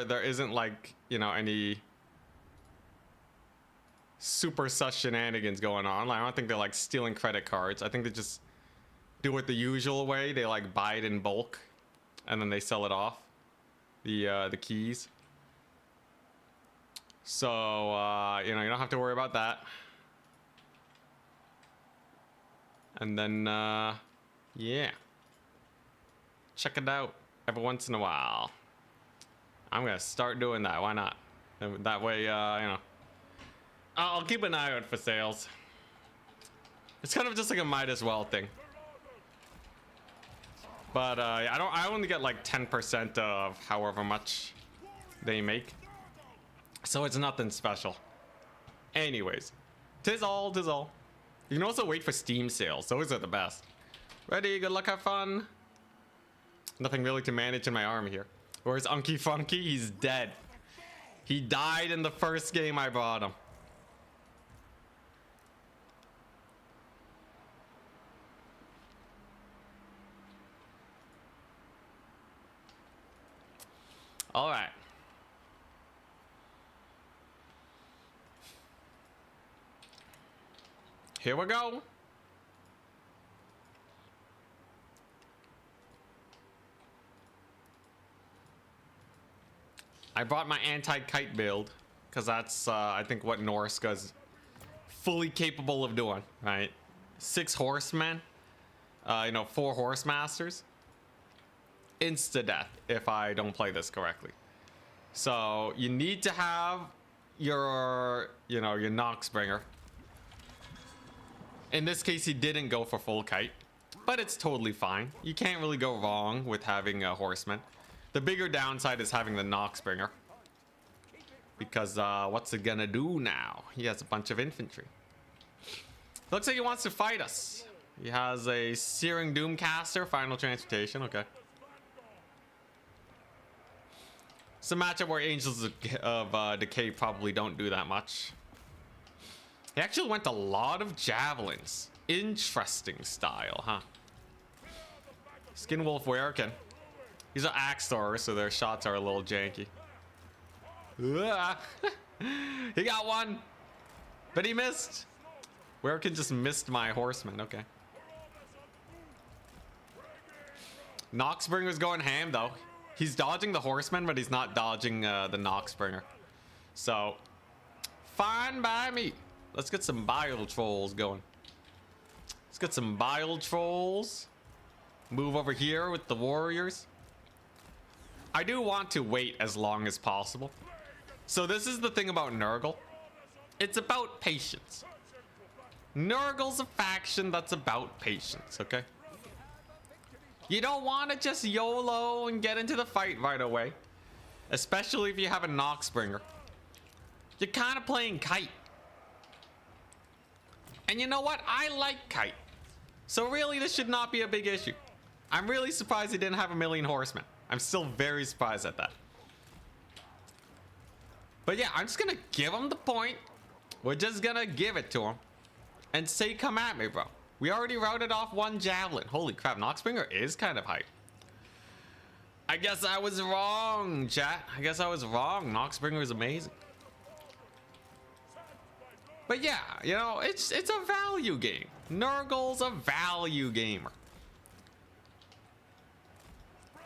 there isn't like, you know, any super sus shenanigans going on. Like, I don't think they're like stealing credit cards. I think they're just do it the usual way. They like buy it in bulk and then they sell it off. The keys. So, you know, you don't have to worry about that. And then, yeah. Check it out every once in a while. I'm gonna start doing that. Why not? That way, you know, I'll keep an eye out for sales. It's kind of just like a might as well thing. But I only get like 10% of however much they make, so it's nothing special. Anyways, tis all. You can also wait for Steam sales. Those are the best. Ready? Good luck. Have fun. Nothing really to manage in my army here. Where's Unky Funky? He's dead. He died in the first game I brought him. All right. Here we go. I brought my anti-kite build because that's I think what Norska's fully capable of doing, right? 6 horsemen, you know, 4 horse masters. Insta death if I don't play this correctly. So you need to have your, you know, your Noxbringer. In this case, he didn't go for full kite, but it's totally fine. You can't really go wrong with having a horseman. The bigger downside is having the Noxbringer, because what's it gonna do now? He has a bunch of infantry. Looks like he wants to fight us. He has a Searing Doomcaster, Final Transportation. Okay. It's a matchup where Angels of Decay probably don't do that much. He actually went a lot of javelins. Interesting style, huh? Skinwolf Werkin. He's an axe thrower, so their shots are a little janky. He got one, but he missed. Werkin just missed my horseman. Okay. Noxbringer's going ham though. He's dodging the horseman, but he's not dodging the Noxbringer. So, fine by me. Let's get some bile trolls going. Let's get some bile trolls. Move over here with the warriors. I do want to wait as long as possible. So this is the thing about Nurgle. It's about patience. Nurgle's a faction that's about patience, okay? You don't want to just YOLO and get into the fight right away. Especially if you have a Noxbringer. You're kind of playing kite. And you know what? I like kite. So really, this should not be a big issue. I'm really surprised he didn't have a million horsemen. I'm still very surprised at that. But yeah, I'm just gonna give him the point. We're just gonna give it to him. And say, come at me, bro. We already routed off 1 javelin. Holy crap, Noxbringer is kind of hype. I guess I was wrong, chat. I guess I was wrong. Noxbringer is amazing. But yeah, you know, it's a value game. Nurgle's a value gamer.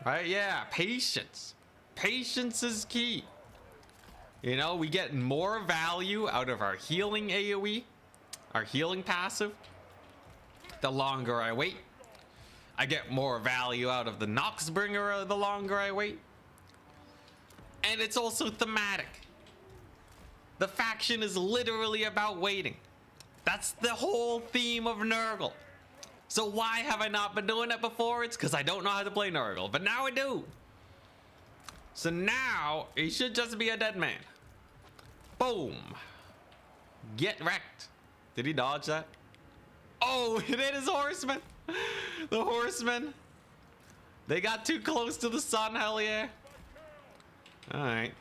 Right? Yeah, patience. Patience is key. You know, we get more value out of our healing AoE, our healing passive. The longer I wait, I get more value out of the Noxbringer the longer I wait. And it's also thematic. The faction is literally about waiting. That's the whole theme of Nurgle. So why have I not been doing it before? It's because I don't know how to play Nurgle, but now I do. So now he should just be a dead man. Boom. Get wrecked. Did he dodge that? Oh, it hit his horseman. The horsemen. They got too close to the sun, hell yeah. Alright.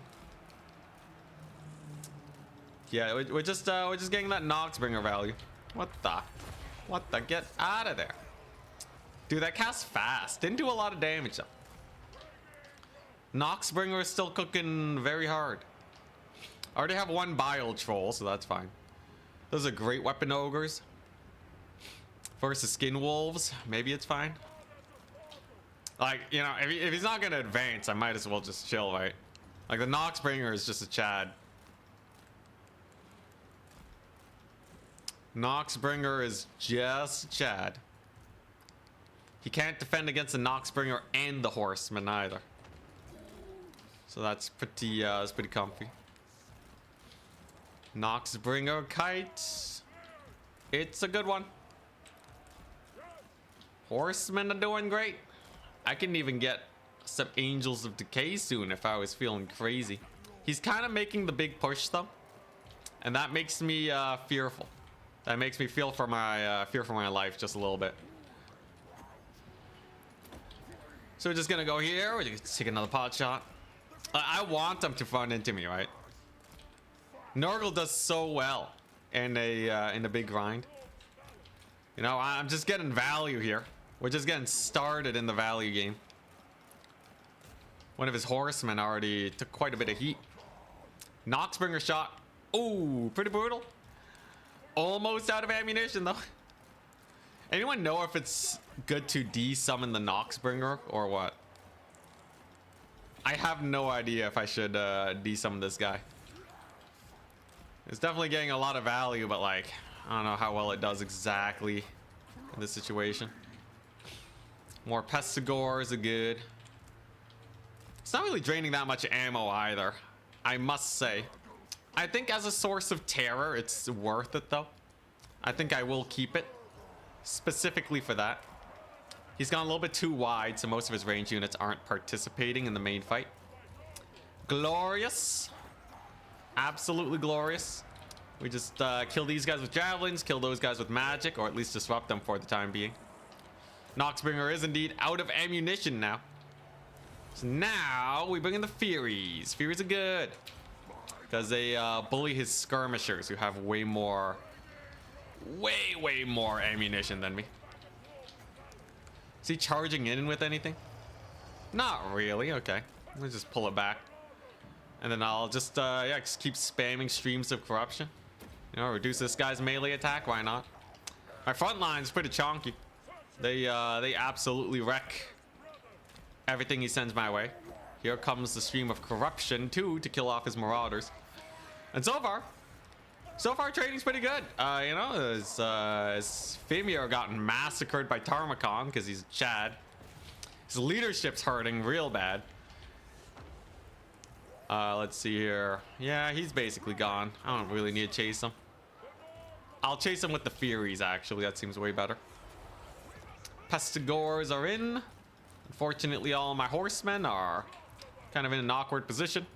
Yeah, we're just getting that Noxbringer value. What the? Get out of there. Dude, that casts fast. Didn't do a lot of damage though. Noxbringer is still cooking very hard. I already have 1 bile troll, so that's fine. Those are great weapon ogres. Versus skin wolves, maybe it's fine. Like, you know, if he's not gonna advance, I might as well just chill, right? Like, the Noxbringer is just a Chad. Noxbringer is just Chad. He can't defend against the Noxbringer and the Horseman either. So that's pretty comfy. Noxbringer kite. It's a good one. Horsemen are doing great. I can even get some Angels of Decay soon if I was feeling crazy. He's kind of making the big push though, and that makes me fearful. That makes me feel for my fear for my life just a little bit. So we're just gonna go here. We're gonna take another pot shot. I want them to run into me, right? Nurgle does so well in a big grind. You know, I'm just getting value here. We're just getting started in the value game. One of his horsemen already took quite a bit of heat. Noxbringer shot. Ooh, pretty brutal. Almost out of ammunition though. Anyone know if it's good to de-summon the Noxbringer or what? I have no idea if I should de-summon this guy. It's definitely getting a lot of value, but like, I don't know how well it does exactly in this situation. More Pestigores are good. It's not really draining that much ammo either, I must say. I think as a source of terror, it's worth it though. I think I will keep it specifically for that. He's gone a little bit too wide, so most of his range units aren't participating in the main fight. Glorious. Absolutely glorious. We just kill these guys with javelins, kill those guys with magic, or at least disrupt them for the time being. Noxbringer is indeed out of ammunition now. So now we bring in the furies. Furies are good because they bully his skirmishers who have way more ammunition than me. Is he charging in with anything? Not really. Okay, let me just pull it back, and then I'll just just keep spamming streams of corruption. You know, reduce this guy's melee attack. Why not? My front line's pretty chonky. They absolutely wreck everything he sends my way. Here comes the stream of corruption too to kill off his marauders. And so far trading's pretty good. You know, as Femir gotten massacred by Tarmakon because he's a Chad. His leadership's hurting real bad. Let's see here. Yeah, he's basically gone. I don't really need to chase him. I'll chase him with the Furies, actually. That seems way better. Pestigores are in. Unfortunately, all my horsemen are kind of in an awkward position.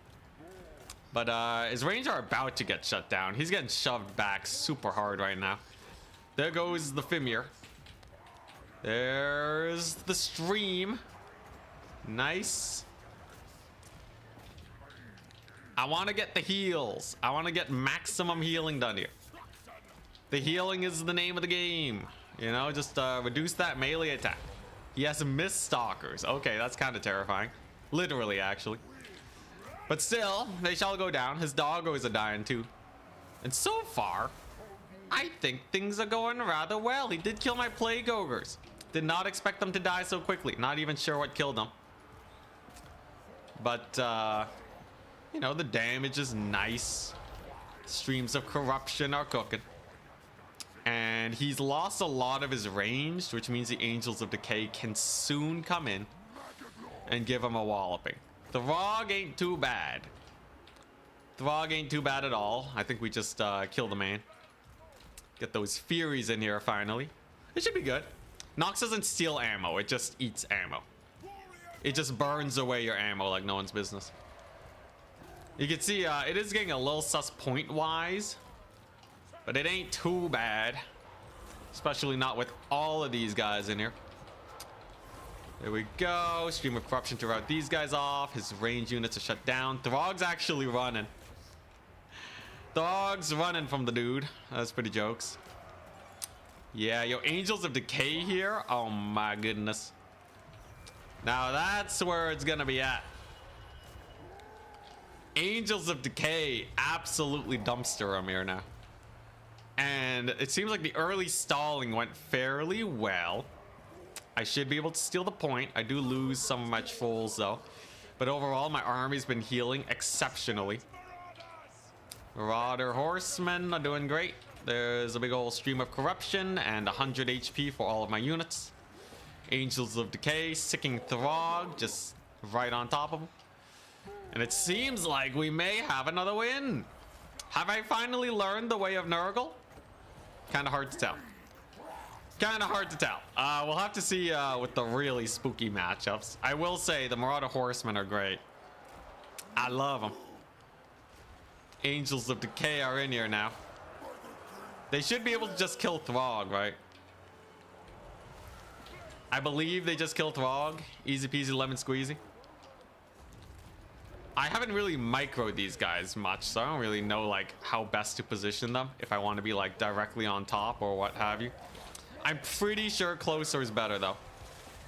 But his range are about to get shut down. He's getting shoved back super hard right now. There goes the Fimir. There's the stream. Nice. I want to get the heals. I want to get maximum healing done here. The healing is the name of the game. You know, just reduce that melee attack. He has mist stalkers. Okay, that's kind of terrifying. Literally, actually. But still, they shall go down. His doggos are dying too. And so far, I think things are going rather well. He did kill my plague ogres. Did not expect them to die so quickly. Not even sure what killed them. But, you know, the damage is nice. Streams of corruption are cooking. And he's lost a lot of his range, which means the Angels of Decay can soon come in and give him a walloping. The Throg ain't too bad. Throg ain't too bad at all. I think we just kill the man. Get those Furies in here finally. It should be good. Nox doesn't steal ammo. It just eats ammo. It just burns away your ammo like no one's business. You can see it is getting a little sus point-wise. But it ain't too bad. Especially not with all of these guys in here. There we go. Stream of corruption to rout these guys off. His range units are shut down. Throg's actually running. Throg's running from the dude. That's pretty jokes. Yeah, yo, Angels of Decay here. Oh my goodness. Now that's where it's gonna be at. Angels of Decay absolutely dumpster him here now. And it seems like the early stalling went fairly well. I should be able to steal the point. I do lose some of my trolls though. But overall, my army's been healing exceptionally. Marauder horsemen are doing great. There's a big old stream of corruption and 100 HP for all of my units. Angels of Decay, sicking Throg, just right on top of him. And it seems like we may have another win. Have I finally learned the way of Nurgle? Kind of hard to tell. Kind of hard to tell. We'll have to see with the really spooky matchups. I will say the Marauder Horsemen are great. I love them. Angels of Decay are in here now. They should be able to just kill Throg, right? I believe they just kill Throg. Easy peasy lemon squeezy. I haven't really microed these guys much, so I don't really know like how best to position them if I want to be like directly on top or what have you. I'm pretty sure closer is better though.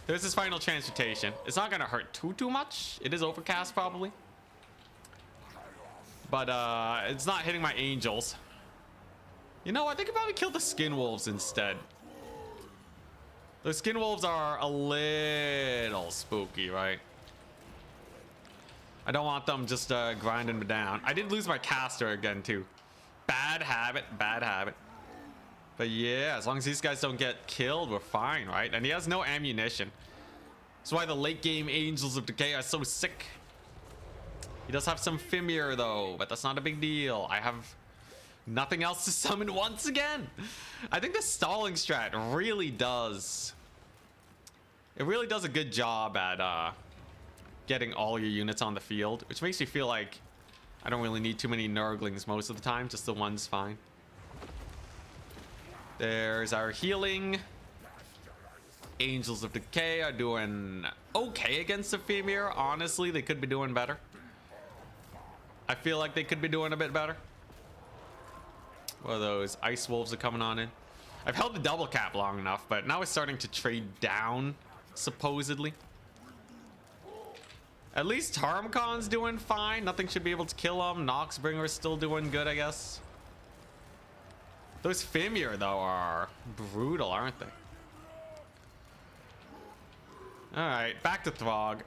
There's this final transmutation. It's not gonna hurt too much. It is overcast probably, but it's not hitting my angels. You know, I think I probably kill the skin wolves instead. The skin wolves are a little spooky, right? I don't want them just grinding me down. I did lose my caster again too. Bad habit, bad habit. But yeah, as long as these guys don't get killed, we're fine, right? And he has no ammunition. That's why the late game Angels of Decay are so sick. He does have some Fimir though, but that's not a big deal. I have nothing else to summon once again. I think the stalling strat really does. It really does a good job at getting all your units on the field, which makes me feel like I don't really need too many Nurglings most of the time. Just the one's fine. There's our healing. Angels of Decay are doing okay against the Fimir. Honestly, they could be doing better. I feel like they could be doing a bit better. Well, those ice wolves are coming on in. I've held the double cap long enough, but now it's starting to trade down, supposedly. At least Tarmcon's doing fine. Nothing should be able to kill him. Noxbringer's still doing good, I guess. Those Fimir, though, are brutal, aren't they? Alright, back to Throg.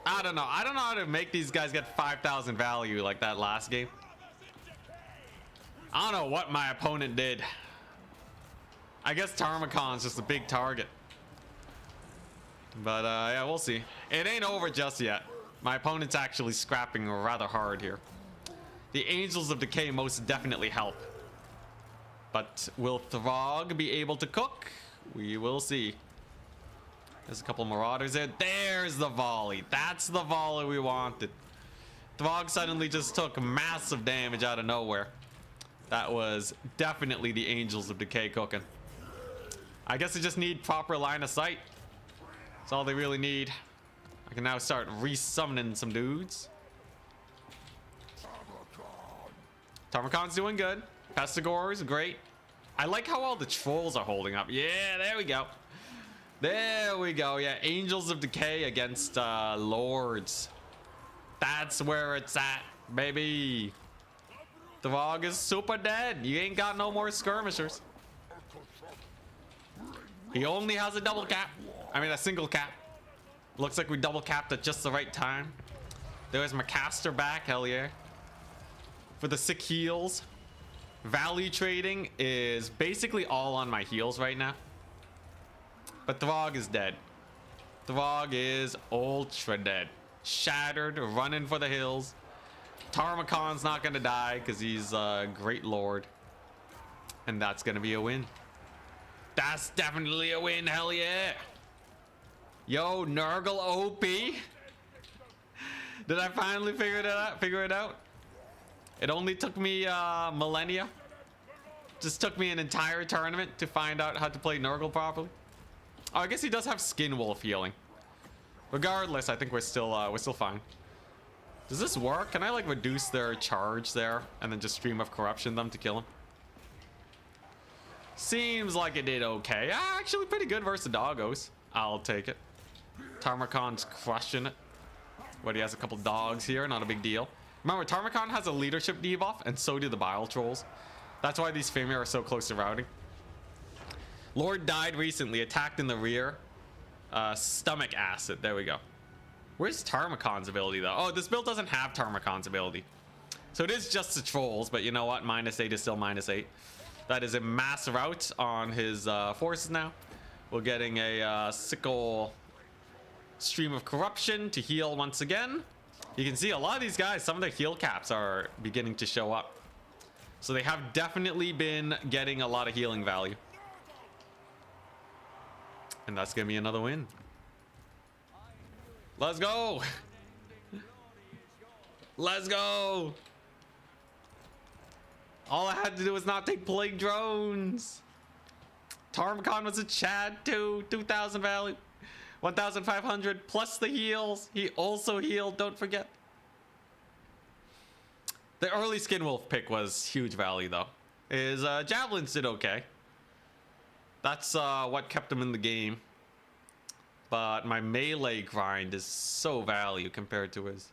I don't know. I don't know how to make these guys get 5,000 value like that last game. I don't know what my opponent did. I guess Tarmacon's just a big target. But yeah, we'll see. It ain't over just yet. My opponent's actually scrapping rather hard here. The Angels of Decay most definitely help. But will Throg be able to cook? We will see. There's a couple Marauders there. There's the volley. That's the volley we wanted. Throg suddenly just took massive damage out of nowhere. That was definitely the Angels of Decay cooking. I guess they just need proper line of sight. That's all they really need. I can now start resummoning some dudes. Tarmacon's doing good. Pestigor's great. I like how all the trolls are holding up. Yeah, there we go. There we go. Yeah, Angels of Decay against Lords. That's where it's at, baby. Throg is super dead. You ain't got no more skirmishers. He only has a double cap. I mean, a single cap. Looks like we double capped at just the right time. There's my caster back. Hell yeah. For the sick heals. Value trading is basically all on my heals right now. But Throg is dead. Throg is ultra dead. Shattered, running for the hills. Tarmacon's not gonna die because he's a great lord. And that's gonna be a win. That's definitely a win, hell yeah. Yo, Nurgle OP. Did I finally figure it out? It only took me millennia. Just took me an entire tournament to find out how to play Nurgle properly. Oh, I guess he does have Skin Wolf healing. Regardless, I think we're still fine. Does this work? Can I like reduce their charge there and then just Stream of Corruption them to kill him? Seems like it did okay. Actually pretty good versus the doggos. I'll take it. Tarmacon's crushing it. But he has a couple dogs here, not a big deal. Remember, Tarmacon has a leadership debuff, and so do the Bile Trolls. That's why these Fimir are so close to routing. Lord died recently, attacked in the rear. Stomach acid. There we go. Where's Tarmacon's ability though? Oh, this build doesn't have Tarmacon's ability. So it is just the trolls, but you know what? -8 is still -8. That is a mass rout on his forces now. We're getting a sickle stream of corruption to heal once again. You can see a lot of these guys, some of their heal caps are beginning to show up. So they have definitely been getting a lot of healing value. And that's gonna be another win. Let's go. Let's go. All I had to do was not take plague drones. Tarmacon was a Chad too. 2,000 value. 1,500 plus the heals. He also healed, don't forget. The early Skin Wolf pick was huge value though. His javelins did okay. That's what kept him in the game. But my melee grind is so value compared to his.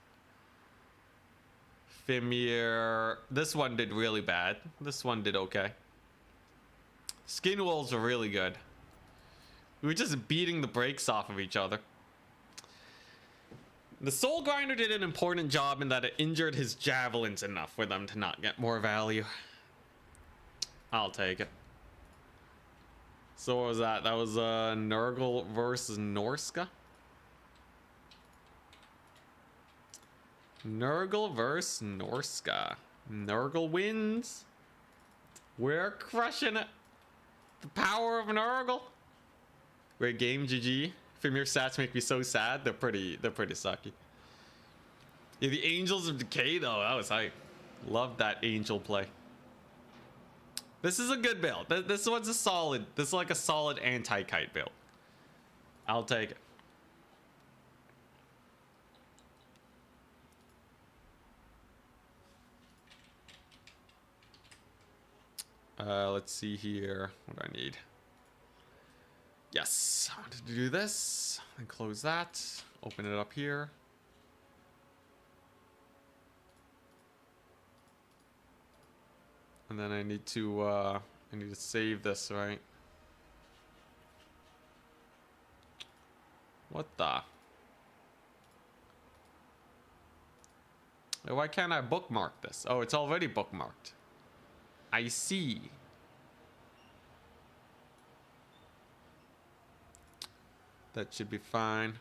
Fimir. This one did really bad. This one did okay. Skin Wolves were really good. We were just beating the brakes off of each other. The Soul Grinder did an important job in that it injured his javelins enough for them to not get more value. I'll take it. So what was that? That was Nurgle versus Norska. Nurgle versus Norska. Nurgle wins. We're crushing it. The power of Nurgle. Great game, GG. Fimir stats make me so sad. They're pretty sucky. Yeah, the Angels of Decay though, that was hype. Love that angel play. This is a good build. This one's a solid. This is like a solid anti-kite build. I'll take it. Let's see here. What do I need? Yes, I wanted to do this and close that. Open it up here. And then I need to save this, right? What the? Why can't I bookmark this? Oh, it's already bookmarked. I see. That should be fine.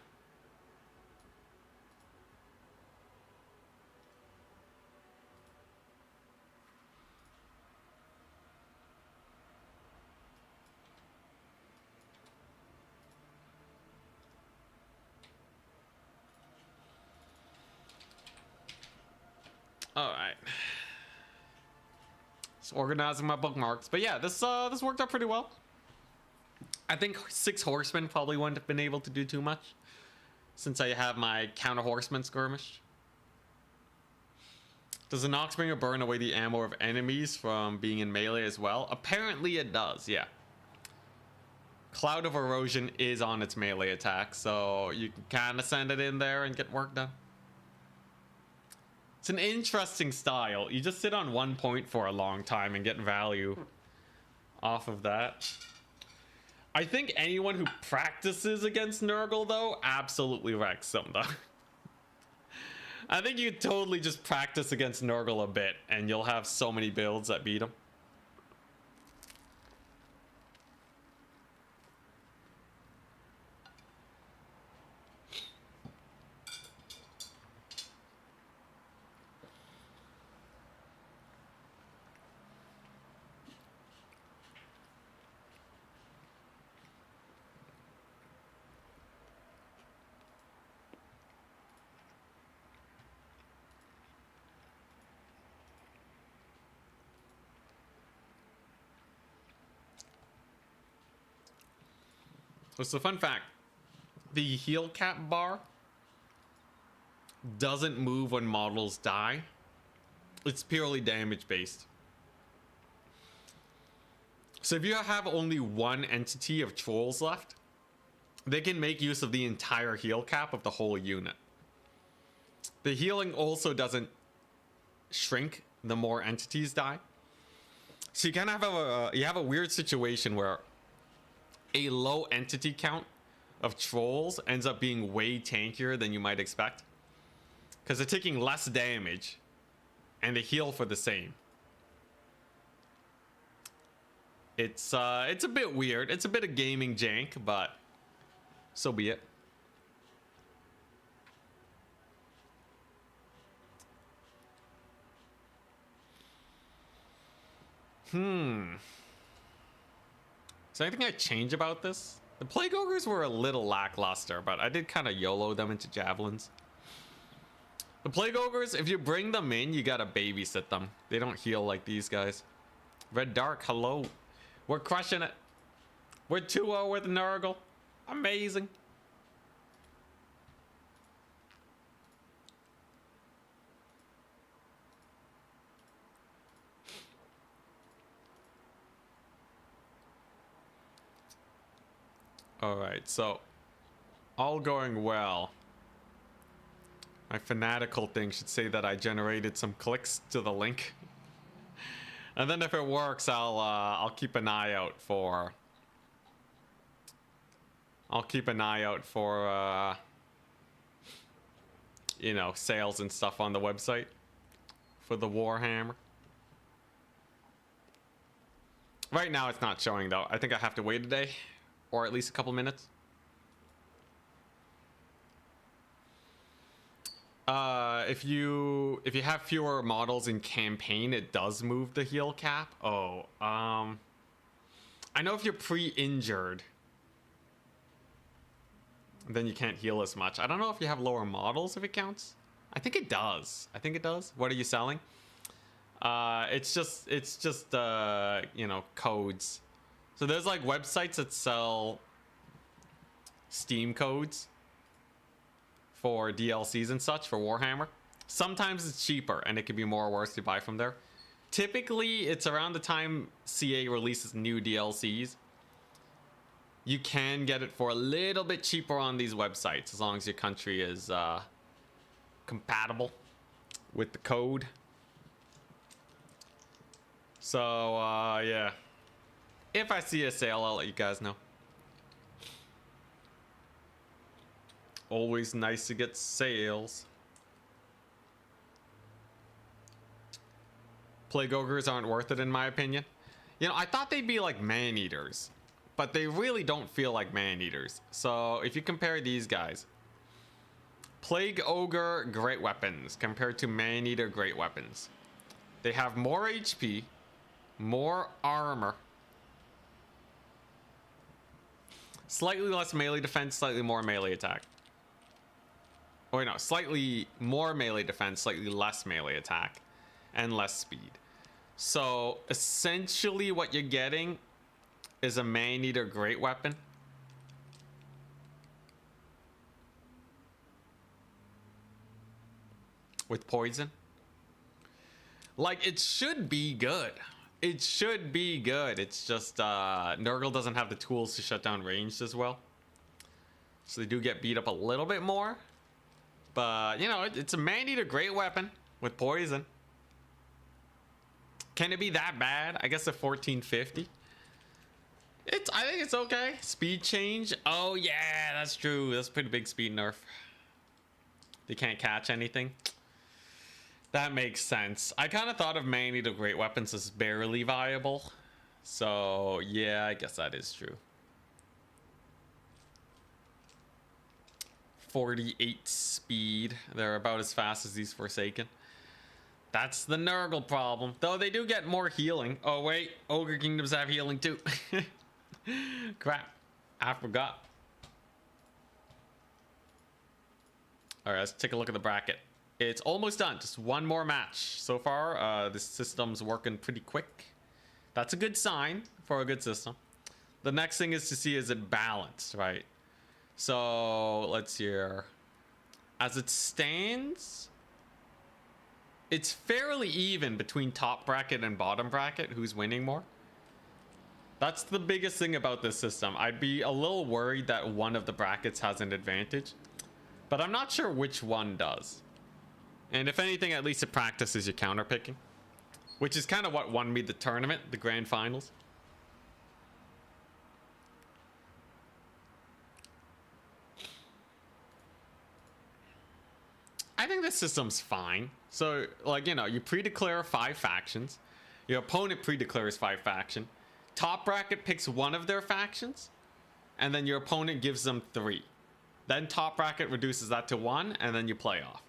All right. Just organizing my bookmarks. But yeah, this worked out pretty well. I think 6 horsemen probably wouldn't have been able to do too much since I have my counter horseman skirmish. Does the Noxbringer burn away the ammo of enemies from being in melee as well? Apparently it does, yeah. Cloud of Erosion is on its melee attack, so you can kind of send it in there and get work done. It's an interesting style. You just sit on one point for a long time and get value off of that. I think anyone who practices against Nurgle, though, absolutely wrecks them, though. I think you totally just practice against Nurgle a bit, and you'll have so many builds that beat him. What's the fun fact? The heal cap bar doesn't move when models die. It's purely damage based. So if you have only one entity of trolls left, they can make use of the entire heal cap of the whole unit. The healing also doesn't shrink the more entities die. So you kind of have a weird situation where a low entity count of trolls ends up being way tankier than you might expect, because they're taking less damage and they heal for the same. It's a bit weird. It's a bit of gaming jank, but so be it. Is there anything I change about this? The Plague Ogres were a little lackluster, but I did kind of YOLO them into javelins. The Plague Ogres, if you bring them in, you gotta babysit them. They don't heal like these guys. Red Dark, hello. We're crushing it. We're 2-0 with Nurgle. Amazing. Alright, so all going well. My fanatical thing should say that I generated some clicks to the link. And then if it works, I'll keep an eye out for you know, sales and stuff on the website for the Warhammer. Right now it's not showing though. I think I have to wait a day or at least a couple minutes. If you have fewer models in campaign, it does move the heal cap. Oh, I know if you're pre-injured, then you can't heal as much. I don't know if you have lower models if it counts. I think it does. I think it does. What are you selling? It's just you know, codes. So there's like websites that sell Steam codes for DLCs and such for Warhammer. Sometimes it's cheaper and it can be more worth to buy from there. Typically, it's around the time CA releases new DLCs. You can get it for a little bit cheaper on these websites as long as your country is compatible with the code. So, yeah. If I see a sale, I'll let you guys know. Always nice to get sales. Plague Ogres aren't worth it in my opinion. You know, I thought they'd be like man-eaters, but they really don't feel like man-eaters. So if you compare these guys, Plague Ogre great weapons compared to man-eater great weapons, they have more HP, more armor, slightly less melee defense, slightly more melee attack. Or no, slightly more melee defense, slightly less melee attack, and less speed. So essentially what you're getting is a man-eater great weapon with poison. Like, it should be good. It should be good. It's just Nurgle doesn't have the tools to shut down ranged as well, so they do get beat up a little bit more. But you know, it's a man-eater great weapon with poison. Can it be that bad? I guess a 1450. I think it's okay. Speed change. Oh yeah, that's true. That's a pretty big speed nerf. They can't catch anything. That makes sense. I kind of thought of man-eater great weapons as barely viable. So yeah, I guess that is true. 48 speed. They're about as fast as these Forsaken. That's the Nurgle problem. Though they do get more healing. Oh wait, Ogre Kingdoms have healing too. Crap, I forgot. Alright, let's take a look at the bracket. It's almost done. Just one more match. So far, this system's working pretty quick. That's a good sign for a good system. The next thing is to see, is it balanced, right? So let's see here. As it stands, it's fairly even between top bracket and bottom bracket. Who's winning more? That's the biggest thing about this system. I'd be a little worried that one of the brackets has an advantage, but I'm not sure which one does. And if anything, at least it practices your counter picking. which is kind of what won me the tournament, the grand finals. I think this system's fine. So, like, you know, you pre-declare 5 factions. Your opponent pre-declares 5 faction. Top bracket picks one of their factions, and then your opponent gives them 3. Then top bracket reduces that to 1, and then you play off.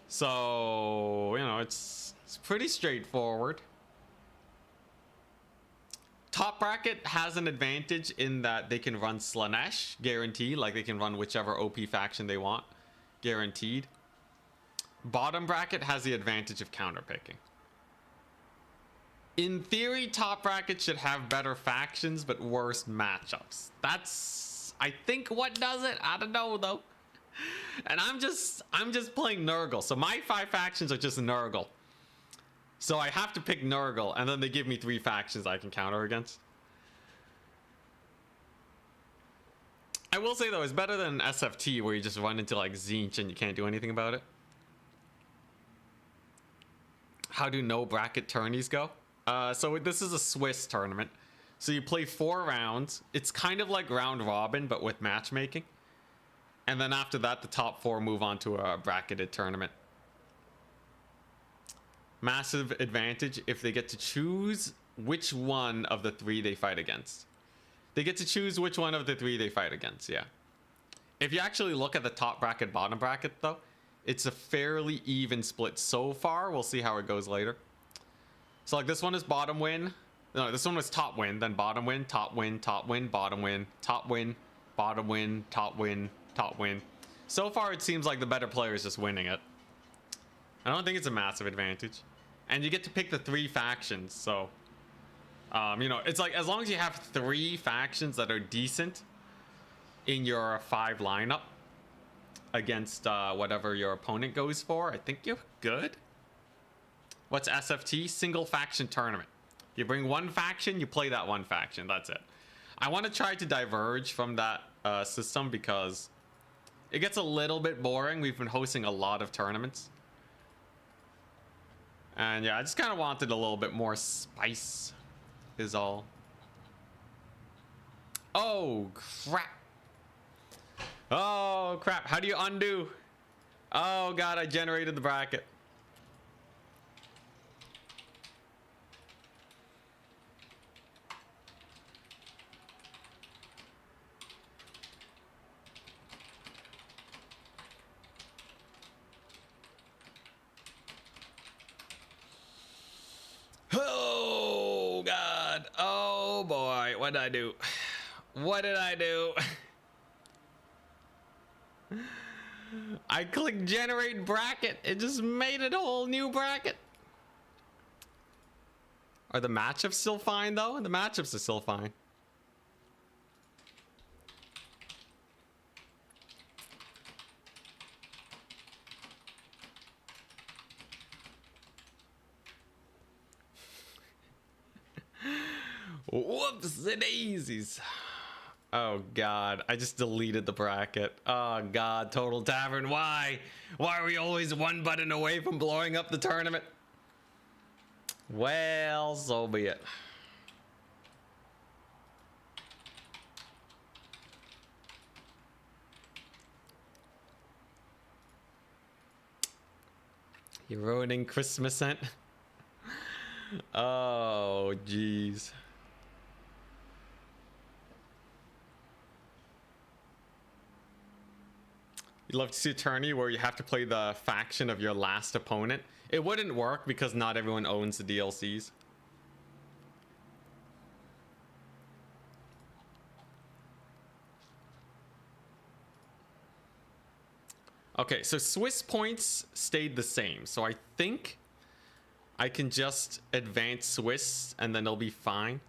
So, you know, it's pretty straightforward. Top bracket has an advantage in that they can run Slanesh, guaranteed. Like, they can run whichever OP faction they want, guaranteed. Bottom bracket has the advantage of counterpicking. In theory, top bracket should have better factions, but worse matchups. That's, I think, what does it. I don't know, though. And I'm just playing Nurgle. So my 5 factions are just Nurgle. So I have to pick Nurgle, and then they give me 3 factions I can counter against. I will say, though, it's better than SFT, where you just run into, like, Tzeentch and you can't do anything about it. How do no bracket tourneys go? So this is a Swiss tournament. So you play 4 rounds. It's kind of like round robin, but with matchmaking. And then after that, the top 4 move on to a bracketed tournament. Massive advantage if they get to choose which one of the 3 they fight against. They get to choose which one of the 3 they fight against, yeah. If you actually look at the top bracket, bottom bracket, though, it's a fairly even split so far. We'll see how it goes later. So, like, this one is bottom win. No, this one was top win, then bottom win, top win, top win, bottom win, top win, bottom win, top win, top win. So far, it seems like the better player is just winning it. I don't think it's a massive advantage. And you get to pick the 3 factions, so... you know, it's like, as long as you have 3 factions that are decent in your 5 lineup against whatever your opponent goes for, I think you're good. What's SFT? Single faction tournament. You bring 1 faction, you play that 1 faction. That's it. I want to try to diverge from that system because it gets a little bit boring. We've been hosting a lot of tournaments. And yeah, I just kind of wanted a little bit more spice is all. Oh, crap. Oh, crap. How do you undo? Oh, God, I generated the bracket. Oh, God. Oh, boy. What did I do? What did I do? I clicked generate bracket. It just made a whole new bracket. Are the matchups still fine, though? The matchups are still fine. Whoops, the daisies. Oh, God. I just deleted the bracket. Oh, God. Total Tavern. Why? Why are we always 1 button away from blowing up the tournament? Well, so be it. You're ruining Christmas scent. Oh, jeez. You'd love to see a tourney where you have to play the faction of your last opponent. It wouldn't work because not everyone owns the DLCs. Okay, so Swiss points stayed the same. So I think I can just advance Swiss and then they'll be fine.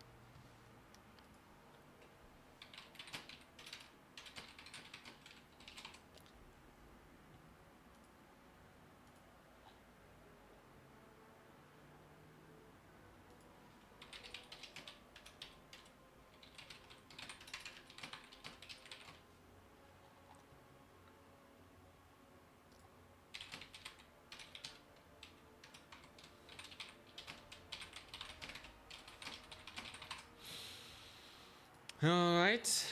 All right.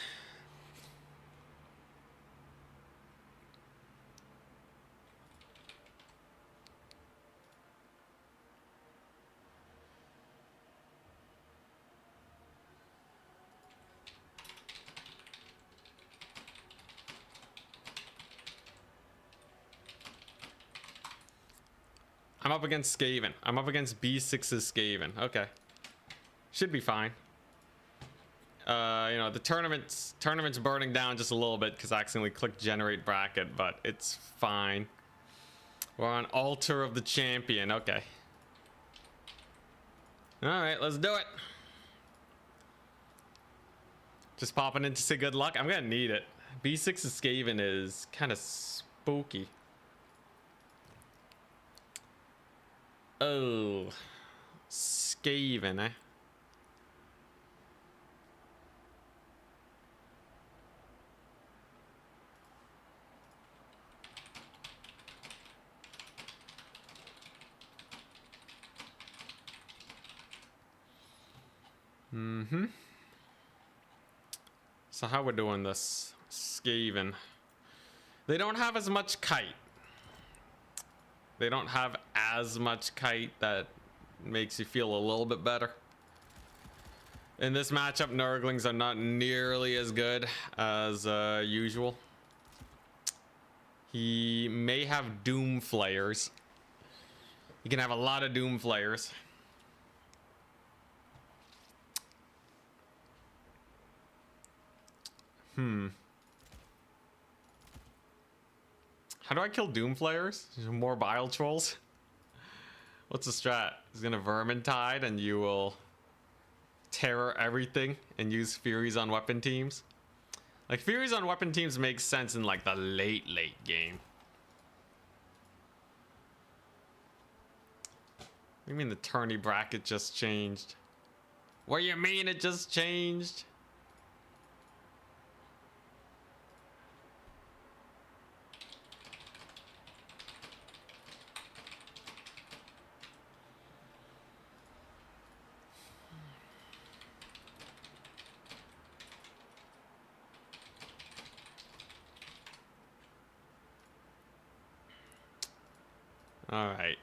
I'm up against Skaven. I'm up against B6's Skaven. Okay. Should be fine. You know, the tournament's burning down just a little bit because I accidentally clicked generate bracket, but it's fine. We're on Altar of the Champion. Okay. Alright, let's do it. Just popping in to say good luck. I'm gonna need it. B6's Skaven is kind of spooky. Oh, Skaven, eh? Mm-hmm. So how we're doing this? Skaven. They don't have as much kite. They don't have as much kite that makes you feel a little bit better. In this matchup, Nurglings are not nearly as good as usual. He may have Doom Flayers. He can have a lot of Doom Flayers. How do I kill Doom Flayers? More Bile Trolls? What's the strat? He's gonna Vermintide and you will terror everything and use Furies on weapon teams? Like, Furies on weapon teams makes sense in like the late game. What do you mean the tourney bracket just changed? What do you mean it just changed? All right,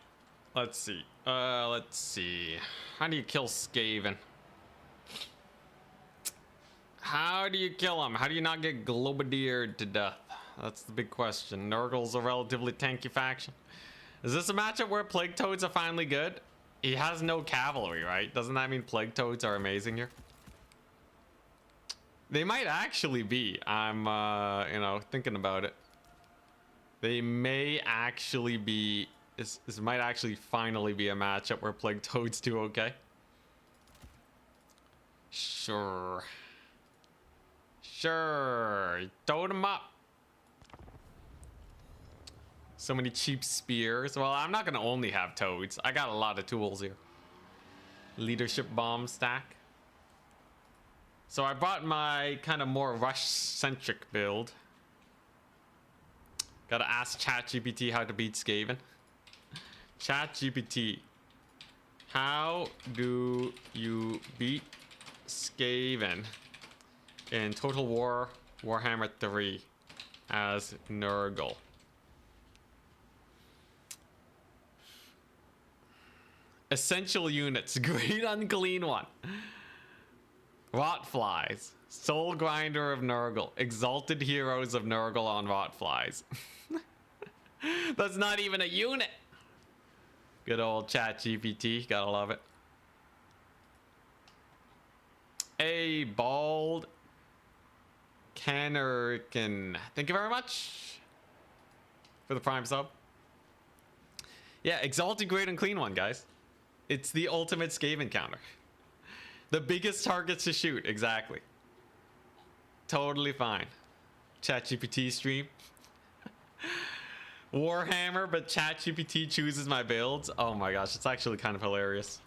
let's see. Let's see. How do you kill Skaven? How do you kill him? How do you not get globadiered to death? That's the big question. Nurgle's a relatively tanky faction. Is this a matchup where Plague Toads are finally good? He has no cavalry, right? Doesn't that mean Plague Toads are amazing here? They might actually be. I'm, you know, thinking about it. They may actually be. This might actually finally be a matchup where Plague Toads do okay. Sure. Sure. Toad him up. So many cheap spears. Well, I'm not going to only have toads. I got a lot of tools here. Leadership bomb stack. So I brought my kind of more rush-centric build. Gotta ask ChatGPT how to beat Skaven. ChatGPT, how do you beat Skaven in Total War Warhammer 3 as Nurgle? Essential units, Great Unclean One, Rotflies, Soul Grinder of Nurgle, Exalted Heroes of Nurgle on Rotflies. That's not even a unit. Good old ChatGPT, gotta love it. A bald Nurgin. Thank you very much for the prime sub. Yeah, Exalted Great Unclean One, guys. It's the ultimate Skaven counter. The biggest targets to shoot, exactly. Totally fine. ChatGPT stream. Warhammer, but ChatGPT chooses my builds. Oh my gosh, it's actually kind of hilarious.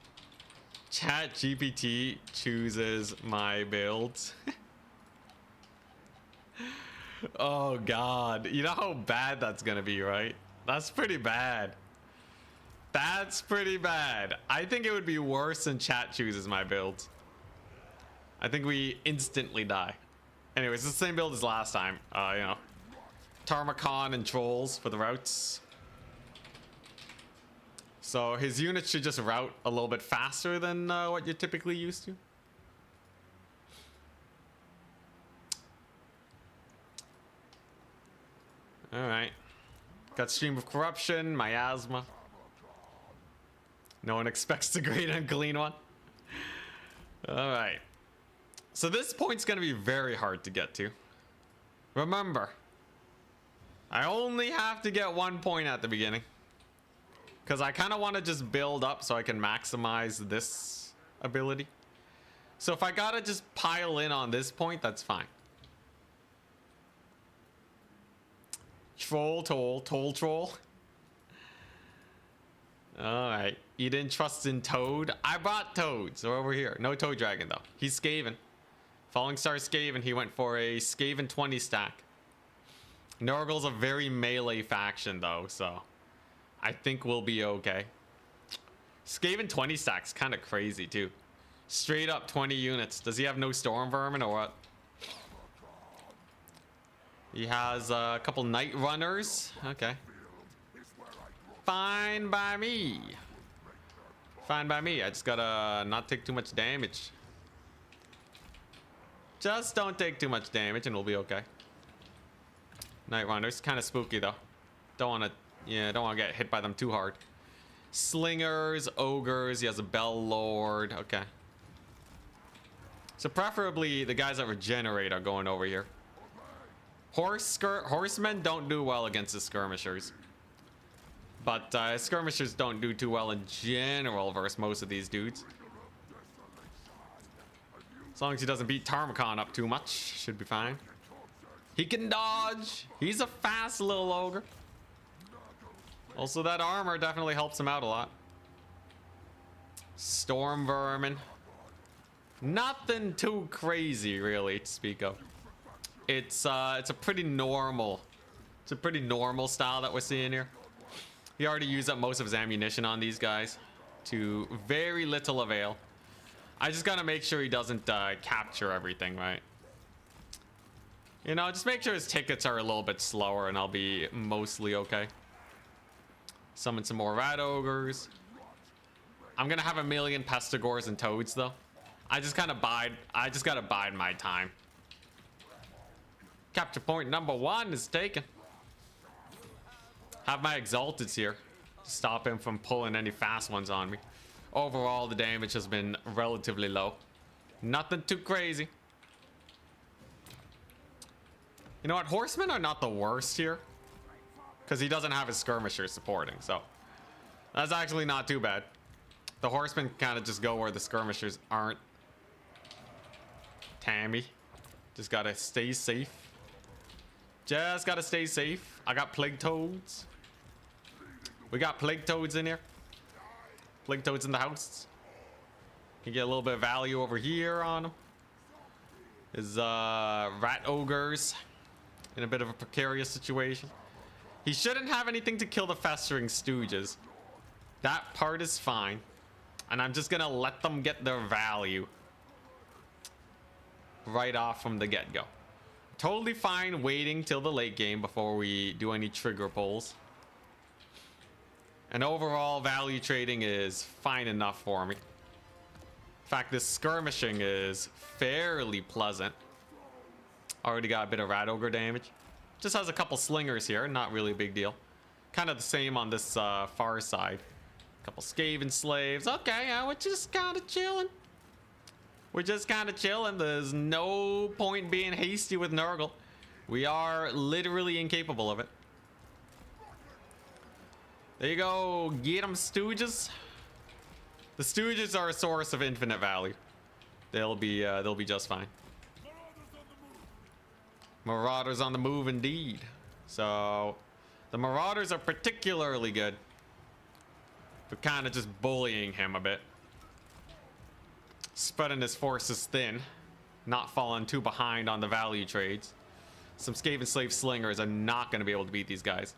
ChatGPT chooses my builds. Oh god, you know how bad that's gonna be, right? That's pretty bad. That's pretty bad. I think it would be worse than chat chooses my builds. I think we instantly die. Anyways, it's the same build as last time. You know, Tarmakon and trolls for the routes. So his units should just route a little bit faster than what you're typically used to. Alright. Got Stream of Corruption, Miasma. No one expects the Great Unclean One. Alright. So this point's gonna be very hard to get to. Remember, I only have to get 1 point at the beginning. Because I kind of want to just build up so I can maximize this ability. So if I gotta just pile in on this point, that's fine. Troll. Alright. You didn't trust in Toad? I brought Toads. They're over here. No Toad Dragon though. He's Skaven. Falling Star Skaven. He went for a Skaven 20 stack. Nurgle's a very melee faction though, so I think we'll be okay. Skaven 20 stack's kind of crazy too. Straight up 20 units. Does he have no Storm Vermin or what? He has a couple Night Runners. Okay. Fine by me. Fine by me. I just gotta not take too much damage. Just don't take too much damage and we'll be okay. Night Runners, kind of spooky though. Don't want to, yeah, don't want to get hit by them too hard. Slingers, ogres. He has a Bell Lord. Okay. So preferably the guys that regenerate are going over here. Horsemen don't do well against the skirmishers. But skirmishers don't do too well in general versus most of these dudes. As long as he doesn't beat Tarmakon up too much, should be fine. He can dodge. He's a fast little ogre. Also, that armor definitely helps him out a lot. Storm Vermin. Nothing too crazy, really, to speak of. It's a pretty normal. It's a pretty normal style that we're seeing here. He already used up most of his ammunition on these guys to very little avail. I just gotta make sure he doesn't capture everything, right? You know, just make sure his tickets are a little bit slower and I'll be mostly okay. Summon some more rat ogres. I'm gonna have a million pestigores and toads though. I just gotta bide my time. Capture point number 1 is taken. Have my exalteds here to stop him from pulling any fast ones on me. Overall, the damage has been relatively low. Nothing too crazy. You know what? Horsemen are not the worst here. Because he doesn't have his skirmishers supporting. So that's actually not too bad. The horsemen kind of just go where the skirmishers aren't. Tammy. Just gotta stay safe. Just gotta stay safe. I got plague toads. We got plague toads in here. Plague toads in the house. You get a little bit of value over here on them. Is rat ogres in a bit of a precarious situation. He shouldn't have anything to kill the festering stooges. That part is fine. And I'm just gonna let them get their value right off from the get-go. Totally fine waiting till the late game before we do any trigger pulls. And overall value trading is fine enough for me. In fact, this skirmishing is fairly pleasant. Already got a bit of rat ogre damage. Just has a couple slingers here, not really a big deal. Kind of the same on this far side. Couple Skaven slaves. Okay, we're just kind of chilling. We're just kind of chilling. There's no point being hasty with Nurgle. We are literally incapable of it. There you go. Get them, Stooges. The Stooges are a source of infinite value. They'll be just fine. Marauders on the move indeed. So the Marauders are particularly good for kind of just bullying him a bit. Spreading his forces thin. Not falling too behind on the value trades. Some Skaven Slave Slingers are not going to be able to beat these guys.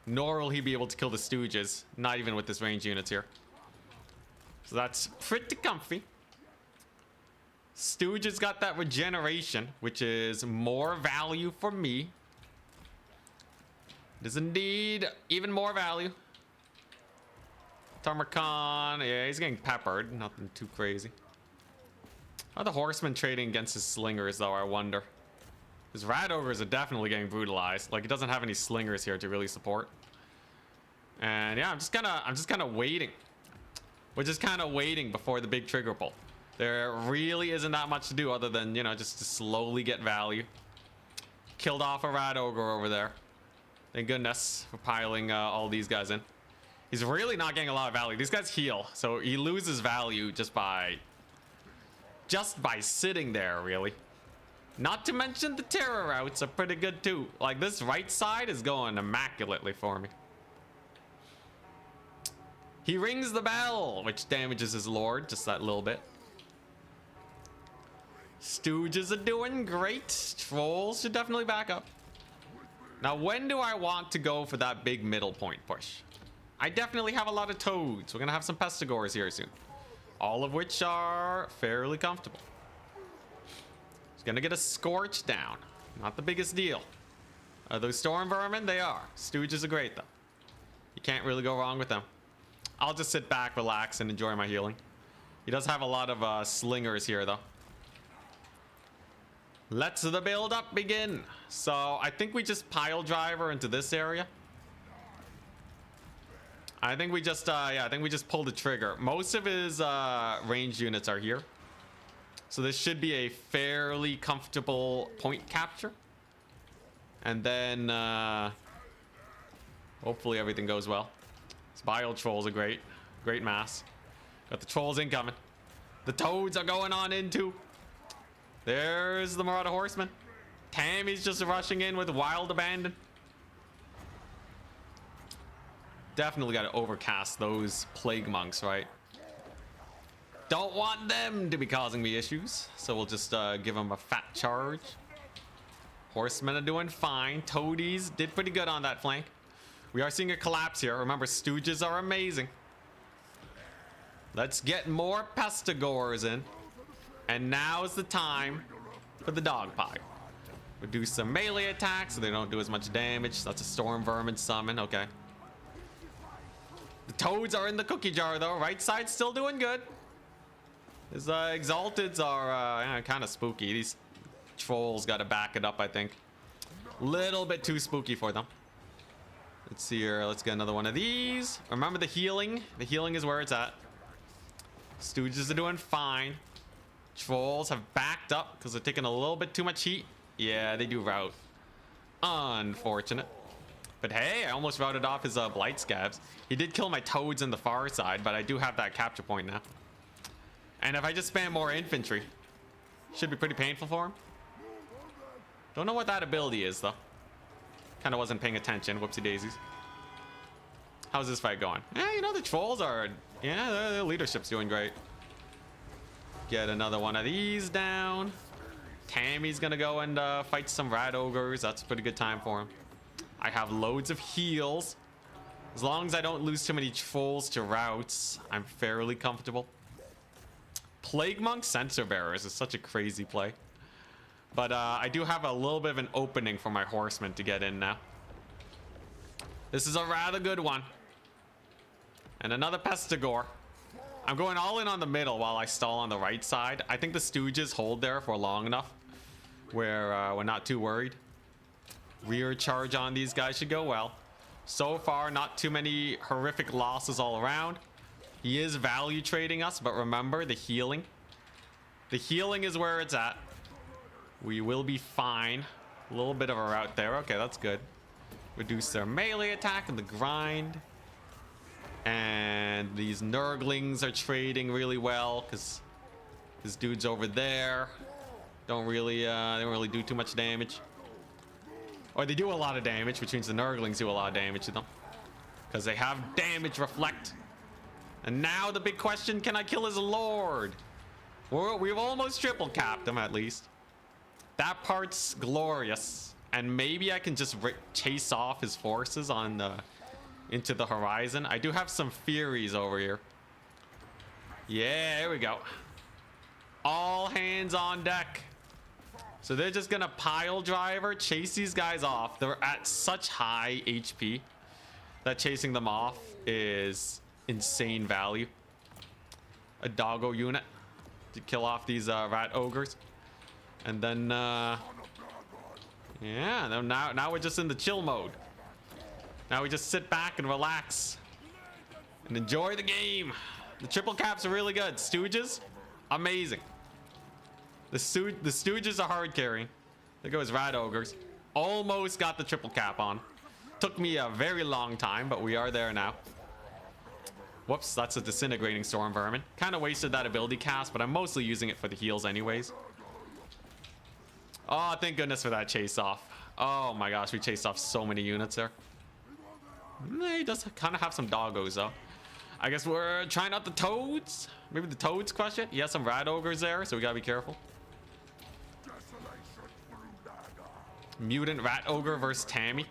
Nor will he be able to kill the Stooges. Not even with this range units here. So that's pretty comfy. Stooge has got that regeneration, which is more value for me. It is indeed even more value. Tarmakon, yeah, he's getting peppered. Nothing too crazy. Are the horsemen trading against his slingers, though, I wonder? His rat ogres are definitely getting brutalized. Like, he doesn't have any slingers here to really support. And yeah, I'm just kind of waiting. We're just kind of waiting before the big trigger pull. There really isn't that much to do other than, you know, just to slowly get value. Killed off a rat ogre over there. Thank goodness for piling all these guys in. He's really not getting a lot of value. These guys heal, so he loses value just by sitting there, really. Not to mention the terror routes are pretty good too. Like, this right side is going immaculately for me. He rings the bell, which damages his lord just that little bit. Stooges are doing great. Trolls should definitely back up. Now, when do I want to go for that big middle point push? I definitely have a lot of toads. We're gonna have some pestigores here soon, all of which are fairly comfortable. He's gonna get a scorch down. Not the biggest deal. Are those storm vermin? They are. Stooges are great though. You can't really go wrong with them. I'll just sit back, relax, and enjoy my healing. He does have a lot of slingers here though. Let's the build up begin. So I think we just pile driver into this area. I think we just yeah, I think we just pull the trigger. Most of his ranged units are here, so this should be a fairly comfortable point capture. And then hopefully everything goes well. These bile trolls are great mass. Got the trolls incoming. The toads are going on in too. There's the Marauder horseman. Tammy's just rushing in with wild abandon. Definitely got to overcast those plague monks, right? Don't want them to be causing me issues, so we'll just give them a fat charge. Horsemen are doing fine. Toadies did pretty good on that flank. We are seeing a collapse here. Remember, stooges are amazing. Let's get more pestigores in. And now's the time for the dog pie. We'll do some melee attacks so they don't do as much damage. That's a storm vermin summon. Okay. The toads are in the cookie jar though. Right side still doing good. His exalteds are kind of spooky. These trolls got to back it up, I think. Little bit too spooky for them. Let's see here. Let's get another one of these. Remember the healing. The healing is where it's at. Stooges are doing fine. Trolls have backed up because they're taking a little bit too much heat. Yeah, they do route. Unfortunate. But hey, I almost routed off his blight scabs. He did kill my toads in the far side, but I do have that capture point now. And if I just spam more infantry, should be pretty painful for him. Don't know what that ability is though. Kind of wasn't paying attention. Whoopsie daisies. How's this fight going? Yeah, you know, the trolls are, yeah, their leadership's doing great. Get another one of these down. Tammy's gonna go and fight some rat ogres. That's a pretty good time for him. I have loads of heals. As long as I don't lose too many trolls to routes, I'm fairly comfortable. Plague Monk Sensor Bearers is such a crazy play. But I do have a little bit of an opening for my horsemen to get in now. This is a rather good one. And another pestigore. I'm going all in on the middle while I stall on the right side. I think the stooges hold there for long enough where we're not too worried. Rear charge on these guys should go well. So far, not too many horrific losses all around. He is value trading us, but remember the healing. The healing is where it's at. We will be fine. A little bit of a route there. Okay, that's good. Reduce their melee attack and the grind. And these Nurglings are trading really well because this dude's over there. They don't really do too much damage. Or they do a lot of damage, which means the Nurglings do a lot of damage to them. Because they have damage reflect. And now the big question, can I kill his lord? We've almost triple capped him at least. That part's glorious. And maybe I can just chase off his forces on into the horizon. I do have some furies over here. Yeah, there we go. All hands on deck. So they're just gonna pile driver, chase these guys off. They're at such high HP that chasing them off is insane value. A doggo unit to kill off these rat ogres. And then, yeah, now we're just in the chill mode. Now we just sit back and relax and enjoy the game. The triple caps are really good. Stooges, amazing. The Stooges are hard carrying. There goes rat ogres. Almost got the triple cap on. Took me a very long time, but we are there now. Whoops, that's a disintegrating storm vermin. Kind of wasted that ability cast, but I'm mostly using it for the heals anyways. Oh, thank goodness for that chase off. Oh my gosh, we chased off so many units there. He does kind of have some doggos though. I guess we're trying out the toads. Maybe the toads crush it. He has some rat ogres there, so we gotta be careful. Mutant rat ogre versus Tammy.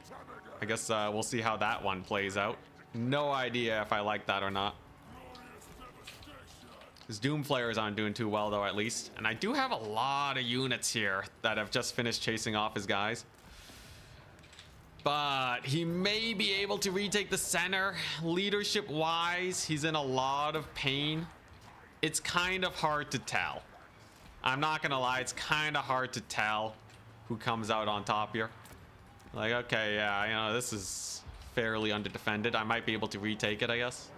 I guess we'll see how that one plays out. No idea if I like that or not. His Doom Flayers aren't doing too well though, at least. And I do have a lot of units here that have just finished chasing off his guys. But he may be able to retake the center. Leadership wise, he's in a lot of pain. It's kind of hard to tell. I'm not gonna lie, it's kind of hard to tell who comes out on top here. Like, okay, yeah, you know, this is fairly underdefended. I might be able to retake it, I guess.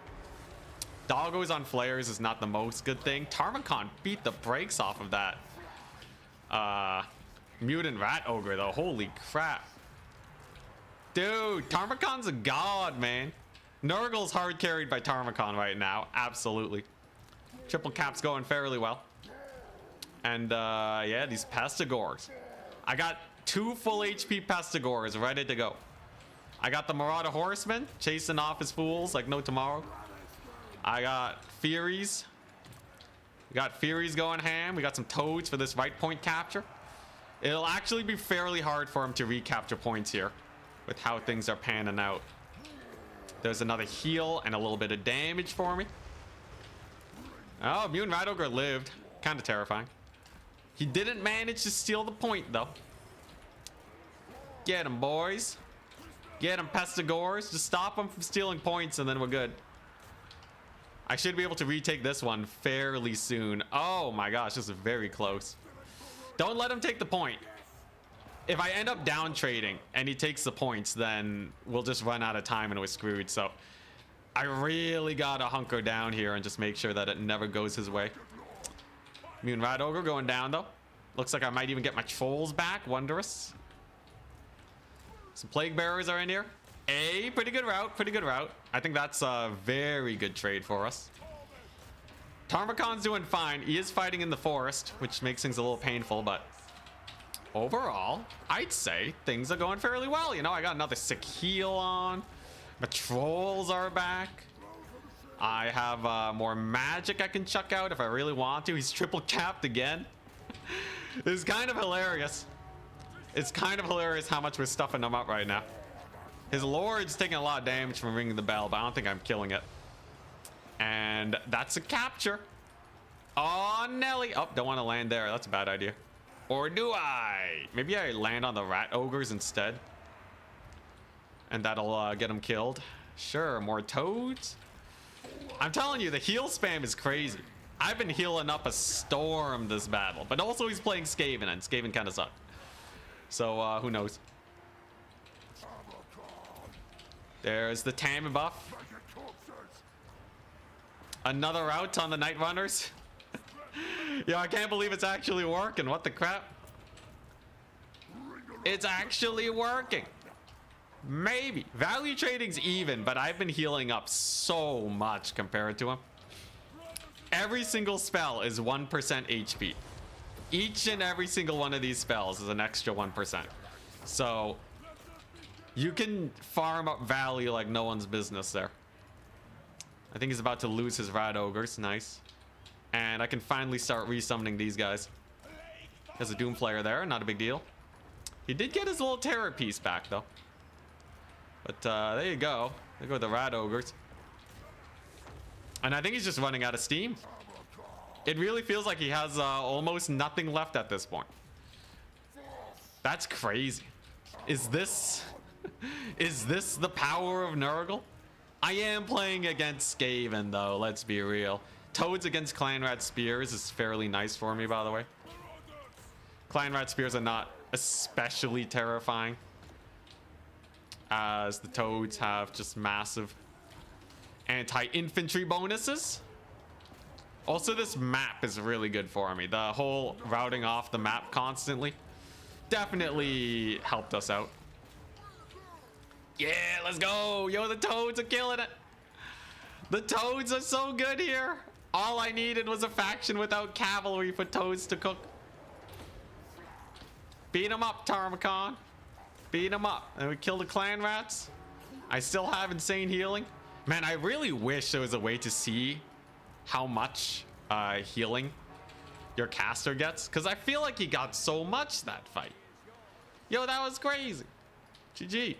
Doggos on flares is not the most good thing. Tarmacon beat the brakes off of that mutant rat ogre though. Holy crap. Dude, Tarmacon's a god, man. Nurgle's hard carried by Tarmacon right now. Absolutely. Triple cap's going fairly well. And yeah, these Pestigores. I got 2 full HP Pestigores ready to go. I got the Marauder Horseman chasing off his fools like no tomorrow. I got Furies. We got Furies going ham. We got some Toads for this right point capture. It'll actually be fairly hard for him to recapture points here with how things are panning out. There's another heal and a little bit of damage for me. Oh, Mutant Rat Ogre lived. Kind of terrifying. He didn't manage to steal the point though. Get him, boys. Get him, Pestigores. Just stop him from stealing points and then we're good. I should be able to retake this one fairly soon. Oh my gosh, this is very close. Don't let him take the point. If I end up down trading and he takes the points, then we'll just run out of time and we're screwed. So I really gotta hunker down here and just make sure that it never goes his way. Mutant Rat Ogre going down though. Looks like I might even get my trolls back. Wondrous. Some Plague Bearers are in here. Pretty good route, pretty good route. I think that's a very good trade for us. Tarmacon's doing fine. He is fighting in the forest, which makes things a little painful, but overall, I'd say things are going fairly well. You know, I got another sick heal on. My trolls are back. I have more magic I can chuck out if I really want to. He's triple capped again. It's kind of hilarious. It's kind of hilarious how much we're stuffing him up right now. His Lord's taking a lot of damage from ringing the bell, but I don't think I'm killing it. And that's a capture. Oh, Nelly. Oh, don't want to land there. That's a bad idea. Or do I? Maybe I land on the rat ogres instead. And that'll get him killed. Sure, more toads. I'm telling you, the heal spam is crazy. I've been healing up a storm this battle. But also he's playing Skaven, and Skaven kind of suck. So, who knows? There's the Tammy buff. Another route on the Night Runners. Yo, I can't believe it's actually working. What the crap? It's actually working. Maybe. Value trading's even, but I've been healing up so much compared to him. Every single spell is 1% HP. Each and every single one of these spells is an extra 1%. So you can farm up value like no one's business there. I think he's about to lose his rat ogres. Nice. And I can finally start resummoning these guys. There's a Doom Flayer there. Not a big deal. He did get his little terror piece back though. But there you go. There go the rat ogres. And I think he's just running out of steam. It really feels like he has almost nothing left at this point. That's crazy. Is this is this the power of Nurgle? I am playing against Skaven though, let's be real. Toads against Clanrat Spears is fairly nice for me, by the way. Clanrat Spears are not especially terrifying, as the Toads have just massive anti-infantry bonuses. Also, this map is really good for me. The whole routing off the map constantly definitely helped us out. Yeah, let's go. Yo, the Toads are killing it. The Toads are so good here. All I needed was a faction without cavalry for Toads to cook. Beat him up, Tarmakon. Beat him up. And we kill the clan rats. I still have insane healing. Man, I really wish there was a way to see how much healing your caster gets, because I feel like he got so much that fight. Yo, that was crazy. GG.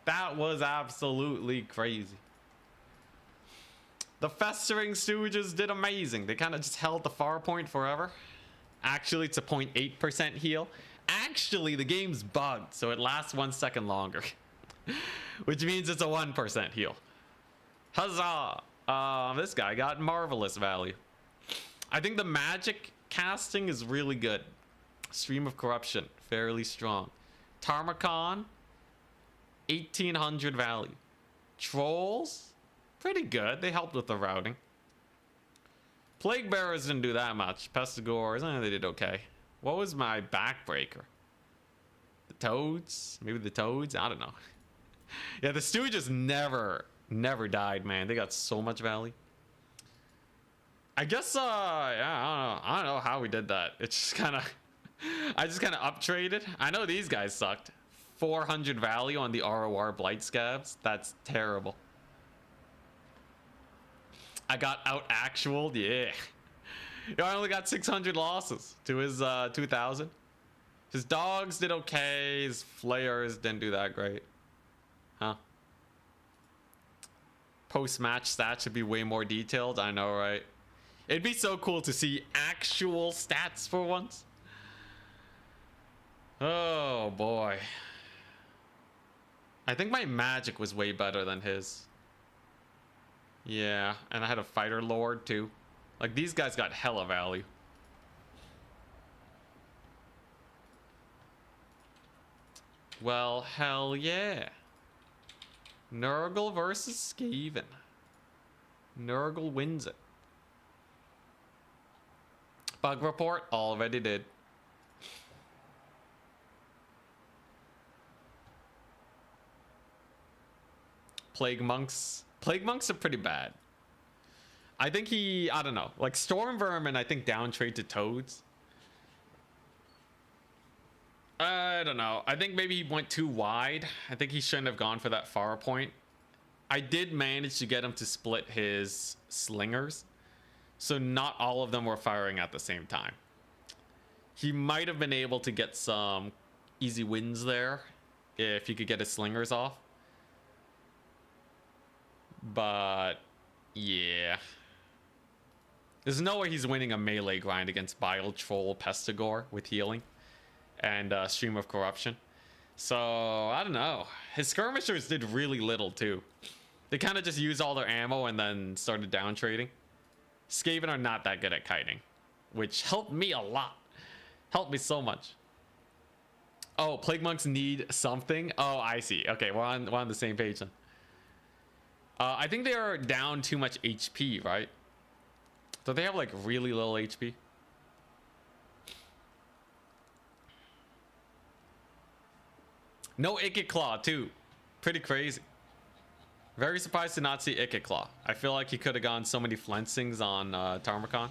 That was absolutely crazy. The Festering Stooges did amazing. They kind of just held the far point forever. Actually, it's a 0.8% heal. Actually, the game's bugged, so it lasts 1 second longer. Which means it's a 1% heal. Huzzah! This guy got marvelous value. I think the magic casting is really good. Stream of Corruption, fairly strong. Tarmakon, 1800 value. Trolls, pretty good. They helped with the routing. Plague Bearers didn't do that much. Pestigores, they did okay. What was my backbreaker? The Toads? Maybe the Toads? I don't know. Yeah, the Stooges never died, man. They got so much value. I guess, yeah, I don't know how we did that. It's just kind of, I just kind of up-traded. I know these guys sucked. 400 value on the ROR Blight Scabs. That's terrible. I got out-actualed, yeah. I only got 600 losses to his 2,000. His dogs did okay. His flayers didn't do that great. Huh? Post-match stats should be way more detailed. I know, right? It'd be so cool to see actual stats for once. Oh, boy. I think my magic was way better than his. Yeah, and I had a fighter lord, too. Like, these guys got hella value. Well, hell yeah. Nurgle versus Skaven. Nurgle wins it. Bug report already did. Plague monks. Plague monks are pretty bad. I think I don't know. Like Storm Vermin, I think down trade to Toads. I don't know. I think maybe he went too wide. I think he shouldn't have gone for that far point. I did manage to get him to split his slingers, so not all of them were firing at the same time. He might have been able to get some easy wins there if he could get his slingers off. But yeah, there's no way he's winning a melee grind against Bile Troll Pestigore with healing and Stream of Corruption. So I don't know. His skirmishers did really little too. They kind of just used all their ammo and then started down trading. Skaven are not that good at kiting, which helped me a lot. Helped me so much. Oh, Plague Monks need something. Oh, I see. Okay, we're on the same page then. I think they are down too much HP, right? So they have like really little HP. No Icket Claw too. Pretty crazy. Very surprised to not see Icket Claw. I feel like he could have gone so many flensings on Tarmakon.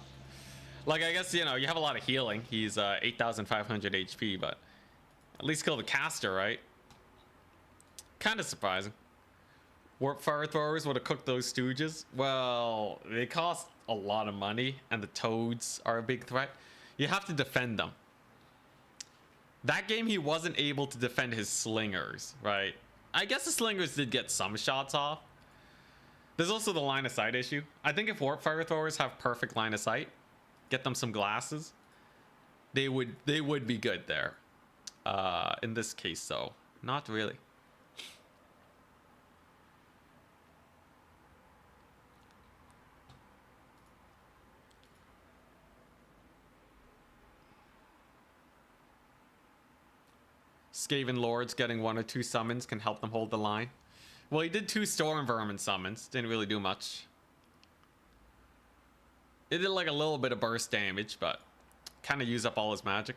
Like, I guess, you know, you have a lot of healing. He's 8,500 HP, but at least kill the caster, right? Kind of surprising. Warp Fire Throwers would have cooked those Stooges. Well, they cost a lot of money, and the Toads are a big threat. You have to defend them. That game, he wasn't able to defend his slingers, right? I guess the slingers did get some shots off. There's also the line of sight issue. I think if warp fire throwers have perfect line of sight, get them some glasses, they would be good there. In this case, though, not really. Skaven Lords getting 1 or 2 summons can help them hold the line. Well, he did 2 Storm Vermin summons. Didn't really do much. It did like a little bit of burst damage, but kind of used up all his magic.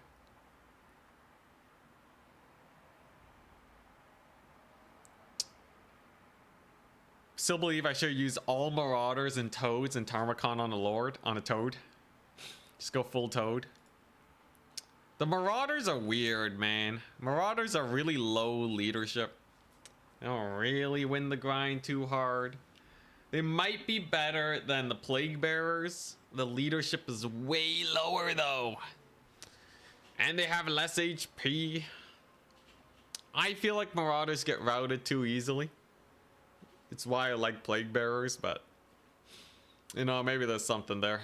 Still believe I should use all Marauders and Toads and Tarmacon on a Lord, on a Toad. Just go full Toad. The Marauders are weird, man. Marauders are really low leadership. They don't really win the grind too hard. They might be better than the Plague Bearers. The leadership is way lower though. And they have less HP. I feel like Marauders get routed too easily. It's why I like Plague Bearers, but you know, maybe there's something there.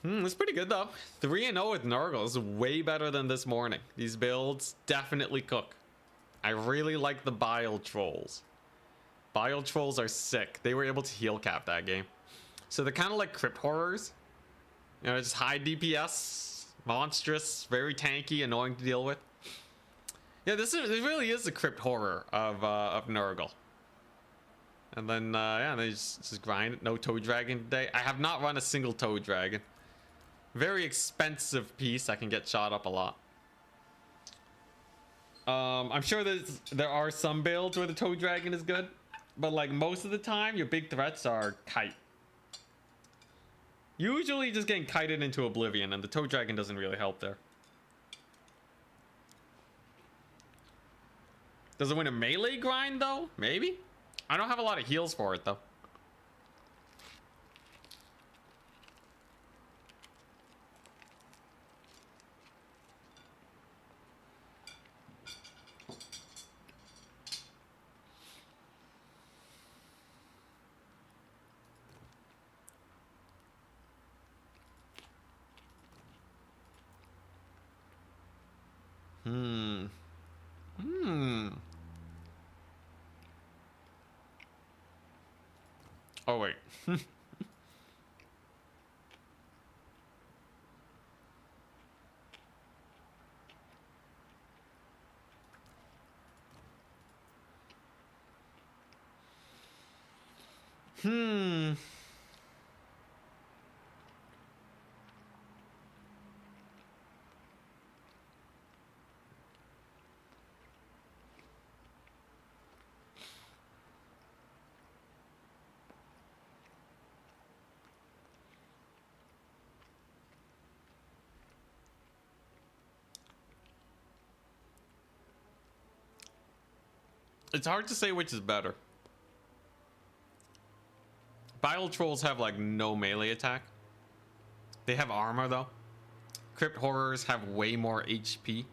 It's pretty good though. 3-0 with Nurgle is way better than this morning. These builds definitely cook. I really like the Bile Trolls. Bile Trolls are sick. They were able to heal cap that game. So they're kind of like Crypt Horrors. You know, just high DPS, monstrous, very tanky, annoying to deal with. Yeah, this really is a Crypt Horror of Nurgle. And then yeah, they just grind it. No Toad Dragon today. I have not run a single Toad Dragon. Very expensive piece. I can get shot up a lot. I'm sure there are some builds where the Toad Dragon is good, but like most of the time, your big threats are kite. Usually just getting kited into oblivion, and the Toad Dragon doesn't really help there. Does it win a melee grind though? Maybe. I don't have a lot of heals for it though. Oh wait. It's hard to say which is better. Bile Trolls have like no melee attack. They have armor though. Crypt Horrors have way more HP.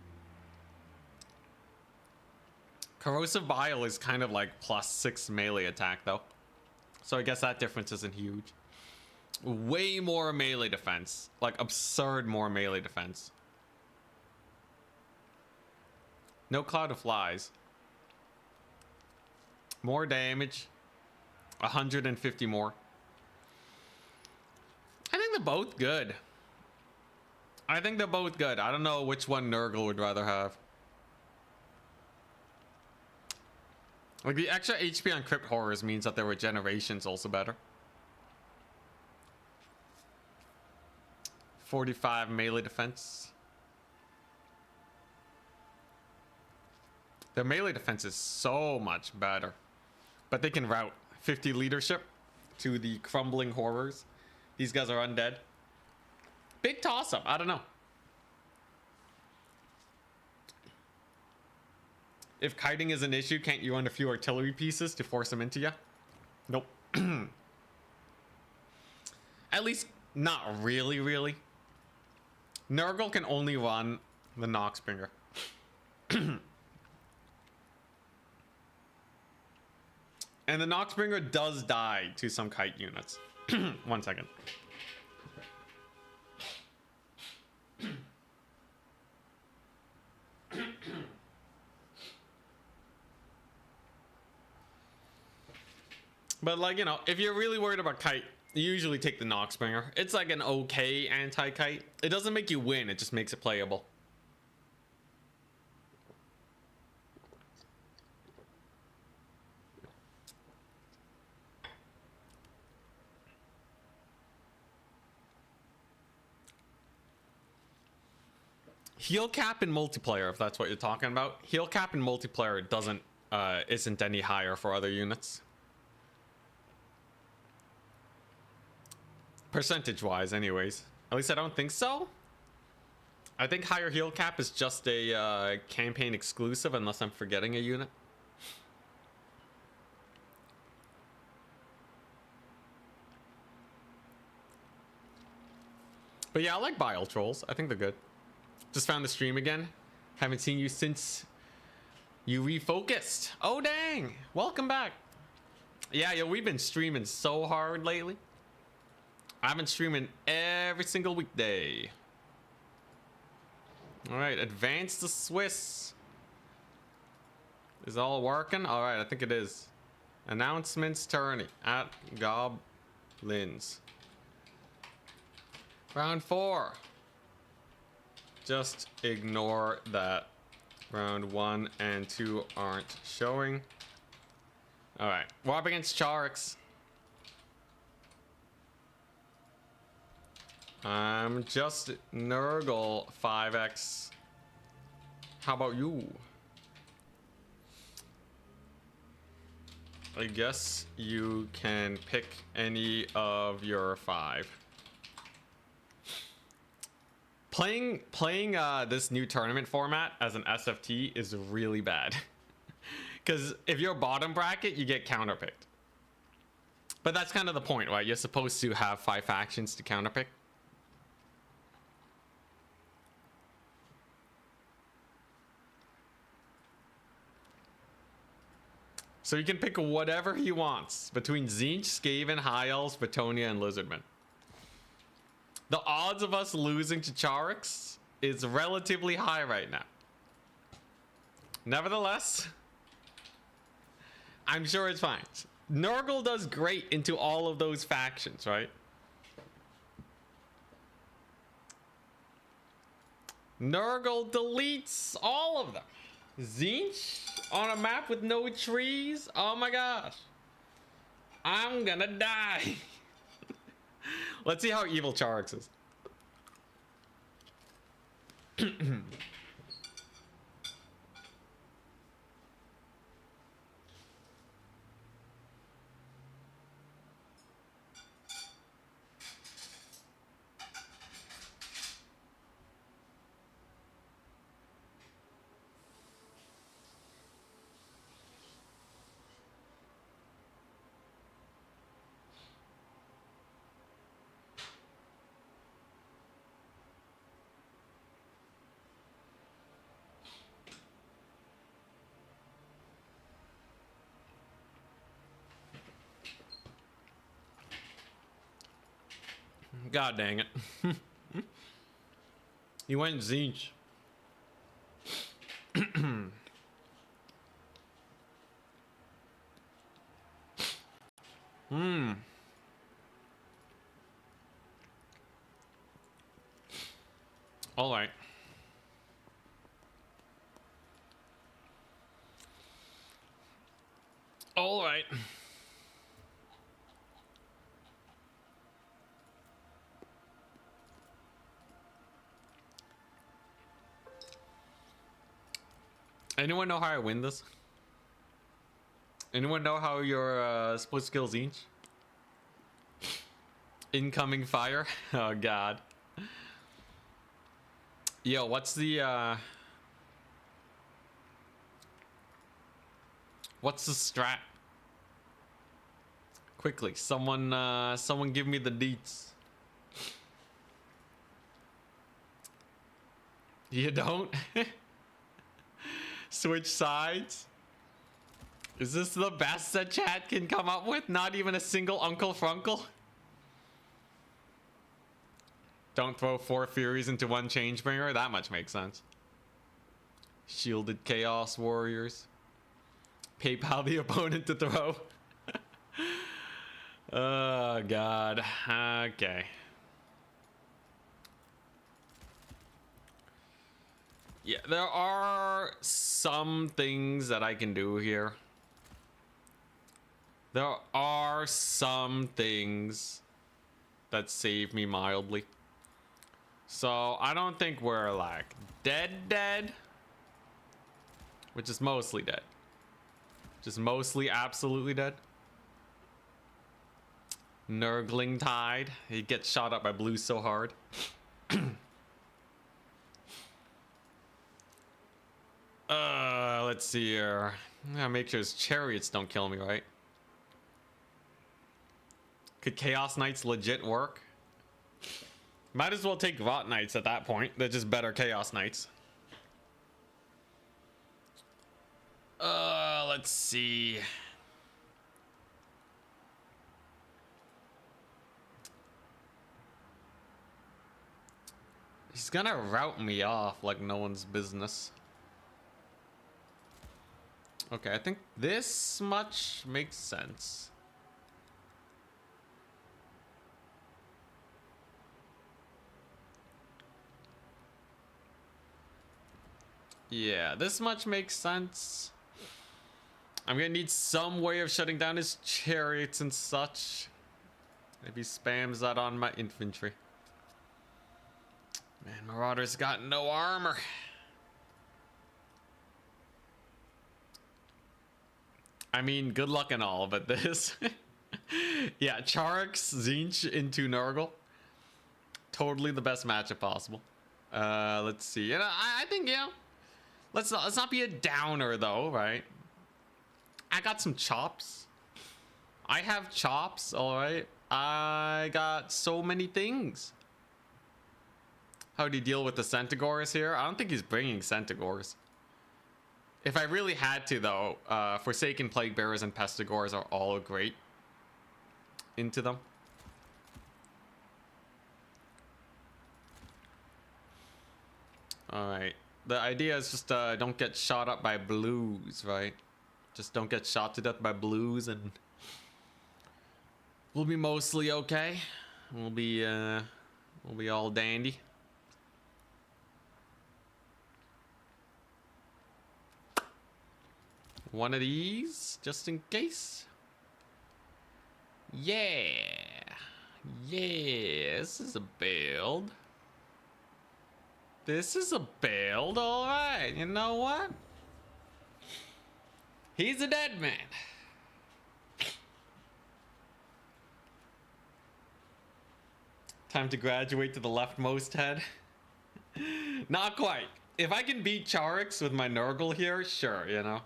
Corrosive Bile is kind of like +6 melee attack though. So I guess that difference isn't huge. Way more melee defense. Like absurd more melee defense. No Cloud of Flies. More damage. 150 more. I think they're both good. I think they're both good. I don't know which one Nurgle would rather have. Like the extra HP on Crypt Horrors means that their regeneration's also better. 45 melee defense. Their melee defense is so much better. But they can route 50 leadership to the crumbling horrors. These guys are undead. Big toss up. I don't know. If kiting is an issue, can't you run a few artillery pieces to force them into you? Nope. At least not really. Nurgle can only run the Noxbringer. And the Noxbringer does die to some kite units. 1 second. But like, you know, if you're really worried about kite, you usually take the Noxbringer. It's like an okay anti-kite. It doesn't make you win, it just makes it playable. Heal cap in multiplayer, if that's what you're talking about. Heal cap in multiplayer doesn't isn't any higher for other units. Percentage wise, anyways. At least I don't think so. I think higher heal cap is just a campaign exclusive, unless I'm forgetting a unit. But yeah, I like Bile Trolls. I think they're good. Just found the stream again. Haven't seen you since you refocused. Oh dang! Welcome back. Yeah, yo, we've been streaming so hard lately. I've been streaming every single weekday. All right, advance the Swiss. Is all working? All right, I think it is. Announcements tourney at Goblins. Round 4. Just ignore that. Round 1 and 2 aren't showing. All right, we're up against Charix. I'm just Nurgle 5x. How about you? I guess you can pick any of your 5. Playing this new tournament format as an SFT is really bad. Because if you're bottom bracket, you get counterpicked. But that's kind of the point, right? You're supposed to have 5 factions to counterpick. So you can pick whatever he wants between Tzeentch, Skaven, High Elves, Batonia, and Lizardmen. The odds of us losing to Charix is relatively high right now. Nevertheless, I'm sure it's fine. Nurgle does great into all of those factions, right? Nurgle deletes all of them. Tzeentch on a map with no trees? Oh my gosh. I'm gonna die. Let's see how evil Charix is. God dang it. He went Tzeentch. All right. All right. Anyone know how I win this? Anyone know how you're supposed to kill Tzeentch? Incoming fire? Oh god. Yo, what's the strat? Quickly, someone give me the deets. You don't? Switch sides? Is this the best that chat can come up with? Not even a single Uncle Frunkle? Don't throw 4 Furies into 1 Changebringer? That much makes sense. Shielded Chaos Warriors. PayPal the opponent to throw. Oh, God. Okay. Yeah, there are some things that I can do here. There are some things that save me mildly. So I don't think we're like dead. Which is mostly dead. Just mostly absolutely dead. Nurgling Tide. He gets shot up by blue so hard. Let's see here. Gotta make sure his chariots don't kill me, right? Could Chaos Knights legit work? Might as well take Rot Knights at that point. They're just better Chaos Knights. Let's see. He's gonna route me off like no one's business. Okay, I think this much makes sense. Yeah, this much makes sense. I'm gonna need some way of shutting down his chariots and such. If he spams that on my infantry. Man, Marauder's got no armor. I mean, good luck and all, but this... Yeah, Charix, Tzeentch into Nurgle. Totally the best matchup possible. Let's see. You know, I think, yeah. Let's not be a downer, though, right? I got some chops. I have chops, alright? I got so many things. How do you deal with the Centaurs here? I don't think he's bringing Centaurs. If I really had to, though, Forsaken Plague Bearers and Pestigors are all great into them. Alright. The idea is just don't get shot up by blues, right? Just don't get shot to death by blues and we'll be mostly okay. We'll be all dandy. One of these, just in case. Yeah. Yeah, this is a build. This is a build, alright. You know what? He's a dead man. Time to graduate to the leftmost head. Not quite. If I can beat Charix with my Nurgle here, sure, you know.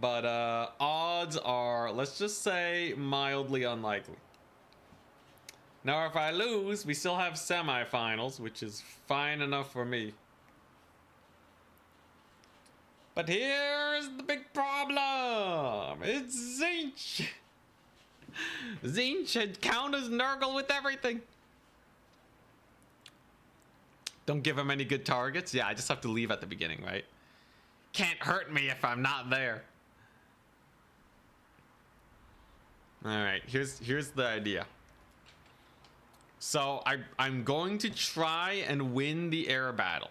But odds are, let's just say, mildly unlikely. Now, if I lose, we still have semifinals, which is fine enough for me. But here's the big problem. It's Tzeentch. Tzeentch had counters Nurgle with everything. Don't give him any good targets. Yeah, I just have to leave at the beginning, right? Can't hurt me if I'm not there. All right, here's the idea. So I'm going to try and win the air battle.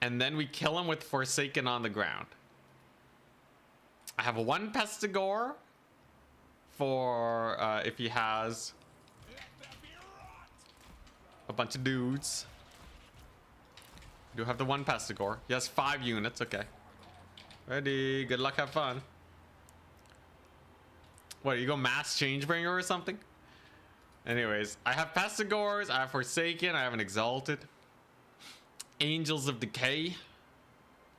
And then we kill him with Forsaken on the ground. I have 1 Pestigor for if he has a bunch of dudes. I do have the 1 Pestigor. He has 5 units. Okay. Ready. Good luck. Have fun. What, you go mass Changebringer or something? Anyways, I have Pestigors. I have Forsaken. I have an Exalted. Angels of Decay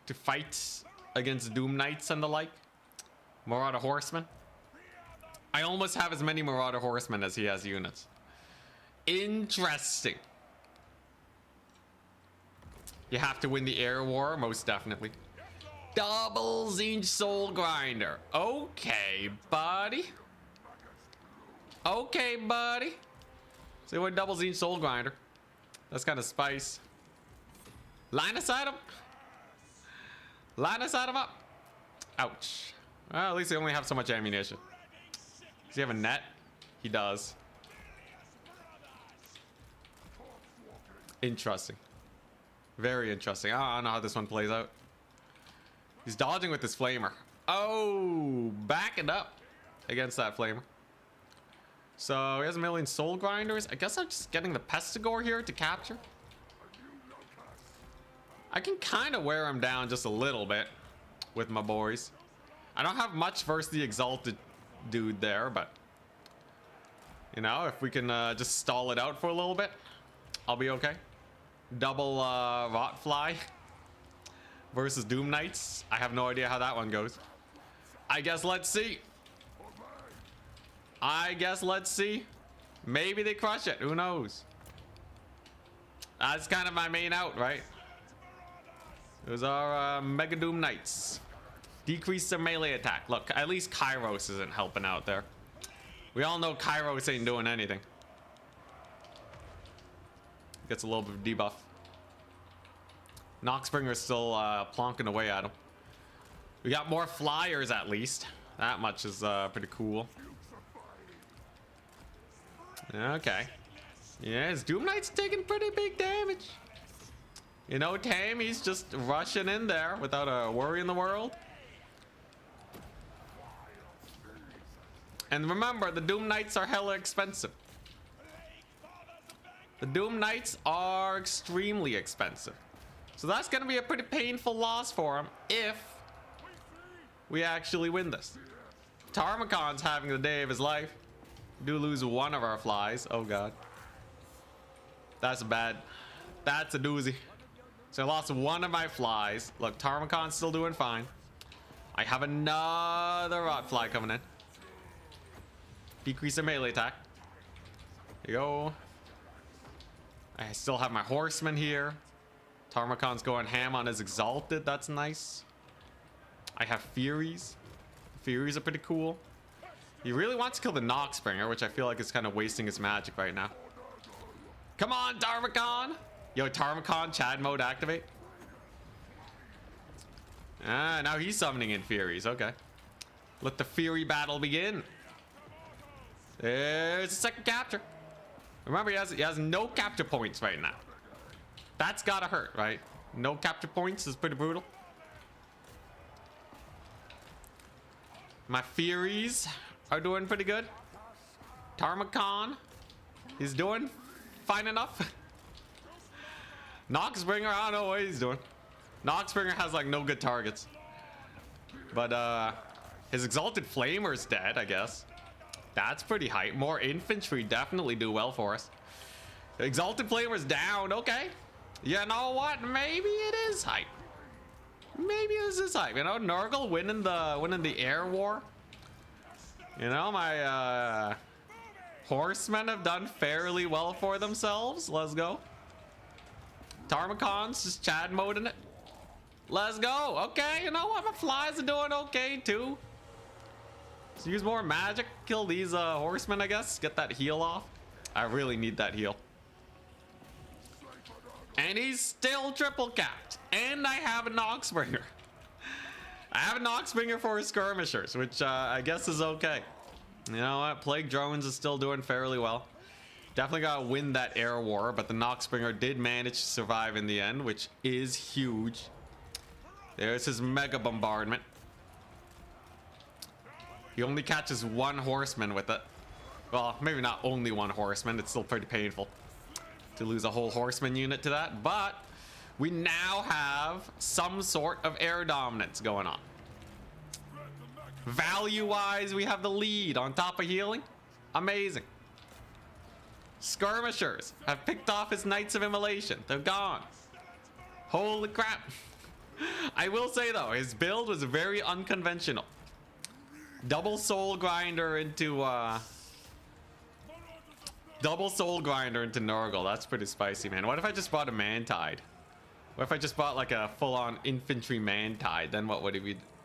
to fight against Doom Knights and the like. Marauder Horsemen. I almost have as many Marauder Horsemen as he has units. Interesting. You have to win the air war, most definitely. Double Tzeentch Soul Grinder. Okay, buddy. Okay, buddy. So what double Tzeentch Soul Grinder? That's kind of spice. Line aside him. Line aside him up. Ouch. Well, at least they only have so much ammunition. Does he have a net? He does. Interesting. Very interesting. I don't know how this one plays out. He's dodging with his flamer. Oh, backing up against that flamer. So he has a million soul grinders. I guess I'm just getting the Pestigore here to capture. I can kind of wear him down just a little bit with my boys. I don't have much versus the Exalted dude there, but you know, if we can just stall it out for a little bit, I'll be okay. Double Rotfly versus Doom Knights. I have no idea how that one goes. I guess let's see. I guess let's see. Maybe they crush it. Who knows? That's kind of my main out, right? Those are Mega Doom Knights. Decrease their melee attack. Look, at least Kairos isn't helping out there. We all know Kairos ain't doing anything. Gets a little bit of debuff. Noxbringer's still plonking away at him. We got more flyers at least. That much is pretty cool. Okay. Yeah, his Doom Knight's taking pretty big damage. You know, Tame, he's just rushing in there without a worry in the world. And remember, the Doom Knights are hella expensive. The Doom Knights are extremely expensive. So that's going to be a pretty painful loss for him if we actually win this. Tarmacon's having the day of his life. We do lose one of our flies. Oh, God. That's bad. That's a doozy. So I lost one of my flies. Look, Tarmacon's still doing fine. I have another Rotfly coming in. Decrease their melee attack. There you go. I still have my horseman here. Tarmacon's going ham on his Exalted. That's nice. I have Furies. Furies are pretty cool. He really wants to kill the Noxbringer, which I feel like is kind of wasting his magic right now. Come on, Tarmacon! Yo, Tarmacon, Chad mode activate. Ah, now he's summoning in Furies. Okay. Let the Fury battle begin. There's a second capture. Remember, he has no capture points right now. That's gotta hurt, right? No capture points is pretty brutal. My Furies are doing pretty good. Tarmacon is doing fine enough. Noxbringer, I don't know what he's doing. Noxbringer has like no good targets. But his Exalted Flamer's dead, I guess. That's pretty hype. More infantry definitely do well for us. Exalted Flamer's down. Okay. You know what? Maybe it is hype. Maybe this is hype. You know, Nurgle winning the air war. You know, my horsemen have done fairly well for themselves. Let's go. Tarmacon's just Chad moding it. Let's go. Okay, you know what? My flies are doing okay too. So use more magic. Kill these horsemen, I guess. Get that heal off. I really need that heal. And he's still triple capped. And I have a Noxbringer. I have a Noxbringer for his skirmishers, which I guess is okay. You know what? Plague Drones is still doing fairly well. Definitely gotta win that air war, but the Noxbringer did manage to survive in the end, which is huge. There's his mega bombardment. He only catches one horseman with it. Well, maybe not only one horseman. It's still pretty painful to lose a whole horseman unit to that, but we now have some sort of air dominance going on. Value-wise, we have the lead on top of healing. Amazing. Skirmishers have picked off his Knights of Immolation. They're gone. Holy crap. I will say though, his build was very unconventional. Double soul grinder into Nurgle. That's pretty spicy, man. What if I just bought a Mantide? What if I just bought like a full-on infantry man tie? Then what would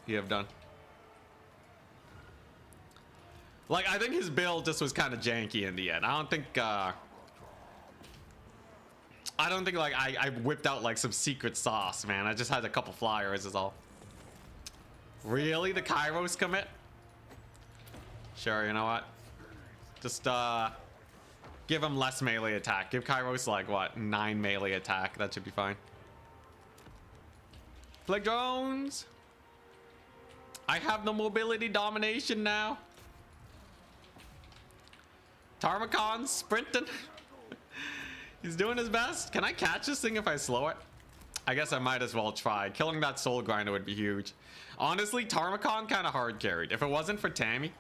he have done? Like, I think his build just was kind of janky in the end. I don't think like I whipped out like some secret sauce, man. I just had a couple flyers is all. Really? The Kairos commit? Sure, you know what? Just give him less melee attack. Give Kairos like what? 9 melee attack. That should be fine. Flag drones. I have the mobility domination now. Tarmacon's sprinting. He's doing his best. Can I catch this thing if I slow it? I guess I might as well try. Killing that soul grinder would be huge. Honestly, Tarmacon kind of hard carried. If it wasn't for Tammy,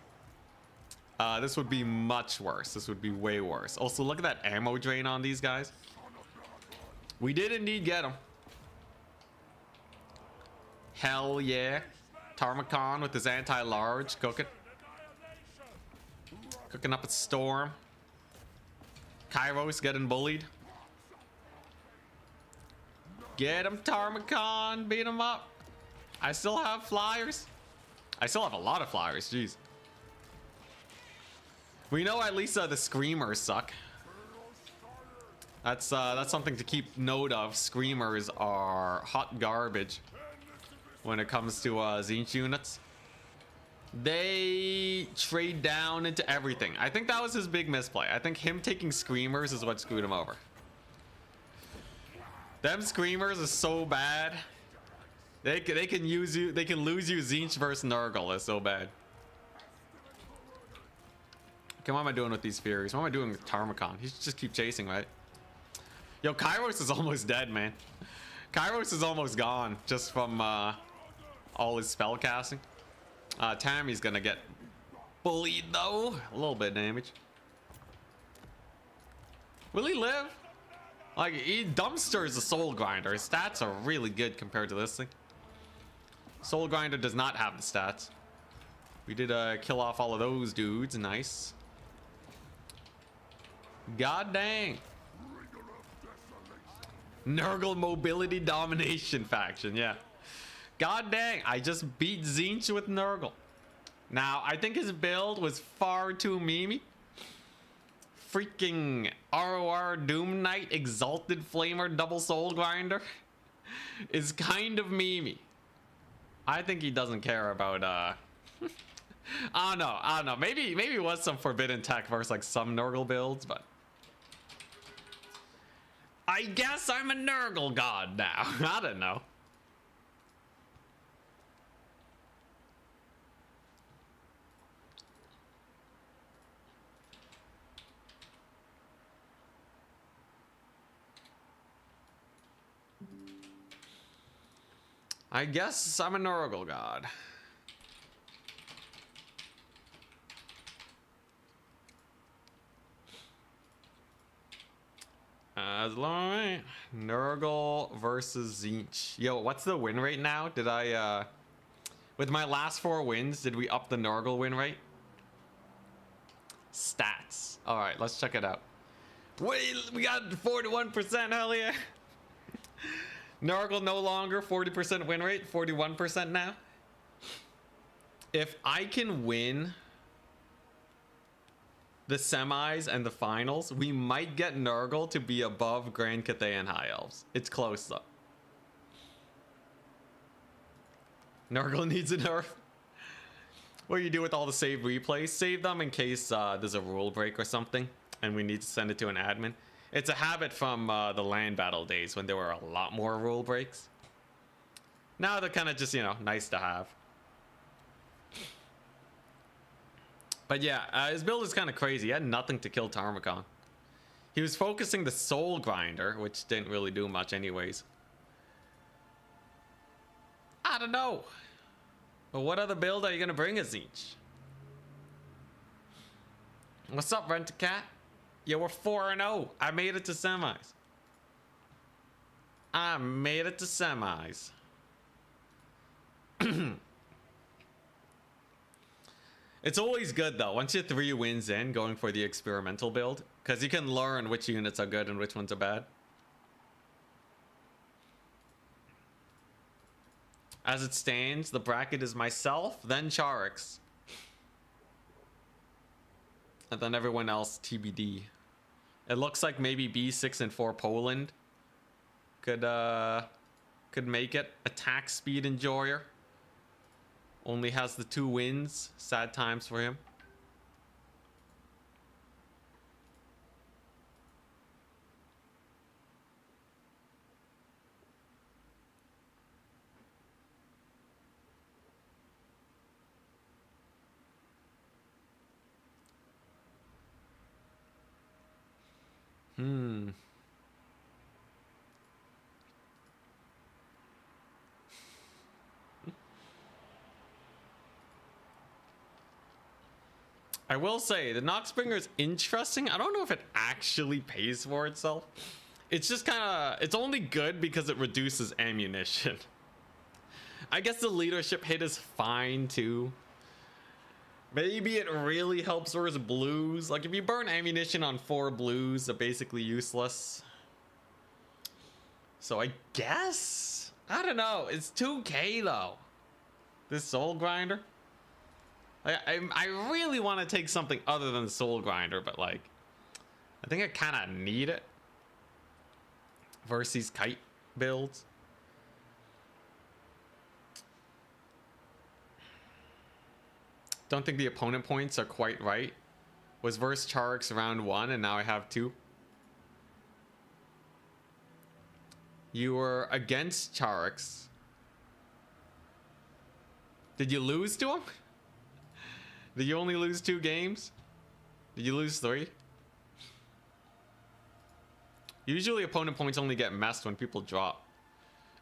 this would be much worse. This would be way worse. Also, look at that ammo drain on these guys. We did indeed get him. Hell yeah. Tarmacon with his anti-large cooking. Cooking up a storm. Kairos getting bullied. Get him, Tarmacon. Beat him up. I still have flyers. I still have a lot of flyers. Jeez. We know at least the screamers suck. That's something to keep note of. Screamers are hot garbage when it comes to Tzeentch units. They trade down into everything. I think that was his big misplay. I think him taking screamers is what screwed him over. Them screamers are so bad. They can use you. They can lose you. Tzeentch versus Nurgle is so bad. Okay, what am I doing with these furies? What am I doing with Tarmacon? He should just keep chasing, right? Yo, Kairos is almost dead, man. Kairos is almost gone just from all his spell casting. Tammy's gonna get bullied though. A little bit of damage. Will he live? Like, he dumpsters the soul grinder. His stats are really good compared to this thing. Soul grinder does not have the stats. We did kill off all of those dudes. Nice. God dang. Nurgle mobility domination faction. Yeah. God dang. I just beat Tzeentch with Nurgle. Now, I think his build was far too memey. Freaking ROR Doom Knight Exalted Flamer Double Soul Grinder is kind of memey. I think he doesn't care about I don't know. Maybe it was some forbidden tech versus like some Nurgle builds, but I guess I'm a Nurgle god now. I don't know. I guess I'm a Nurgle god. As long Nurgle versus Tzeentch. Yo, what's the win rate now? Did I with my last 4 wins, did we up the Nurgle win rate? Stats. All right, let's check it out. Wait, we got 41%. Hell yeah. Nurgle no longer 40% win rate, 41% now. If I can win the semis and the finals, we might get Nurgle to be above Grand Cathay and High Elves. It's close though. Nurgle needs a nerf. What do you do with all the save replays? Save them in case there's a rule break or something and we need to send it to an admin. It's a habit from the land battle days when there were a lot more rule breaks. Now they're kind of just, you know, nice to have. But yeah, his build is kind of crazy. He had nothing to kill Tarmacon. He was focusing the soul grinder, which didn't really do much anyways. I don't know. But what other build are you going to bring us each? What's up, Rent-A-Cat? Yeah, we're 4-0. I made it to semis. I made it to semis. It's always good though, once you're 3 wins in, going for the experimental build, because you can learn which units are good and which ones are bad. As it stands, the bracket is myself, then Charix. And then everyone else TBD. It looks like maybe B6 and 4 Poland could make it. Attack speed enjoyer. Only has the 2 wins. Sad times for him. I will say the Noxbringer is interesting. I don't know if it actually pays for itself. It's just kind of, it's only good because it reduces ammunition. I guess the leadership hit is fine too. Maybe it really helps versus blues. Like if you burn ammunition on 4 blues, they're basically useless. So I guess, I don't know. It's 2K though. This soul grinder. I really want to take something other than the soul grinder, but like, I think I kind of need it versus kite builds. Don't think the opponent points are quite right. Was versus Charix round 1 and now I have 2. You were against Charix. Did you lose to him? Did you only lose 2 games? Did you lose 3? Usually opponent points only get messed when people drop.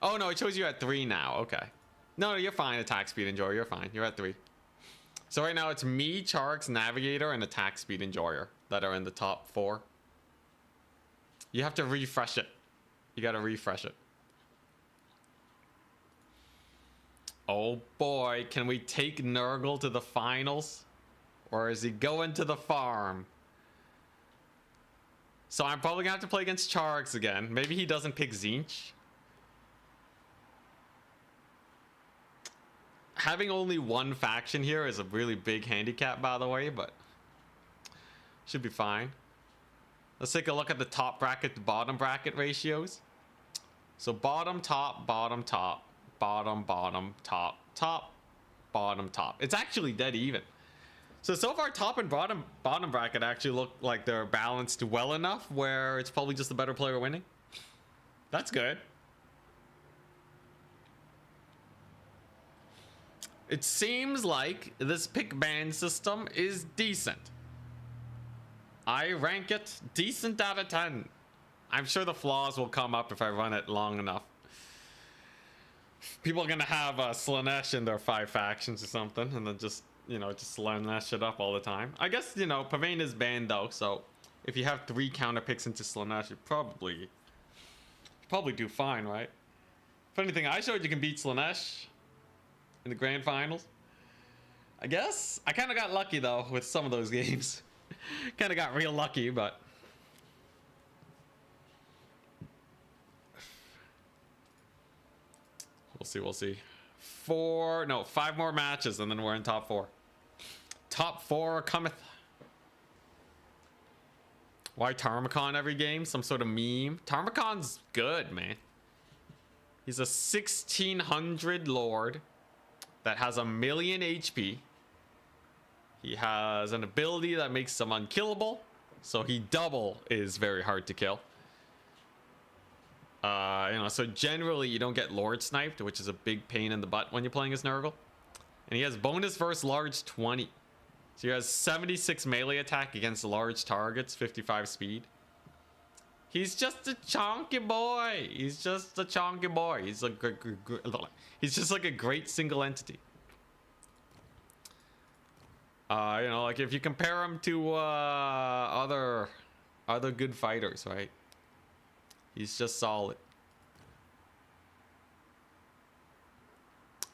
Oh no, it shows you at 3 now. Okay. No, you're fine. Attack speed enjoyer. You're fine. You're at 3. So right now it's me, Charix, Navigator, and Attack Speed Enjoyer that are in the top 4. You have to refresh it. You gotta refresh it. Oh boy, can we take Nurgle to the finals? Or is he going to the farm? So I'm probably gonna have to play against Charix again. Maybe he doesn't pick Tzeentch. Having only 1 faction here is a really big handicap, by the way, but should be fine. Let's take a look at the top bracket to bottom bracket ratios. So bottom, top, bottom, top, bottom, bottom, top, top, bottom, top. It's actually dead even. So far top and bottom bracket actually look like they're balanced well enough where it's probably just the better player winning. That's good. It seems like this pick ban system is decent. I rank it decent out of 10. I'm sure the flaws will come up if I run it long enough. People are gonna have Slaanesh in their 5 factions or something, and then just, you know, just line that shit up all the time. I guess, you know, Pavane is banned though, so if you have 3 counter picks into Slaanesh, you probably do fine, right? If anything, I showed you can beat Slaanesh in the grand finals. I guess I kind of got lucky though with some of those games. Kind of got real lucky, but we'll see. 5 more matches and then we're in top 4. Top 4 cometh. Why Tarmacon every game? Some sort of meme. Tarmacon's good, man. He's a 1600 lord that has 1,000,000 HP. He has an ability that makes him unkillable, so he double is very hard to kill. You know, so generally you don't get lord sniped, which is a big pain in the butt when you're playing as Nurgle. And he has bonus versus large 20. So he has 76 melee attack against large targets, 55 speed. He's just a chonky boy. He's just a chonky boy. He's just like a great single entity. You know, like if you compare him to other good fighters, right? He's just solid.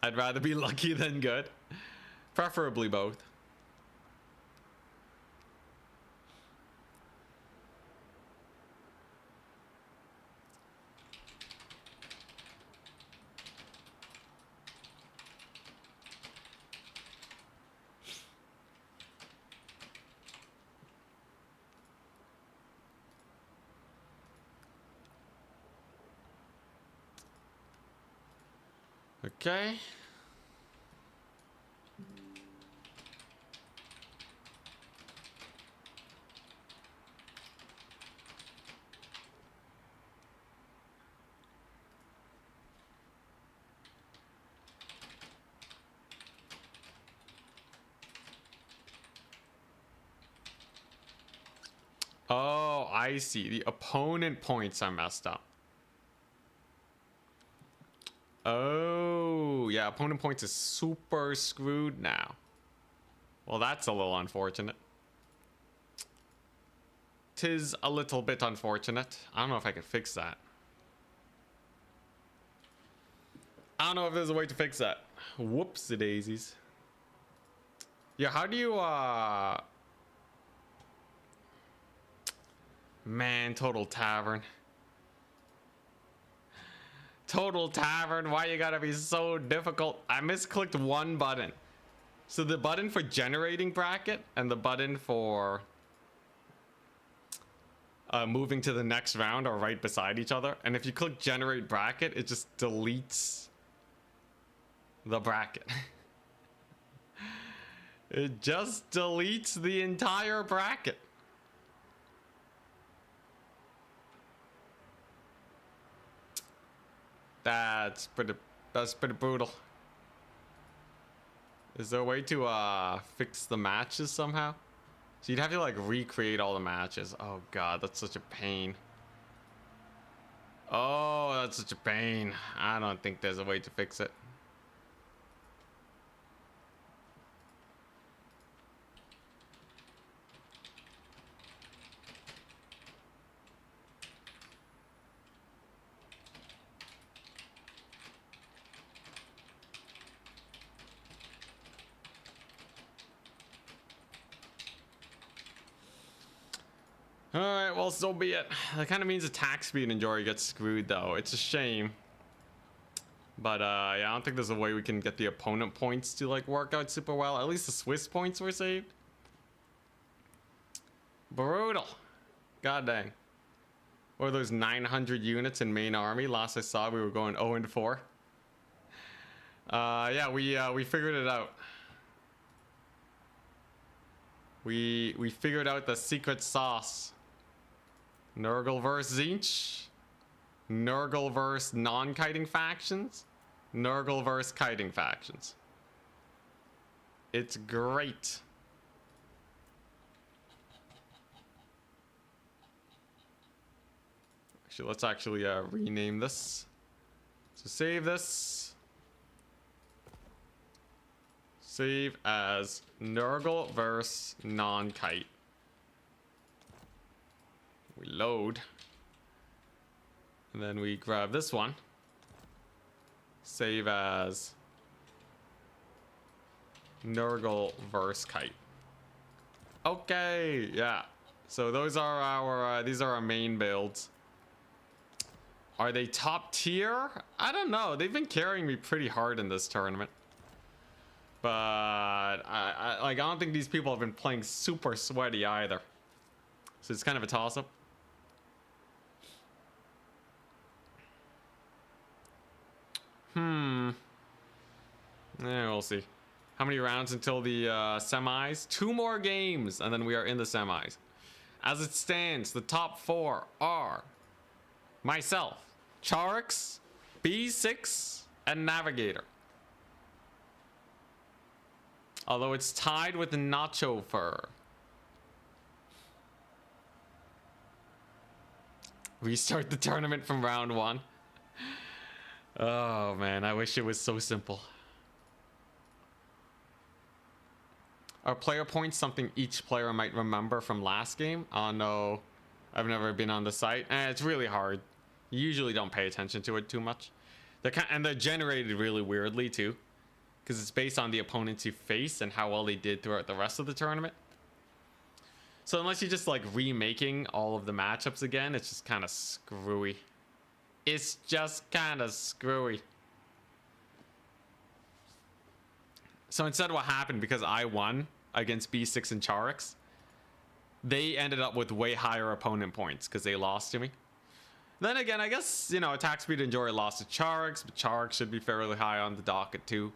I'd rather be lucky than good. Preferably both. Okay. Oh, I see. The opponent points are messed up. Oh, yeah. Opponent points is super screwed now. Well, that's a little unfortunate. Tis a little bit unfortunate. I don't know if I can fix that. I don't know if there's a way to fix that. Whoopsie daisies. Yeah, how do you, Man, Total Tavern. Total Tavern, why you gotta be so difficult? I misclicked one button. So the button for generating bracket and the button for moving to the next round are right beside each other. And if you click generate bracket, it just deletes the bracket. It just deletes the entire bracket. That's pretty brutal. Is there a way to fix the matches somehow? So you'd have to like recreate all the matches. Oh god, that's such a pain. Oh, that's such a pain. I don't think there's a way to fix it. Alright, well, so be it. That kind of means attack speed and Jory gets screwed, though. It's a shame. But, yeah, I don't think there's a way we can get the opponent points to, like, work out super well. At least the Swiss points were saved. Brutal. God dang. What are those 900 units in main army? Last I saw, we were going 0-4. Yeah, we figured it out. We figured out the secret sauce. Nurgle versus Tzeentch. Nurgle versus non-kiting factions. Nurgle versus kiting factions. It's great. Actually, let's actually rename this. So save this. Save as Nurgle versus non-kite. We load. And then we grab this one. Save as Nurgle versus kite. Okay, yeah. So those are our, these are our main builds. Are they top tier? I don't know. They've been carrying me pretty hard in this tournament. But I don't think these people have been playing super sweaty either. So it's kind of a toss-up. Yeah, we'll see. How many rounds until the semis? 2 more games, and then we are in the semis. As it stands, the top 4 are myself, Charix, B6, and Navigator. Although it's tied with Nacho Fur. Restart the tournament from round 1. Oh man, I wish it was so simple. Are player points something each player might remember from last game? Oh no, I've never been on the site. It's really hard. You usually don't pay attention to it too much. They're generated really weirdly too, because it's based on the opponents you face and how well they did throughout the rest of the tournament. So unless you're just like remaking all of the matchups again, it's just kind of screwy. It's just kind of screwy. So instead what happened, because I won against B6 and Charix, they ended up with way higher opponent points because they lost to me. Then again, I guess, you know, attack speed and Jory lost to Charix, but Charix should be fairly high on the docket too.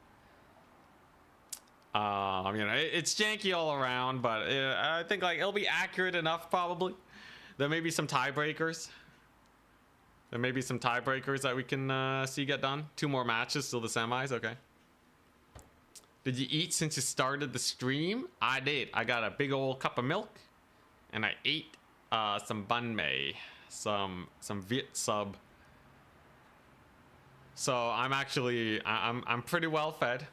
You know, it's janky all around, but I think like it'll be accurate enough probably. There may be some tiebreakers. There may be some tiebreakers that we can see get done. 2 more matches till the semis, okay. Did you eat since you started the stream? I did. I got a big old cup of milk, and I ate some banh mi, some Viet sub. So I'm actually I'm pretty well fed.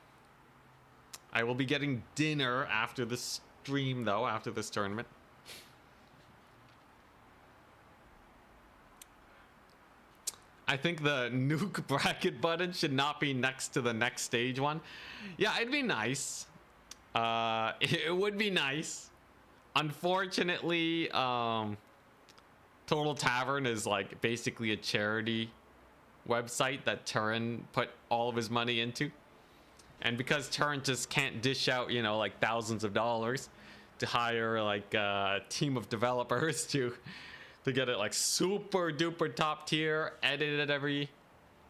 I will be getting dinner after the stream though, after this tournament. I think the nuke bracket button should not be next to the next stage one. Yeah, it'd be nice. It would be nice. Unfortunately, Total Tavern is like basically a charity website that Turin put all of his money into. And because Turin just can't dish out, you know, like thousands of dollars to hire like a team of developers to get it like super duper top tier, edited every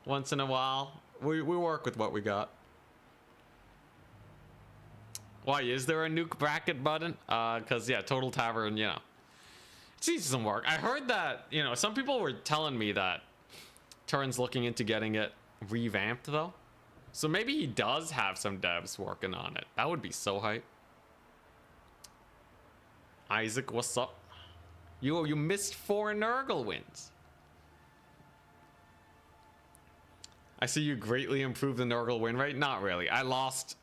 once in a while. We work with what we got. Why is there a nuke bracket button? Cause yeah, Total Tavern, you know, it needs some work. I heard that, you know, some people were telling me that Turin's looking into getting it revamped though. So maybe he does have some devs working on it. That would be so hype. Isaac, what's up? You missed 4 Nurgle wins. I see you greatly improved the Nurgle win rate. Not really. I lost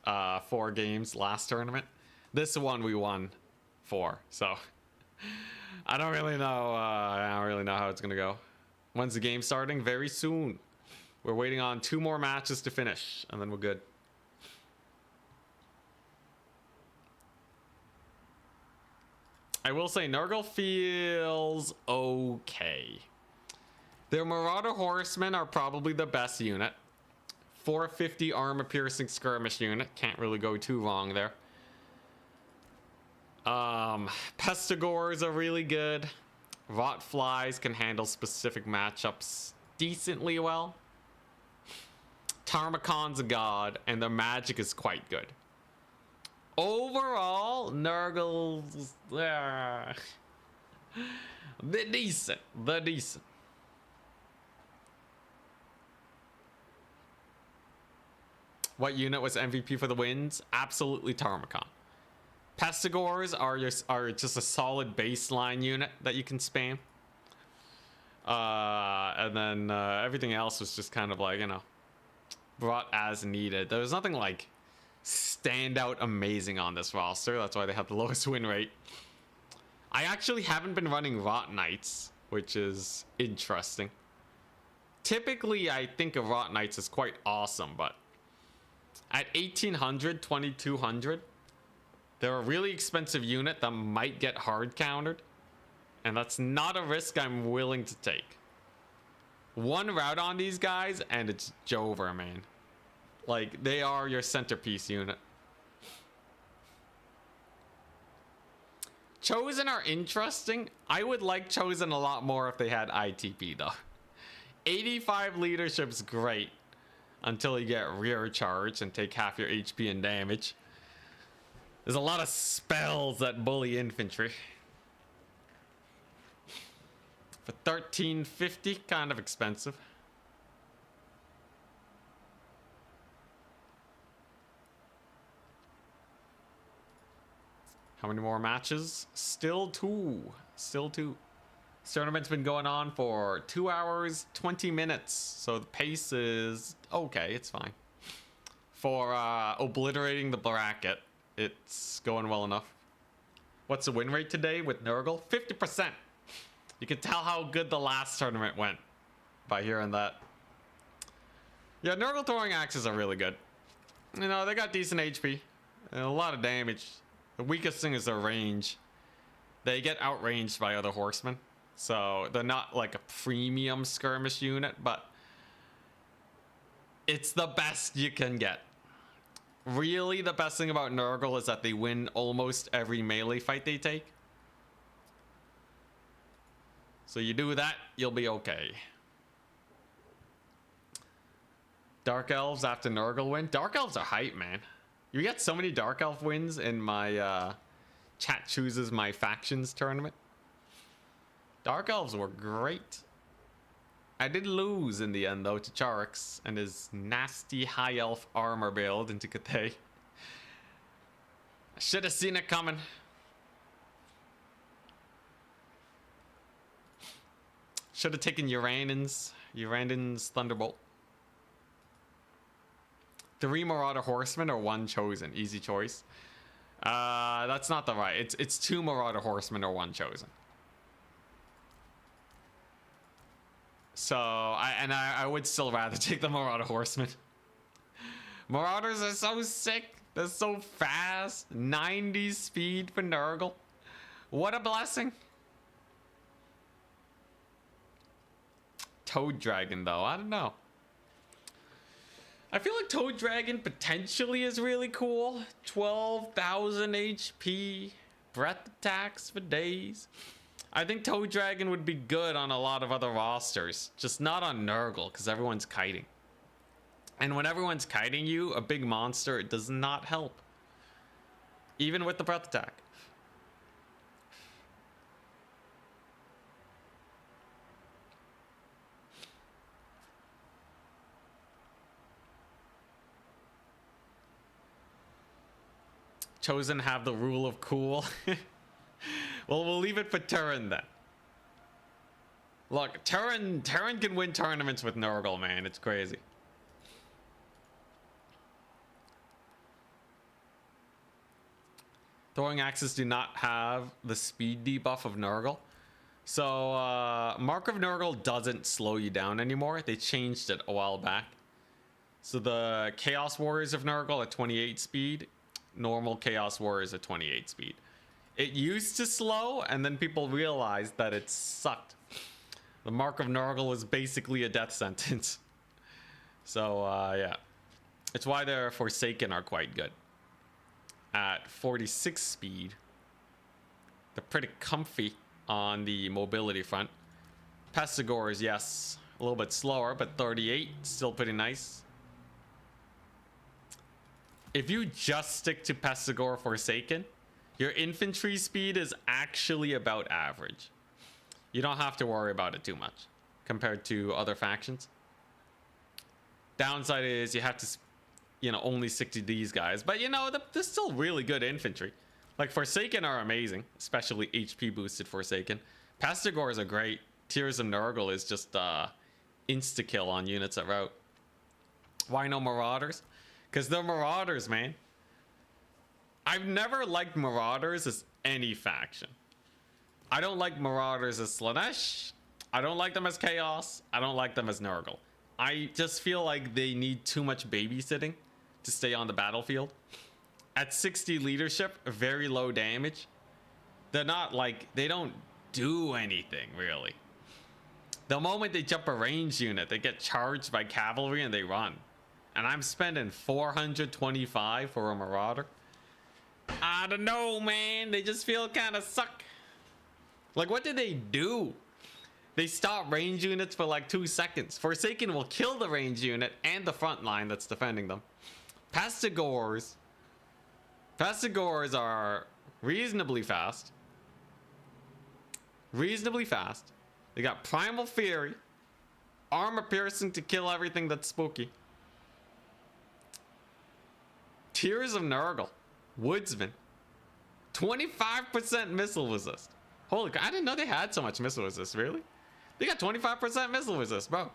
4 games last tournament. This one we won 4. So I don't really know. I don't really know how it's gonna go. When's the game starting? Very soon. We're waiting on 2 more matches to finish, and then we're good. I will say Nurgle feels okay. Their Marauder Horsemen are probably the best unit. 450 armor piercing skirmish unit. Can't really go too wrong there. Pestigores are really good. Rot Flies can handle specific matchups decently well. Tarmacon's a god, and their magic is quite good. Overall, Nurgle's they're decent. They're decent. What unit was MVP for the wins? Absolutely Tarmacon. Pestigores are just a solid baseline unit that you can spam. And then everything else was just kind of like, you know, brought as needed. There was nothing like stand out amazing on this roster. That's why they have the lowest win rate. I actually haven't been running Rot Knights, which is interesting. Typically, I think of Rot Knights as quite awesome, but at 1800, 2200, they're a really expensive unit that might get hard countered, and that's not a risk I'm willing to take. One route on these guys, and it's Jover, man. Like, they are your centerpiece unit. Chosen are interesting. I would like Chosen a lot more if they had ITP, though. 85 leadership's great until you get rear charge and take half your HP and damage. There's a lot of spells that bully infantry. For 1350, kind of expensive. How many more matches? Still 2. Still 2. This tournament's been going on for 2 hours, 20 minutes. So the pace is okay, it's fine. For obliterating the bracket, it's going well enough. What's the win rate today with Nurgle? 50%. You can tell how good the last tournament went by hearing that. Yeah, Nurgle throwing axes are really good. You know, they got decent HP and a lot of damage. The weakest thing is their range. They get outranged by other horsemen. So they're not like a premium skirmish unit, but it's the best you can get. Really, the best thing about Nurgle is that they win almost every melee fight they take. So you do that, you'll be okay. Dark Elves after Nurgle win. Dark Elves are hype, man. You get so many Dark Elf wins in my chat chooses my factions tournament. Dark Elves were great. I did lose in the end though to Charix and his nasty high elf armor build into Cathay. I should have seen it coming. Should have taken Uranus Thunderbolt. 3 Marauder Horsemen or 1 Chosen. Easy choice. That's not the right. It's 2 Marauder Horsemen or 1 Chosen. So I would still rather take the Marauder Horsemen. Marauders are so sick. They're so fast. 90 speed for Nurgle. What a blessing. Toad Dragon though, I don't know. I feel like Toad Dragon potentially is really cool. 12,000 HP, breath attacks for days. I think Toad Dragon would be good on a lot of other rosters, just not on Nurgle because everyone's kiting. And when everyone's kiting you, a big monster, it does not help. Even with the breath attack. Chosen have the rule of cool. Well, we'll leave it for Turin then. Look, Turin can win tournaments with Nurgle, man. It's crazy. Throwing axes do not have the speed debuff of Nurgle. So, Mark of Nurgle doesn't slow you down anymore. They changed it a while back. So the Chaos Warriors of Nurgle at 28 speed. Normal Chaos Warriors at 28 speed. It used to slow, and then people realized that it sucked. The Mark of Nurgle was basically a death sentence. So, yeah. It's why their Forsaken are quite good. At 46 speed. They're pretty comfy on the mobility front. Pestigores, yes. A little bit slower, but 38, still pretty nice. If you just stick to Pestigore Forsaken, your infantry speed is actually about average. You don't have to worry about it too much compared to other factions. Downside is you have to, you know, only stick to these guys. But, you know, they're still really good infantry. Like, Forsaken are amazing, especially HP boosted Forsaken. Pestigores are great. Tears of Nurgle is just insta-kill on units at route. Why no Marauders? Because they're Marauders, man. I've never liked Marauders as any faction. I don't like Marauders as Slaanesh. I don't like them as Chaos. I don't like them as Nurgle. I just feel like they need too much babysitting to stay on the battlefield. At 60 leadership, very low damage. They're not like, they don't do anything really. The moment they jump a range unit, they get charged by cavalry and they run. And I'm spending 425 for a Marauder. I don't know, man. They just feel kind of suck. Like, what did they do? They stop range units for like 2 seconds. Forsaken will kill the range unit and the front line that's defending them. Pestigores are reasonably fast. Reasonably fast. They got Primal Fury. Armor piercing to kill everything that's spooky. Tears of Nurgle. Woodsman. 25% missile resist. Holy crap, I didn't know they had so much missile resist, really? They got 25% missile resist, bro.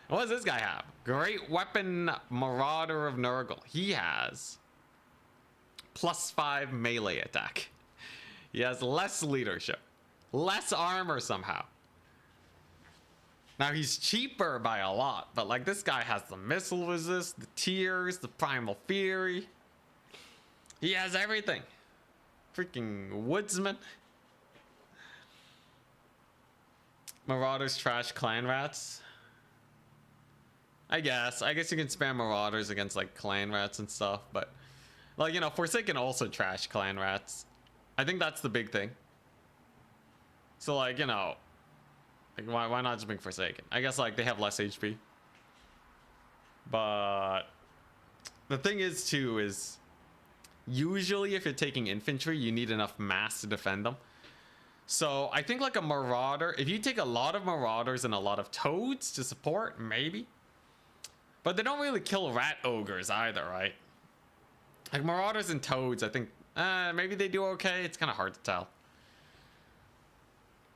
What does this guy have? Great Weapon Marauder of Nurgle. He has +5 melee attack. He has less leadership. Less armor somehow. Now he's cheaper by a lot, but like this guy has the missile resist, the tears, the primal fury. He has everything. Freaking woodsman. Marauders trash clan rats. I guess you can spam Marauders against like clan rats and stuff, but like, you know, Forsaken also trash clan rats. I think that's the big thing. So like, you know, like why not just bring Forsaken? I guess like they have less HP. But the thing is too is usually if you're taking infantry, you need enough mass to defend them. So I think like a marauder, if you take a lot of marauders and a lot of toads to support, maybe. But they don't really kill rat ogres either, right? Like marauders and toads, I think maybe they do okay. It's kind of hard to tell.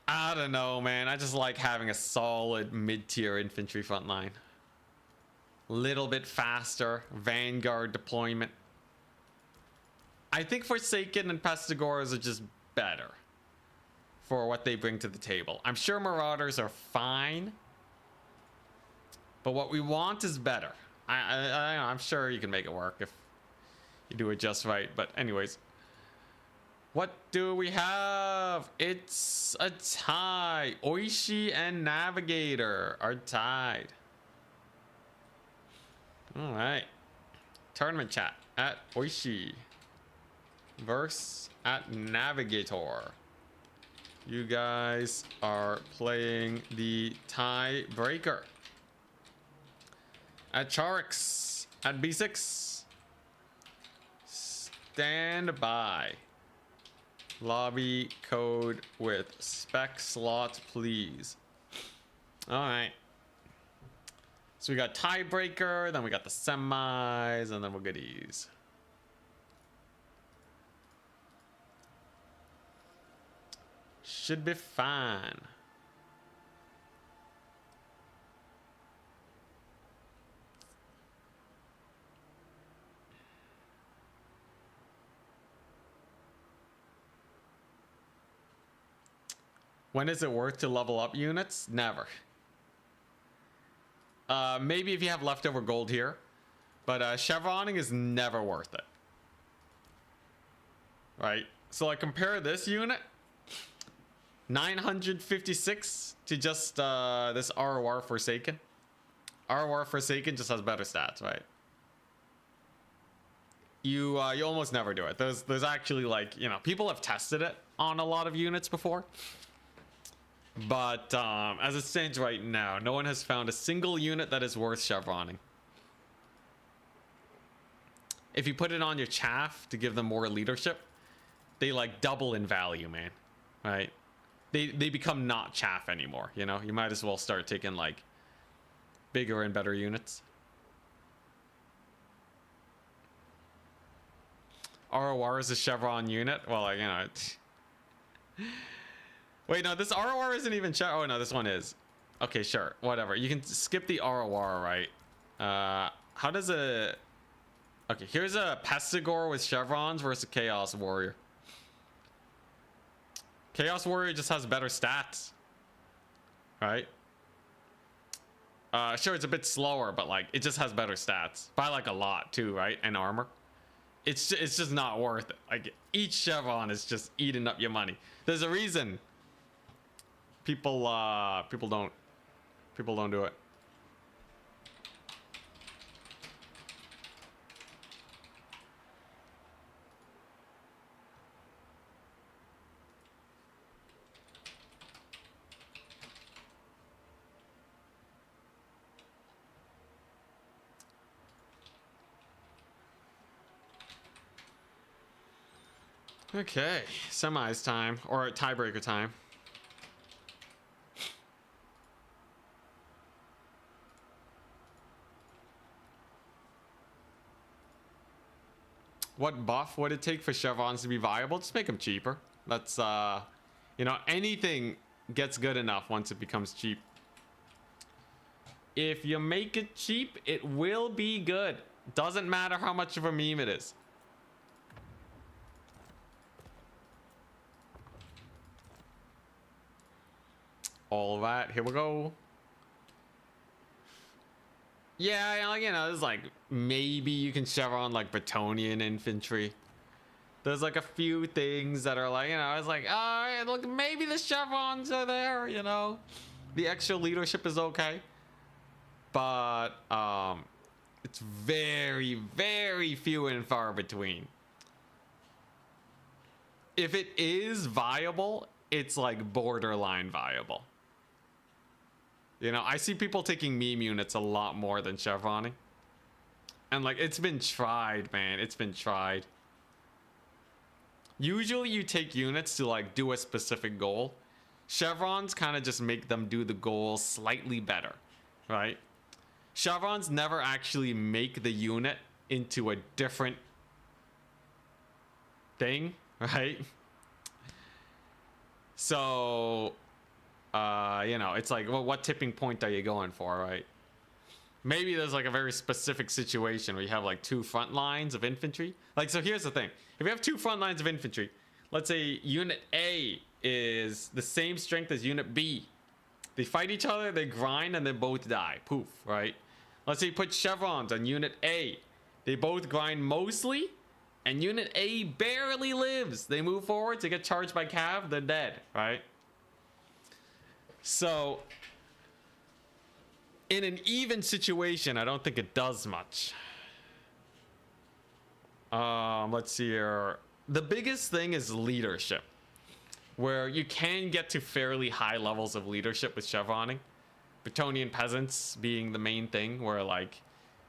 I don't know, man. I just like having a solid mid-tier infantry front line. Little bit faster, vanguard deployment. I think Forsaken and Pestigors are just better for what they bring to the table. I'm sure Marauders are fine, but what we want is better. I'm sure you can make it work if you do it just right. But anyways, what do we have? It's a tie. Oishi and Navigator are tied. All right. Tournament chat at Oishi versus at Navigator. You guys are playing the tiebreaker. At Charix at B6. Stand by. Lobby code with spec slot, please. All right. So we got tiebreaker, then we got the semis, and then we'll get ease. Should be fine. When is it worth to level up units? Never. Maybe if you have leftover gold here, but chevroning is never worth it. Right? So like compare this unit, 956 to just this ROR Forsaken. ROR Forsaken just has better stats, right? You almost never do it. There's actually like, you know, people have tested it on a lot of units before. But as it stands right now, no one has found a single unit that is worth chevroning. If you put it on your chaff to give them more leadership, they like double in value, man. Right? They become not chaff anymore, you know? You might as well start taking like bigger and better units. ROR is a chevron unit. Well, like, you know, wait, no, this ROR isn't even oh no, this one is. Okay, sure, whatever. You can skip the ROR, right? How does a... Okay, here's a Pestigor with chevrons versus a Chaos Warrior. Chaos Warrior just has better stats, right? Sure, it's a bit slower, but like it just has better stats by like a lot too, right? And armor. It's just not worth it. Like each chevron is just eating up your money. There's a reason people don't do it. Okay, semis time, or tiebreaker time. What buff would it take for chevrons to be viable? Just make them cheaper. That's, you know, anything gets good enough once it becomes cheap. If you make it cheap, it will be good. Doesn't matter how much of a meme it is. All right, here we go. Yeah, you know, there's like, maybe you can chevron like Bretonian infantry. There's like a few things that are like, you know, it's like, all right, look, maybe the chevrons are there, you know. The extra leadership is okay. But, it's very, very few and far between. If it is viable, it's like borderline viable. You know, I see people taking meme units a lot more than chevroning. And like, it's been tried, man. It's been tried. Usually you take units to like do a specific goal. Chevrons kind of just make them do the goal slightly better, right? Chevrons never actually make the unit into a different thing, right? So, you know, it's like, well, what tipping point are you going for, right? Maybe there's like a very specific situation where you have like 2 front lines of infantry. Like, so here's the thing. If you have 2 front lines of infantry, let's say unit A is the same strength as unit B. They fight each other, they grind, and they both die. Poof, right? Let's say you put chevrons on unit A. They both grind mostly, and unit A barely lives. They move forward to get charged by cav, they're dead, right? So, in an even situation, I don't think it does much. Let's see here. The biggest thing is leadership, where you can get to fairly high levels of leadership with chevroning. Bretonnian peasants being the main thing, where like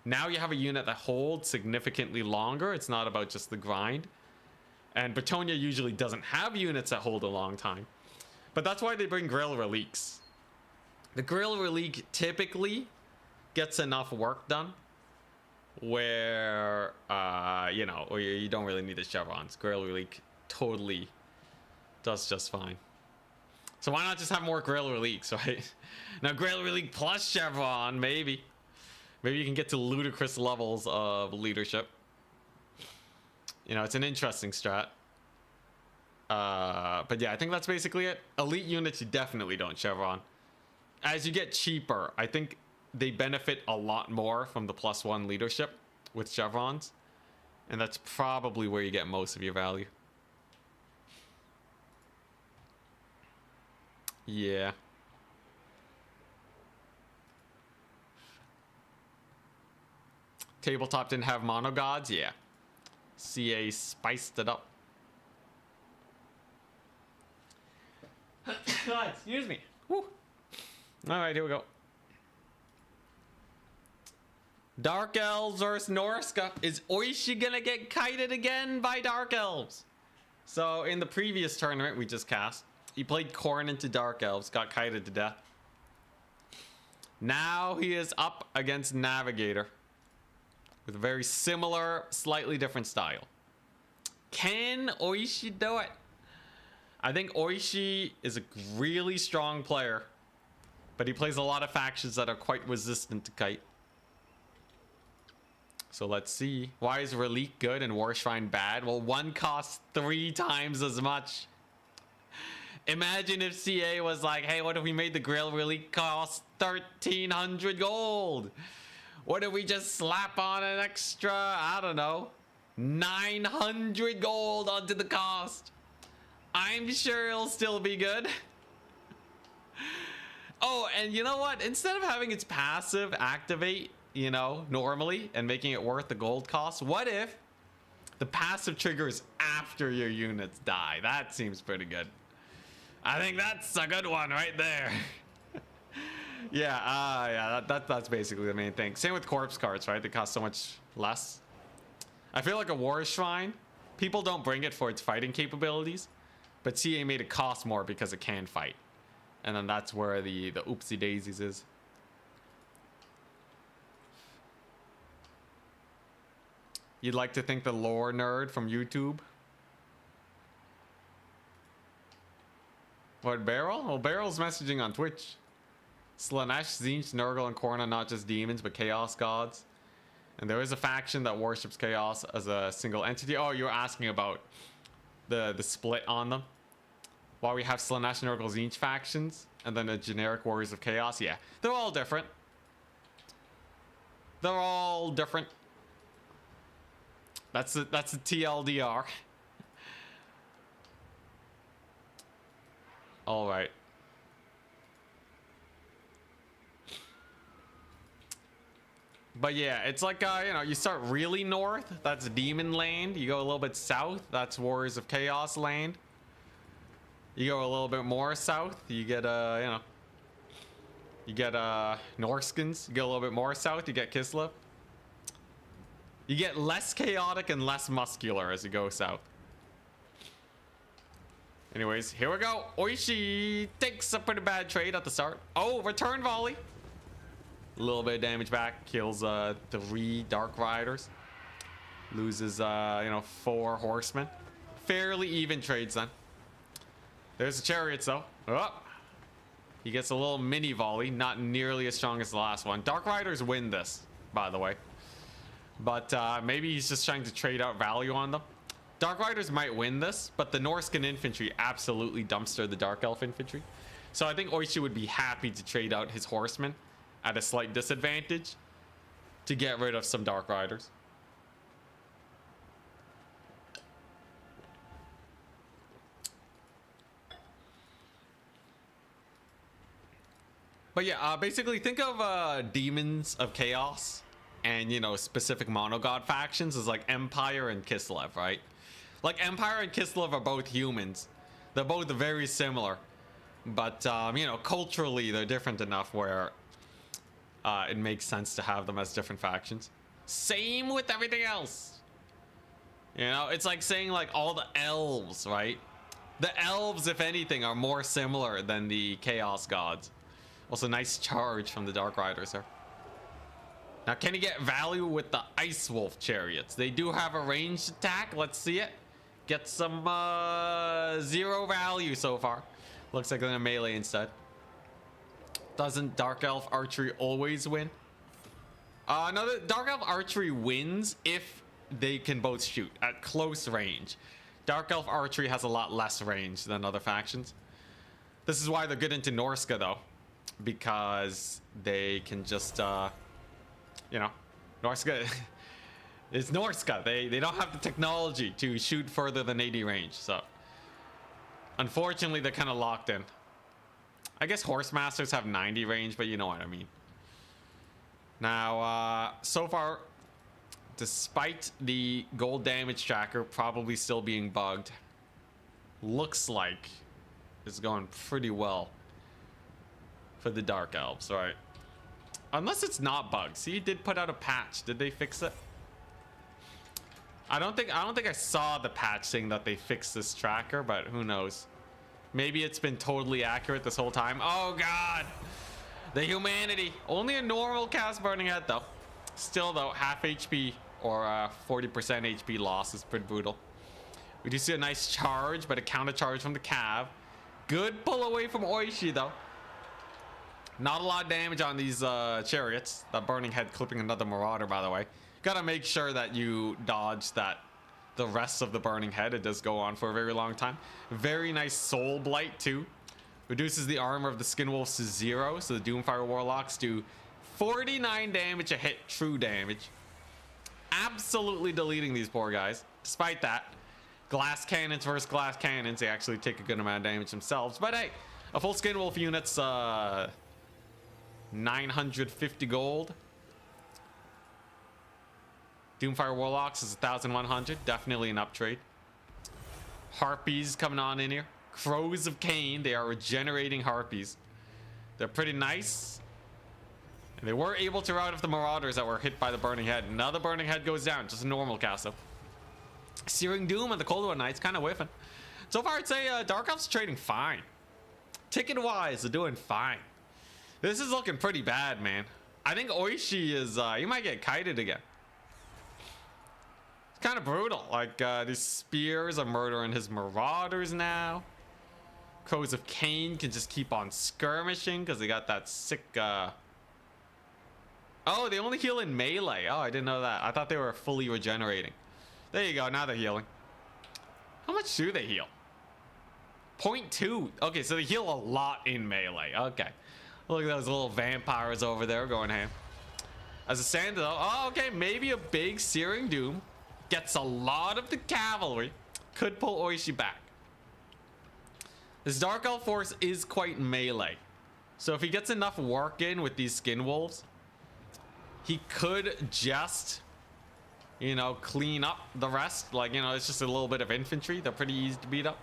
now you have a unit that holds significantly longer. It's not about just the grind. And Bretonnia usually doesn't have units that hold a long time. But that's why they bring Grill Reliques. The Grill Relique typically gets enough work done where, you know, or you don't really need the chevrons. Grill Relique totally does just fine. So why not just have more Grill Reliques, right? Now Grill Relique plus chevron, maybe. Maybe you can get to ludicrous levels of leadership. You know, it's an interesting strat. But yeah, I think that's basically it. Elite units, you definitely don't chevron. As you get cheaper, I think they benefit a lot more from the +1 leadership with chevrons. And that's probably where you get most of your value. Yeah. Tabletop didn't have mono gods? Yeah. CA spiced it up. God, excuse me. Woo. All right, here we go. Dark Elves versus Norska. Is Oishi gonna get kited again by Dark Elves? So in the previous tournament we just cast, he played Khorne into Dark Elves, got kited to death. Now he is up against Navigator with a very similar, slightly different style. Can Oishi do it? I think Oishi is a really strong player, but he plays a lot of factions that are quite resistant to kite. So let's see. Why is Relique good and War Shrine bad? Well, one costs 3 times as much. Imagine if CA was like, hey, what if we made the Grail Relique cost 1,300 gold? What if we just slap on an extra, I don't know, 900 gold onto the cost? I'm sure it'll still be good. Oh, and you know what? Instead of having its passive activate, you know, normally and making it worth the gold cost, what if the passive triggers after your units die? That seems pretty good. I think that's a good one right there. Yeah, that's basically the main thing. Same with corpse cards, right? They cost so much less. I feel like a War Shrine, people don't bring it for its fighting capabilities, but CA made it cost more because it can fight. And then that's where the oopsie daisies is. You'd like to think the lore nerd from YouTube? What, Beryl? Well, Beryl's messaging on Twitch. Slaanesh, Tzeentch, Nurgle, and Khorne are not just demons, but chaos gods. And there is a faction that worships chaos as a single entity. Oh, you're asking about the split on them? Why we have Slaanesh, Nurgle, Tzeentch factions, and then the generic Warriors of Chaos? Yeah, they're all different. They're all different. That's the TLDR. All right. But yeah, it's like, you know, you start really north, that's Demon Land. You go a little bit south, that's Warriors of Chaos Land. You go a little bit more south, you get, you know, you get, Norskins. You go a little bit more south, you get Kislev. You get less chaotic and less muscular as you go south. Anyways, here we go. Oishi takes a pretty bad trade at the start. Oh, return volley. A little bit of damage back. Kills 3 Dark Riders. Loses, 4 Horsemen. Fairly even trades then. There's the Chariots though. Oh. He gets a little mini volley. Not nearly as strong as the last one. Dark Riders win this, by the way. But maybe he's just trying to trade out value on them. Dark Riders might win this, but the Norskan infantry absolutely dumpster the Dark Elf infantry. So I think Oishi would be happy to trade out his horsemen at a slight disadvantage to get rid of some Dark Riders. But yeah, basically think of Demons of Chaos and, specific monogod factions as like Empire and Kislev, right? Like Empire and Kislev are both humans. They're both very similar. But, culturally they're different enough where it makes sense to have them as different factions. Same with everything else. It's like saying like all the elves, right? The elves, if anything, are more similar than the Chaos Gods. Also, nice charge from the Dark Riders there. Now, can he get value with the Ice Wolf Chariots? They do have a ranged attack. Let's see it. Get some 0 value so far. Looks like they're in a melee instead. Doesn't Dark Elf Archery always win? No, the Dark Elf Archery wins if they can both shoot at close range. Dark Elf Archery has a lot less range than other factions. This is why they're good into Norska, though. Because they can just, Norska... It's Norska. They don't have the technology to shoot further than 80 range, so... Unfortunately, they're kind of locked in. I guess Horse Masters have 90 range, but you know what I mean. Now, so far, despite the gold damage tracker probably still being bugged, looks like it's going pretty well for the Dark Elves, right? Unless it's not bugged. See, it did put out a patch. Did they fix it? I don't think I saw the patch saying that they fixed this tracker, but who knows? Maybe it's been totally accurate this whole time. Oh god! The humanity. Only a normal cast Burning Head though. Still though, half HP or 40% HP loss is pretty brutal. We do see a nice charge, but a counter charge from the Cav. Good pull away from Oishi though. Not a lot of damage on these chariots. That Burning Head clipping another Marauder, by the way. Gotta make sure that you dodge that. The rest of the Burning Head, it does go on for a very long time. Very nice Soul Blight too. Reduces the armor of the Skinwolves to 0, so the Doomfire Warlocks do 49 damage a hit, true damage. Absolutely deleting these poor guys. Despite that, glass cannons versus glass cannons, they actually take a good amount of damage themselves. But hey, a full Skinwolf unit's 950 gold. Doomfire Warlocks is 1,100. Definitely an uptrade. Harpies coming on in here. Crows of Cain. They are regenerating Harpies. They're pretty nice. And they were able to rout off the Marauders that were hit by the Burning Head. Another Burning Head goes down. Just a normal cast though. Searing Doom and the Cold War Knights kind of whiffing. So far I'd say Dark Elf's trading fine. Ticket wise, they're doing fine. This is looking pretty bad, man. I think Oishi is, he might get kited again. Kind of brutal. Like these spears are murdering his Marauders now. Crows of Cain can just keep on skirmishing because they got that sick oh, they only heal in melee. Oh, I didn't know that. I thought they were fully regenerating. There you go. Now they're healing. How much do they heal? 0.2. Okay, so they heal a lot in melee. Okay, look at those little vampires over there going ham. As a stand though, oh, okay, maybe a big Searing Doom gets a lot of the cavalry. Could pull Oishi back. This Dark Elf force is quite melee. So if he gets enough work in with these Skin Wolves, he could just, clean up the rest. Like, it's just a little bit of infantry. They're pretty easy to beat up.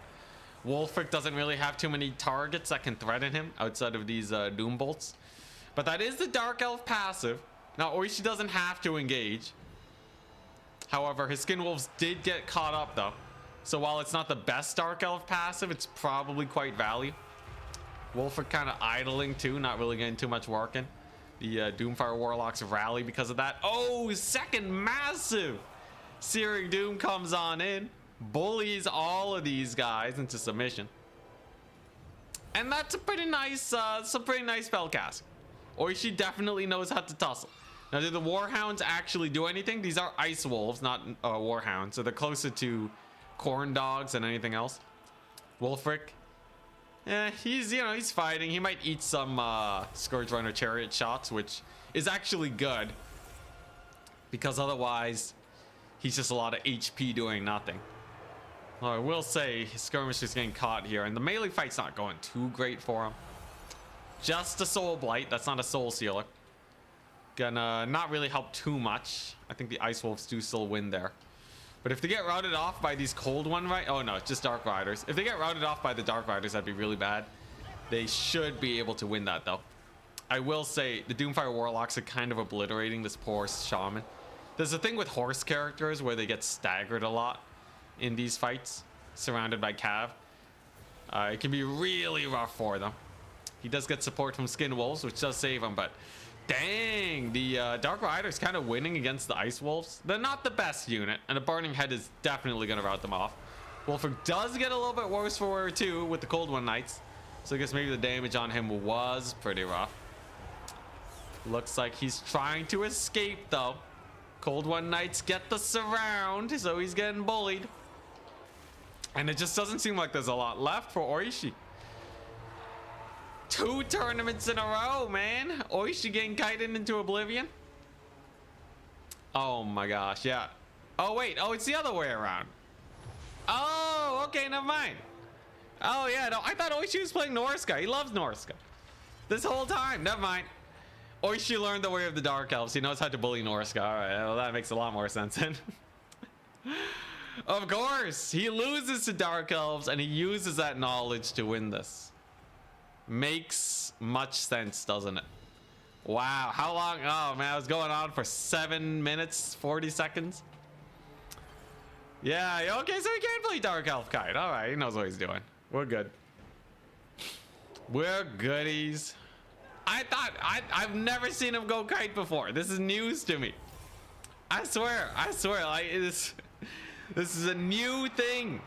Wolfric doesn't really have too many targets that can threaten him outside of these Doom Bolts. But that is the Dark Elf passive. Now, Oishi doesn't have to engage. However, his Skin Wolves did get caught up though. So while it's not the best Dark Elf passive, it's probably quite value. Wolf are kind of idling too, not really getting too much work in. The Doomfire Warlocks rally because of that. Oh, second massive! Searing Doom comes on in, bullies all of these guys into submission. And that's a pretty nice, spell cast. Oishi definitely knows how to tussle. Now, do the Warhounds actually do anything? These are Ice Wolves, not Warhounds, so they're closer to Corn Dogs than anything else. Wolfric, he's fighting. He might eat some Scourge Runner Chariot shots, which is actually good, because otherwise he's just a lot of HP doing nothing. Well, I will say his skirmish is getting caught here, and the melee fight's not going too great for him. Just a Soul Blight. That's not a Soul Sealer. Gonna not really help too much. I think the Ice Wolves do still win there. But if they get routed off by these Cold One, right? Oh no, it's just Dark Riders. If they get routed off by the Dark Riders, that'd be really bad. They should be able to win that though. I will say the Doomfire Warlocks are kind of obliterating this poor Shaman. There's a thing with horse characters where they get staggered a lot in these fights, surrounded by Cav. It can be really rough for them. He does get support from Skin Wolves, which does save him, but dang, the Dark Rider's kind of winning against the Ice Wolves. They're not the best unit, and a Burning Head is definitely going to rout them off. Wolfric does get a little bit worse for her too with the Cold One Knights, so I guess maybe the damage on him was pretty rough. Looks like he's trying to escape though. Cold One Knights get the surround, so he's getting bullied. And it just doesn't seem like there's a lot left for Oishi. 2 tournaments in a row, man. Oishi getting kited into oblivion. Oh my gosh, yeah. Oh wait, oh, it's the other way around. Oh, okay, never mind. Oh yeah, no, I thought Oishi was playing Norska. He loves Norska. This whole time, never mind. Oishi learned the way of the Dark Elves. He knows how to bully Norska. All right, well, that makes a lot more sense then. Of course, he loses to Dark Elves and he uses that knowledge to win this. Makes much sense, doesn't it? Wow, how long? Oh man, I was going on for 7 minutes, 40 seconds. Yeah, okay, so he can play Dark Elf Kite. All right, he knows what he's doing. We're good. We're goodies. I've never seen him go kite before. This is news to me. I swear, like this is a new thing.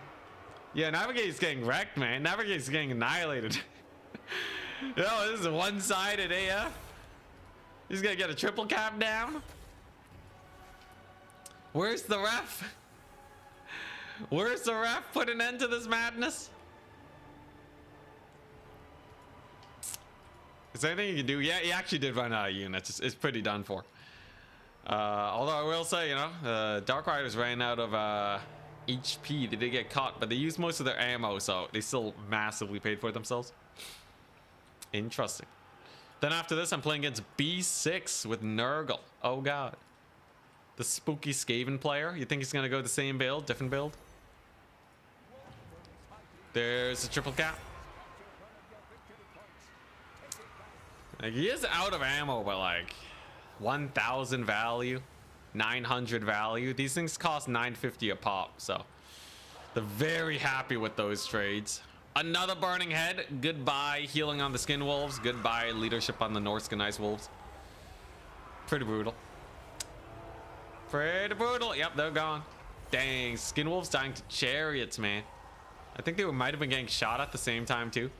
Yeah, Navigate's getting wrecked, man. Navigate's getting annihilated. Yo, this is a one-sided AF. He's gonna get a triple cap down. Where's the ref? Where's the ref? Put an end to this madness. Is there anything you can do? Yeah, he actually did run out of units. It's pretty done for. Although I will say, Dark Riders ran out of HP. They did get caught, but they used most of their ammo, so they still massively paid for themselves. Interesting. Then after this, I'm playing against B6 with Nurgle. Oh god. The spooky Skaven player. You think he's gonna go the same build, different build? There's a triple cap. Like, he is out of ammo, but like 1,000 value, 900 value. These things cost 950 a pop, so they're very happy with those trades. Another Burning Head. Goodbye healing on the Skin Wolves. Goodbye leadership on the Norska Ice Wolves. Pretty brutal. Pretty brutal. Yep, they're gone. Dang, Skin Wolves dying to Chariots, man. I think they might have been getting shot at the same time too.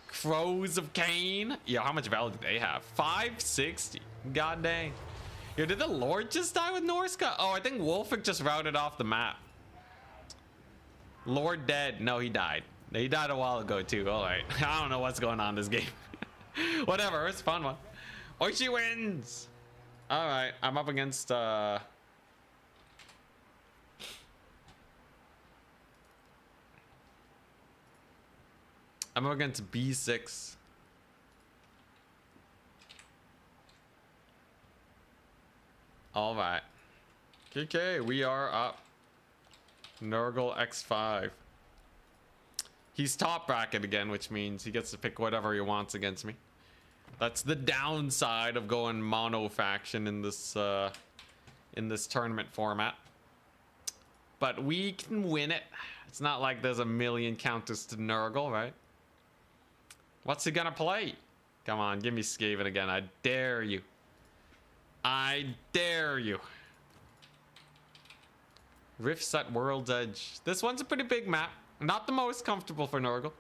Crows of Cain. Yeah, how much value did they have? 560. God dang. Yo, did the Lord just die with Norska? Oh, I think Wolfric just routed off the map. Lord dead. No, he died. He died a while ago too. All right. I don't know what's going on in this game. Whatever. It's a fun one. Oishi wins. All right. I'm up against I'm up against B6. All right. Okay, we are up. Nurgle X5. He's top bracket again, which means he gets to pick whatever he wants against me. That's the downside of going mono faction in this in this tournament format. But we can win it. It's not like there's a million counters to Nurgle, right? What's he gonna play? Come on, give me Skaven again. I dare you. I dare you. Rifts at World's Edge. This one's a pretty big map. Not the most comfortable for Nurgle.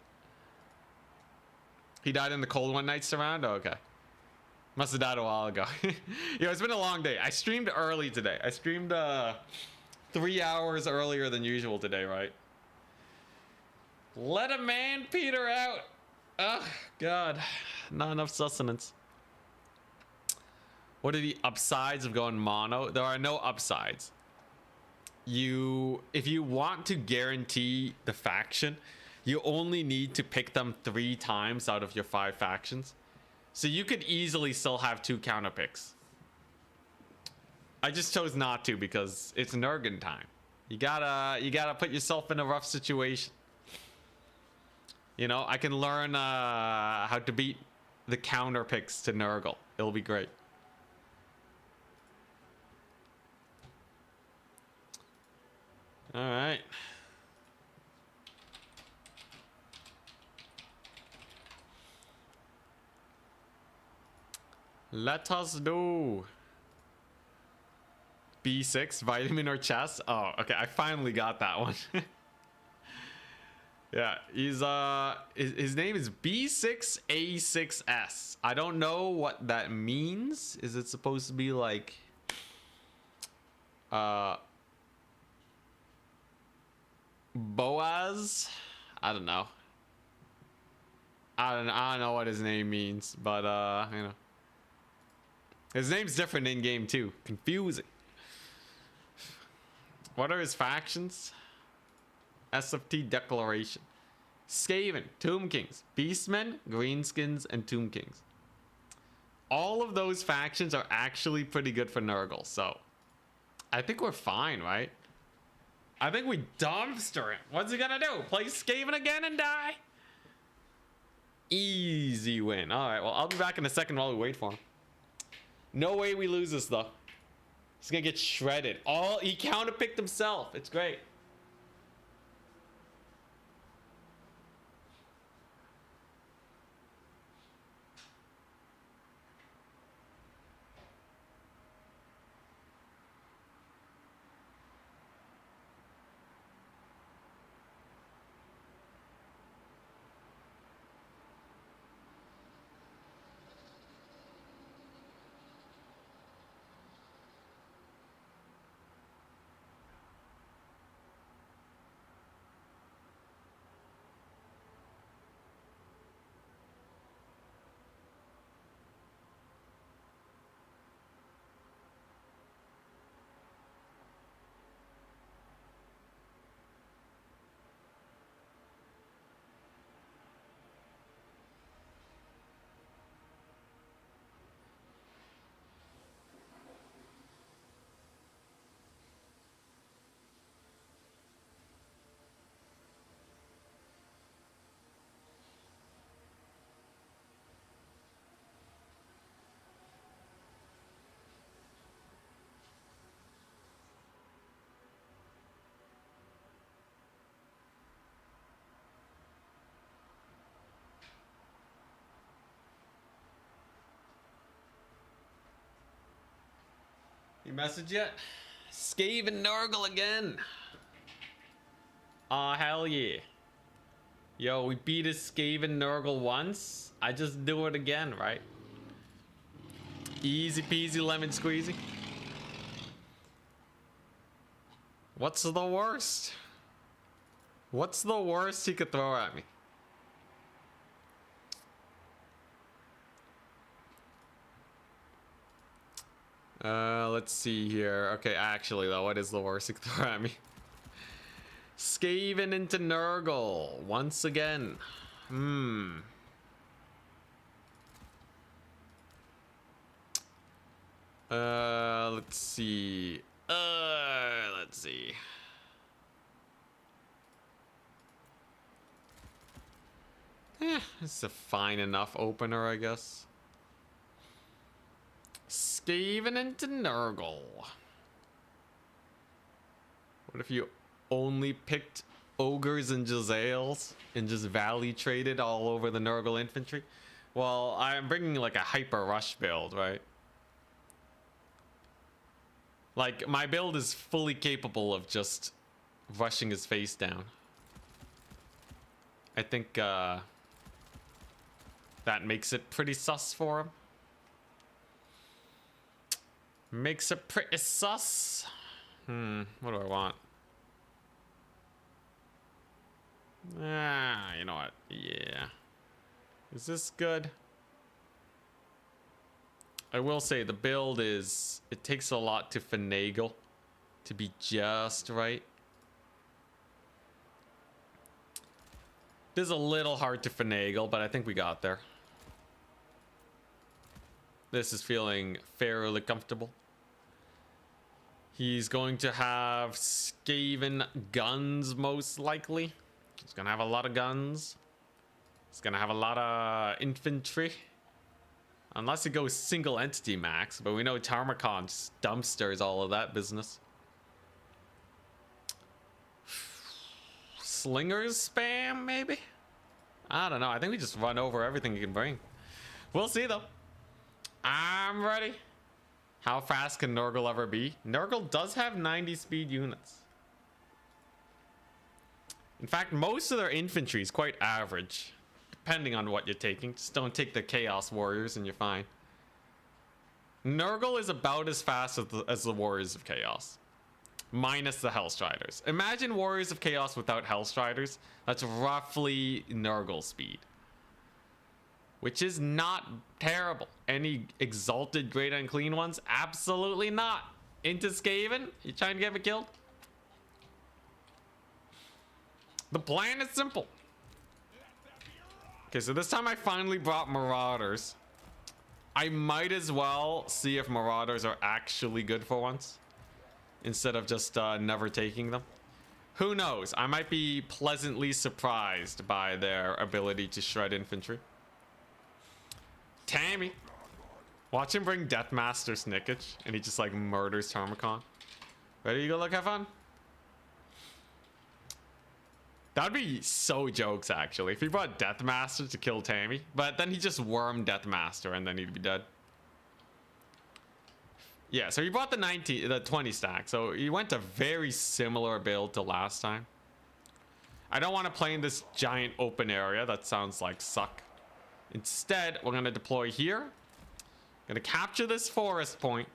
He died in the cold one night surround? Oh, okay. Must have died a while ago. Yo, it's been a long day. I streamed early today. I streamed 3 hours earlier than usual today, right? Let a man peter out. Ugh, God. Not enough sustenance. What are the upsides of going mono? There are no upsides. If you want to guarantee the faction, you only need to pick them 3 times out of your 5 factions. So you could easily still have 2 counter picks. I just chose not to because it's Nurgin time. You gotta put yourself in a rough situation. You know, I can learn how to beat the counter picks to Nurgle. It'll be great. All right. Let us do B6 vitamin or chess. Oh, okay. I finally got that one. Yeah, he's his name is B6A6S. I don't know what that means. Is it supposed to be like Boaz? I don't know. I don't know what his name means, but you know. His name's different in game too. Confusing. What are his factions? SFT Declaration. Skaven, Tomb Kings, Beastmen, Greenskins, and Tomb Kings. All of those factions are actually pretty good for Nurgle, so I think we're fine, right? I think we dumpster him. What's he gonna do? Play Skaven again and die? Easy win. All right, well, I'll be back in a second while we wait for him. No way we lose this, though. He's gonna get shredded. He counterpicked himself. It's great. You message yet? Skaven Nurgle again. Aw, hell yeah. Yo, we beat a Skaven Nurgle once. I just do it again, right? Easy peasy lemon squeezy. What's the worst? What's the worst he could throw at me? Let's see here. Okay, actually though, what is the worst he could throw at me? Skaven into Nurgle once again. Let's see. Let's see. It's a fine enough opener, I guess. Skaven into Nurgle. What if you only picked ogres and Jezzails and just valley traded all over the Nurgle infantry? Well, I'm bringing like a hyper rush build, right? Like, my build is fully capable of just rushing his face down. I think that makes it pretty sus for him. Makes it pretty sus. What do I want? Ah, you know what? Yeah. Is this good? I will say the build is... It takes a lot to finagle to be just right. It is a little hard to finagle, but I think we got there. This is feeling fairly comfortable. He's going to have Skaven guns, most likely. He's going to have a lot of guns. He's going to have a lot of infantry. Unless he goes single entity max. But we know Tarmakon dumpsters all of that business. Slingers spam, maybe? I don't know. I think we just run over everything you can bring. We'll see, though. I'm ready. How fast can Nurgle ever be? Nurgle does have 90 speed units. In fact, most of their infantry is quite average. Depending on what you're taking. Just don't take the Chaos Warriors and you're fine. Nurgle is about as fast as the Warriors of Chaos. Minus the Hellstriders. Imagine Warriors of Chaos without Hellstriders. That's roughly Nurgle speed. Which is not terrible. Any exalted great unclean ones? Absolutely not. Into Skaven? You trying to get me killed? The plan is simple. Okay, so this time I finally brought Marauders. I might as well see if Marauders are actually good for once. Instead of just never taking them. Who knows? I might be pleasantly surprised by their ability to shred infantry. Tammy. Watch him bring Deathmaster Snickage. And he just like murders Tarmakon. Ready to go look, have fun? That'd be so jokes, actually. If he brought Deathmaster to kill Tammy. But then he just wormed Deathmaster and then he'd be dead. Yeah, so he brought the 20 stack. So he went a very similar build to last time. I don't want to play in this giant open area. That sounds like suck. Instead, we're going to deploy here. Going to capture this forest point.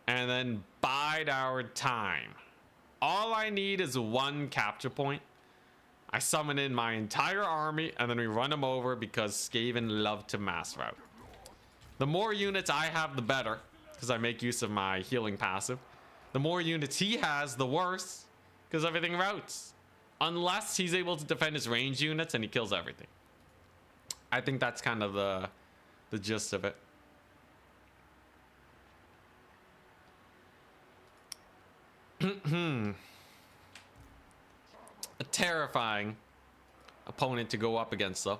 And then bide our time. All I need is one capture point. I summon in my entire army. And then we run them over because Skaven love to mass route. The more units I have, the better. Because I make use of my healing passive. The more units he has, the worse. Because everything routes. Unless he's able to defend his range units and he kills everything. I think that's kind of the gist of it. A terrifying opponent to go up against, though.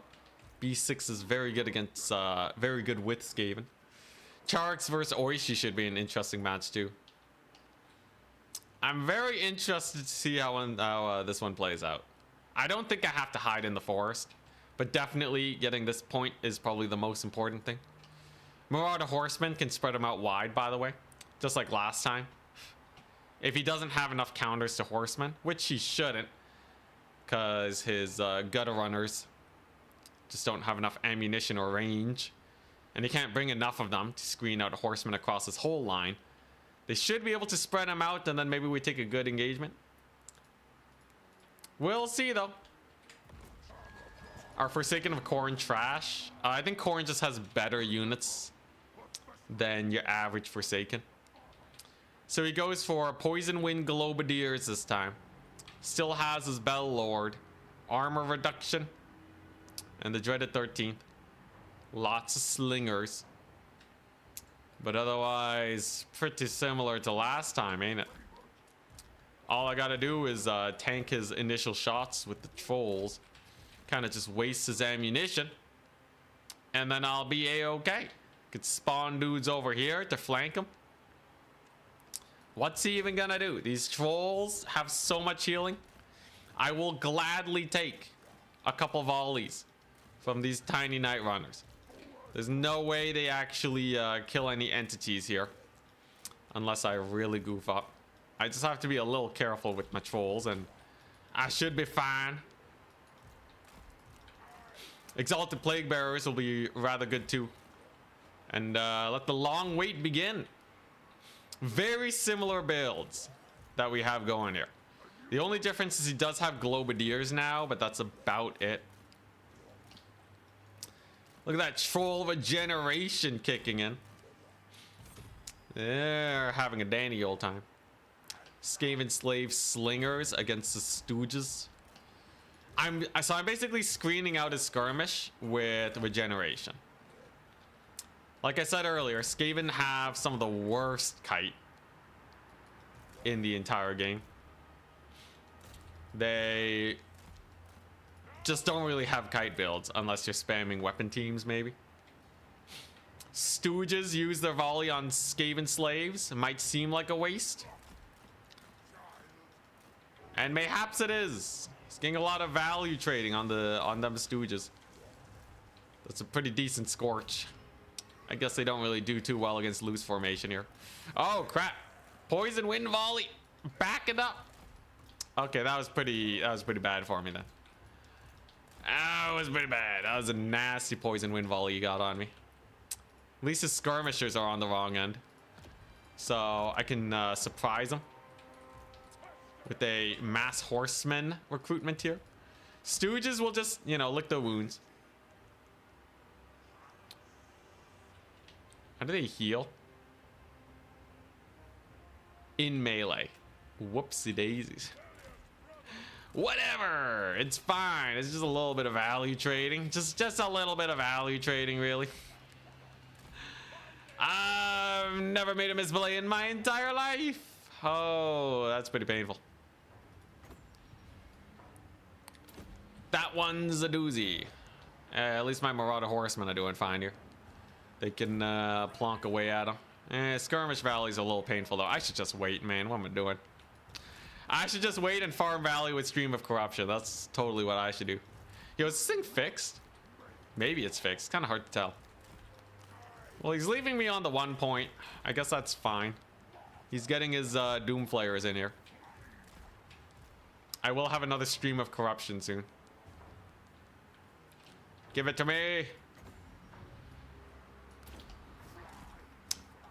B6 is very good against, very good with Skaven. Charx versus Oishi should be an interesting match too. I'm very interested to see how this one plays out. I don't think I have to hide in the forest, but definitely getting this point is probably the most important thing. Marauder Horseman can spread them out wide, by the way, just like last time. If he doesn't have enough counters to Horsemen, which he shouldn't, because his gutter runners just don't have enough ammunition or range. And he can't bring enough of them to screen out horsemen across his whole line. They should be able to spread them out, and then maybe we take a good engagement. We'll see, though. Our Forsaken of Khorne trash. I think Khorne just has better units than your average Forsaken. So he goes for Poison Wind Globadiers this time. Still has his Bell Lord. Armor reduction. And the dreaded 13th. Lots of slingers. But otherwise, pretty similar to last time, ain't it? All I gotta do is tank his initial shots with the trolls. Kind of just waste his ammunition. And then I'll be a-okay. Could spawn dudes over here to flank him. What's he even gonna do? These trolls have so much healing. I will gladly take a couple volleys from these tiny night runners. There's no way they actually kill any entities here. Unless I really goof up. I just have to be a little careful with my trolls and I should be fine. Exalted Plague Bearers will be rather good too. And let the long wait begin. Very similar builds that we have going here. The only difference is he does have Globadiers now, but that's about it. Look at that troll of a generation kicking in. They're having a dandy old time. Skaven Slave Slingers against the Stooges. I'm basically screening out his skirmish with regeneration. Like I said earlier, Skaven have some of the worst kite in the entire game. They just don't really have kite builds unless you're spamming weapon teams, maybe. Stooges use their volley on Skaven slaves. It might seem like a waste. And mayhaps it is. He's getting a lot of value trading on them Stooges. That's a pretty decent scorch. I guess they don't really do too well against loose formation here. Oh crap. Poison wind volley. Back it up. Okay, that was pretty bad for me then. That was pretty bad. That was a nasty poison wind volley you got on me. At least his skirmishers are on the wrong end. So I can surprise them with a mass horseman recruitment here. Stooges will just, you know, lick their wounds. How do they heal? In melee. Whoopsie daisies. Whatever. It's fine. It's just a little bit of value trading. Just a little bit of value trading, really. I've never made a misplay in my entire life. Oh, that's pretty painful. That one's a doozy. At least my Marauder Horsemen are doing fine here. They can plonk away at them. Skirmish Valley's a little painful though. I should just wait, man. What am I doing? I should just wait and farm Valley with Stream of Corruption. That's totally what I should do. Yo, is this thing fixed? Maybe it's fixed. It's kind of hard to tell. Well, he's leaving me on the 1 point. I guess that's fine. He's getting his Doom Flayers in here. I will have another Stream of Corruption soon. Give it to me.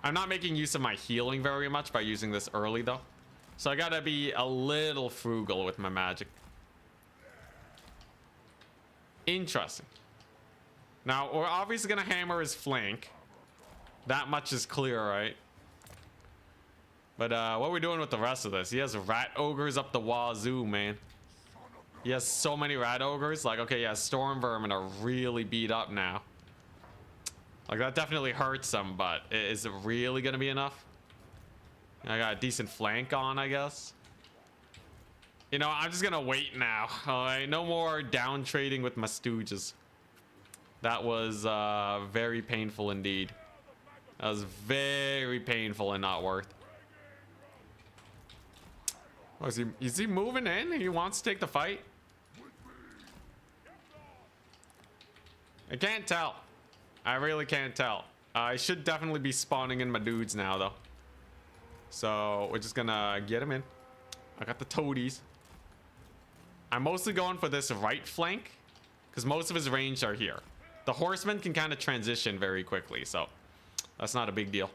I'm not making use of my healing very much by using this early though. So I gotta be a little frugal with my magic. Interesting. Now, we're obviously gonna hammer his flank. That much is clear, right? But what are we doing with the rest of this? He has rat ogres up the wazoo, man. He has so many rat ogres. Like, okay, yeah, storm vermin are really beat up now. Like, that definitely hurts them, but is it really gonna be enough? I got a decent flank on, I guess. You know, I'm just gonna wait now. Alright, no more down trading with my stooges. That was very painful indeed. That was very painful and not worth. Oh, is he moving in? He wants to take the fight? I can't tell. I really can't tell. I should definitely be spawning in my dudes now, though. So we're just gonna get him in. I got the toadies. I'm mostly going for this right flank because most of his range are here. The horsemen can kind of transition very quickly, so that's not a big deal.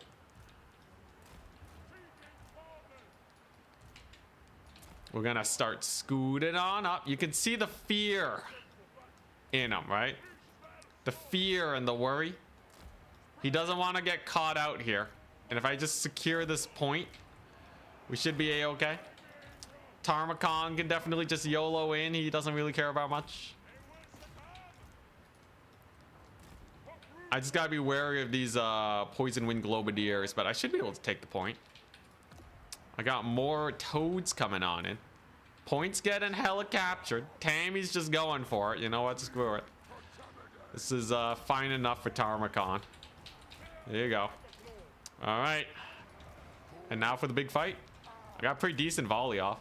We're gonna start scooting on up. You can see the fear in him, right? The fear and the worry. He doesn't want to get caught out here. And if I just secure this point, we should be a-okay. Tarmakon can definitely just YOLO in. He doesn't really care about much. I just gotta be wary of these poison wind globadiers, but I should be able to take the point. I got more toads coming on in. Points getting hella captured. Tammy's just going for it. You know what? Screw it. This is fine enough for Tarmakon. There you go. All right. And now for the big fight. I got a pretty decent volley off.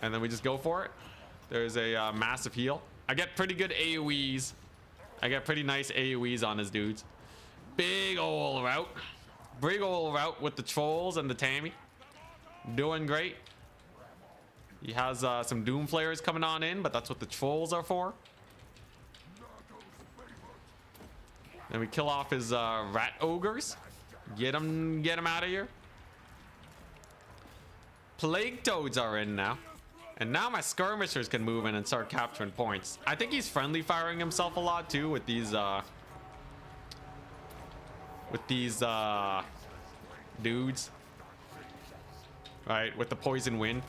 And then we just go for it. There's a massive heal. I get pretty good AoEs. I get pretty nice AoEs on his dudes. Big ol' route. Big ol' route with the trolls and the Tammy. Doing great. He has some Doom Flayers coming on in, but that's what the trolls are for. Then we kill off his rat ogres. Get him out of here. Plague toads are in now. And now my skirmishers can move in and start capturing points. I think he's friendly firing himself a lot too with these dudes. Right, with the poison wind.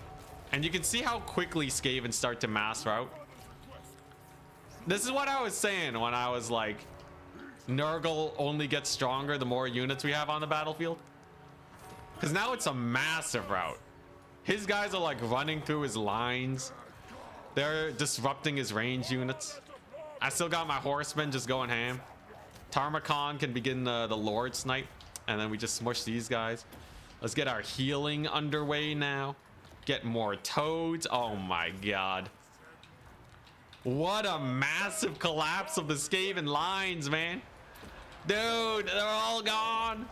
And you can see how quickly Skaven start to mass route. This is what I was saying when I was like, Nurgle only gets stronger the more units we have on the battlefield. Because now it's a massive route. His guys are like running through his lines. They're disrupting his range units. I still got my horsemen just going ham. Tarmakon can begin the Lord Snipe. And then we just smush these guys. Let's get our healing underway now. Get more toads. Oh my god. What a massive collapse of the Skaven lines, man. Dude, they're all gone.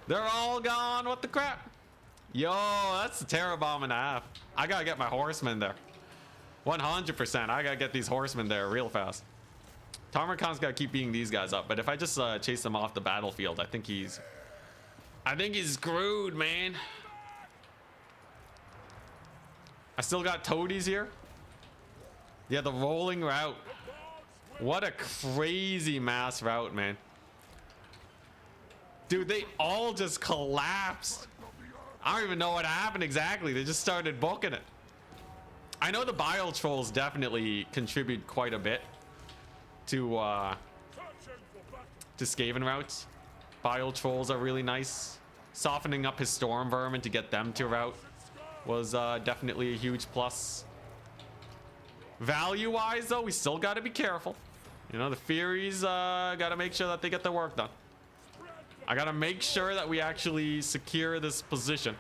They're all gone. What the crap? Yo, that's a terror bomb and a half. I gotta get my horsemen there. 100%. I gotta get these horsemen there real fast. Tarmakon's gotta keep beating these guys up. But if I just chase them off the battlefield, I think he's screwed, man. I still got toadies here. Yeah, the rolling route. What a crazy mass route, man. Dude, they all just collapsed. I don't even know what happened exactly. They just started booking it. I know the Bile Trolls definitely contribute quite a bit to Skaven routes. Bile Trolls are really nice. Softening up his Storm Vermin to get them to route was definitely a huge plus. Value-wise, though, we still got to be careful. You know, the Furies got to make sure that they get their work done. I got to make sure that we actually secure this position.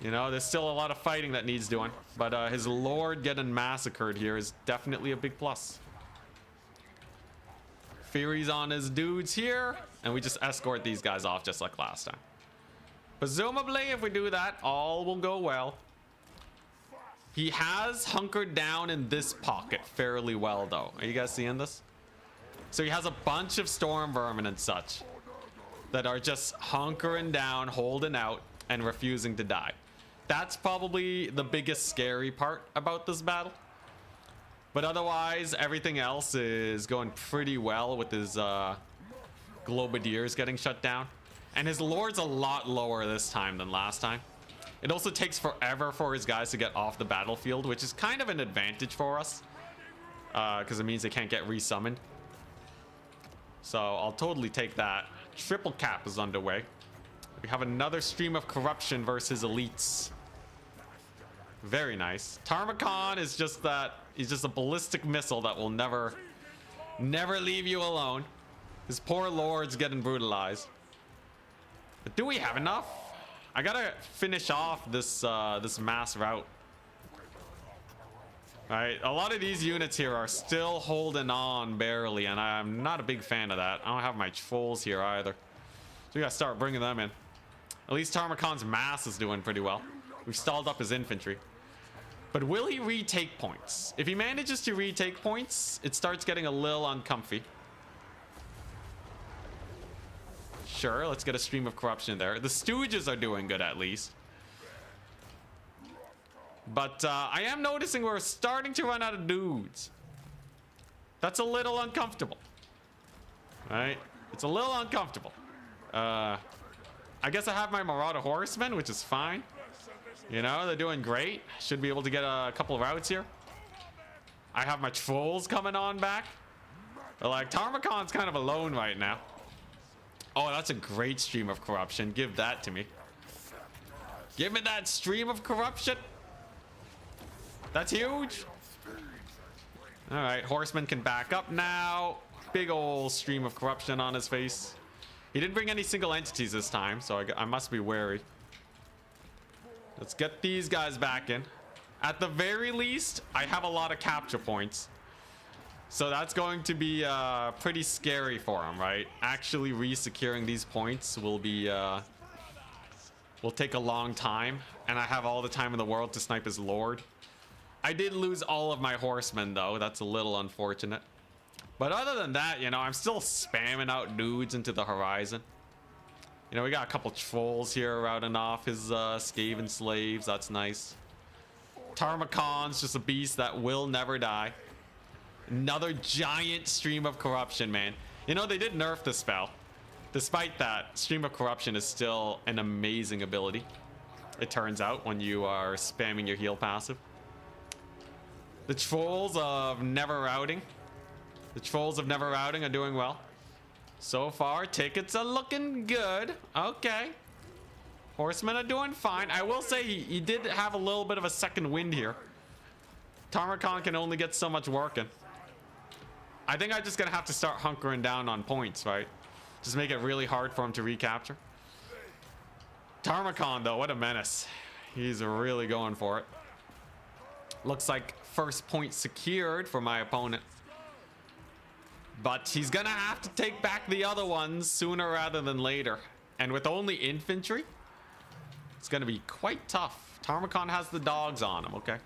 You know, there's still a lot of fighting that needs doing. But his Lord getting massacred here is definitely a big plus. Furies on his dudes here. And we just escort these guys off just like last time. Presumably, if we do that, all will go well. He has hunkered down in this pocket fairly well, though. Are you guys seeing this? So he has a bunch of Storm Vermin and such that are just hunkering down, holding out, and refusing to die. That's probably the biggest scary part about this battle. But otherwise, everything else is going pretty well with his Globadiers getting shut down. And his Lord's a lot lower this time than last time. It also takes forever for his guys to get off the battlefield, which is kind of an advantage for us. Because it means they can't get resummoned. So I'll totally take that. Triple cap is underway. We have another stream of corruption versus elites. Very nice. Tarmakon is just that. He's just a ballistic missile that will never leave you alone. His poor lord's getting brutalized. But do we have enough? I gotta finish off this this mass route. All right, a lot of these units here are still holding on barely, and I'm not a big fan of that. I don't have my trolls here either, so we gotta start bringing them in. At least Tarmakon's mass is doing pretty well. We've stalled up his infantry. But will he retake points? If he manages to retake points, it starts getting a little uncomfy. Sure, let's get a stream of corruption there. The Stooges are doing good at least. But I am noticing we're starting to run out of dudes. That's a little uncomfortable. All right, it's a little uncomfortable. I guess I have my Marauder Horsemen, which is fine. You know, they're doing great. Should be able to get a couple of routes here. I have my Trolls coming on back. But like, Tarmakon's kind of alone right now. Oh, that's a great stream of corruption. Give that to me. Give me that stream of corruption. That's huge. All right, Horseman can back up now. Big old stream of corruption on his face. He didn't bring any single entities this time, so I must be wary. Let's get these guys back in. At the very least, I have a lot of capture points. So that's going to be pretty scary for him, right? Actually re-securing these points will be will take a long time, and I have all the time in the world to snipe his lord. I did lose all of my horsemen though. That's a little unfortunate. But other than that, you know, I'm still spamming out dudes into the horizon. You know, we got a couple trolls here routing off his Skaven slaves. That's nice. Tarmacon's just a beast that will never die. Another giant stream of corruption, man. You know, they did nerf the spell. Despite that, stream of corruption is still an amazing ability. It turns out when you are spamming your heal passive. The trolls of never routing. The trolls of never routing are doing well. So far, tickets are looking good. Okay. Horsemen are doing fine. I will say he did have a little bit of a second wind here. Tarmacon can only get so much working. I think I'm just gonna have to start hunkering down on points, right? Just make it really hard for him to recapture. Tarmacon, though, what a menace. He's really going for it. Looks like first point secured for my opponent. But he's gonna have to take back the other ones sooner rather than later. And with only infantry, it's gonna be quite tough. Tarmacon has the dogs on him, okay?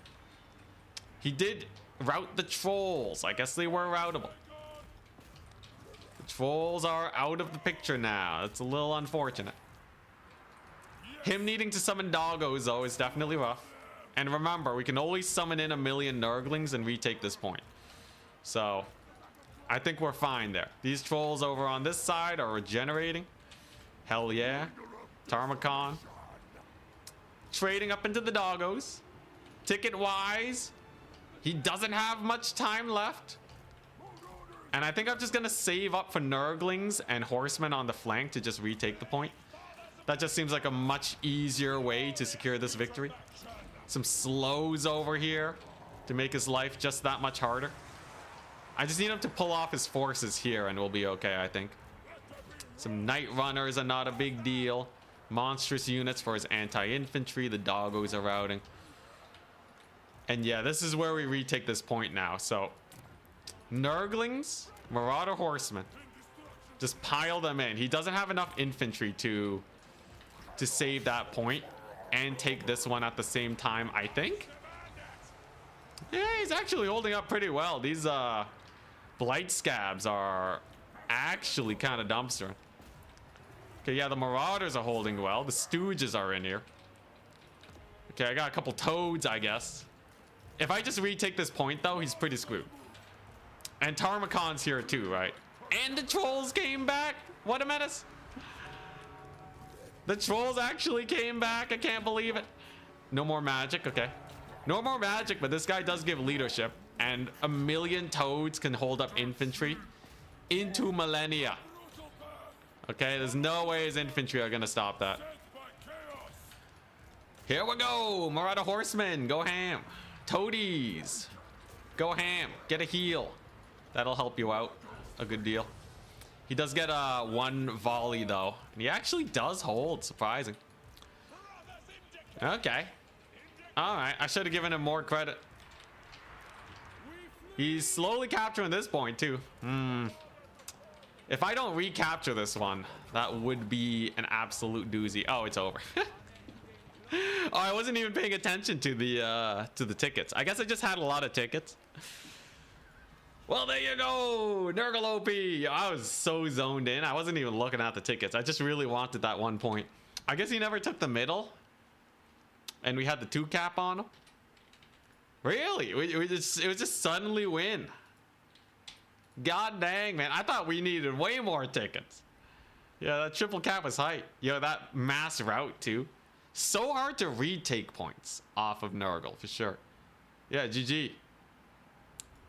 He did route the trolls. I guess they were routable. The trolls are out of the picture now. It's a little unfortunate. Him needing to summon doggos, though, is definitely rough. And remember, we can always summon in 1,000,000 Nurglings and retake this point. So, I think we're fine there. These trolls over on this side are regenerating. Hell yeah. Tarmacon. Trading up into the doggos. Ticket-wise, he doesn't have much time left. And I think I'm just going to save up for Nurglings and horsemen on the flank to just retake the point. That just seems like a much easier way to secure this victory. Some slows over here to make his life just that much harder. I just need him to pull off his forces here and we'll be okay, I think. Some night runners are not a big deal. Monstrous units for his anti-infantry. The doggos are routing. And yeah, this is where we retake this point now. So, Nurglings, Marauder Horsemen. Just pile them in. He doesn't have enough infantry to save that point and take this one at the same time, I think. Yeah, he's actually holding up pretty well. These blight scabs are actually kind of dumpstering. Okay, yeah, the Marauders are holding well. The Stooges are in here. Okay, I got a couple Toads, I guess. If I just retake this point, though, he's pretty screwed. And Tarmacon's here, too, right? And the Trolls came back. What a menace. The Trolls actually came back. I can't believe it. No more magic. Okay. No more magic, but this guy does give leadership. And 1,000,000 Toads can hold up infantry into millennia. Okay, there's no way his infantry are going to stop that. Here we go. Marauder Horsemen. Go ham. Toadies. Go ham. Get a heal. That'll help you out a good deal. He does get one volley, though. And he actually does hold. Surprising. Okay. All right. I should have given him more credit. He's slowly capturing this point, too. If I don't recapture this one, that would be an absolute doozy. Oh, it's over. Oh, I wasn't even paying attention to the tickets. I guess I just had a lot of tickets. Well, there you go. Nurgle OP. I was so zoned in. I wasn't even looking at the tickets. I just really wanted that one point. I guess he never took the middle. And we had the 2 cap on him. Really? It was just suddenly win. God dang, man. I thought we needed way more tickets. Yeah, that triple cap was hype. Yo, that mass route, too. So hard to retake points off of Nurgle, for sure. Yeah, GG.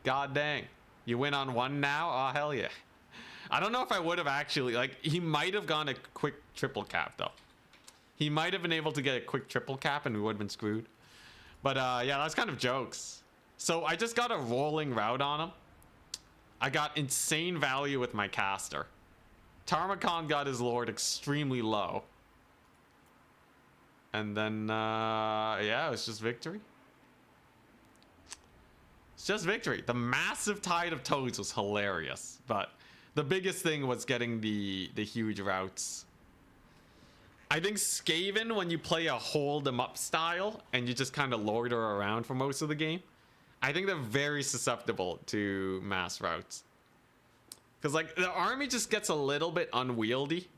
God dang. You win on 1 now? Oh, hell yeah. I don't know if I would have actually, like, he might have gone a quick triple cap, though. He might have been able to get a quick triple cap and we would have been screwed. But, yeah, that's kind of jokes. So I just got a rolling route on him. I got insane value with my caster. Tarmakon got his lord extremely low. And then, yeah, it was just victory. It's just victory. The massive tide of toads was hilarious, but the biggest thing was getting the huge routes. I think Skaven, when you play a hold 'em up style and you just kind of loiter around for most of the game, I think they're very susceptible to mass routes. Because like the army just gets a little bit unwieldy.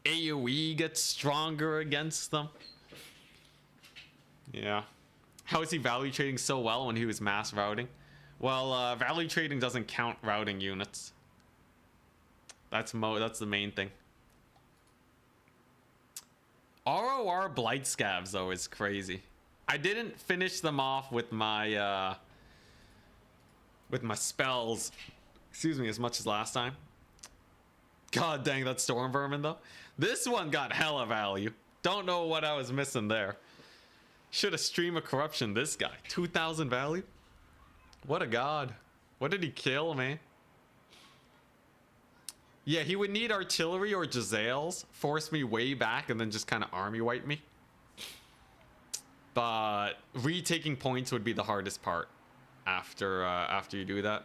AoE gets stronger against them. Yeah. How is he value trading so well when he was mass routing? Well, value trading doesn't count routing units. That's the main thing. ROR Blight Scavs though is crazy. I didn't finish them off with my spells, excuse me, as much as last time. God dang, that Storm Vermin though. This one got hella value. Don't know what I was missing there. Should have Stream of Corruption this guy. 2,000 value? What a god. What did he kill, man? Yeah, he would need artillery or Giselles, force me way back, and then just kind of army wipe me. But retaking points would be the hardest part after you do that.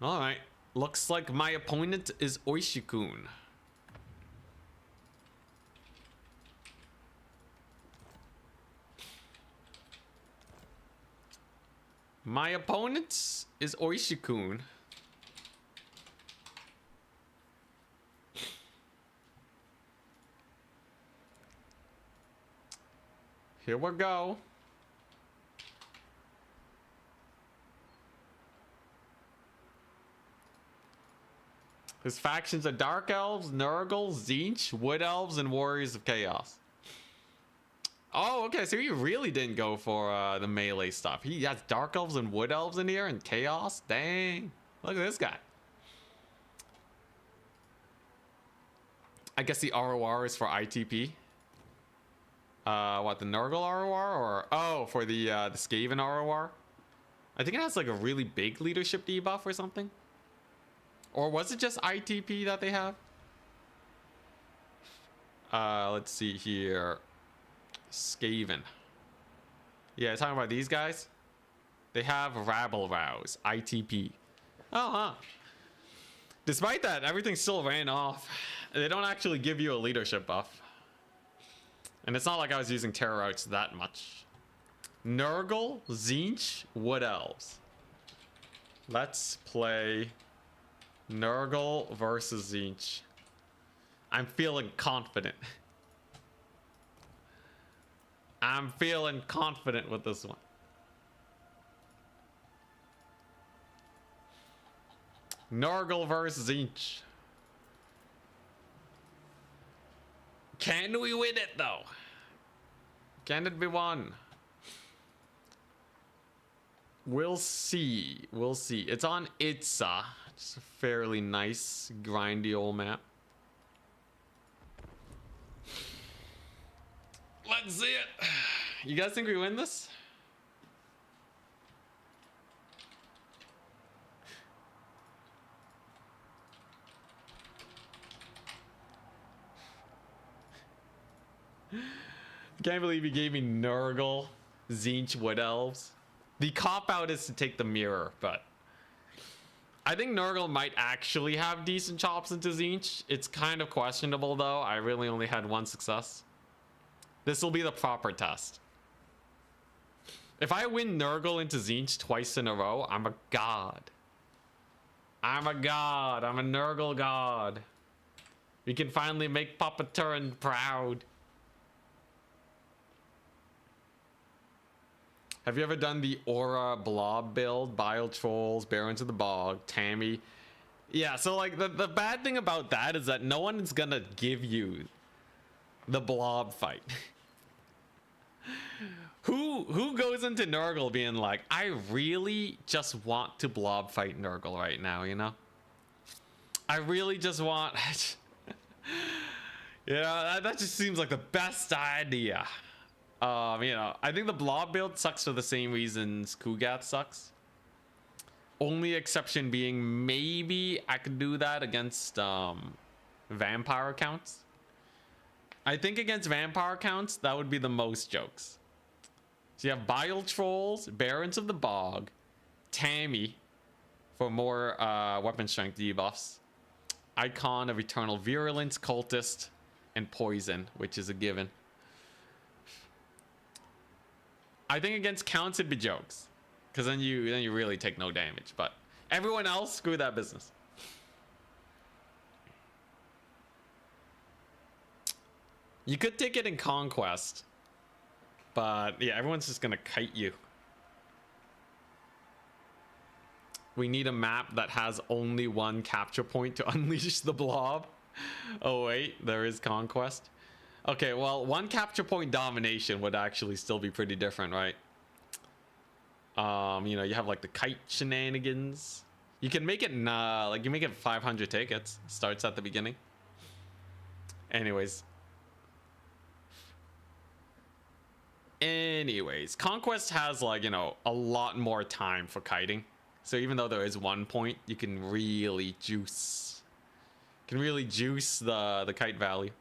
All right, looks like my opponent is Oishikun. My opponent is Oishikun. Here we go. His factions are Dark Elves, Nurgle, Tzeentch, Wood Elves, and Warriors of Chaos. Oh, okay, so he really didn't go for the melee stuff. He has Dark Elves and Wood Elves in here and Chaos? Dang. Look at this guy. I guess the ROR is for ITP. What, the Nurgle ROR? Or, oh, for the Skaven ROR? I think it has like a really big leadership debuff or something. Or was it just ITP that they have? Let's see here. Skaven. Yeah, talking about these guys. They have Rabble Rouse, ITP. Oh, huh. Despite that, everything still ran off. They don't actually give you a leadership buff. And it's not like I was using terror routes that much. Nurgle, Tzeentch, Wood Elves. Let's play Nurgle versus Tzeentch. I'm feeling confident. I'm feeling confident with this one. Nurgle versus Tzeentch. Can we win it though? Can it be won? We'll see. We'll see. It's on Itza. Just a fairly nice, grindy old map. Let's see it. You guys think we win this? Can't believe he gave me Nurgle, Tzeentch, Wood Elves. The cop-out is to take the mirror, but I think Nurgle might actually have decent chops into Tzeentch. It's kind of questionable, though. I really only had one success. This will be the proper test. If I win Nurgle into Tzeentch twice in a row, I'm a god. I'm a god. I'm a Nurgle god. We can finally make Papa Turin proud. Have you ever done the Aura Blob build? Bile Trolls, Barons of the Bog, Tammy. Yeah, so like the bad thing about that is that no one is gonna give you the Blob fight. Who goes into Nurgle being like, I really just want to Blob fight Nurgle right now, you know? I really just want... yeah, that just seems like the best idea. You know, I think the Blob build sucks for the same reasons Kugath sucks. Only exception being maybe I could do that against vampire accounts. I think against vampire accounts, that would be the most jokes. So you have Bile Trolls, Barons of the Bog, Tammy for more weapon strength debuffs, Icon of Eternal Virulence, Cultist, and Poison, which is a given. I think against counts it'd be jokes, because then you really take no damage. But everyone else, screw that business. You could take it in Conquest, but yeah, everyone's just gonna kite you. We need a map that has only one capture point to unleash the blob. Oh wait, there is Conquest. Okay, well, one capture point domination would actually still be pretty different, right? You know, you have like the kite shenanigans. You can make it like you make it 500 tickets. Starts at the beginning. Anyways, Conquest has, like, you know, a lot more time for kiting. So even though there is 1 point, you can really juice. The kite value.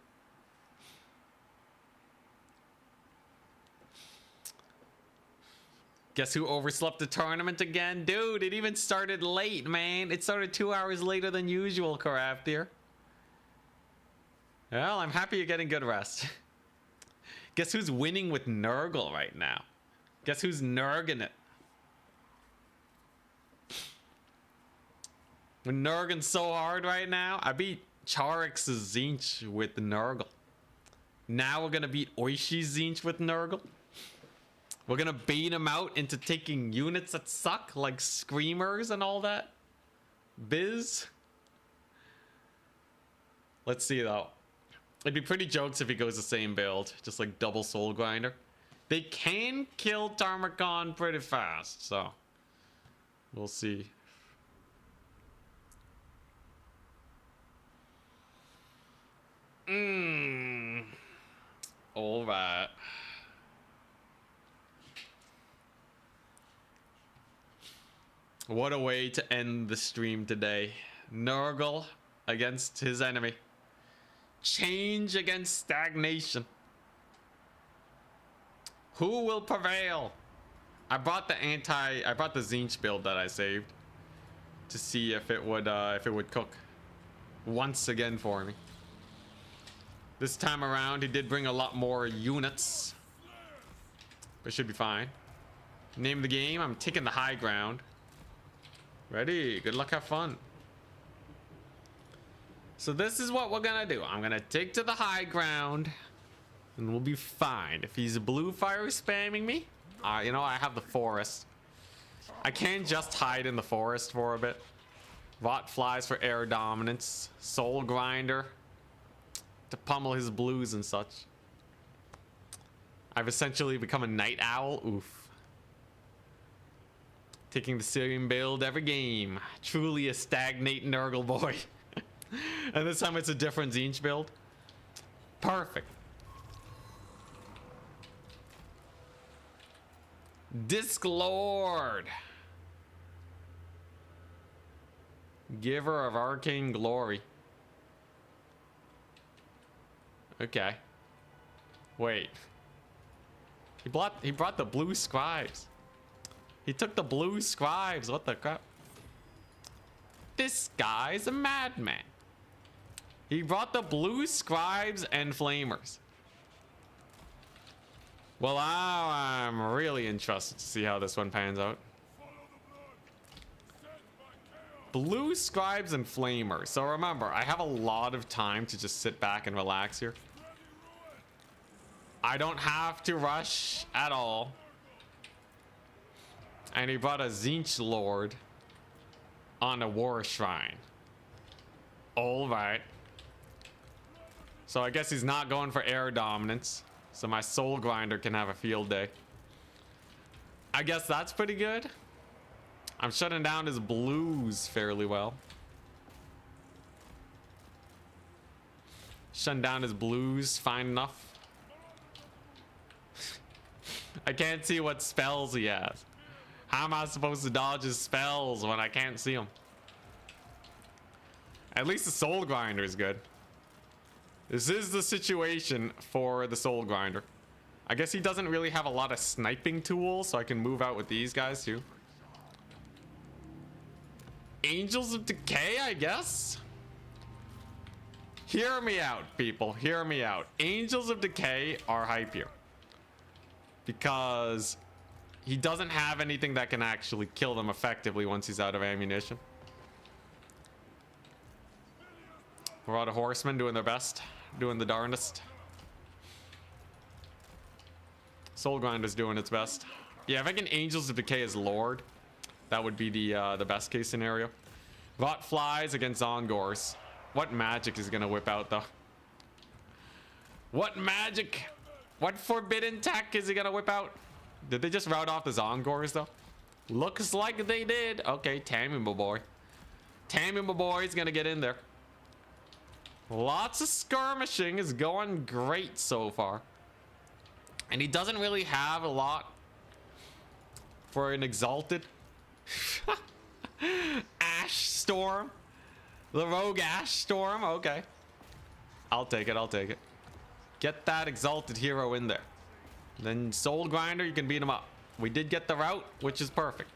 Guess who overslept the tournament again? Dude, it even started late, man. It started 2 hours later than usual, Craftier. Well, I'm happy you're getting good rest. Guess who's winning with Nurgle right now? Guess who's Nurgin it? When Nurgin's so hard right now, I beat Charix's Tzeentch with Nurgle. Now we're gonna beat Oishi's Tzeentch with Nurgle. We're gonna bait him out into taking units that suck, like Screamers and all that biz. Let's see though. It'd be pretty jokes if he goes the same build, just like double Soul Grinder. They can kill Tarmakon pretty fast, so we'll see. All right. What a way to end the stream today. Nurgle against his enemy. Change against stagnation. Who will prevail? I brought the Tzeentch build that I saved to see if it would cook once again for me. This time around, he did bring a lot more units, but should be fine. Name of the game, I'm taking the high ground. Ready, good luck, have fun. So this is what we're gonna do. I'm gonna take to the high ground and we'll be fine. If he's blue fire spamming me, you know, I have the forest. I can just hide in the forest for a bit. Vought flies for air dominance. Soul Grinder to pummel his blues and such. I've essentially become a night owl. Oof. Taking the Syrian build every game. Truly a stagnate Nurgle boy. And this time it's a different Tzeentch build. Perfect. Disc Lord. Giver of arcane glory. Okay. Wait. He brought the blue scribes. He took the blue scribes. What the crap? This guy's a madman. He brought the blue scribes and flamers. Well, now I'm really interested to see how this one pans out. Blue scribes and flamers. So remember, I have a lot of time to just sit back and relax here. I don't have to rush at all. And he brought a Tzeentch Lord on a war shrine. All right. So I guess he's not going for air dominance. So my Soul Grinder can have a field day. I guess that's pretty good. I'm shutting down his blues fairly well. Shutting down his blues, fine enough. I can't see what spells he has. How am I supposed to dodge his spells when I can't see him? At least the soul grinder is good. This is the situation for the soul grinder. I guess he doesn't really have a lot of sniping tools, so I can move out with these guys too. Angels of Decay, I guess? Hear me out, people. Hear me out. Angels of Decay are hype here. Because he doesn't have anything that can actually kill them effectively once he's out of ammunition. We're out of horsemen doing their best. Doing the darndest. Soul Grinder's doing its best. Yeah, if I can Angels of Decay as Lord, that would be the best case scenario. Rot flies against Zongors. What magic is gonna whip out though? What magic? What forbidden tech is he gonna whip out? Did they just rout off the Zongors though? Looks like they did. Okay, Tammy my boy. Tammy my boy is gonna get in there. Lots of skirmishing is going great so far. And he doesn't really have a lot for an exalted. Ash Storm. The Rogue Ash Storm. Okay. I'll take it. I'll take it. Get that exalted hero in there. Then Soul Grinder, you can beat him up. We did get the route, which is perfect.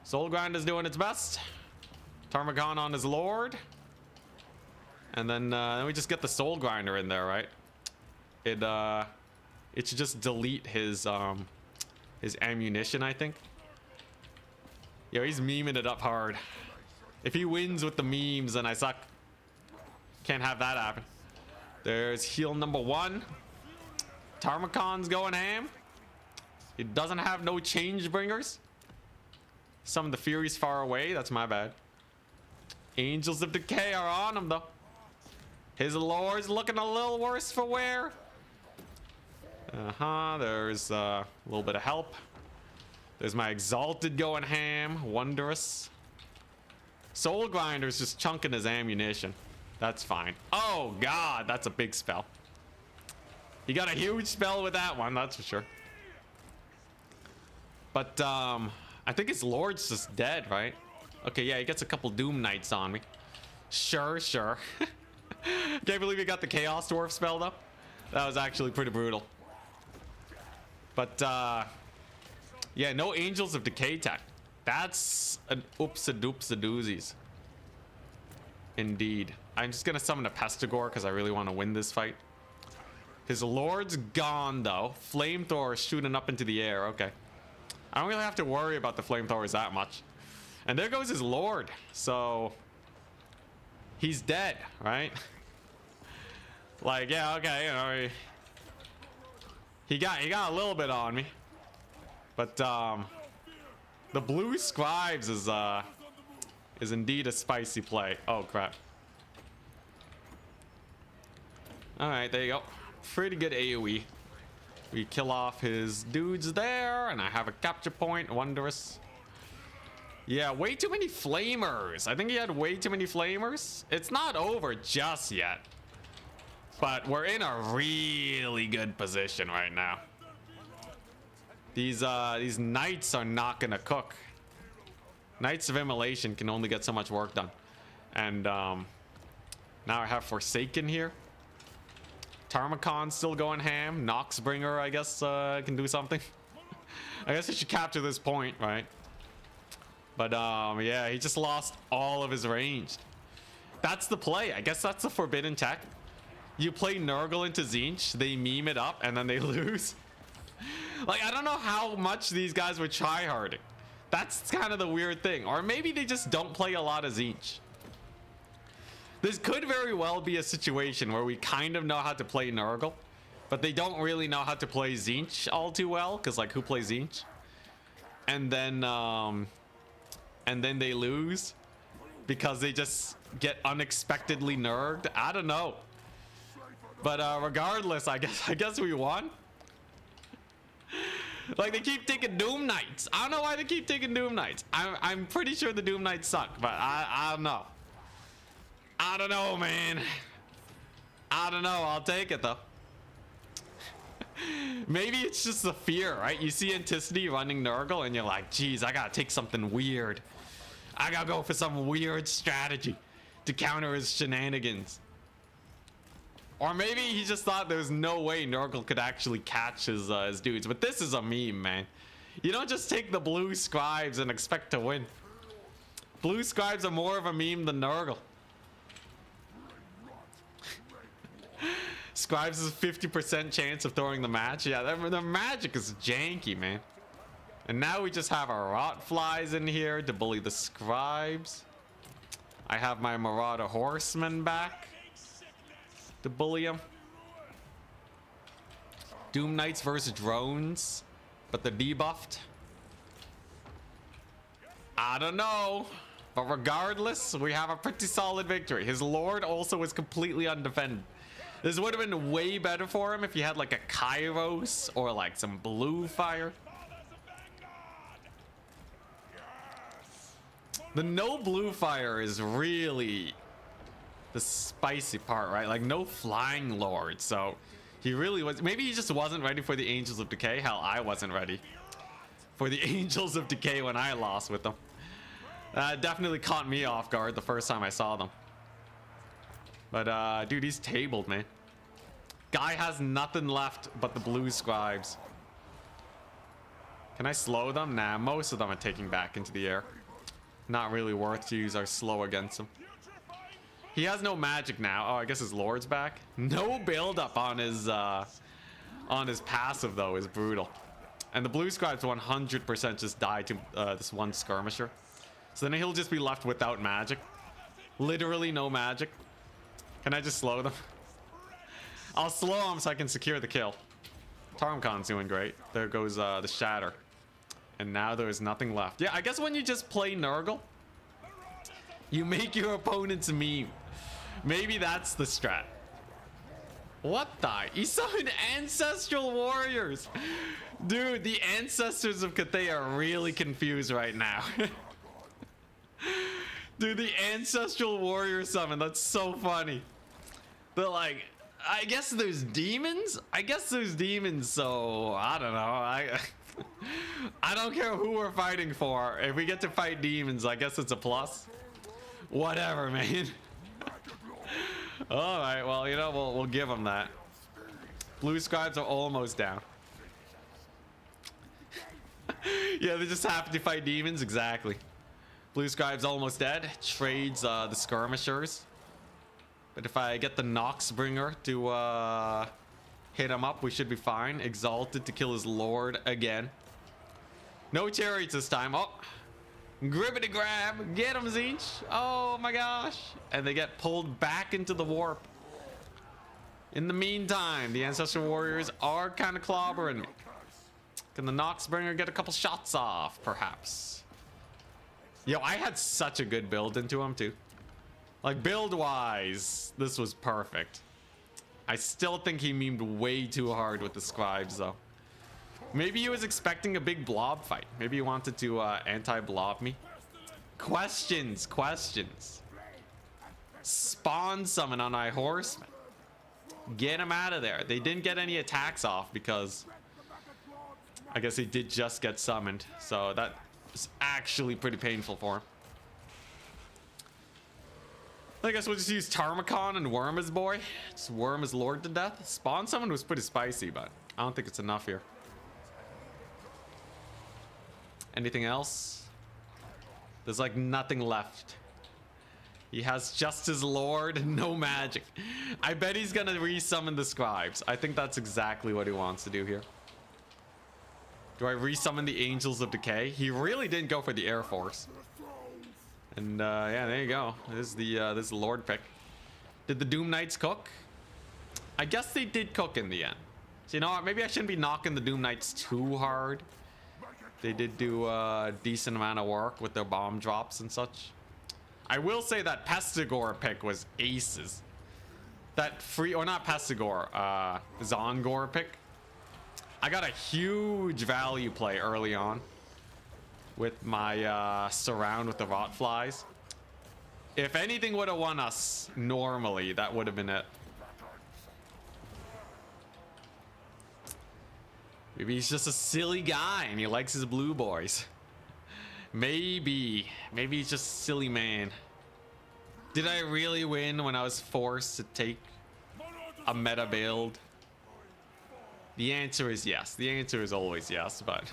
Soul Grinder's doing its best. Tarmogon on his Lord. And then we just get the Soul Grinder in there, right? It should just delete his ammunition, I think. Yo, he's memeing it up hard. If he wins with the memes, then I suck. Can't have that happen. There's heal number 1. Tarmogon's going ham. He doesn't have no change bringers. Some of the furies far away. That's my bad. Angels of Decay are on him though. His Lord's looking a little worse for wear. There's a little bit of help. There's my Exalted going ham. Wondrous. Soul Grinder's just chunking his ammunition. That's fine. Oh god, that's a big spell. He got a huge spell with that one, that's for sure. But I think his Lord's just dead, right? Okay, yeah, he gets a couple Doom Knights on me. Sure. Can't believe he got the Chaos Dwarf spell though. That was actually pretty brutal. But yeah, no Angels of Decay tech. That's an oops-a-doops-a-doozies. Indeed. I'm just gonna summon a Pestigore because I really want to win this fight. His Lord's gone though. Flamethrower shooting up into the air. Okay. I don't really have to worry about the flamethrowers that much. And there goes his Lord. So he's dead, right? Like, yeah, okay, you know, he got a little bit on me. But the blue scribes is indeed a spicy play. Oh crap. Alright, there you go. Pretty good AoE. We kill off his dudes there, and I have a capture point. Wondrous. Yeah, way too many flamers. I think he had way too many flamers. It's not over just yet. But we're in a really good position right now. These knights are not gonna cook. Knights of Immolation can only get so much work done. And now I have Forsaken here. Tarmogon still going ham. Noxbringer, I guess, can do something. I guess I should capture this point, right? But yeah, he just lost all of his range. That's the play. I guess that's the forbidden tech. You play Nurgle into Tzeentch, they meme it up, and then they lose. Like, I don't know how much these guys were tryharding. That's kind of the weird thing. Or maybe they just don't play a lot of Tzeentch. This could very well be a situation where we kind of know how to play Nurgle, but they don't really know how to play Tzeentch all too well, because, like, who plays Tzeentch? And then they lose because they just get unexpectedly nerged. I don't know. But regardless, I guess we won. Like, they keep taking Doom Knights. I don't know why they keep taking Doom Knights. I'm pretty sure the Doom Knights suck, but I don't know. I don't know, man. I don't know. I'll take it though. Maybe it's just the fear, right? You see Anticity running Nurgle and you're like, geez, I gotta take something weird. I gotta go for some weird strategy to counter his shenanigans. Or maybe he just thought there's no way Nurgle could actually catch his dudes. But this is a meme, man. You don't just take the blue scribes and expect to win. Blue scribes are more of a meme than Nurgle. Scribes is 50% chance of throwing the match. Yeah, the magic is janky, man. And now we just have our rot flies in here to bully the scribes. I have my Marauder horsemen back to bully them. Doom Knights versus drones, but they're debuffed. I don't know. But regardless, we have a pretty solid victory. His lord also was completely undefended. This would have been way better for him if he had like a Kairos or like some blue fire. The no blue fire is really the spicy part, right? Like no flying lord. So he really was. Maybe he just wasn't ready for the Angels of Decay. Hell, I wasn't ready for the Angels of Decay when I lost with them. Definitely caught me off guard the first time I saw them. But dude, he's tabled, man. Guy has nothing left but the blue scribes. Can I slow them? Nah, most of them are taking back into the air. Not really worth to use our slow against him. He has no magic now. Oh, I guess his lord's back. No build up on his passive though is brutal. And the blue scribes 100% just die to this one skirmisher. So then he'll just be left without magic. Literally no magic. Can I just slow them? I'll slow him so I can secure the kill. Tarmcon's doing great. There goes the shatter. And now there is nothing left. Yeah, I guess when you just play Nurgle, you make your opponents meme. Maybe that's the strat. What the? He summoned Ancestral Warriors. Dude, the Ancestors of Cathay are really confused right now. Dude, the Ancestral Warrior summon, that's so funny. They're like, I guess there's demons? I guess there's demons, so I don't know. I don't care who we're fighting for. If we get to fight demons, I guess it's a plus. Whatever, man. All right, well, you know, we'll give them that. Blue scribes are almost down. Yeah, they just happen to fight demons, exactly. Blue scribe's almost dead. Trades the skirmishers. But if I get the Noxbringer to hit him up, we should be fine. Exalted to kill his lord again. No chariots this time. Oh, gribbity grab. Get him, Tzeentch. Oh my gosh. And they get pulled back into the warp. In the meantime, the Ancestral Warriors are kind of clobbering me. Can the Noxbringer get a couple shots off, perhaps? Yo, I had such a good build into him, too. Like, build-wise, this was perfect. I still think he memed way too hard with the scribes, though. Maybe he was expecting a big blob fight. Maybe he wanted to anti-blob me. Questions. Spawn summon on my horseman. Get him out of there. They didn't get any attacks off because I guess he did just get summoned. So that is actually pretty painful for him. I guess we'll just use Tarmacon and worm his boy. Just worm his lord to death. Spawn summon was pretty spicy, but I don't think it's enough here. Anything else? There's like nothing left. He has just his lord, no magic. I bet he's gonna resummon the scribes. I think that's exactly what he wants to do here. Do I resummon the Angels of Decay? He really didn't go for the Air Force. And yeah, there you go. This is the Lord pick. Did the Doom Knights cook? I guess they did cook in the end. So you know what? Maybe I shouldn't be knocking the Doom Knights too hard. They did do a decent amount of work with their bomb drops and such. I will say that Pestigore pick was aces. That free, or not Pestigore, Zongor pick. I got a huge value play early on with my surround with the rot flies. If anything would have won us normally, that would have been it. Maybe he's just a silly guy and he likes his blue boys. Maybe he's just a silly man. Did I really win when I was forced to take a meta build? The answer is yes. The answer is always yes, but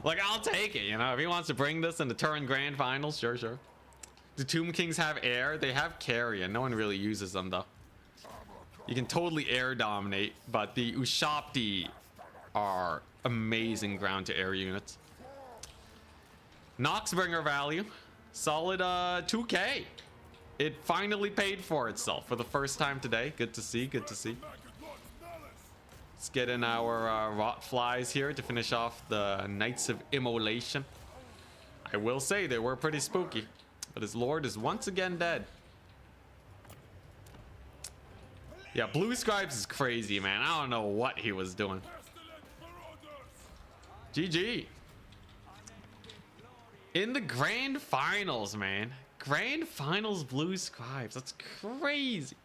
like, I'll take it, you know. If he wants to bring this in the Turin Grand Finals, sure. Do Tomb Kings have air? They have carrion. No one really uses them though. You can totally air dominate, but the Ushapti are amazing ground to air units. Noxbringer value, solid 2k. It finally paid for itself for the first time today. Good to see, good to see. Let's get in our rot flies here to finish off the Knights of Immolation. I will say they were pretty spooky, but his lord is once again dead. Yeah, Blue Scribes is crazy, man. I don't know what he was doing. GG. In the grand finals, man. Grand finals Blue Scribes. That's crazy.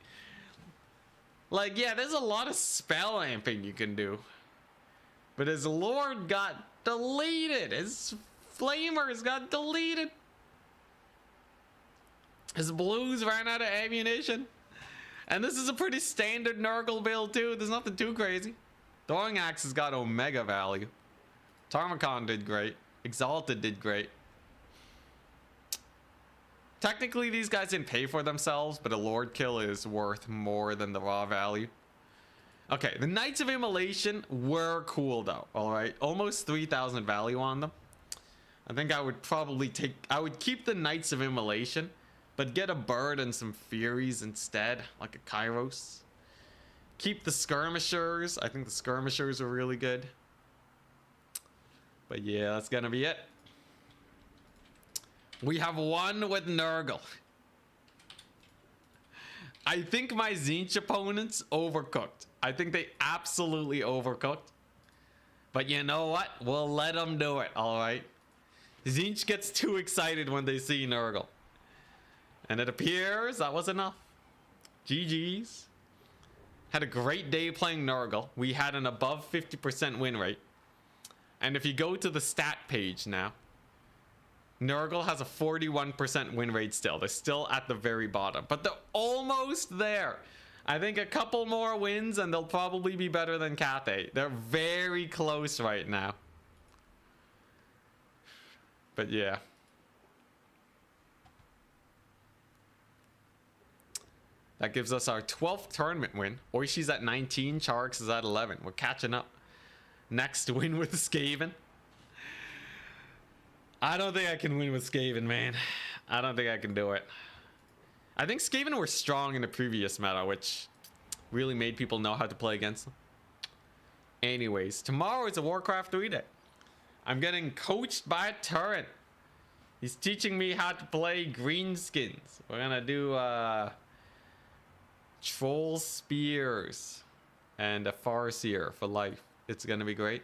Like, yeah, there's a lot of spell amping you can do. But his lord got deleted. His flamers got deleted. His blues ran out of ammunition. And this is a pretty standard Nurgle build too. There's nothing too crazy. Throwing Axe has got Omega value. Tarmacon did great. Exalted did great. Technically, these guys didn't pay for themselves, but a Lord kill is worth more than the raw value. Okay, the Knights of Immolation were cool though, alright? Almost 3,000 value on them. I think I would probably keep the Knights of Immolation, but get a bird and some furies instead, like a Kairos. Keep the Skirmishers. I think the Skirmishers are really good. But yeah, that's gonna be it. We have one with Nurgle. I think my Tzeentch opponents overcooked. I think they absolutely overcooked. But you know what? We'll let them do it, alright? Tzeentch gets too excited when they see Nurgle. And it appears that was enough. GG's. Had a great day playing Nurgle. We had an above 50% win rate. And if you go to the stat page now, Nurgle has a 41% win rate still. They're still at the very bottom, but they're almost there. I think a couple more wins and they'll probably be better than Cathay. They're very close right now. But yeah. That gives us our 12th tournament win. Oishi's at 19, Charx is at 11. We're catching up. Next win with Skaven. I don't think I can win with Skaven, man. I don't think I can do it. I think Skaven were strong in the previous meta, which really made people know how to play against them. Anyways, tomorrow is a Warcraft 3 day. I'm getting coached by Turin. He's teaching me how to play greenskins. We're gonna do Troll Spears and a Farseer for life. It's gonna be great.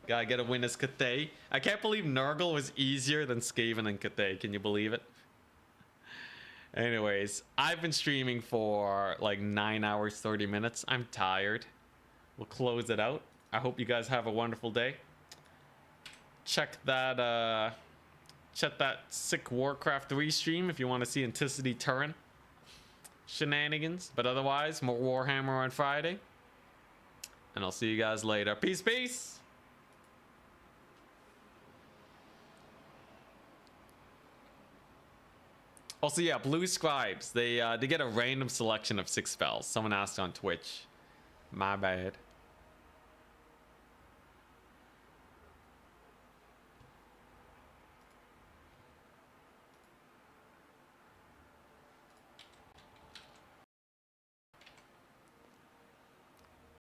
Gotta get a win as Cathay. I can't believe Nurgle was easier than Skaven and Cathay. Can you believe it? Anyways, I've been streaming for like 9 hours, 30 minutes. I'm tired. We'll close it out. I hope you guys have a wonderful day. Check that sick Warcraft 3 stream if you want to see Anticity Turin shenanigans. But otherwise, more Warhammer on Friday. And I'll see you guys later. Peace, peace. Also, yeah, Blue Scribes. They get a random selection of 6 spells. Someone asked on Twitch. My bad.